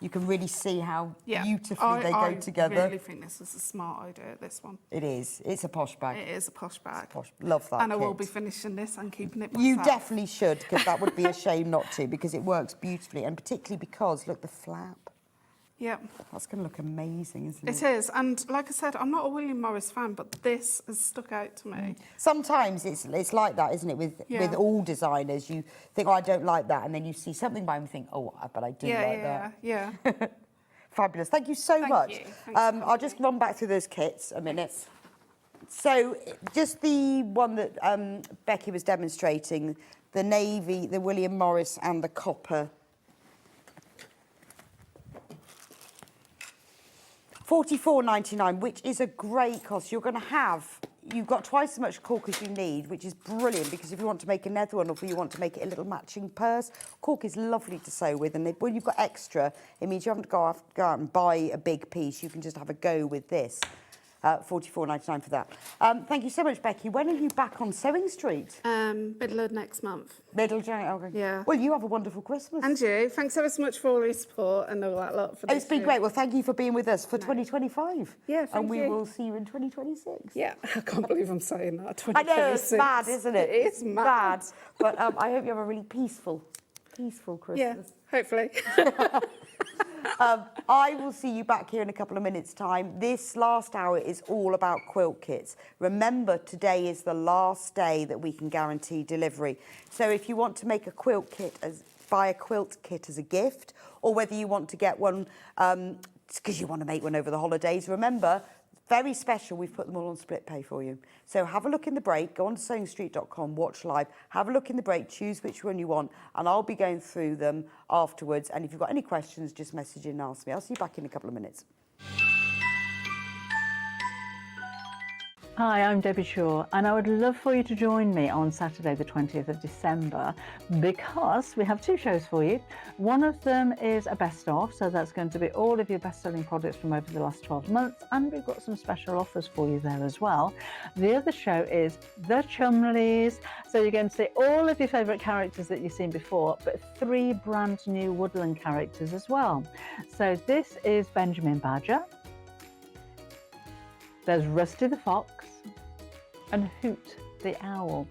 You can really see how beautifully I they go together. I really think this is a smart idea, this one. It is. It's a posh bag. It is a posh bag. Love that And I will kit. be finishing this and keeping it myself. You definitely should, because that would be a shame not to, because it works beautifully, and particularly because, look, the flap. Yep. That's going to look amazing, isn't it? It is. And like I said, I'm not a William Morris fan, but this has stuck out to me. Sometimes it's like that, isn't it? With all designers, you think, oh, I don't like that, and then you see something by them and think, oh, but I do like that. Yeah. Fabulous. Thank you so much. You. Thanks I'll just run back through those kits a minute. So just the one that Becky was demonstrating, the navy, the William Morris and the copper. $44.99, which is a great cost. You've got twice as much cork as you need, which is brilliant, because if you want to make another one or if you want to make it a little matching purse, cork is lovely to sew with, and when you've got extra, it means you haven't to go out and buy a big piece. You can just have a go with this. $44.99 for that. Thank you so much, Becky. When are you back on Sewing Street? Middle of next month. Middle of January, okay. Yeah. Well, you have a wonderful Christmas. And you. Thanks ever so much for all your support and all that lot for this. It's been great. Well, thank you for being with us for 2025. Yeah, thank and we you. will see you in 2026. Yeah, I can't believe I'm saying that. I know, it's mad, isn't it? It is mad. But I hope you have a really peaceful Christmas. Yeah, hopefully. I will see you back here in a couple of minutes' time. This last hour is all about quilt kits. Remember, today is the last day that we can guarantee delivery. So if you want to make a quilt kit, buy a quilt kit as a gift, or whether you want to get one because you want to make one over the holidays, remember, very special, we've put them all on split pay for you. So have a look in the break, go on to SewingStreet.com, watch live, have a look in the break, choose which one you want, and I'll be going through them afterwards. And if you've got any questions, just message in and ask me. I'll see you back in a couple of minutes. Hi, I'm Debbie Shaw, and I would love for you to join me on Saturday the 20th of December, because we have two shows for you. One of them is a best of, so that's going to be all of your best-selling products from over the last 12 months, and we've got some special offers for you there as well. The other show is The Chumleys, so you're going to see all of your favourite characters that you've seen before, but 3 brand new woodland characters as well. So this is Benjamin Badger, there's Rusty the Fox, and Hoot the Owl.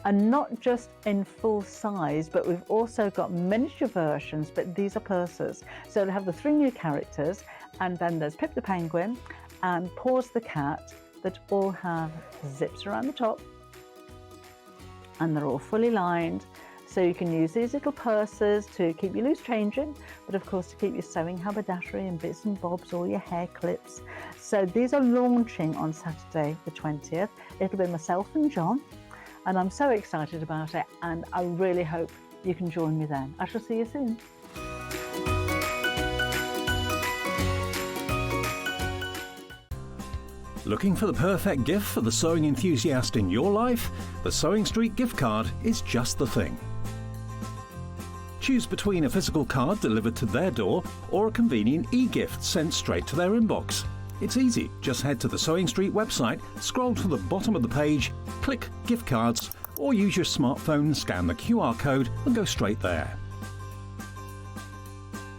And not just in full size, but we've also got miniature versions, but these are purses. So they have the 3 new characters, and then there's Pip the Penguin and Paws the Cat, that all have zips around the top, and they're all fully lined. So you can use these little purses to keep your loose change in, but of course to keep your sewing haberdashery and bits and bobs, all your hair clips. So these are launching on Saturday the 20th. It'll be myself and John, and I'm so excited about it, and I really hope you can join me then. I shall see you soon. Looking for the perfect gift for the sewing enthusiast in your life? The Sewing Street gift card is just the thing. Choose between a physical card delivered to their door or a convenient e-gift sent straight to their inbox. It's easy. Just head to the Sewing Street website, scroll to the bottom of the page, click Gift Cards, or use your smartphone, scan the QR code and go straight there.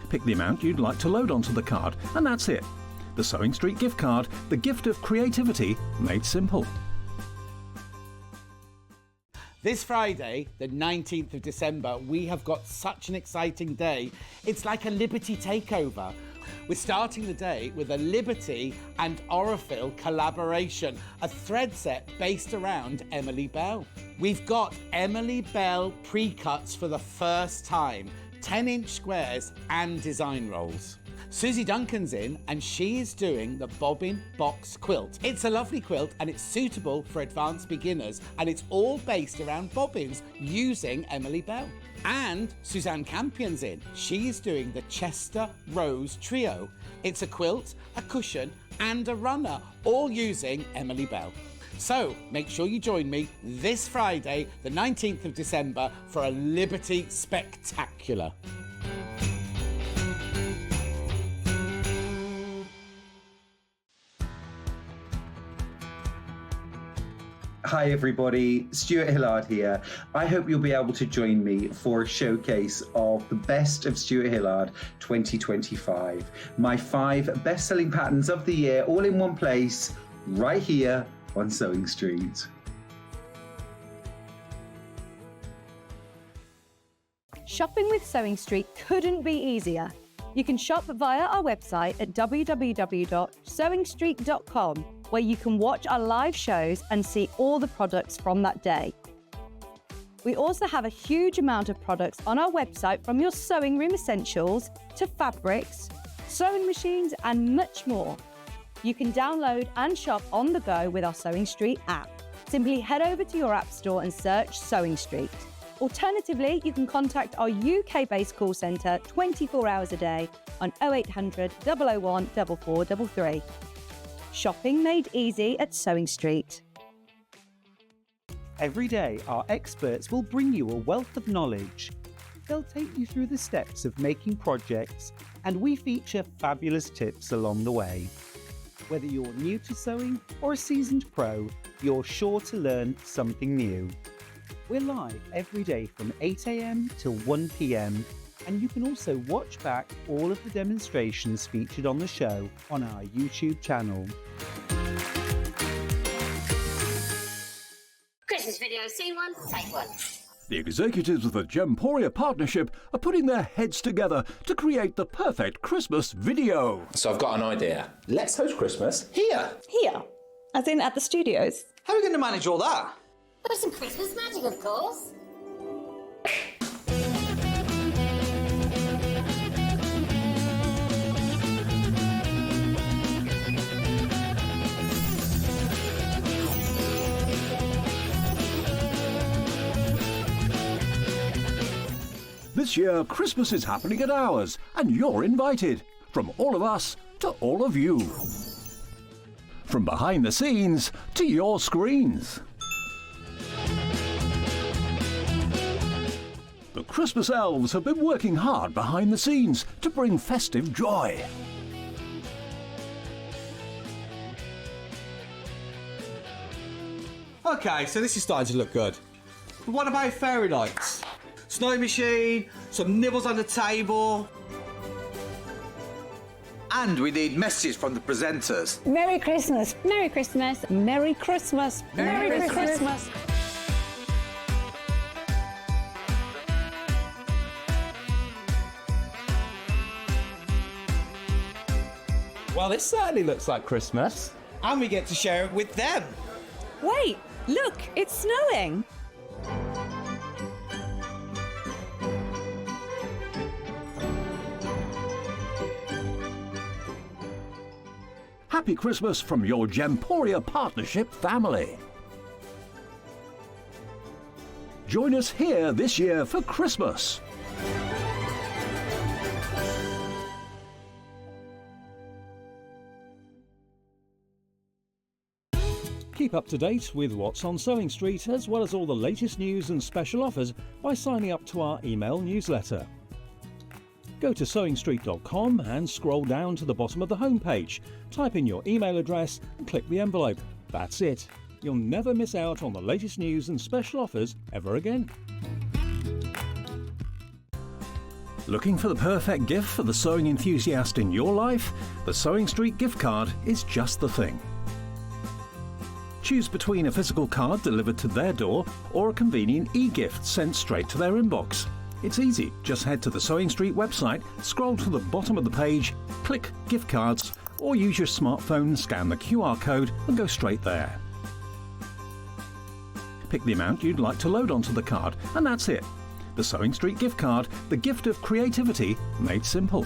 Pick the amount you'd like to load onto the card, and that's it. The Sewing Street gift card, the gift of creativity made simple. This Friday, the 19th of December, we have got such an exciting day. It's like a Liberty takeover. We're starting the day with a Liberty and Orifil collaboration, a thread set based around Emily Bell. We've got Emily Bell pre-cuts for the first time, 10-inch squares and design rolls. Susie Duncan's in, and she is doing the bobbin box quilt. It's a lovely quilt, and it's suitable for advanced beginners, and it's all based around bobbins using Emily Bell. And Suzanne Campion's in. She's doing the Chester Rose Trio. It's a quilt, a cushion, and a runner, all using Emily Bell. So make sure you join me this Friday, the 19th of December, for a Liberty Spectacular. Hi everybody, Stuart Hillard here. I hope you'll be able to join me for a showcase of the best of Stuart Hillard 2025. My 5 best-selling patterns of the year all in one place, right here on Sewing Street. Shopping with Sewing Street couldn't be easier. You can shop via our website at www.sewingstreet.com, where you can watch our live shows and see all the products from that day. We also have a huge amount of products on our website, from your sewing room essentials to fabrics, sewing machines and much more. You can download and shop on the go with our Sewing Street app. Simply head over to your app store and search Sewing Street. Alternatively, you can contact our UK-based call centre 24 hours a day on 0800 001 4433. Shopping made easy at Sewing Street. Every day, our experts will bring you a wealth of knowledge. They'll take you through the steps of making projects, and we feature fabulous tips along the way. Whether you're new to sewing or a seasoned pro, you're sure to learn something new. We're live every day from 8 AM till 1 PM, and you can also watch back all of the demonstrations featured on the show on our YouTube channel. Christmas video, scene 1, take 1. The executives of the Gemporia Partnership are putting their heads together to create the perfect Christmas video. So I've got an idea. Let's host Christmas here. Here? As in at the studios? How are we going to manage all that? With some Christmas magic, of course. This year, Christmas is happening at ours, and you're invited. From all of us to all of you. From behind the scenes to your screens. The Christmas elves have been working hard behind the scenes to bring festive joy. Okay, so this is starting to look good. But what about fairy lights? Snow machine, some nibbles on the table. And we need messages from the presenters. Merry Christmas. Merry Christmas. Merry Christmas. Merry Christmas. Well, this certainly looks like Christmas. And we get to share it with them. Wait, look, it's snowing. Happy Christmas from your Gemporia Partnership family. Join us here this year for Christmas. Keep up to date with what's on Sewing Street, as well as all the latest news and special offers by signing up to our email newsletter. Go to SewingStreet.com and scroll down to the bottom of the homepage. Type in your email address and click the envelope. That's it. You'll never miss out on the latest news and special offers ever again. Looking for the perfect gift for the sewing enthusiast in your life? The Sewing Street gift card is just the thing. Choose between a physical card delivered to their door or a convenient e-gift sent straight to their inbox. It's easy. Just head to the Sewing Street website, scroll to the bottom of the page, click Gift Cards, or use your smartphone, scan the QR code and go straight there. Pick the amount you'd like to load onto the card, and that's it. The Sewing Street gift card, the gift of creativity made simple.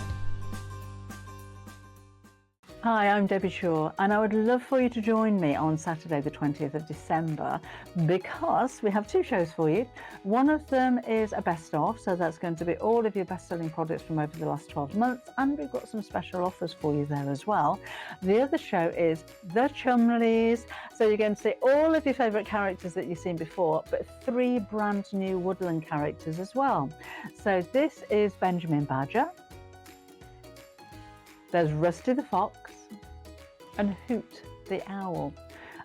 Hi, I'm Debbie Shaw, and I would love for you to join me on Saturday the 20th of December, because we have 2 shows for you. One of them is a best of, so that's going to be all of your best-selling products from over the last 12 months, and we've got some special offers for you there as well. The other show is The Chumleys, so you're going to see all of your favourite characters that you've seen before, but 3 brand new woodland characters as well. So this is Benjamin Badger, there's Rusty the Fox, and Hoot the Owl.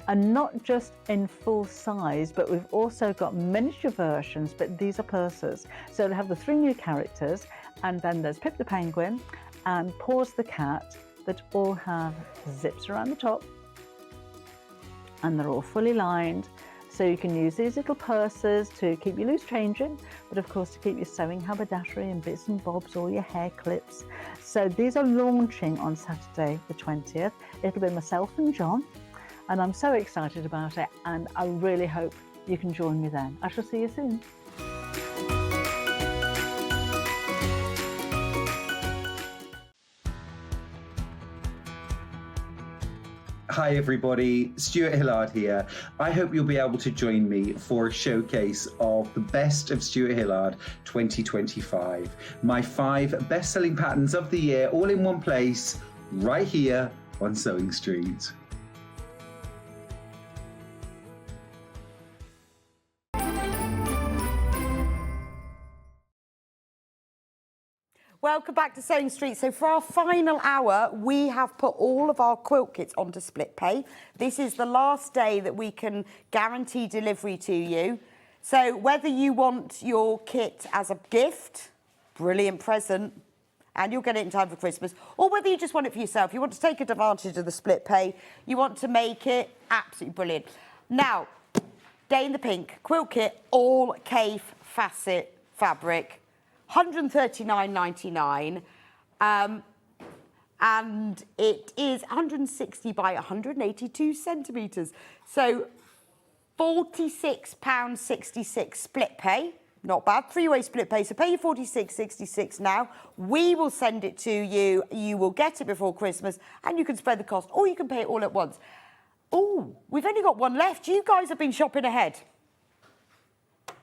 And not just in full size, but we've also got miniature versions, but these are purses. So it'll have the 3 new characters, and then there's Pip the Penguin and Paws the Cat that all have zips around the top, and they're all fully lined. So you can use these little purses to keep your loose change in, but of course to keep your sewing haberdashery and bits and bobs, all your hair clips. So these are launching on Saturday the 20th. It'll be myself and John, and I'm so excited about it, and I really hope you can join me then. I shall see you soon. Hi everybody, Stuart Hillard here. I hope you'll be able to join me for a showcase of the best of Stuart Hillard 2025. My 5 best-selling patterns of the year all in one place, right here on Sewing Street. Welcome back to Sewing Street. So for our final hour, we have put all of our quilt kits onto split pay. This is the last day that we can guarantee delivery to you. So whether you want your kit as a gift, brilliant present, and you'll get it in time for Christmas, or whether you just want it for yourself, you want to take advantage of the split pay, you want to make it absolutely brilliant. Now, Day in the Pink quilt kit, all Kaffe Fassett fabric, $139.99, and it is 160 by 182 centimetres. So £46.66 split pay, not bad, 3-way split pay. So pay your £46.66 now. We will send it to you. You will get it before Christmas, and you can spread the cost, or you can pay it all at once. Oh, we've only got one left. You guys have been shopping ahead.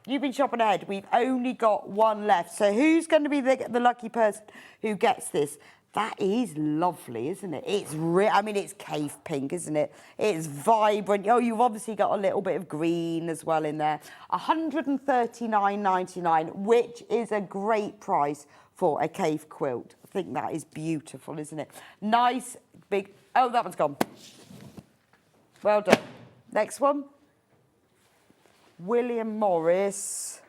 You've been shopping ahead. We've only got one left. So who's going to be the lucky person who gets this? That is lovely, isn't it? It's I mean, it's cave pink, isn't it? It's vibrant. Oh, you've obviously got a little bit of green as well in there. $139.99, which is a great price for a cave quilt. I think that is beautiful, isn't it? Nice, big... Oh, that one's gone. Well done. Next one. William Morris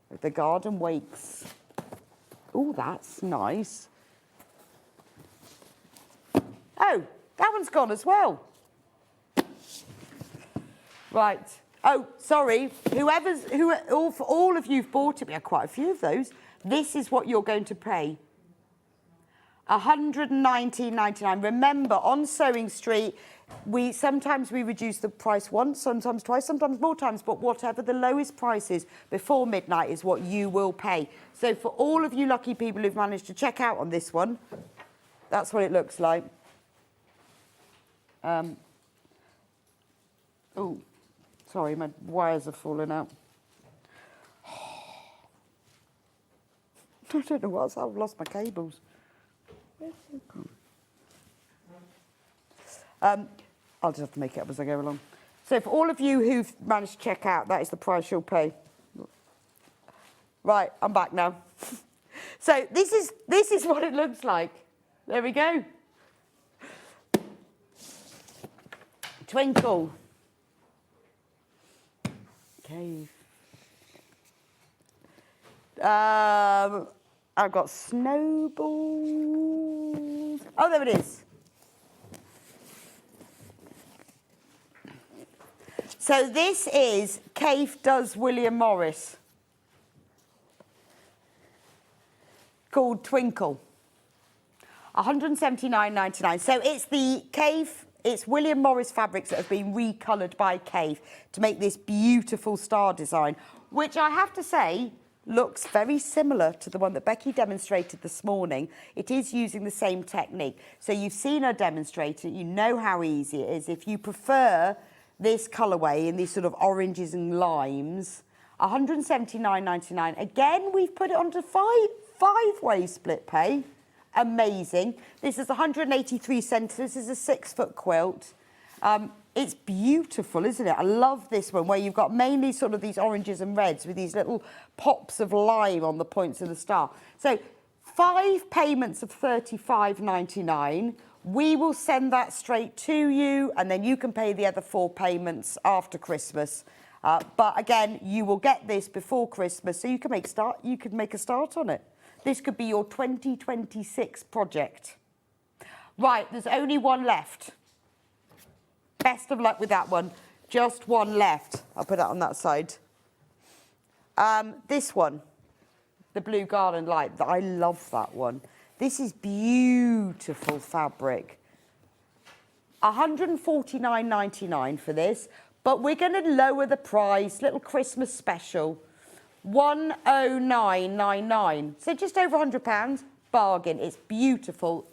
with the Garden Wakes. Oh, that's nice. Oh, that one's gone as well. Right. Oh, sorry. For all of you've bought it, we had quite a few of those. This is what you're going to pay. $119.99. Remember, on Sewing Street, sometimes we reduce the price once, sometimes twice, sometimes more times, but whatever the lowest price is before midnight is what you will pay. So for all of you lucky people who've managed to check out on this one, that's what it looks like. Oh, sorry, my wires are falling out. I don't know what else, I've lost my cables. I'll just have to make it up as I go along. So for all of you who've managed to check out, that is the price you'll pay. Right, I'm back now. So this is what it looks like. There we go. Twinkle. Cave. I've got snowballs. Oh, there it is. So this is Kaffe does William Morris, called Twinkle. $179.99. So it's the Kaffe, it's William Morris fabrics that have been recoloured by Kaffe to make this beautiful star design, which I have to say looks very similar to the one that Becky demonstrated this morning. It is using the same technique. So you've seen her demonstrate it, you know how easy it is. If you prefer this colourway in these sort of oranges and limes, $179.99. Again, we've put it onto five-way split pay. Amazing. This is 183 centimetres. This is a 6-foot quilt. It's beautiful, isn't it? I love this one where you've got mainly sort of these oranges and reds with these little pops of lime on the points of the star. So 5 payments of $35.99 We will send that straight to you, and then you can pay the other 4 payments after Christmas. But again, you will get this before Christmas, so you can make a start on it. This could be your 2026 project. Right, there's only one left. Best of luck with that one. Just one left. I'll put that on that side. This one, the blue garland light. I love that one. This is beautiful fabric. $149.99 for this, but we're going to lower the price. Little Christmas special. $109.99. So just over £100. Bargain. It's beautiful.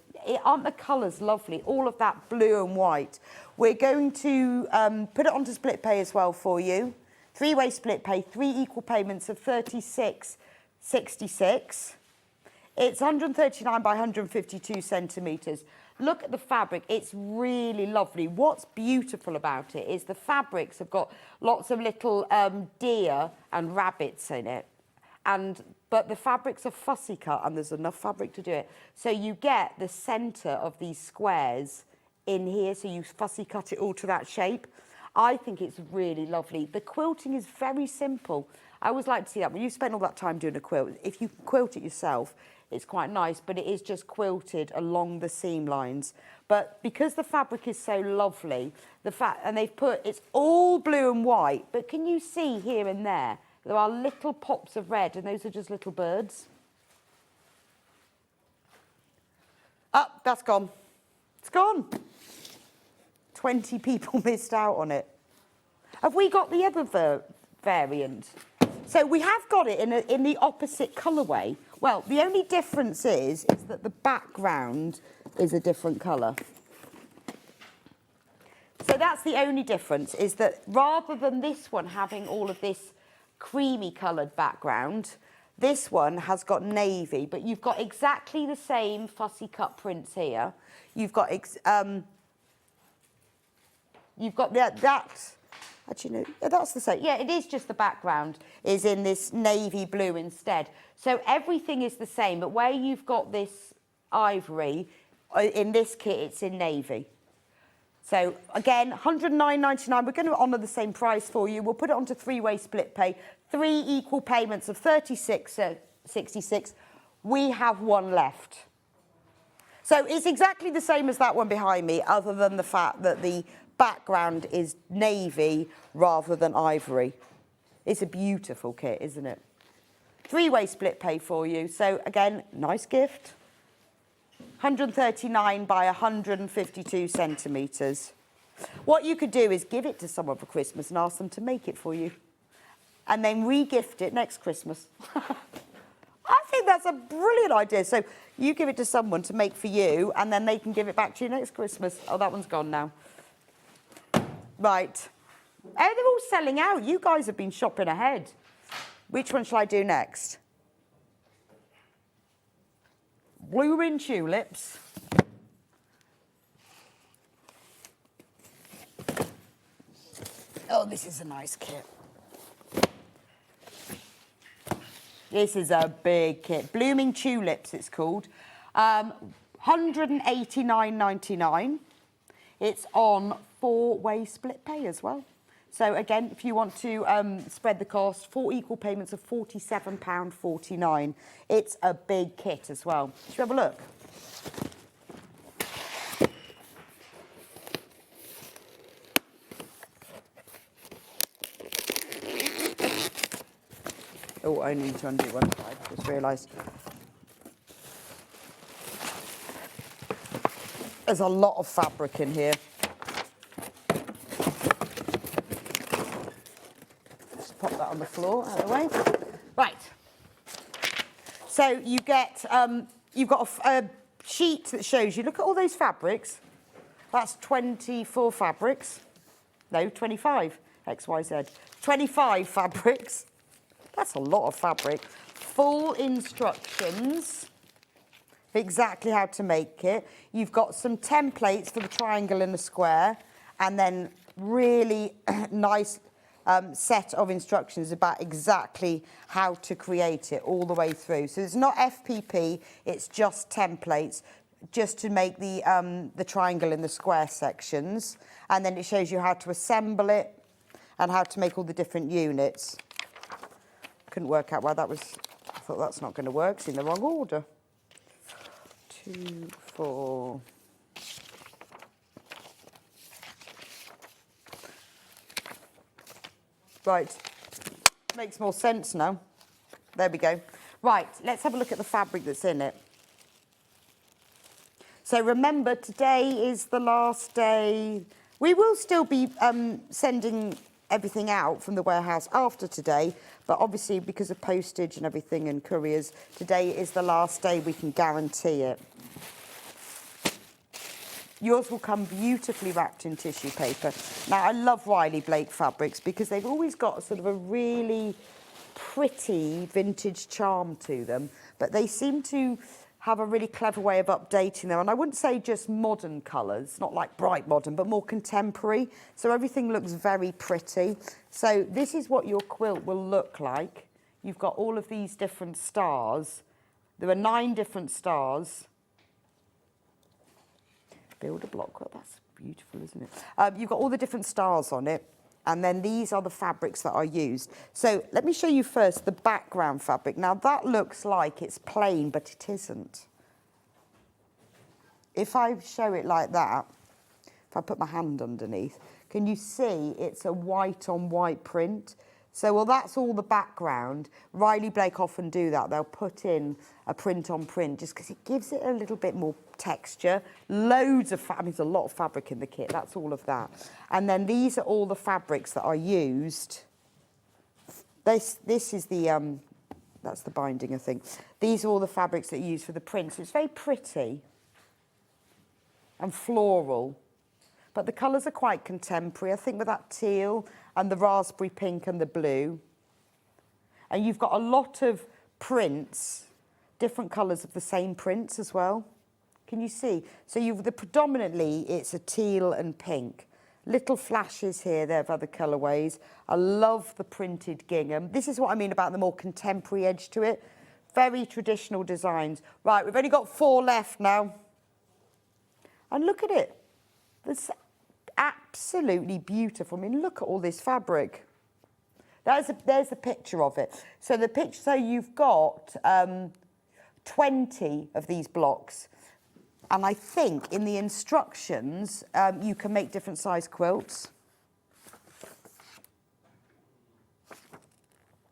Aren't the colours lovely? All of that blue and white. We're going to put it onto split pay as well for you. 3-way split pay, 3 equal payments of $36.66. It's 139 by 152 centimetres. Look at the fabric, it's really lovely. What's beautiful about it is the fabrics have got lots of little deer and rabbits in it. But the fabrics are fussy cut and there's enough fabric to do it. So you get the centre of these squares in here, so you fussy cut it all to that shape. I think it's really lovely. The quilting is very simple. I always like to see that. When you spend all that time doing a quilt, if you quilt it yourself, it's quite nice, but it is just quilted along the seam lines. But because the fabric is so lovely, and they've put, it's all blue and white, but can you see here and there are little pops of red, and those are just little birds. Oh, that's gone. It's gone. 20 people missed out on it. Have we got the other variant? So we have got it in the opposite colourway. Well, the only difference is that the background is a different colour. So that's the only difference, is that rather than this one having all of this creamy coloured background, this one has got navy, but you've got exactly the same fussy cut prints here. You've got actually, no, that's the same. Yeah, it is just the background is in this navy blue instead. So everything is the same, but where you've got this ivory, in this kit, it's in navy. So again, $109.99. We're going to honour the same price for you. We'll put it onto 3-way split pay, 3 equal payments of $36.66. We have one left. So it's exactly the same as that one behind me, other than the fact that the background is navy rather than ivory. It's a beautiful kit, isn't it? 3-way split pay for you. So again, nice gift. 139 by 152 centimetres. What you could do is give it to someone for Christmas and ask them to make it for you. And then re-gift it next Christmas. I think that's a brilliant idea. So you give it to someone to make for you, and then they can give it back to you next Christmas. Oh, that one's gone now. Right. Oh, they're all selling out. You guys have been shopping ahead. Which one shall I do next? Blooming tulips. Oh, this is a nice kit. This is a big kit. Blooming tulips, it's called. $189.99. It's on 4-way split pay as well. So again, if you want to spread the cost, 4 equal payments of £47.49. It's a big kit as well. Should we have a look? Oh, I need to undo one side, just realised. There's a lot of fabric in here. Just pop that on the floor, out of the way. Right. So you get, you've got a sheet that shows you, look at all those fabrics. That's 24 fabrics. No, 25, XYZ. 25 fabrics. That's a lot of fabric. Full instructions for exactly how to make it. You've got some templates for the triangle and the square, and then really nice set of instructions about exactly how to create it all the way through. So it's not FPP, it's just templates. just to make the triangle in the square sections. And then it shows you how to assemble it and how to make all the different units. Couldn't work out why that was, I thought that's not going to work, it's in the wrong order. 2, 4. Right, makes more sense now. There we go. Right, let's have a look at the fabric that's in it. So remember, today is the last day. We will still be sending everything out from the warehouse after today, but obviously because of postage and everything and couriers, today is the last day we can guarantee it. Yours will come beautifully wrapped in tissue paper. Now, I love Riley Blake fabrics because they've always got sort of a really pretty vintage charm to them, but they seem to have a really clever way of updating them. And I wouldn't say just modern colours, not like bright modern, but more contemporary. So everything looks very pretty. So this is what your quilt will look like. You've got all of these different stars. There are 9 different stars. Build a block quilt, that's beautiful, isn't it? You've got all the different stars on it, and then these are the fabrics that are used. So let me show you first the background fabric. Now that looks like it's plain, but it isn't. If I show it like that, if I put my hand underneath, can you see it's a white on white print? So, well, that's all the background. Riley Blake often do that. They'll put in a print on print just because it gives it a little bit more texture. Loads of fabric, there's a lot of fabric in the kit, that's all of that. And then these are all the fabrics that are used. This is the, that's the binding, I think. These are all the fabrics that are used for the print. So it's very pretty and floral. But the colours are quite contemporary, I think, with that teal and the raspberry pink and the blue. And you've got a lot of prints, different colours of the same prints as well. Can you see? So predominantly it's a teal and pink. Little flashes here, there of other colourways. I love the printed gingham. This is what I mean about the more contemporary edge to it. Very traditional designs. Right, we've only got 4 left now. And look at it. It's absolutely beautiful. I mean, look at all this fabric. There's a picture of it. So the picture, so you've got 20 of these blocks. And I think in the instructions, you can make different size quilts.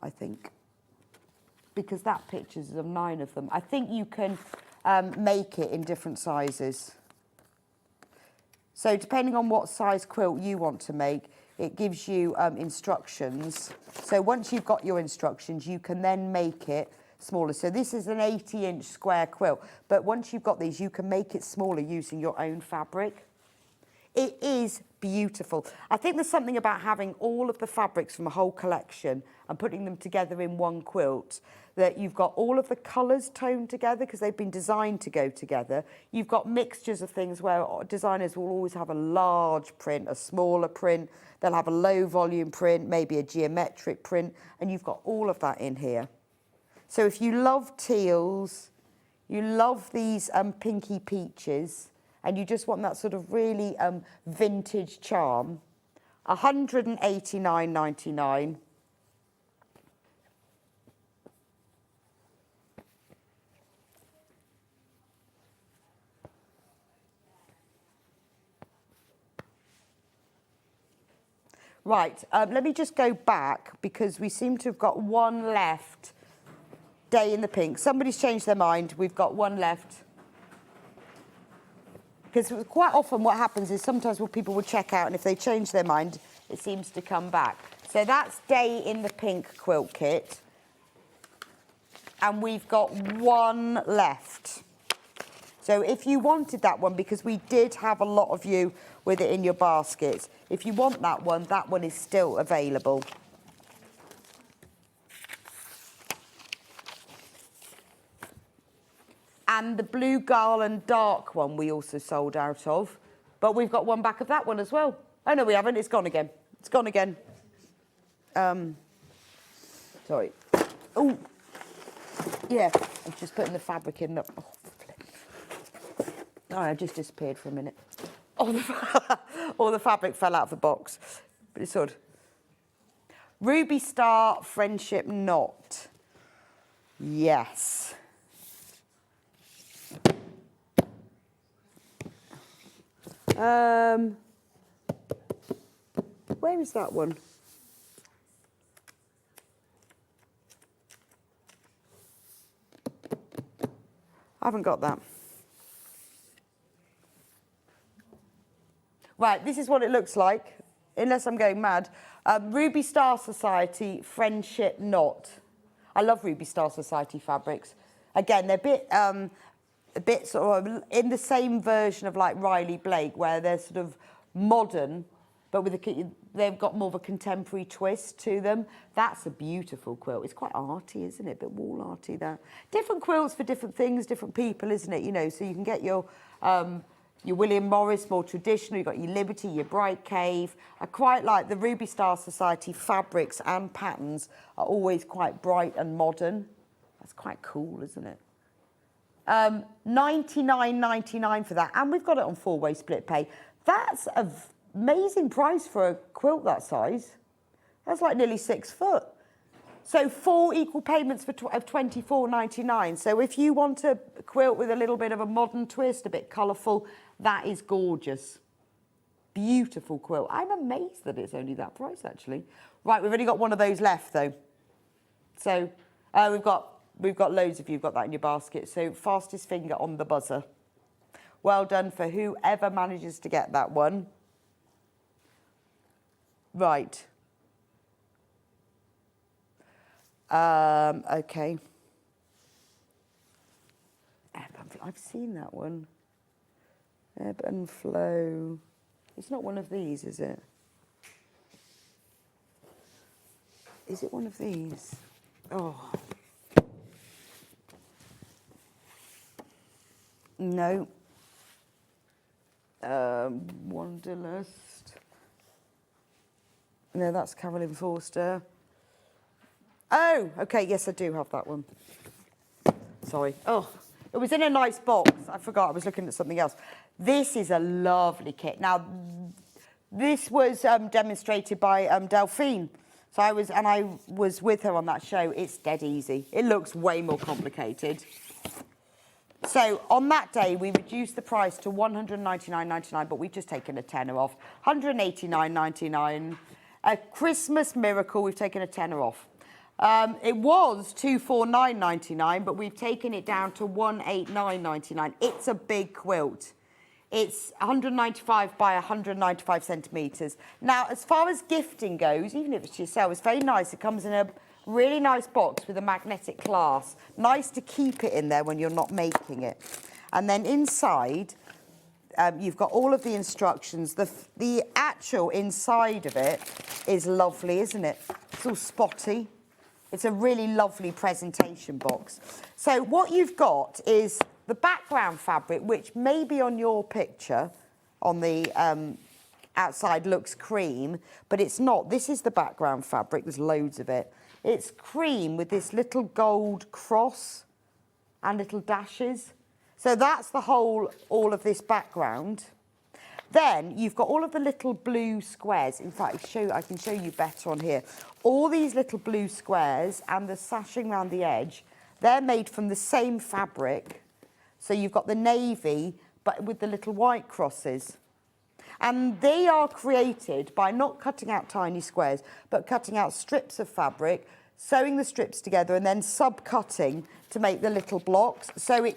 I think. Because that picture's of 9 of them. I think you can make it in different sizes. So depending on what size quilt you want to make, it gives you instructions. So once you've got your instructions, you can then make it smaller. So this is an 80-inch square quilt, but once you've got these, you can make it smaller using your own fabric. It is beautiful. I think there's something about having all of the fabrics from a whole collection and putting them together in one quilt, that you've got all of the colours toned together because they've been designed to go together. You've got mixtures of things where designers will always have a large print, a smaller print, they'll have a low volume print, maybe a geometric print, and you've got all of that in here. So if you love teals, you love these pinky peaches, and you just want that sort of really vintage charm, £189.99. Right, let me just go back because we seem to have got 1 left. Day in the pink. Somebody's changed their mind. We've got 1 left. Because quite often what happens is sometimes people will check out and if they change their mind, it seems to come back. So that's Day in the Pink quilt kit. And we've got 1 left. So if you wanted that one, because we did have a lot of you with it in your baskets, if you want that one is still available. And the blue garland dark one we also sold out of. But we've got 1 back of that one as well. Oh, no, we haven't. It's gone again. It's gone again. Sorry. Oh, yeah. I'm just putting the fabric in. Oh, flip. Oh, I just disappeared for a minute. All the fabric fell out of the box. But it's odd. Ruby Star Friendship Knot. Yes. Where is that one? I haven't got that. Right, this is what it looks like, unless I'm going mad. Ruby Star Society Friendship Knot. I love Ruby Star Society fabrics. Again, they're a bit sort of in the same version of like Riley Blake, where they're sort of modern, but they've got more of a contemporary twist to them. That's a beautiful quilt. It's quite arty, isn't it? A bit wall arty there. Different quilts for different things, different people, isn't it? You know, so you can get your William Morris, more traditional. You've got your Liberty, your Bright Cave. I quite like the Ruby Star Society fabrics and patterns are always quite bright and modern. That's quite cool, isn't it? $99.99 for that, and we've got it on 4-way split pay. That's an amazing price for a quilt that size. That's like nearly 6 foot. So 4 equal payments of $24.99. So if you want a quilt with a little bit of a modern twist, a bit colourful, that is gorgeous. Beautiful quilt. I'm amazed that it's only that price, actually. Right, we've only got one of those left, though. So we've got loads of you, got that in your basket. So fastest finger on the buzzer. Well done for whoever manages to get that one. Right. Okay. I've seen that one. Ebb and Flow. It's not one of these, is it? Is it one of these? Oh. No. Wanderlust. No, that's Carolyn Forster. Oh, okay, yes, I do have that one. Sorry. Oh, it was in a nice box. I forgot, I was looking at something else. This is a lovely kit. Now, this was demonstrated by Delphine. So I was with her on that show. It's dead easy. It looks way more complicated. So on that day, we reduced the price to $199.99, but we've just taken a tenner off. $189.99. A Christmas miracle, we've taken a tenner off. It was $249.99, but we've taken it down to $189.99. It's a big quilt. It's 195 by 195 centimetres. Now, as far as gifting goes, even if it's to yourself, it's very nice. It comes in a really nice box with a magnetic clasp. Nice to keep it in there when you're not making it. And then inside, you've got all of the instructions. The actual inside of it is lovely, isn't it? It's all spotty. It's a really lovely presentation box. So what you've got is the background fabric, which maybe on your picture on the outside looks cream, but it's not. This is the background fabric. There's loads of it. It's cream with this little gold cross and little dashes. So that's the whole, all of this background. Then you've got all of the little blue squares. In fact, I can show you better on here. All these little blue squares and the sashing around the edge, they're made from the same fabric. So you've got the navy, but with the little white crosses. And they are created by not cutting out tiny squares, but cutting out strips of fabric, sewing the strips together, and then sub-cutting to make the little blocks. So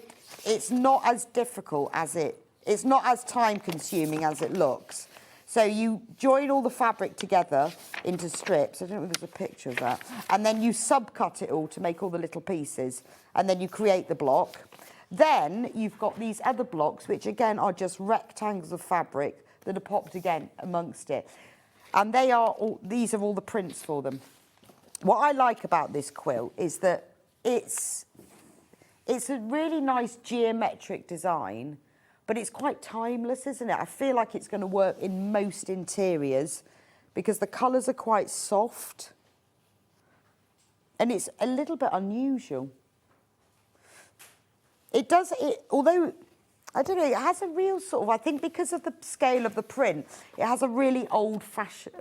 it's not as difficult as it's not as time-consuming as it looks. So you join all the fabric together into strips. I don't know if there's a picture of that. And then you sub-cut it all to make all the little pieces. And then you create the block. Then you've got these other blocks, which again are just rectangles of fabric that are popped again amongst it. And these are all the prints for them. What I like about this quilt is that it's a really nice geometric design, but it's quite timeless, isn't it? I feel like it's going to work in most interiors because the colours are quite soft and it's a little bit unusual. Although I don't know, it has a real sort of, I think because of the scale of the print, it has a really old-fashioned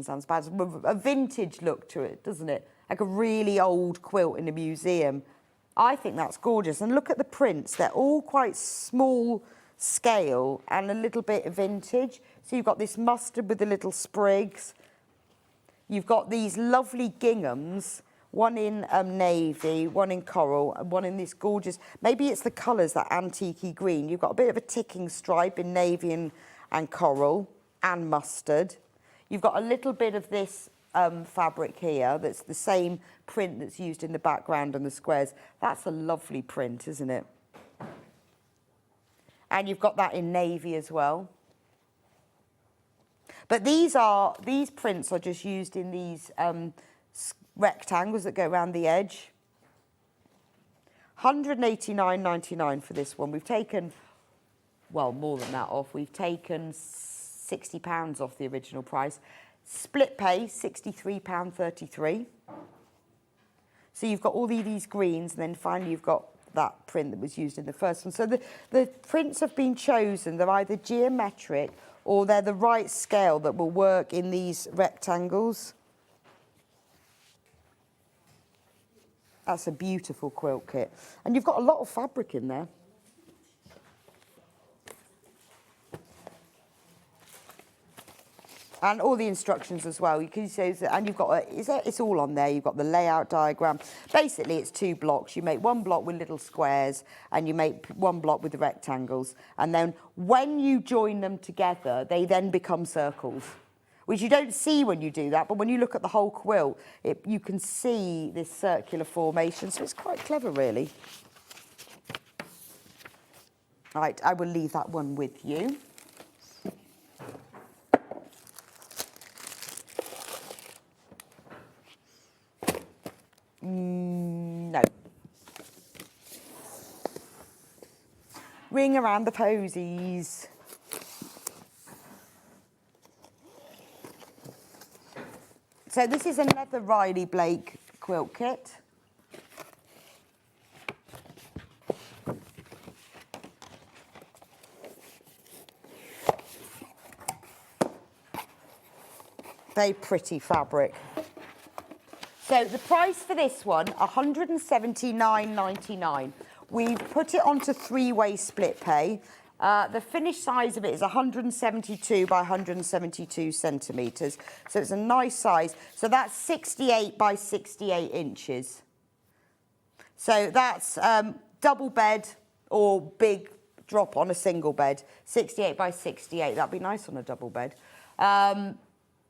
sounds bad, a vintage look to it, doesn't it? Like a really old quilt in a museum. I think that's gorgeous. And look at the prints, they're all quite small scale and a little bit vintage. So you've got this mustard with the little sprigs. You've got these lovely ginghams, one in navy, one in coral, and one in this gorgeous, maybe it's the colours, that antique-y green. You've got a bit of a ticking stripe in navy and coral and mustard. You've got a little bit of this fabric here that's the same print that's used in the background and the squares. That's a lovely print, isn't it? And you've got that in navy as well. But these prints are just used in these rectangles that go around the edge. £189.99 for this one. We've taken, well, more than that off. We've taken £60 off the original price. Split pay, £63.33. So you've got all these greens, and then finally you've got that print that was used in the first one. So the prints have been chosen. They're either geometric or they're the right scale that will work in these rectangles. That's a beautiful quilt kit. And you've got a lot of fabric in there. And all the instructions as well. You can see, and you've got it's all on there. You've got the layout diagram. Basically, it's 2 blocks. You make 1 block with little squares, and you make 1 block with the rectangles. And then when you join them together, they then become circles, which you don't see when you do that. But when you look at the whole quilt, you can see this circular formation. So it's quite clever, really. Right, I will leave that one with you. No. Ring around the posies. So this is another Riley Blake quilt kit. Very pretty fabric. So the price for this one, £179.99. We've put it onto 3-way split pay. The finished size of it is 172 by 172 centimetres. So it's a nice size. So that's 68 by 68 inches. So that's double bed or big drop on a single bed. 68 by 68. That'd be nice on a double bed.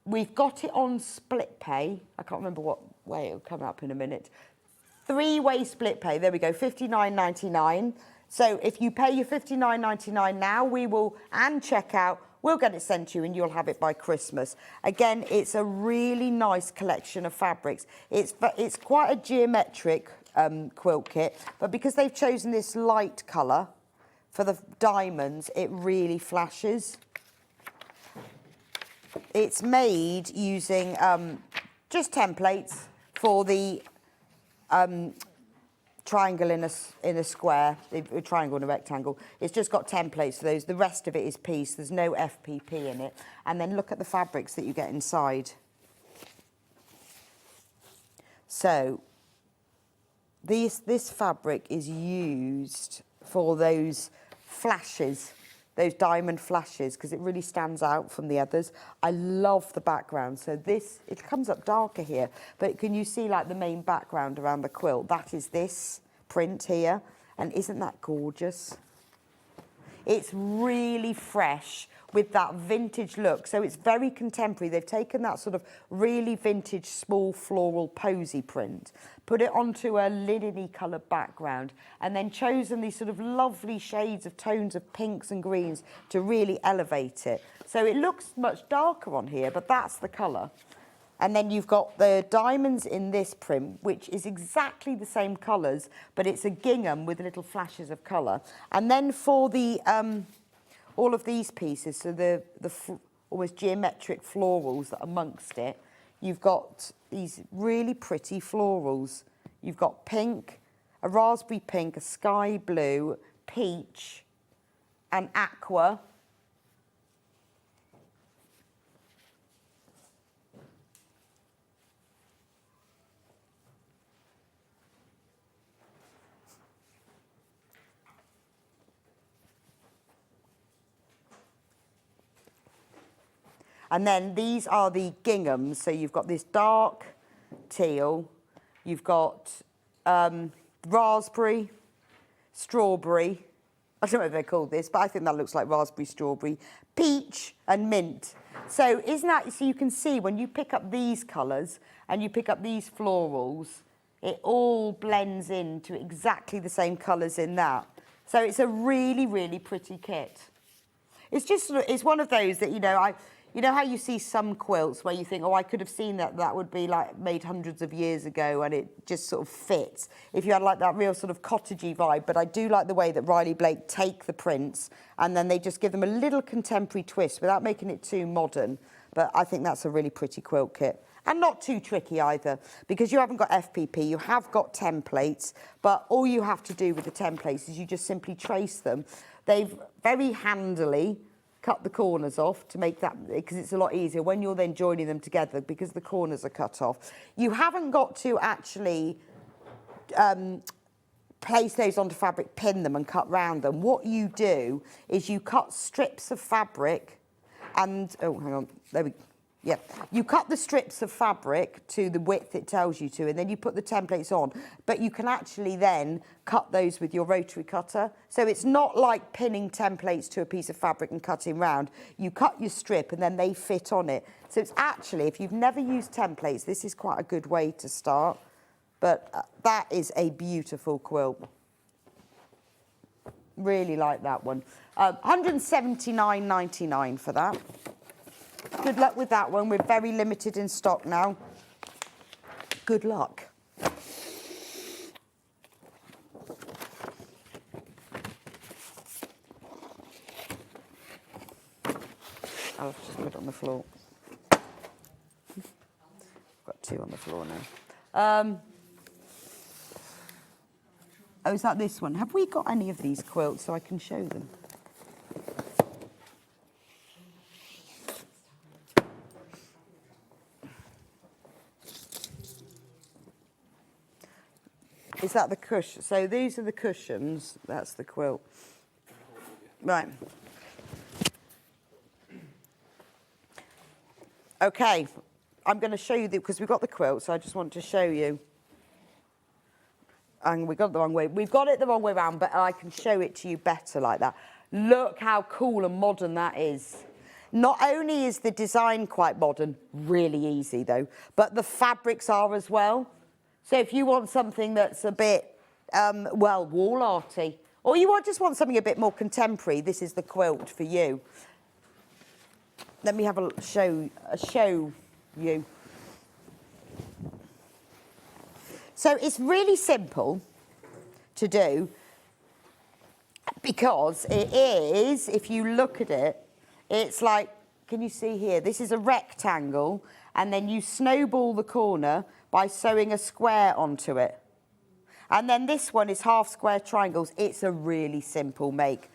We've got it on split pay. I can't remember what way it'll come up in a minute. 3-way split pay. There we go, £59.99. So if you pay your £59.99 now, we will, and check out, we'll get it sent to you and you'll have it by Christmas. Again, it's a really nice collection of fabrics. It's quite a geometric quilt kit, but because they've chosen this light colour for the diamonds, it really flashes. It's made using just templates for the triangle in a square, a triangle and a rectangle. It's just got templates for those. The rest of it is piece. There's no FPP in it. And then look at the fabrics that you get inside. So this fabric is used for those flashes, those diamond flashes, because it really stands out from the others. I love the background. So this, it comes up darker here, but can you see like the main background around the quilt? That is this print here. And isn't that gorgeous? It's really fresh with that vintage look. So it's very contemporary. They've taken that sort of really vintage small floral posy print, put it onto a linen-y coloured background, and then chosen these sort of lovely shades of tones of pinks and greens to really elevate it. So it looks much darker on here, but that's the colour. And then you've got the diamonds in this print, which is exactly the same colours, but it's a gingham with little flashes of colour. And then for the all of these pieces, so the almost geometric florals that are amongst it, you've got these really pretty florals. You've got pink, a raspberry pink, a sky blue, peach, an aqua. And then these are the ginghams. So you've got this dark teal, you've got raspberry, strawberry. I don't know if they're called this, but I think that looks like raspberry, strawberry, peach and mint. So isn't that, so you can see when you pick up these colours and you pick up these florals, it all blends into exactly the same colours in that. So it's a really, really pretty kit. It's just, it's one of those that, you know how you see some quilts where you think, oh, I could have seen that would be like made hundreds of years ago and it just sort of fits. If you had like that real sort of cottagey vibe, but I do like the way that Riley Blake take the prints and then they just give them a little contemporary twist without making it too modern. But I think that's a really pretty quilt kit. And not too tricky either, because you haven't got FPP, you have got templates, but all you have to do with the templates is you just simply trace them. They've very handily cut the corners off to make that, because it's a lot easier when you're then joining them together because the corners are cut off. You haven't got to actually place those onto fabric, pin them and cut round them. What you do is you cut strips of fabric and, oh, hang on, there we go. Yeah, you cut the strips of fabric to the width it tells you to, and then you put the templates on. But you can actually then cut those with your rotary cutter. So it's not like pinning templates to a piece of fabric and cutting round. You cut your strip and then they fit on it. So it's actually, if you've never used templates, this is quite a good way to start. But that is a beautiful quilt. Really like that one. £179.99 for that. Good luck with that one. We're very limited in stock now. Good luck. I'll just put it on the floor. Got two on the floor now. Oh, is that this one? Have we got any of these quilts so I can show them? Is that the cushion? So these are the cushions. That's the quilt. Right. Okay. I'm going to show you because we've got the quilt, so I just want to show you. And we got it the wrong way. We've got it the wrong way around, but I can show it to you better like that. Look how cool and modern that is. Not only is the design quite modern, really easy though, but the fabrics are as well. So if you want something that's a bit, well, wall arty, or you just want something a bit more contemporary, this is the quilt for you. Let me have a show you. So it's really simple to do because it is, if you look at it, it's like, can you see here? This is a rectangle and then you snowball the corner by sewing a square onto it. And then this one is half square triangles. It's a really simple make.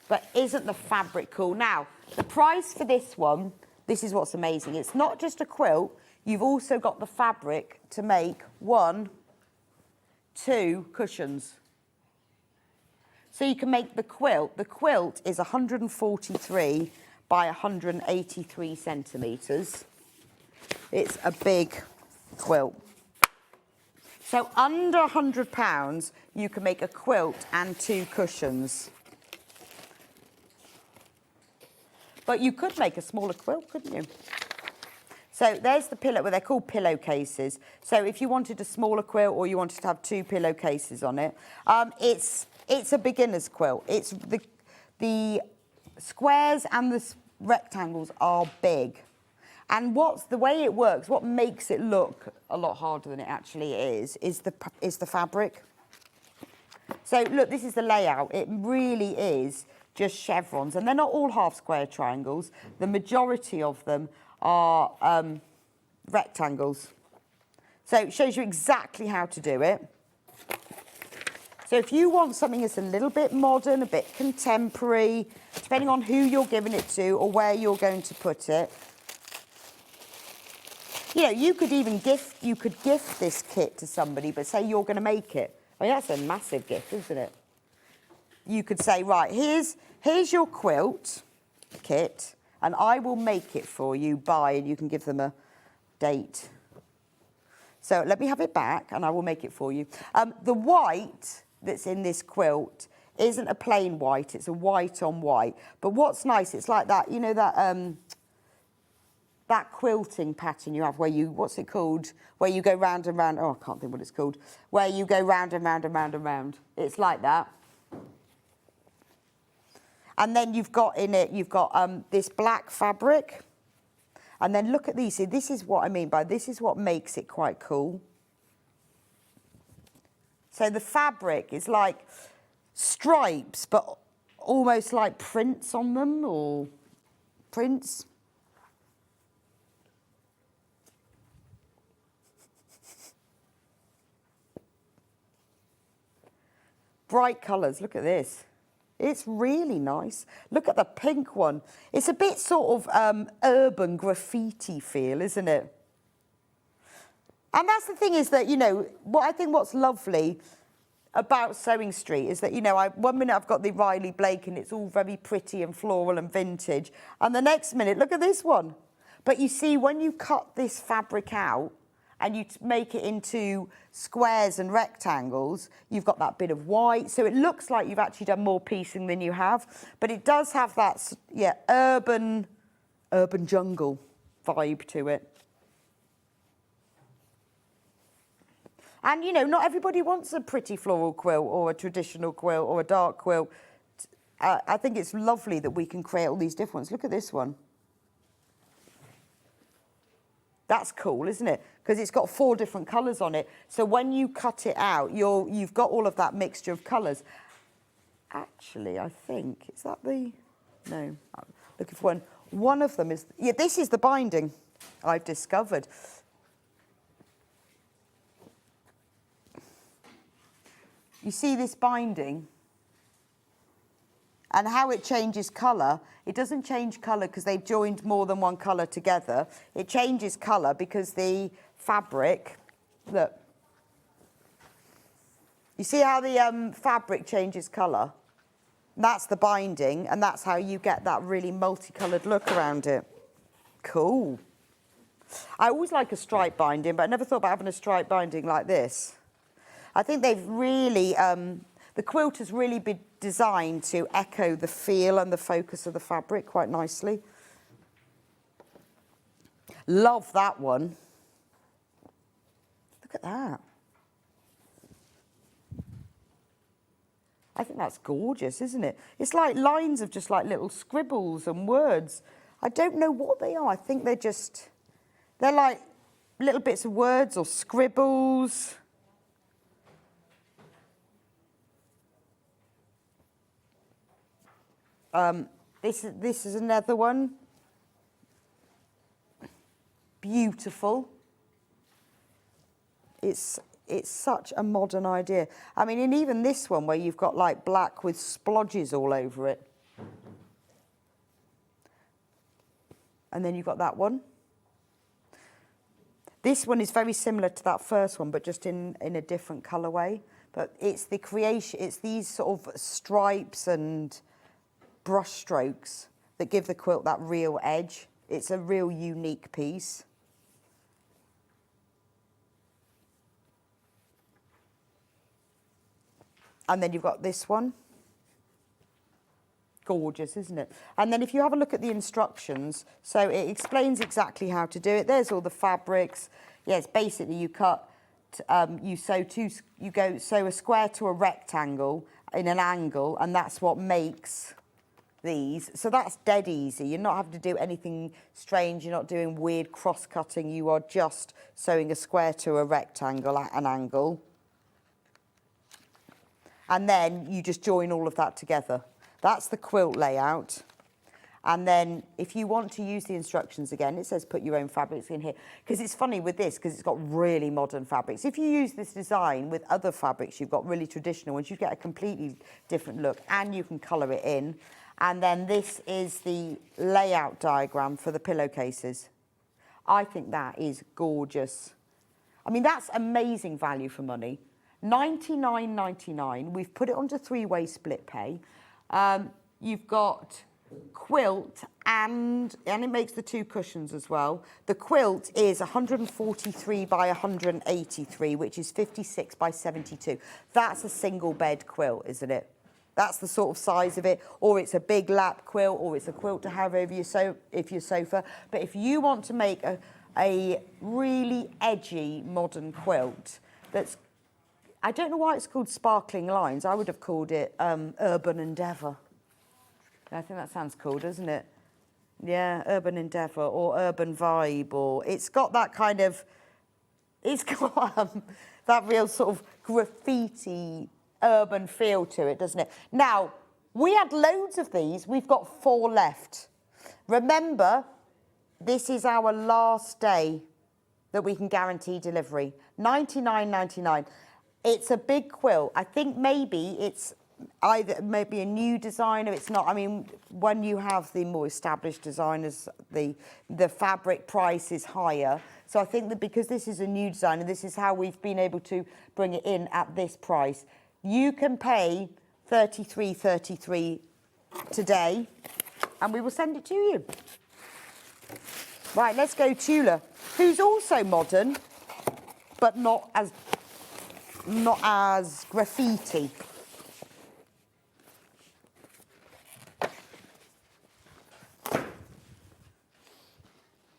But isn't the fabric cool? Now, the price for this one, this is what's amazing. It's not just a quilt. You've also got the fabric to make 1, 2 cushions. So you can make the quilt. The quilt is 143 by 183 centimetres. It's a big quilt. So under £100, you can make a quilt and 2 cushions. But you could make a smaller quilt, couldn't you? So there's the pillow, well, they're called pillowcases. So if you wanted a smaller quilt or you wanted to have 2 pillowcases on it, it's a beginner's quilt. It's the squares and the rectangles are big. And the way it works, what makes it look a lot harder than it actually is the fabric. So look, this is the layout. It really is just chevrons, and they're not all half square triangles. The majority of them are rectangles. So it shows you exactly how to do it. So if you want something that's a little bit modern, a bit contemporary, depending on who you're giving it to or where you're going to put it, you know, you could gift this kit to somebody, but say you're going to make it. I mean, that's a massive gift, isn't it? You could say, right, here's your quilt kit, and I will make it for you by, and you can give them a date. So let me have it back, and I will make it for you. The white that's in this quilt isn't a plain white, it's a white on white. But what's nice, it's like that, you know, that quilting pattern you have where you, what's it called? Where you go round and round, oh, I can't think what it's called. Where you go round and round and round and round. It's like that. And then you've got in it, you've got this black fabric. And then look at these. See, this is what I mean by, this is what makes it quite cool. So the fabric is like stripes, but almost like prints on them, or prints. Bright colours, look at this. It's really nice. Look at the pink one. It's a bit sort of urban graffiti feel, isn't it? And that's the thing is that, you know, what I think what's lovely about SewingStreet is that, you know, one minute I've got the Riley Blake and it's all very pretty and floral and vintage. And the next minute, look at this one. But you see, when you cut this fabric out, and you make it into squares and rectangles, you've got that bit of white. So it looks like you've actually done more piecing than you have. But it does have that, yeah, urban jungle vibe to it. And, you know, not everybody wants a pretty floral quilt or a traditional quilt or a dark quilt. I think it's lovely that we can create all these different ones. Look at this one. That's cool, isn't it? Because it's got 4 different colours on it. So when you cut it out, you've got all of that mixture of colours. Actually, I think, is that the... No, I'm looking for one. One of them is... Yeah, this is the binding I've discovered. You see this binding? And how it changes colour, it doesn't change colour because they've joined more than one colour together. It changes colour because the fabric, look. You see how the fabric changes colour? That's the binding, and that's how you get that really multicoloured look around it. Cool. I always like a stripe binding, but I never thought about having a stripe binding like this. I think they've really... the quilt has really been designed to echo the feel and the focus of the fabric quite nicely. Love that one. Look at that. I think that's gorgeous, isn't it? It's like lines of just like little scribbles and words. I don't know what they are. I think they're like little bits of words or scribbles. This is another one. Beautiful. It's such a modern idea. I mean, and even this one where you've got like black with splodges all over it. And then you've got that one. This one is very similar to that first one, but just in a different colourway. But it's the creation, it's these sort of stripes and brush strokes that give the quilt that real edge. It's a real unique piece. And then you've got this one. Gorgeous, isn't it? And then if you have a look at the instructions, so it explains exactly how to do it. There's all the fabrics. Yes, basically you cut, you sew a square to a rectangle in an angle, and that's what makes these. So that's dead easy. You're not having to do anything strange. You're not doing weird cross-cutting. You are just sewing a square to a rectangle at an angle. And then you just join all of that together. That's the quilt layout. And then if you want to use the instructions again, it says put your own fabrics in here. Because it's funny with this, because it's got really modern fabrics. If you use this design with other fabrics, you've got really traditional ones, you get a completely different look, and you can colour it in. And then this is the layout diagram for the pillowcases. I think that is gorgeous. I mean, that's amazing value for money. $99.99. We've put it onto three-way split pay. You've got quilt and it makes the two cushions as well. The quilt is 143 by 183, which is 56 by 72. That's a single bed quilt, isn't it? That's the sort of size of it, or it's a big lap quilt, or it's a quilt to have over your sofa. But if you want to make a really edgy modern quilt that's, I don't know why it's called Sparkling Lines. I would have called it Urban Endeavour. I think that sounds cool, doesn't it? Yeah, Urban Endeavour or Urban Vibe, or it's got that kind of, it's got that real sort of graffiti urban feel to it, doesn't it? Now, we had loads of these. We've got 4 left. Remember, this is our last day that we can guarantee delivery. $99.99. It's a big quilt. I think maybe it's either maybe a new designer. It's not. I mean, when you have the more established designers, the fabric price is higher. So I think that because this is a new designer, this is how we've been able to bring it in at this price. You can pay $33.33 today, and we will send it to you. Right, let's go Tula, who's also modern, but not as graffiti.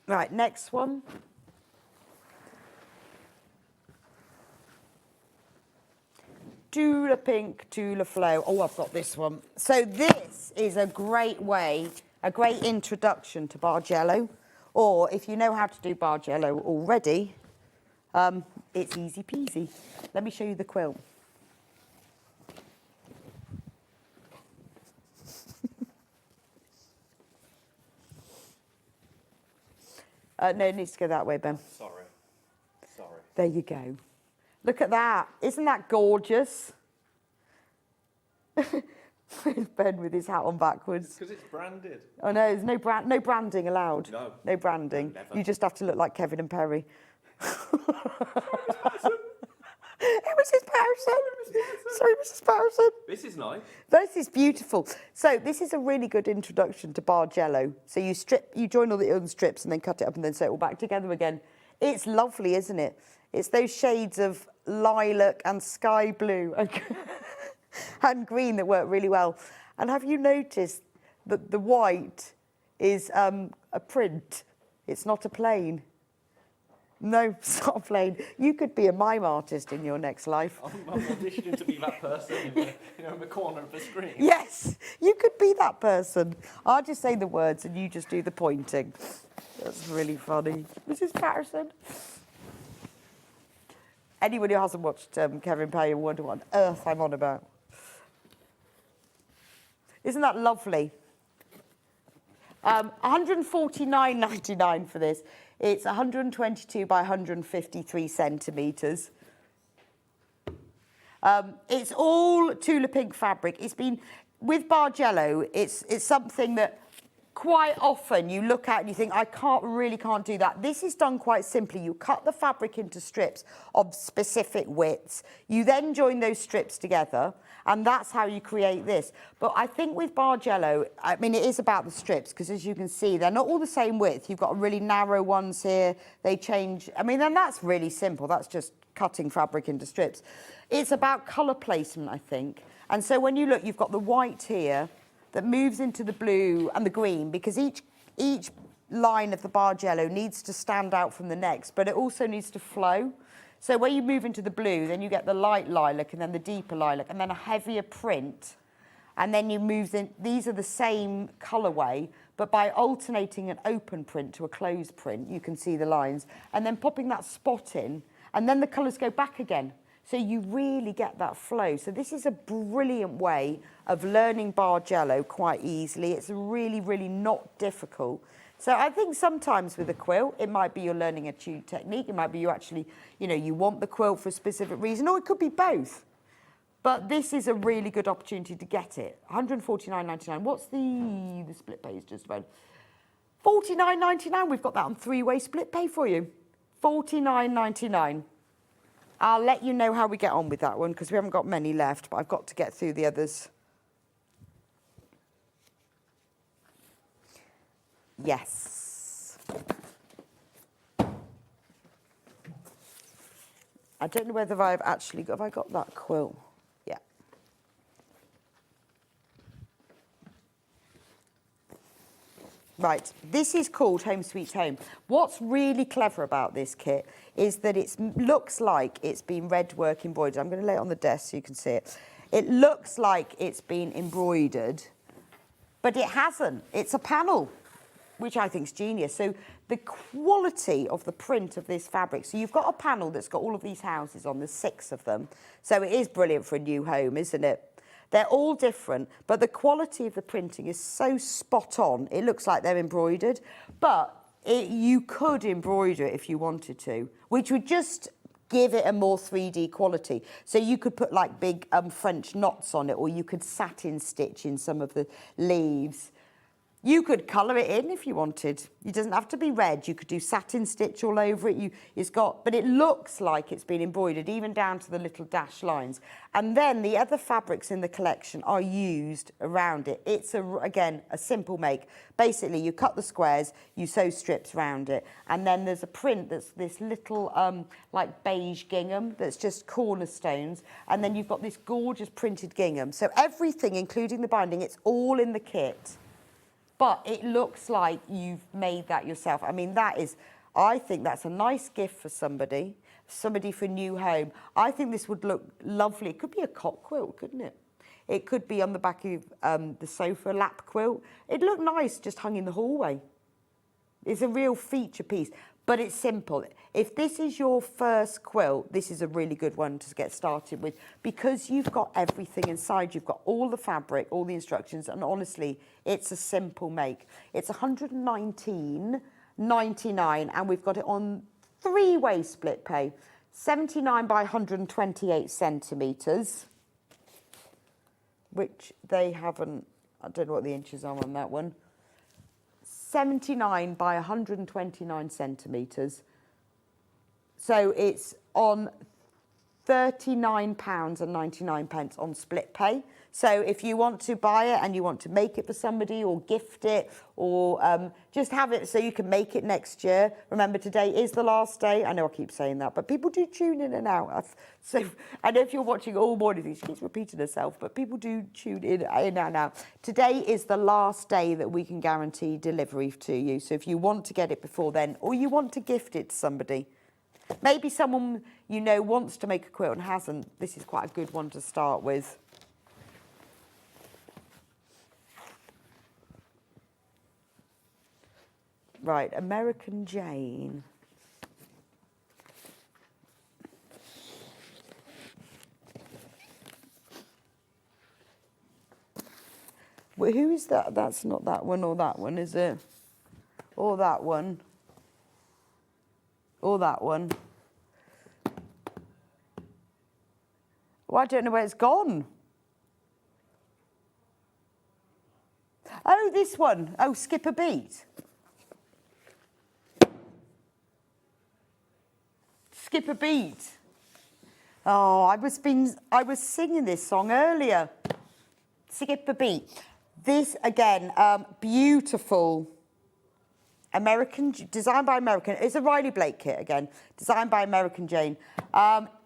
Right, next one. Tula Pink, Tula Flow. Oh, I've got this one. So this is a great way, a great introduction to Bargello. Or if you know how to do Bargello already, it's easy peasy. Let me show you the quilt. No, it needs to go that way, Ben. Sorry. There you go. Look at that. Isn't that gorgeous? Ben with his hat on backwards. Because it's branded. Oh no, there's no branding allowed. No. No branding. Never. You just have to look like Kevin and Perry. It was his person. Sorry, Mrs. Patterson. This is nice. This is beautiful. So this is a really good introduction to Bargello. So you join all the other strips and then cut it up and then sew it all back together again. It's lovely, isn't it? It's those shades of lilac and sky blue and green that work really well. And have you noticed that the white is a print? It's not a plain. No, it's not a plain. You could be a mime artist in your next life. I'm auditioning to be that person in the corner of the screen. Yes, you could be that person. I'll just say the words and you just do the pointing. That's really funny. Mrs. Patterson. Anybody who hasn't watched Kevin Perry will wonder what on earth I'm on about. Isn't that lovely? $149.99 for this. It's 122 by 153 centimetres. It's all Tula Pink fabric. It's been, with Bargello, it's something that quite often you look at and you think, I really can't do that. This is done quite simply. You cut the fabric into strips of specific widths. You then join those strips together, and that's how you create this. But I think with Bargello, I mean, it is about the strips, because as you can see, they're not all the same width. You've got really narrow ones here. They change. I mean, and that's really simple. That's just cutting fabric into strips. It's about colour placement, I think. And so when you look, you've got the white here that moves into the blue and the green, because each line of the Bargello needs to stand out from the next, but it also needs to flow. So when you move into the blue, then you get the light lilac and then the deeper lilac and then a heavier print. And then you move in, these are the same colourway, but by alternating an open print to a closed print, you can see the lines, and then popping that spot in, and then the colours go back again. So you really get that flow. So this is a brilliant way of learning Bargello quite easily. It's really, really not difficult. So I think sometimes with a quilt, it might be you're learning a tube technique. It might be you actually, you know, you want the quilt for a specific reason, or it could be both. But this is a really good opportunity to get it. £149.99. What's the split pay is just about £49.99. We've got that on three-way split pay for you. £49.99. I'll let you know how we get on with that one because we haven't got many left, but I've got to get through the others. Yes. I don't know whether I've actually got, have I got that quilt? Yeah. Right, this is called Home Sweet Home. What's really clever about this kit is that it looks like it's been red work embroidered. I'm going to lay it on the desk so you can see it. It looks like it's been embroidered, but it hasn't. It's a panel, which I think is genius. So the quality of the print of this fabric. So you've got a panel that's got all of these houses on, there's 6 of them. So it is brilliant for a new home, isn't it? They're all different, but the quality of the printing is so spot on. It looks like they're embroidered, but you could embroider it if you wanted to, which would just give it a more 3D quality. So you could put like big French knots on it, or you could satin stitch in some of the leaves. You could colour it in if you wanted. It doesn't have to be red. You could do satin stitch all over it. But it looks like it's been embroidered, even down to the little dash lines. And then the other fabrics in the collection are used around it. It's, again, a simple make. Basically, you cut the squares, you sew strips around it, and then there's a print that's this little, like beige gingham that's just cornerstones, and then you've got this gorgeous printed gingham. So everything, including the binding, it's all in the kit. But it looks like you've made that yourself. I mean, I think that's a nice gift for somebody for a new home. I think this would look lovely. It could be a cot quilt, couldn't it? It could be on the back of the sofa, lap quilt. It'd look nice just hung in the hallway. It's a real feature piece, but it's simple. If this is your first quilt, this is a really good one to get started with because you've got everything inside. You've got all the fabric, all the instructions, and honestly, it's a simple make. It's £119.99, and we've got it on three-way split pay, 79 by 128 centimetres, which they haven't, I don't know what the inches are on that one. 79 by 129 centimetres. So it's on £39.99 on split pay. So if you want to buy it and you want to make it for somebody or gift it or just have it so you can make it next year. Remember, today is the last day. I know I keep saying that, but people do tune in and out. So I know if you're watching all morning, she keeps repeating herself, but people do tune in and out. Today is the last day that we can guarantee delivery to you. So if you want to get it before then or you want to gift it to somebody, maybe someone you know wants to make a quilt and hasn't, this is quite a good one to start with. Right, American Jane. Well, who is that? That's not that one or that one, is it? Or that one. Or that one. Well, I don't know where it's gone. Oh, this one. Oh, skip a beat. Skip a beat. Oh, I was singing this song earlier. Skip a beat. This again, beautiful. American, designed by American. It's a Riley Blake kit again, designed by American Jane.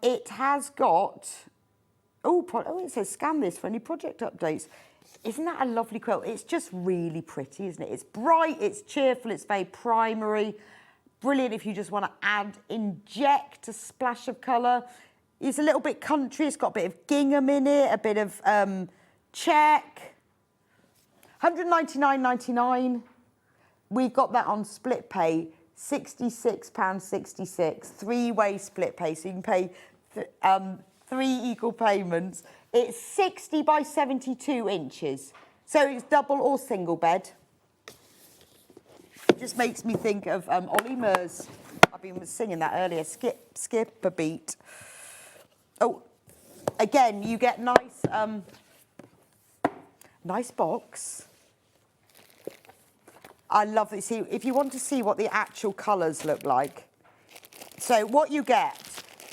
It has got. Oh, it says scan this for any project updates. Isn't that a lovely quilt? It's just really pretty, isn't it? It's bright, it's cheerful, it's very primary. Brilliant if you just want to inject a splash of colour. It's a little bit country. It's got a bit of gingham in it, a bit of check. £199.99. We've got that on split pay, £66.66, three-way split pay. So you can pay 3 equal payments. It's 60 by 72 inches. So it's double or single bed. It just makes me think of Ollie Murs. I've been singing that earlier. Skip a beat. Oh, again, you get nice, nice box. I love it. See, if you want to see what the actual colours look like. So what you get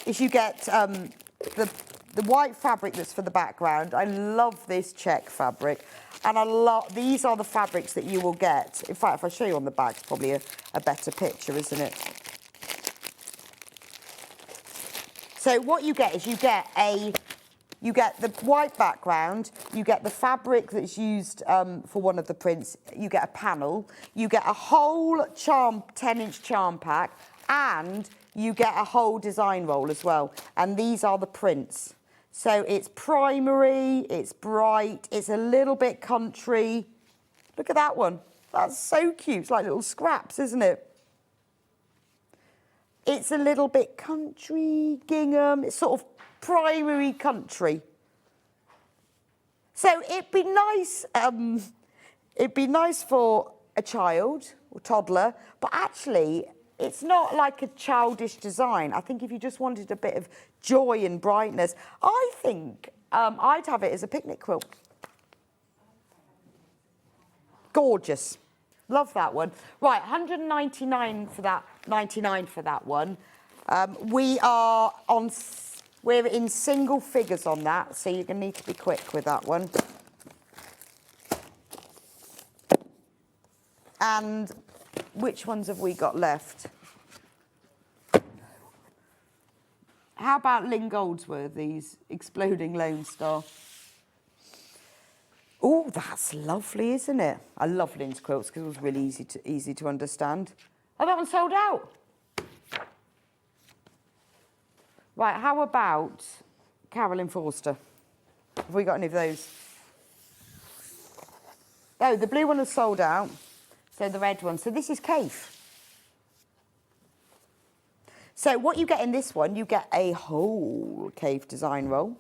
is you get the white fabric that's for the background. I love this check fabric. And these are the fabrics that you will get. In fact, if I show you on the back, it's probably a better picture, isn't it? So what you get is you get the white background, you get the fabric that's used for one of the prints, you get a panel, you get a whole 10-inch charm pack, and you get a whole design roll as well. And these are the prints. So it's primary, it's bright, it's a little bit country. Look at that one. That's so cute. It's like little scraps, isn't it? It's a little bit country, gingham. It's sort of primary country. So it'd be nice for a child or toddler, but actually it's not like a childish design. I think if you just wanted a bit of joy and brightness, I think I'd have it as a picnic quilt. Gorgeous. Love that one. Right, 199 for that, 99 for that one. We're in single figures on that, so you're going to need to be quick with that one. And which ones have we got left? How about Lynn Goldsworthy's Exploding Lone Star? Oh, that's lovely, isn't it? I love Lynn's quilts because it was really easy to understand. Oh, that one sold out. Right, how about Carolyn Forster? Have we got any of those? Oh, the blue one has sold out. So the red one. So this is Kaffe. So what you get in this one, you get a whole Kaffe design roll.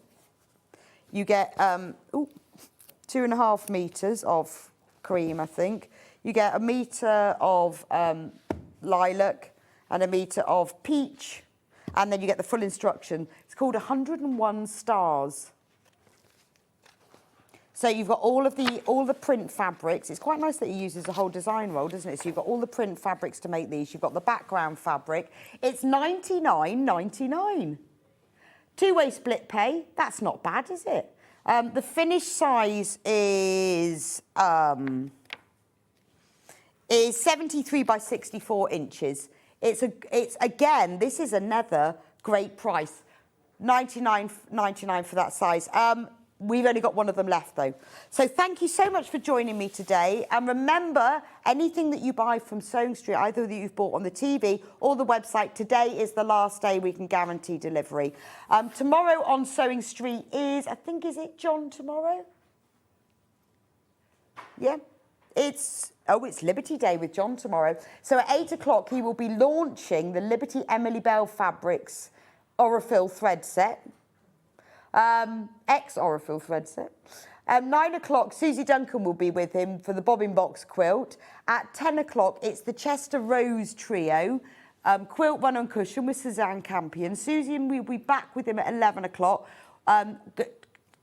You get 2.5 metres of cream, I think. You get 1 metre of lilac and 1 metre of peach. And then you get the full instruction. It's called 101 Stars. So you've got all the print fabrics. It's quite nice that he uses the whole design roll, doesn't it? So you've got all the print fabrics to make these. You've got the background fabric. It's $99.99. 2-way split pay. That's not bad, is it? The finished size is 73 by 64 inches. It's again, this is another great price. $99.99 for that size. We've only got one of them left, though. So thank you so much for joining me today. And remember, anything that you buy from SewingStreet, either that you've bought on the TV or the website, today is the last day we can guarantee delivery. Tomorrow on SewingStreet is, I think, is it John tomorrow? Yeah. It's Liberty Day with John tomorrow. So at 8 o'clock, he will be launching the Liberty Emily Bell Fabrics Aurifil thread set. Ex-Aurifil thread set. 9 o'clock, Susie Duncan will be with him for the bobbin box quilt. At 10 o'clock, it's the Chester Rose Trio, quilt run on cushion with Suzanne Campion. Susie will be back with him at 11 o'clock,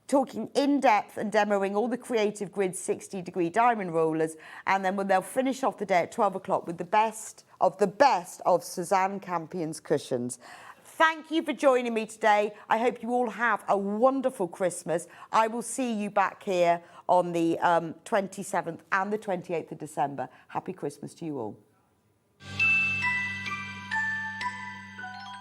talking in depth and demoing all the Creative Grid 60-degree diamond rollers. And then they'll finish off the day at 12 o'clock with the best of Suzanne Campion's cushions. Thank you for joining me today. I hope you all have a wonderful Christmas. I will see you back here on the 27th and the 28th of December. Happy Christmas to you all.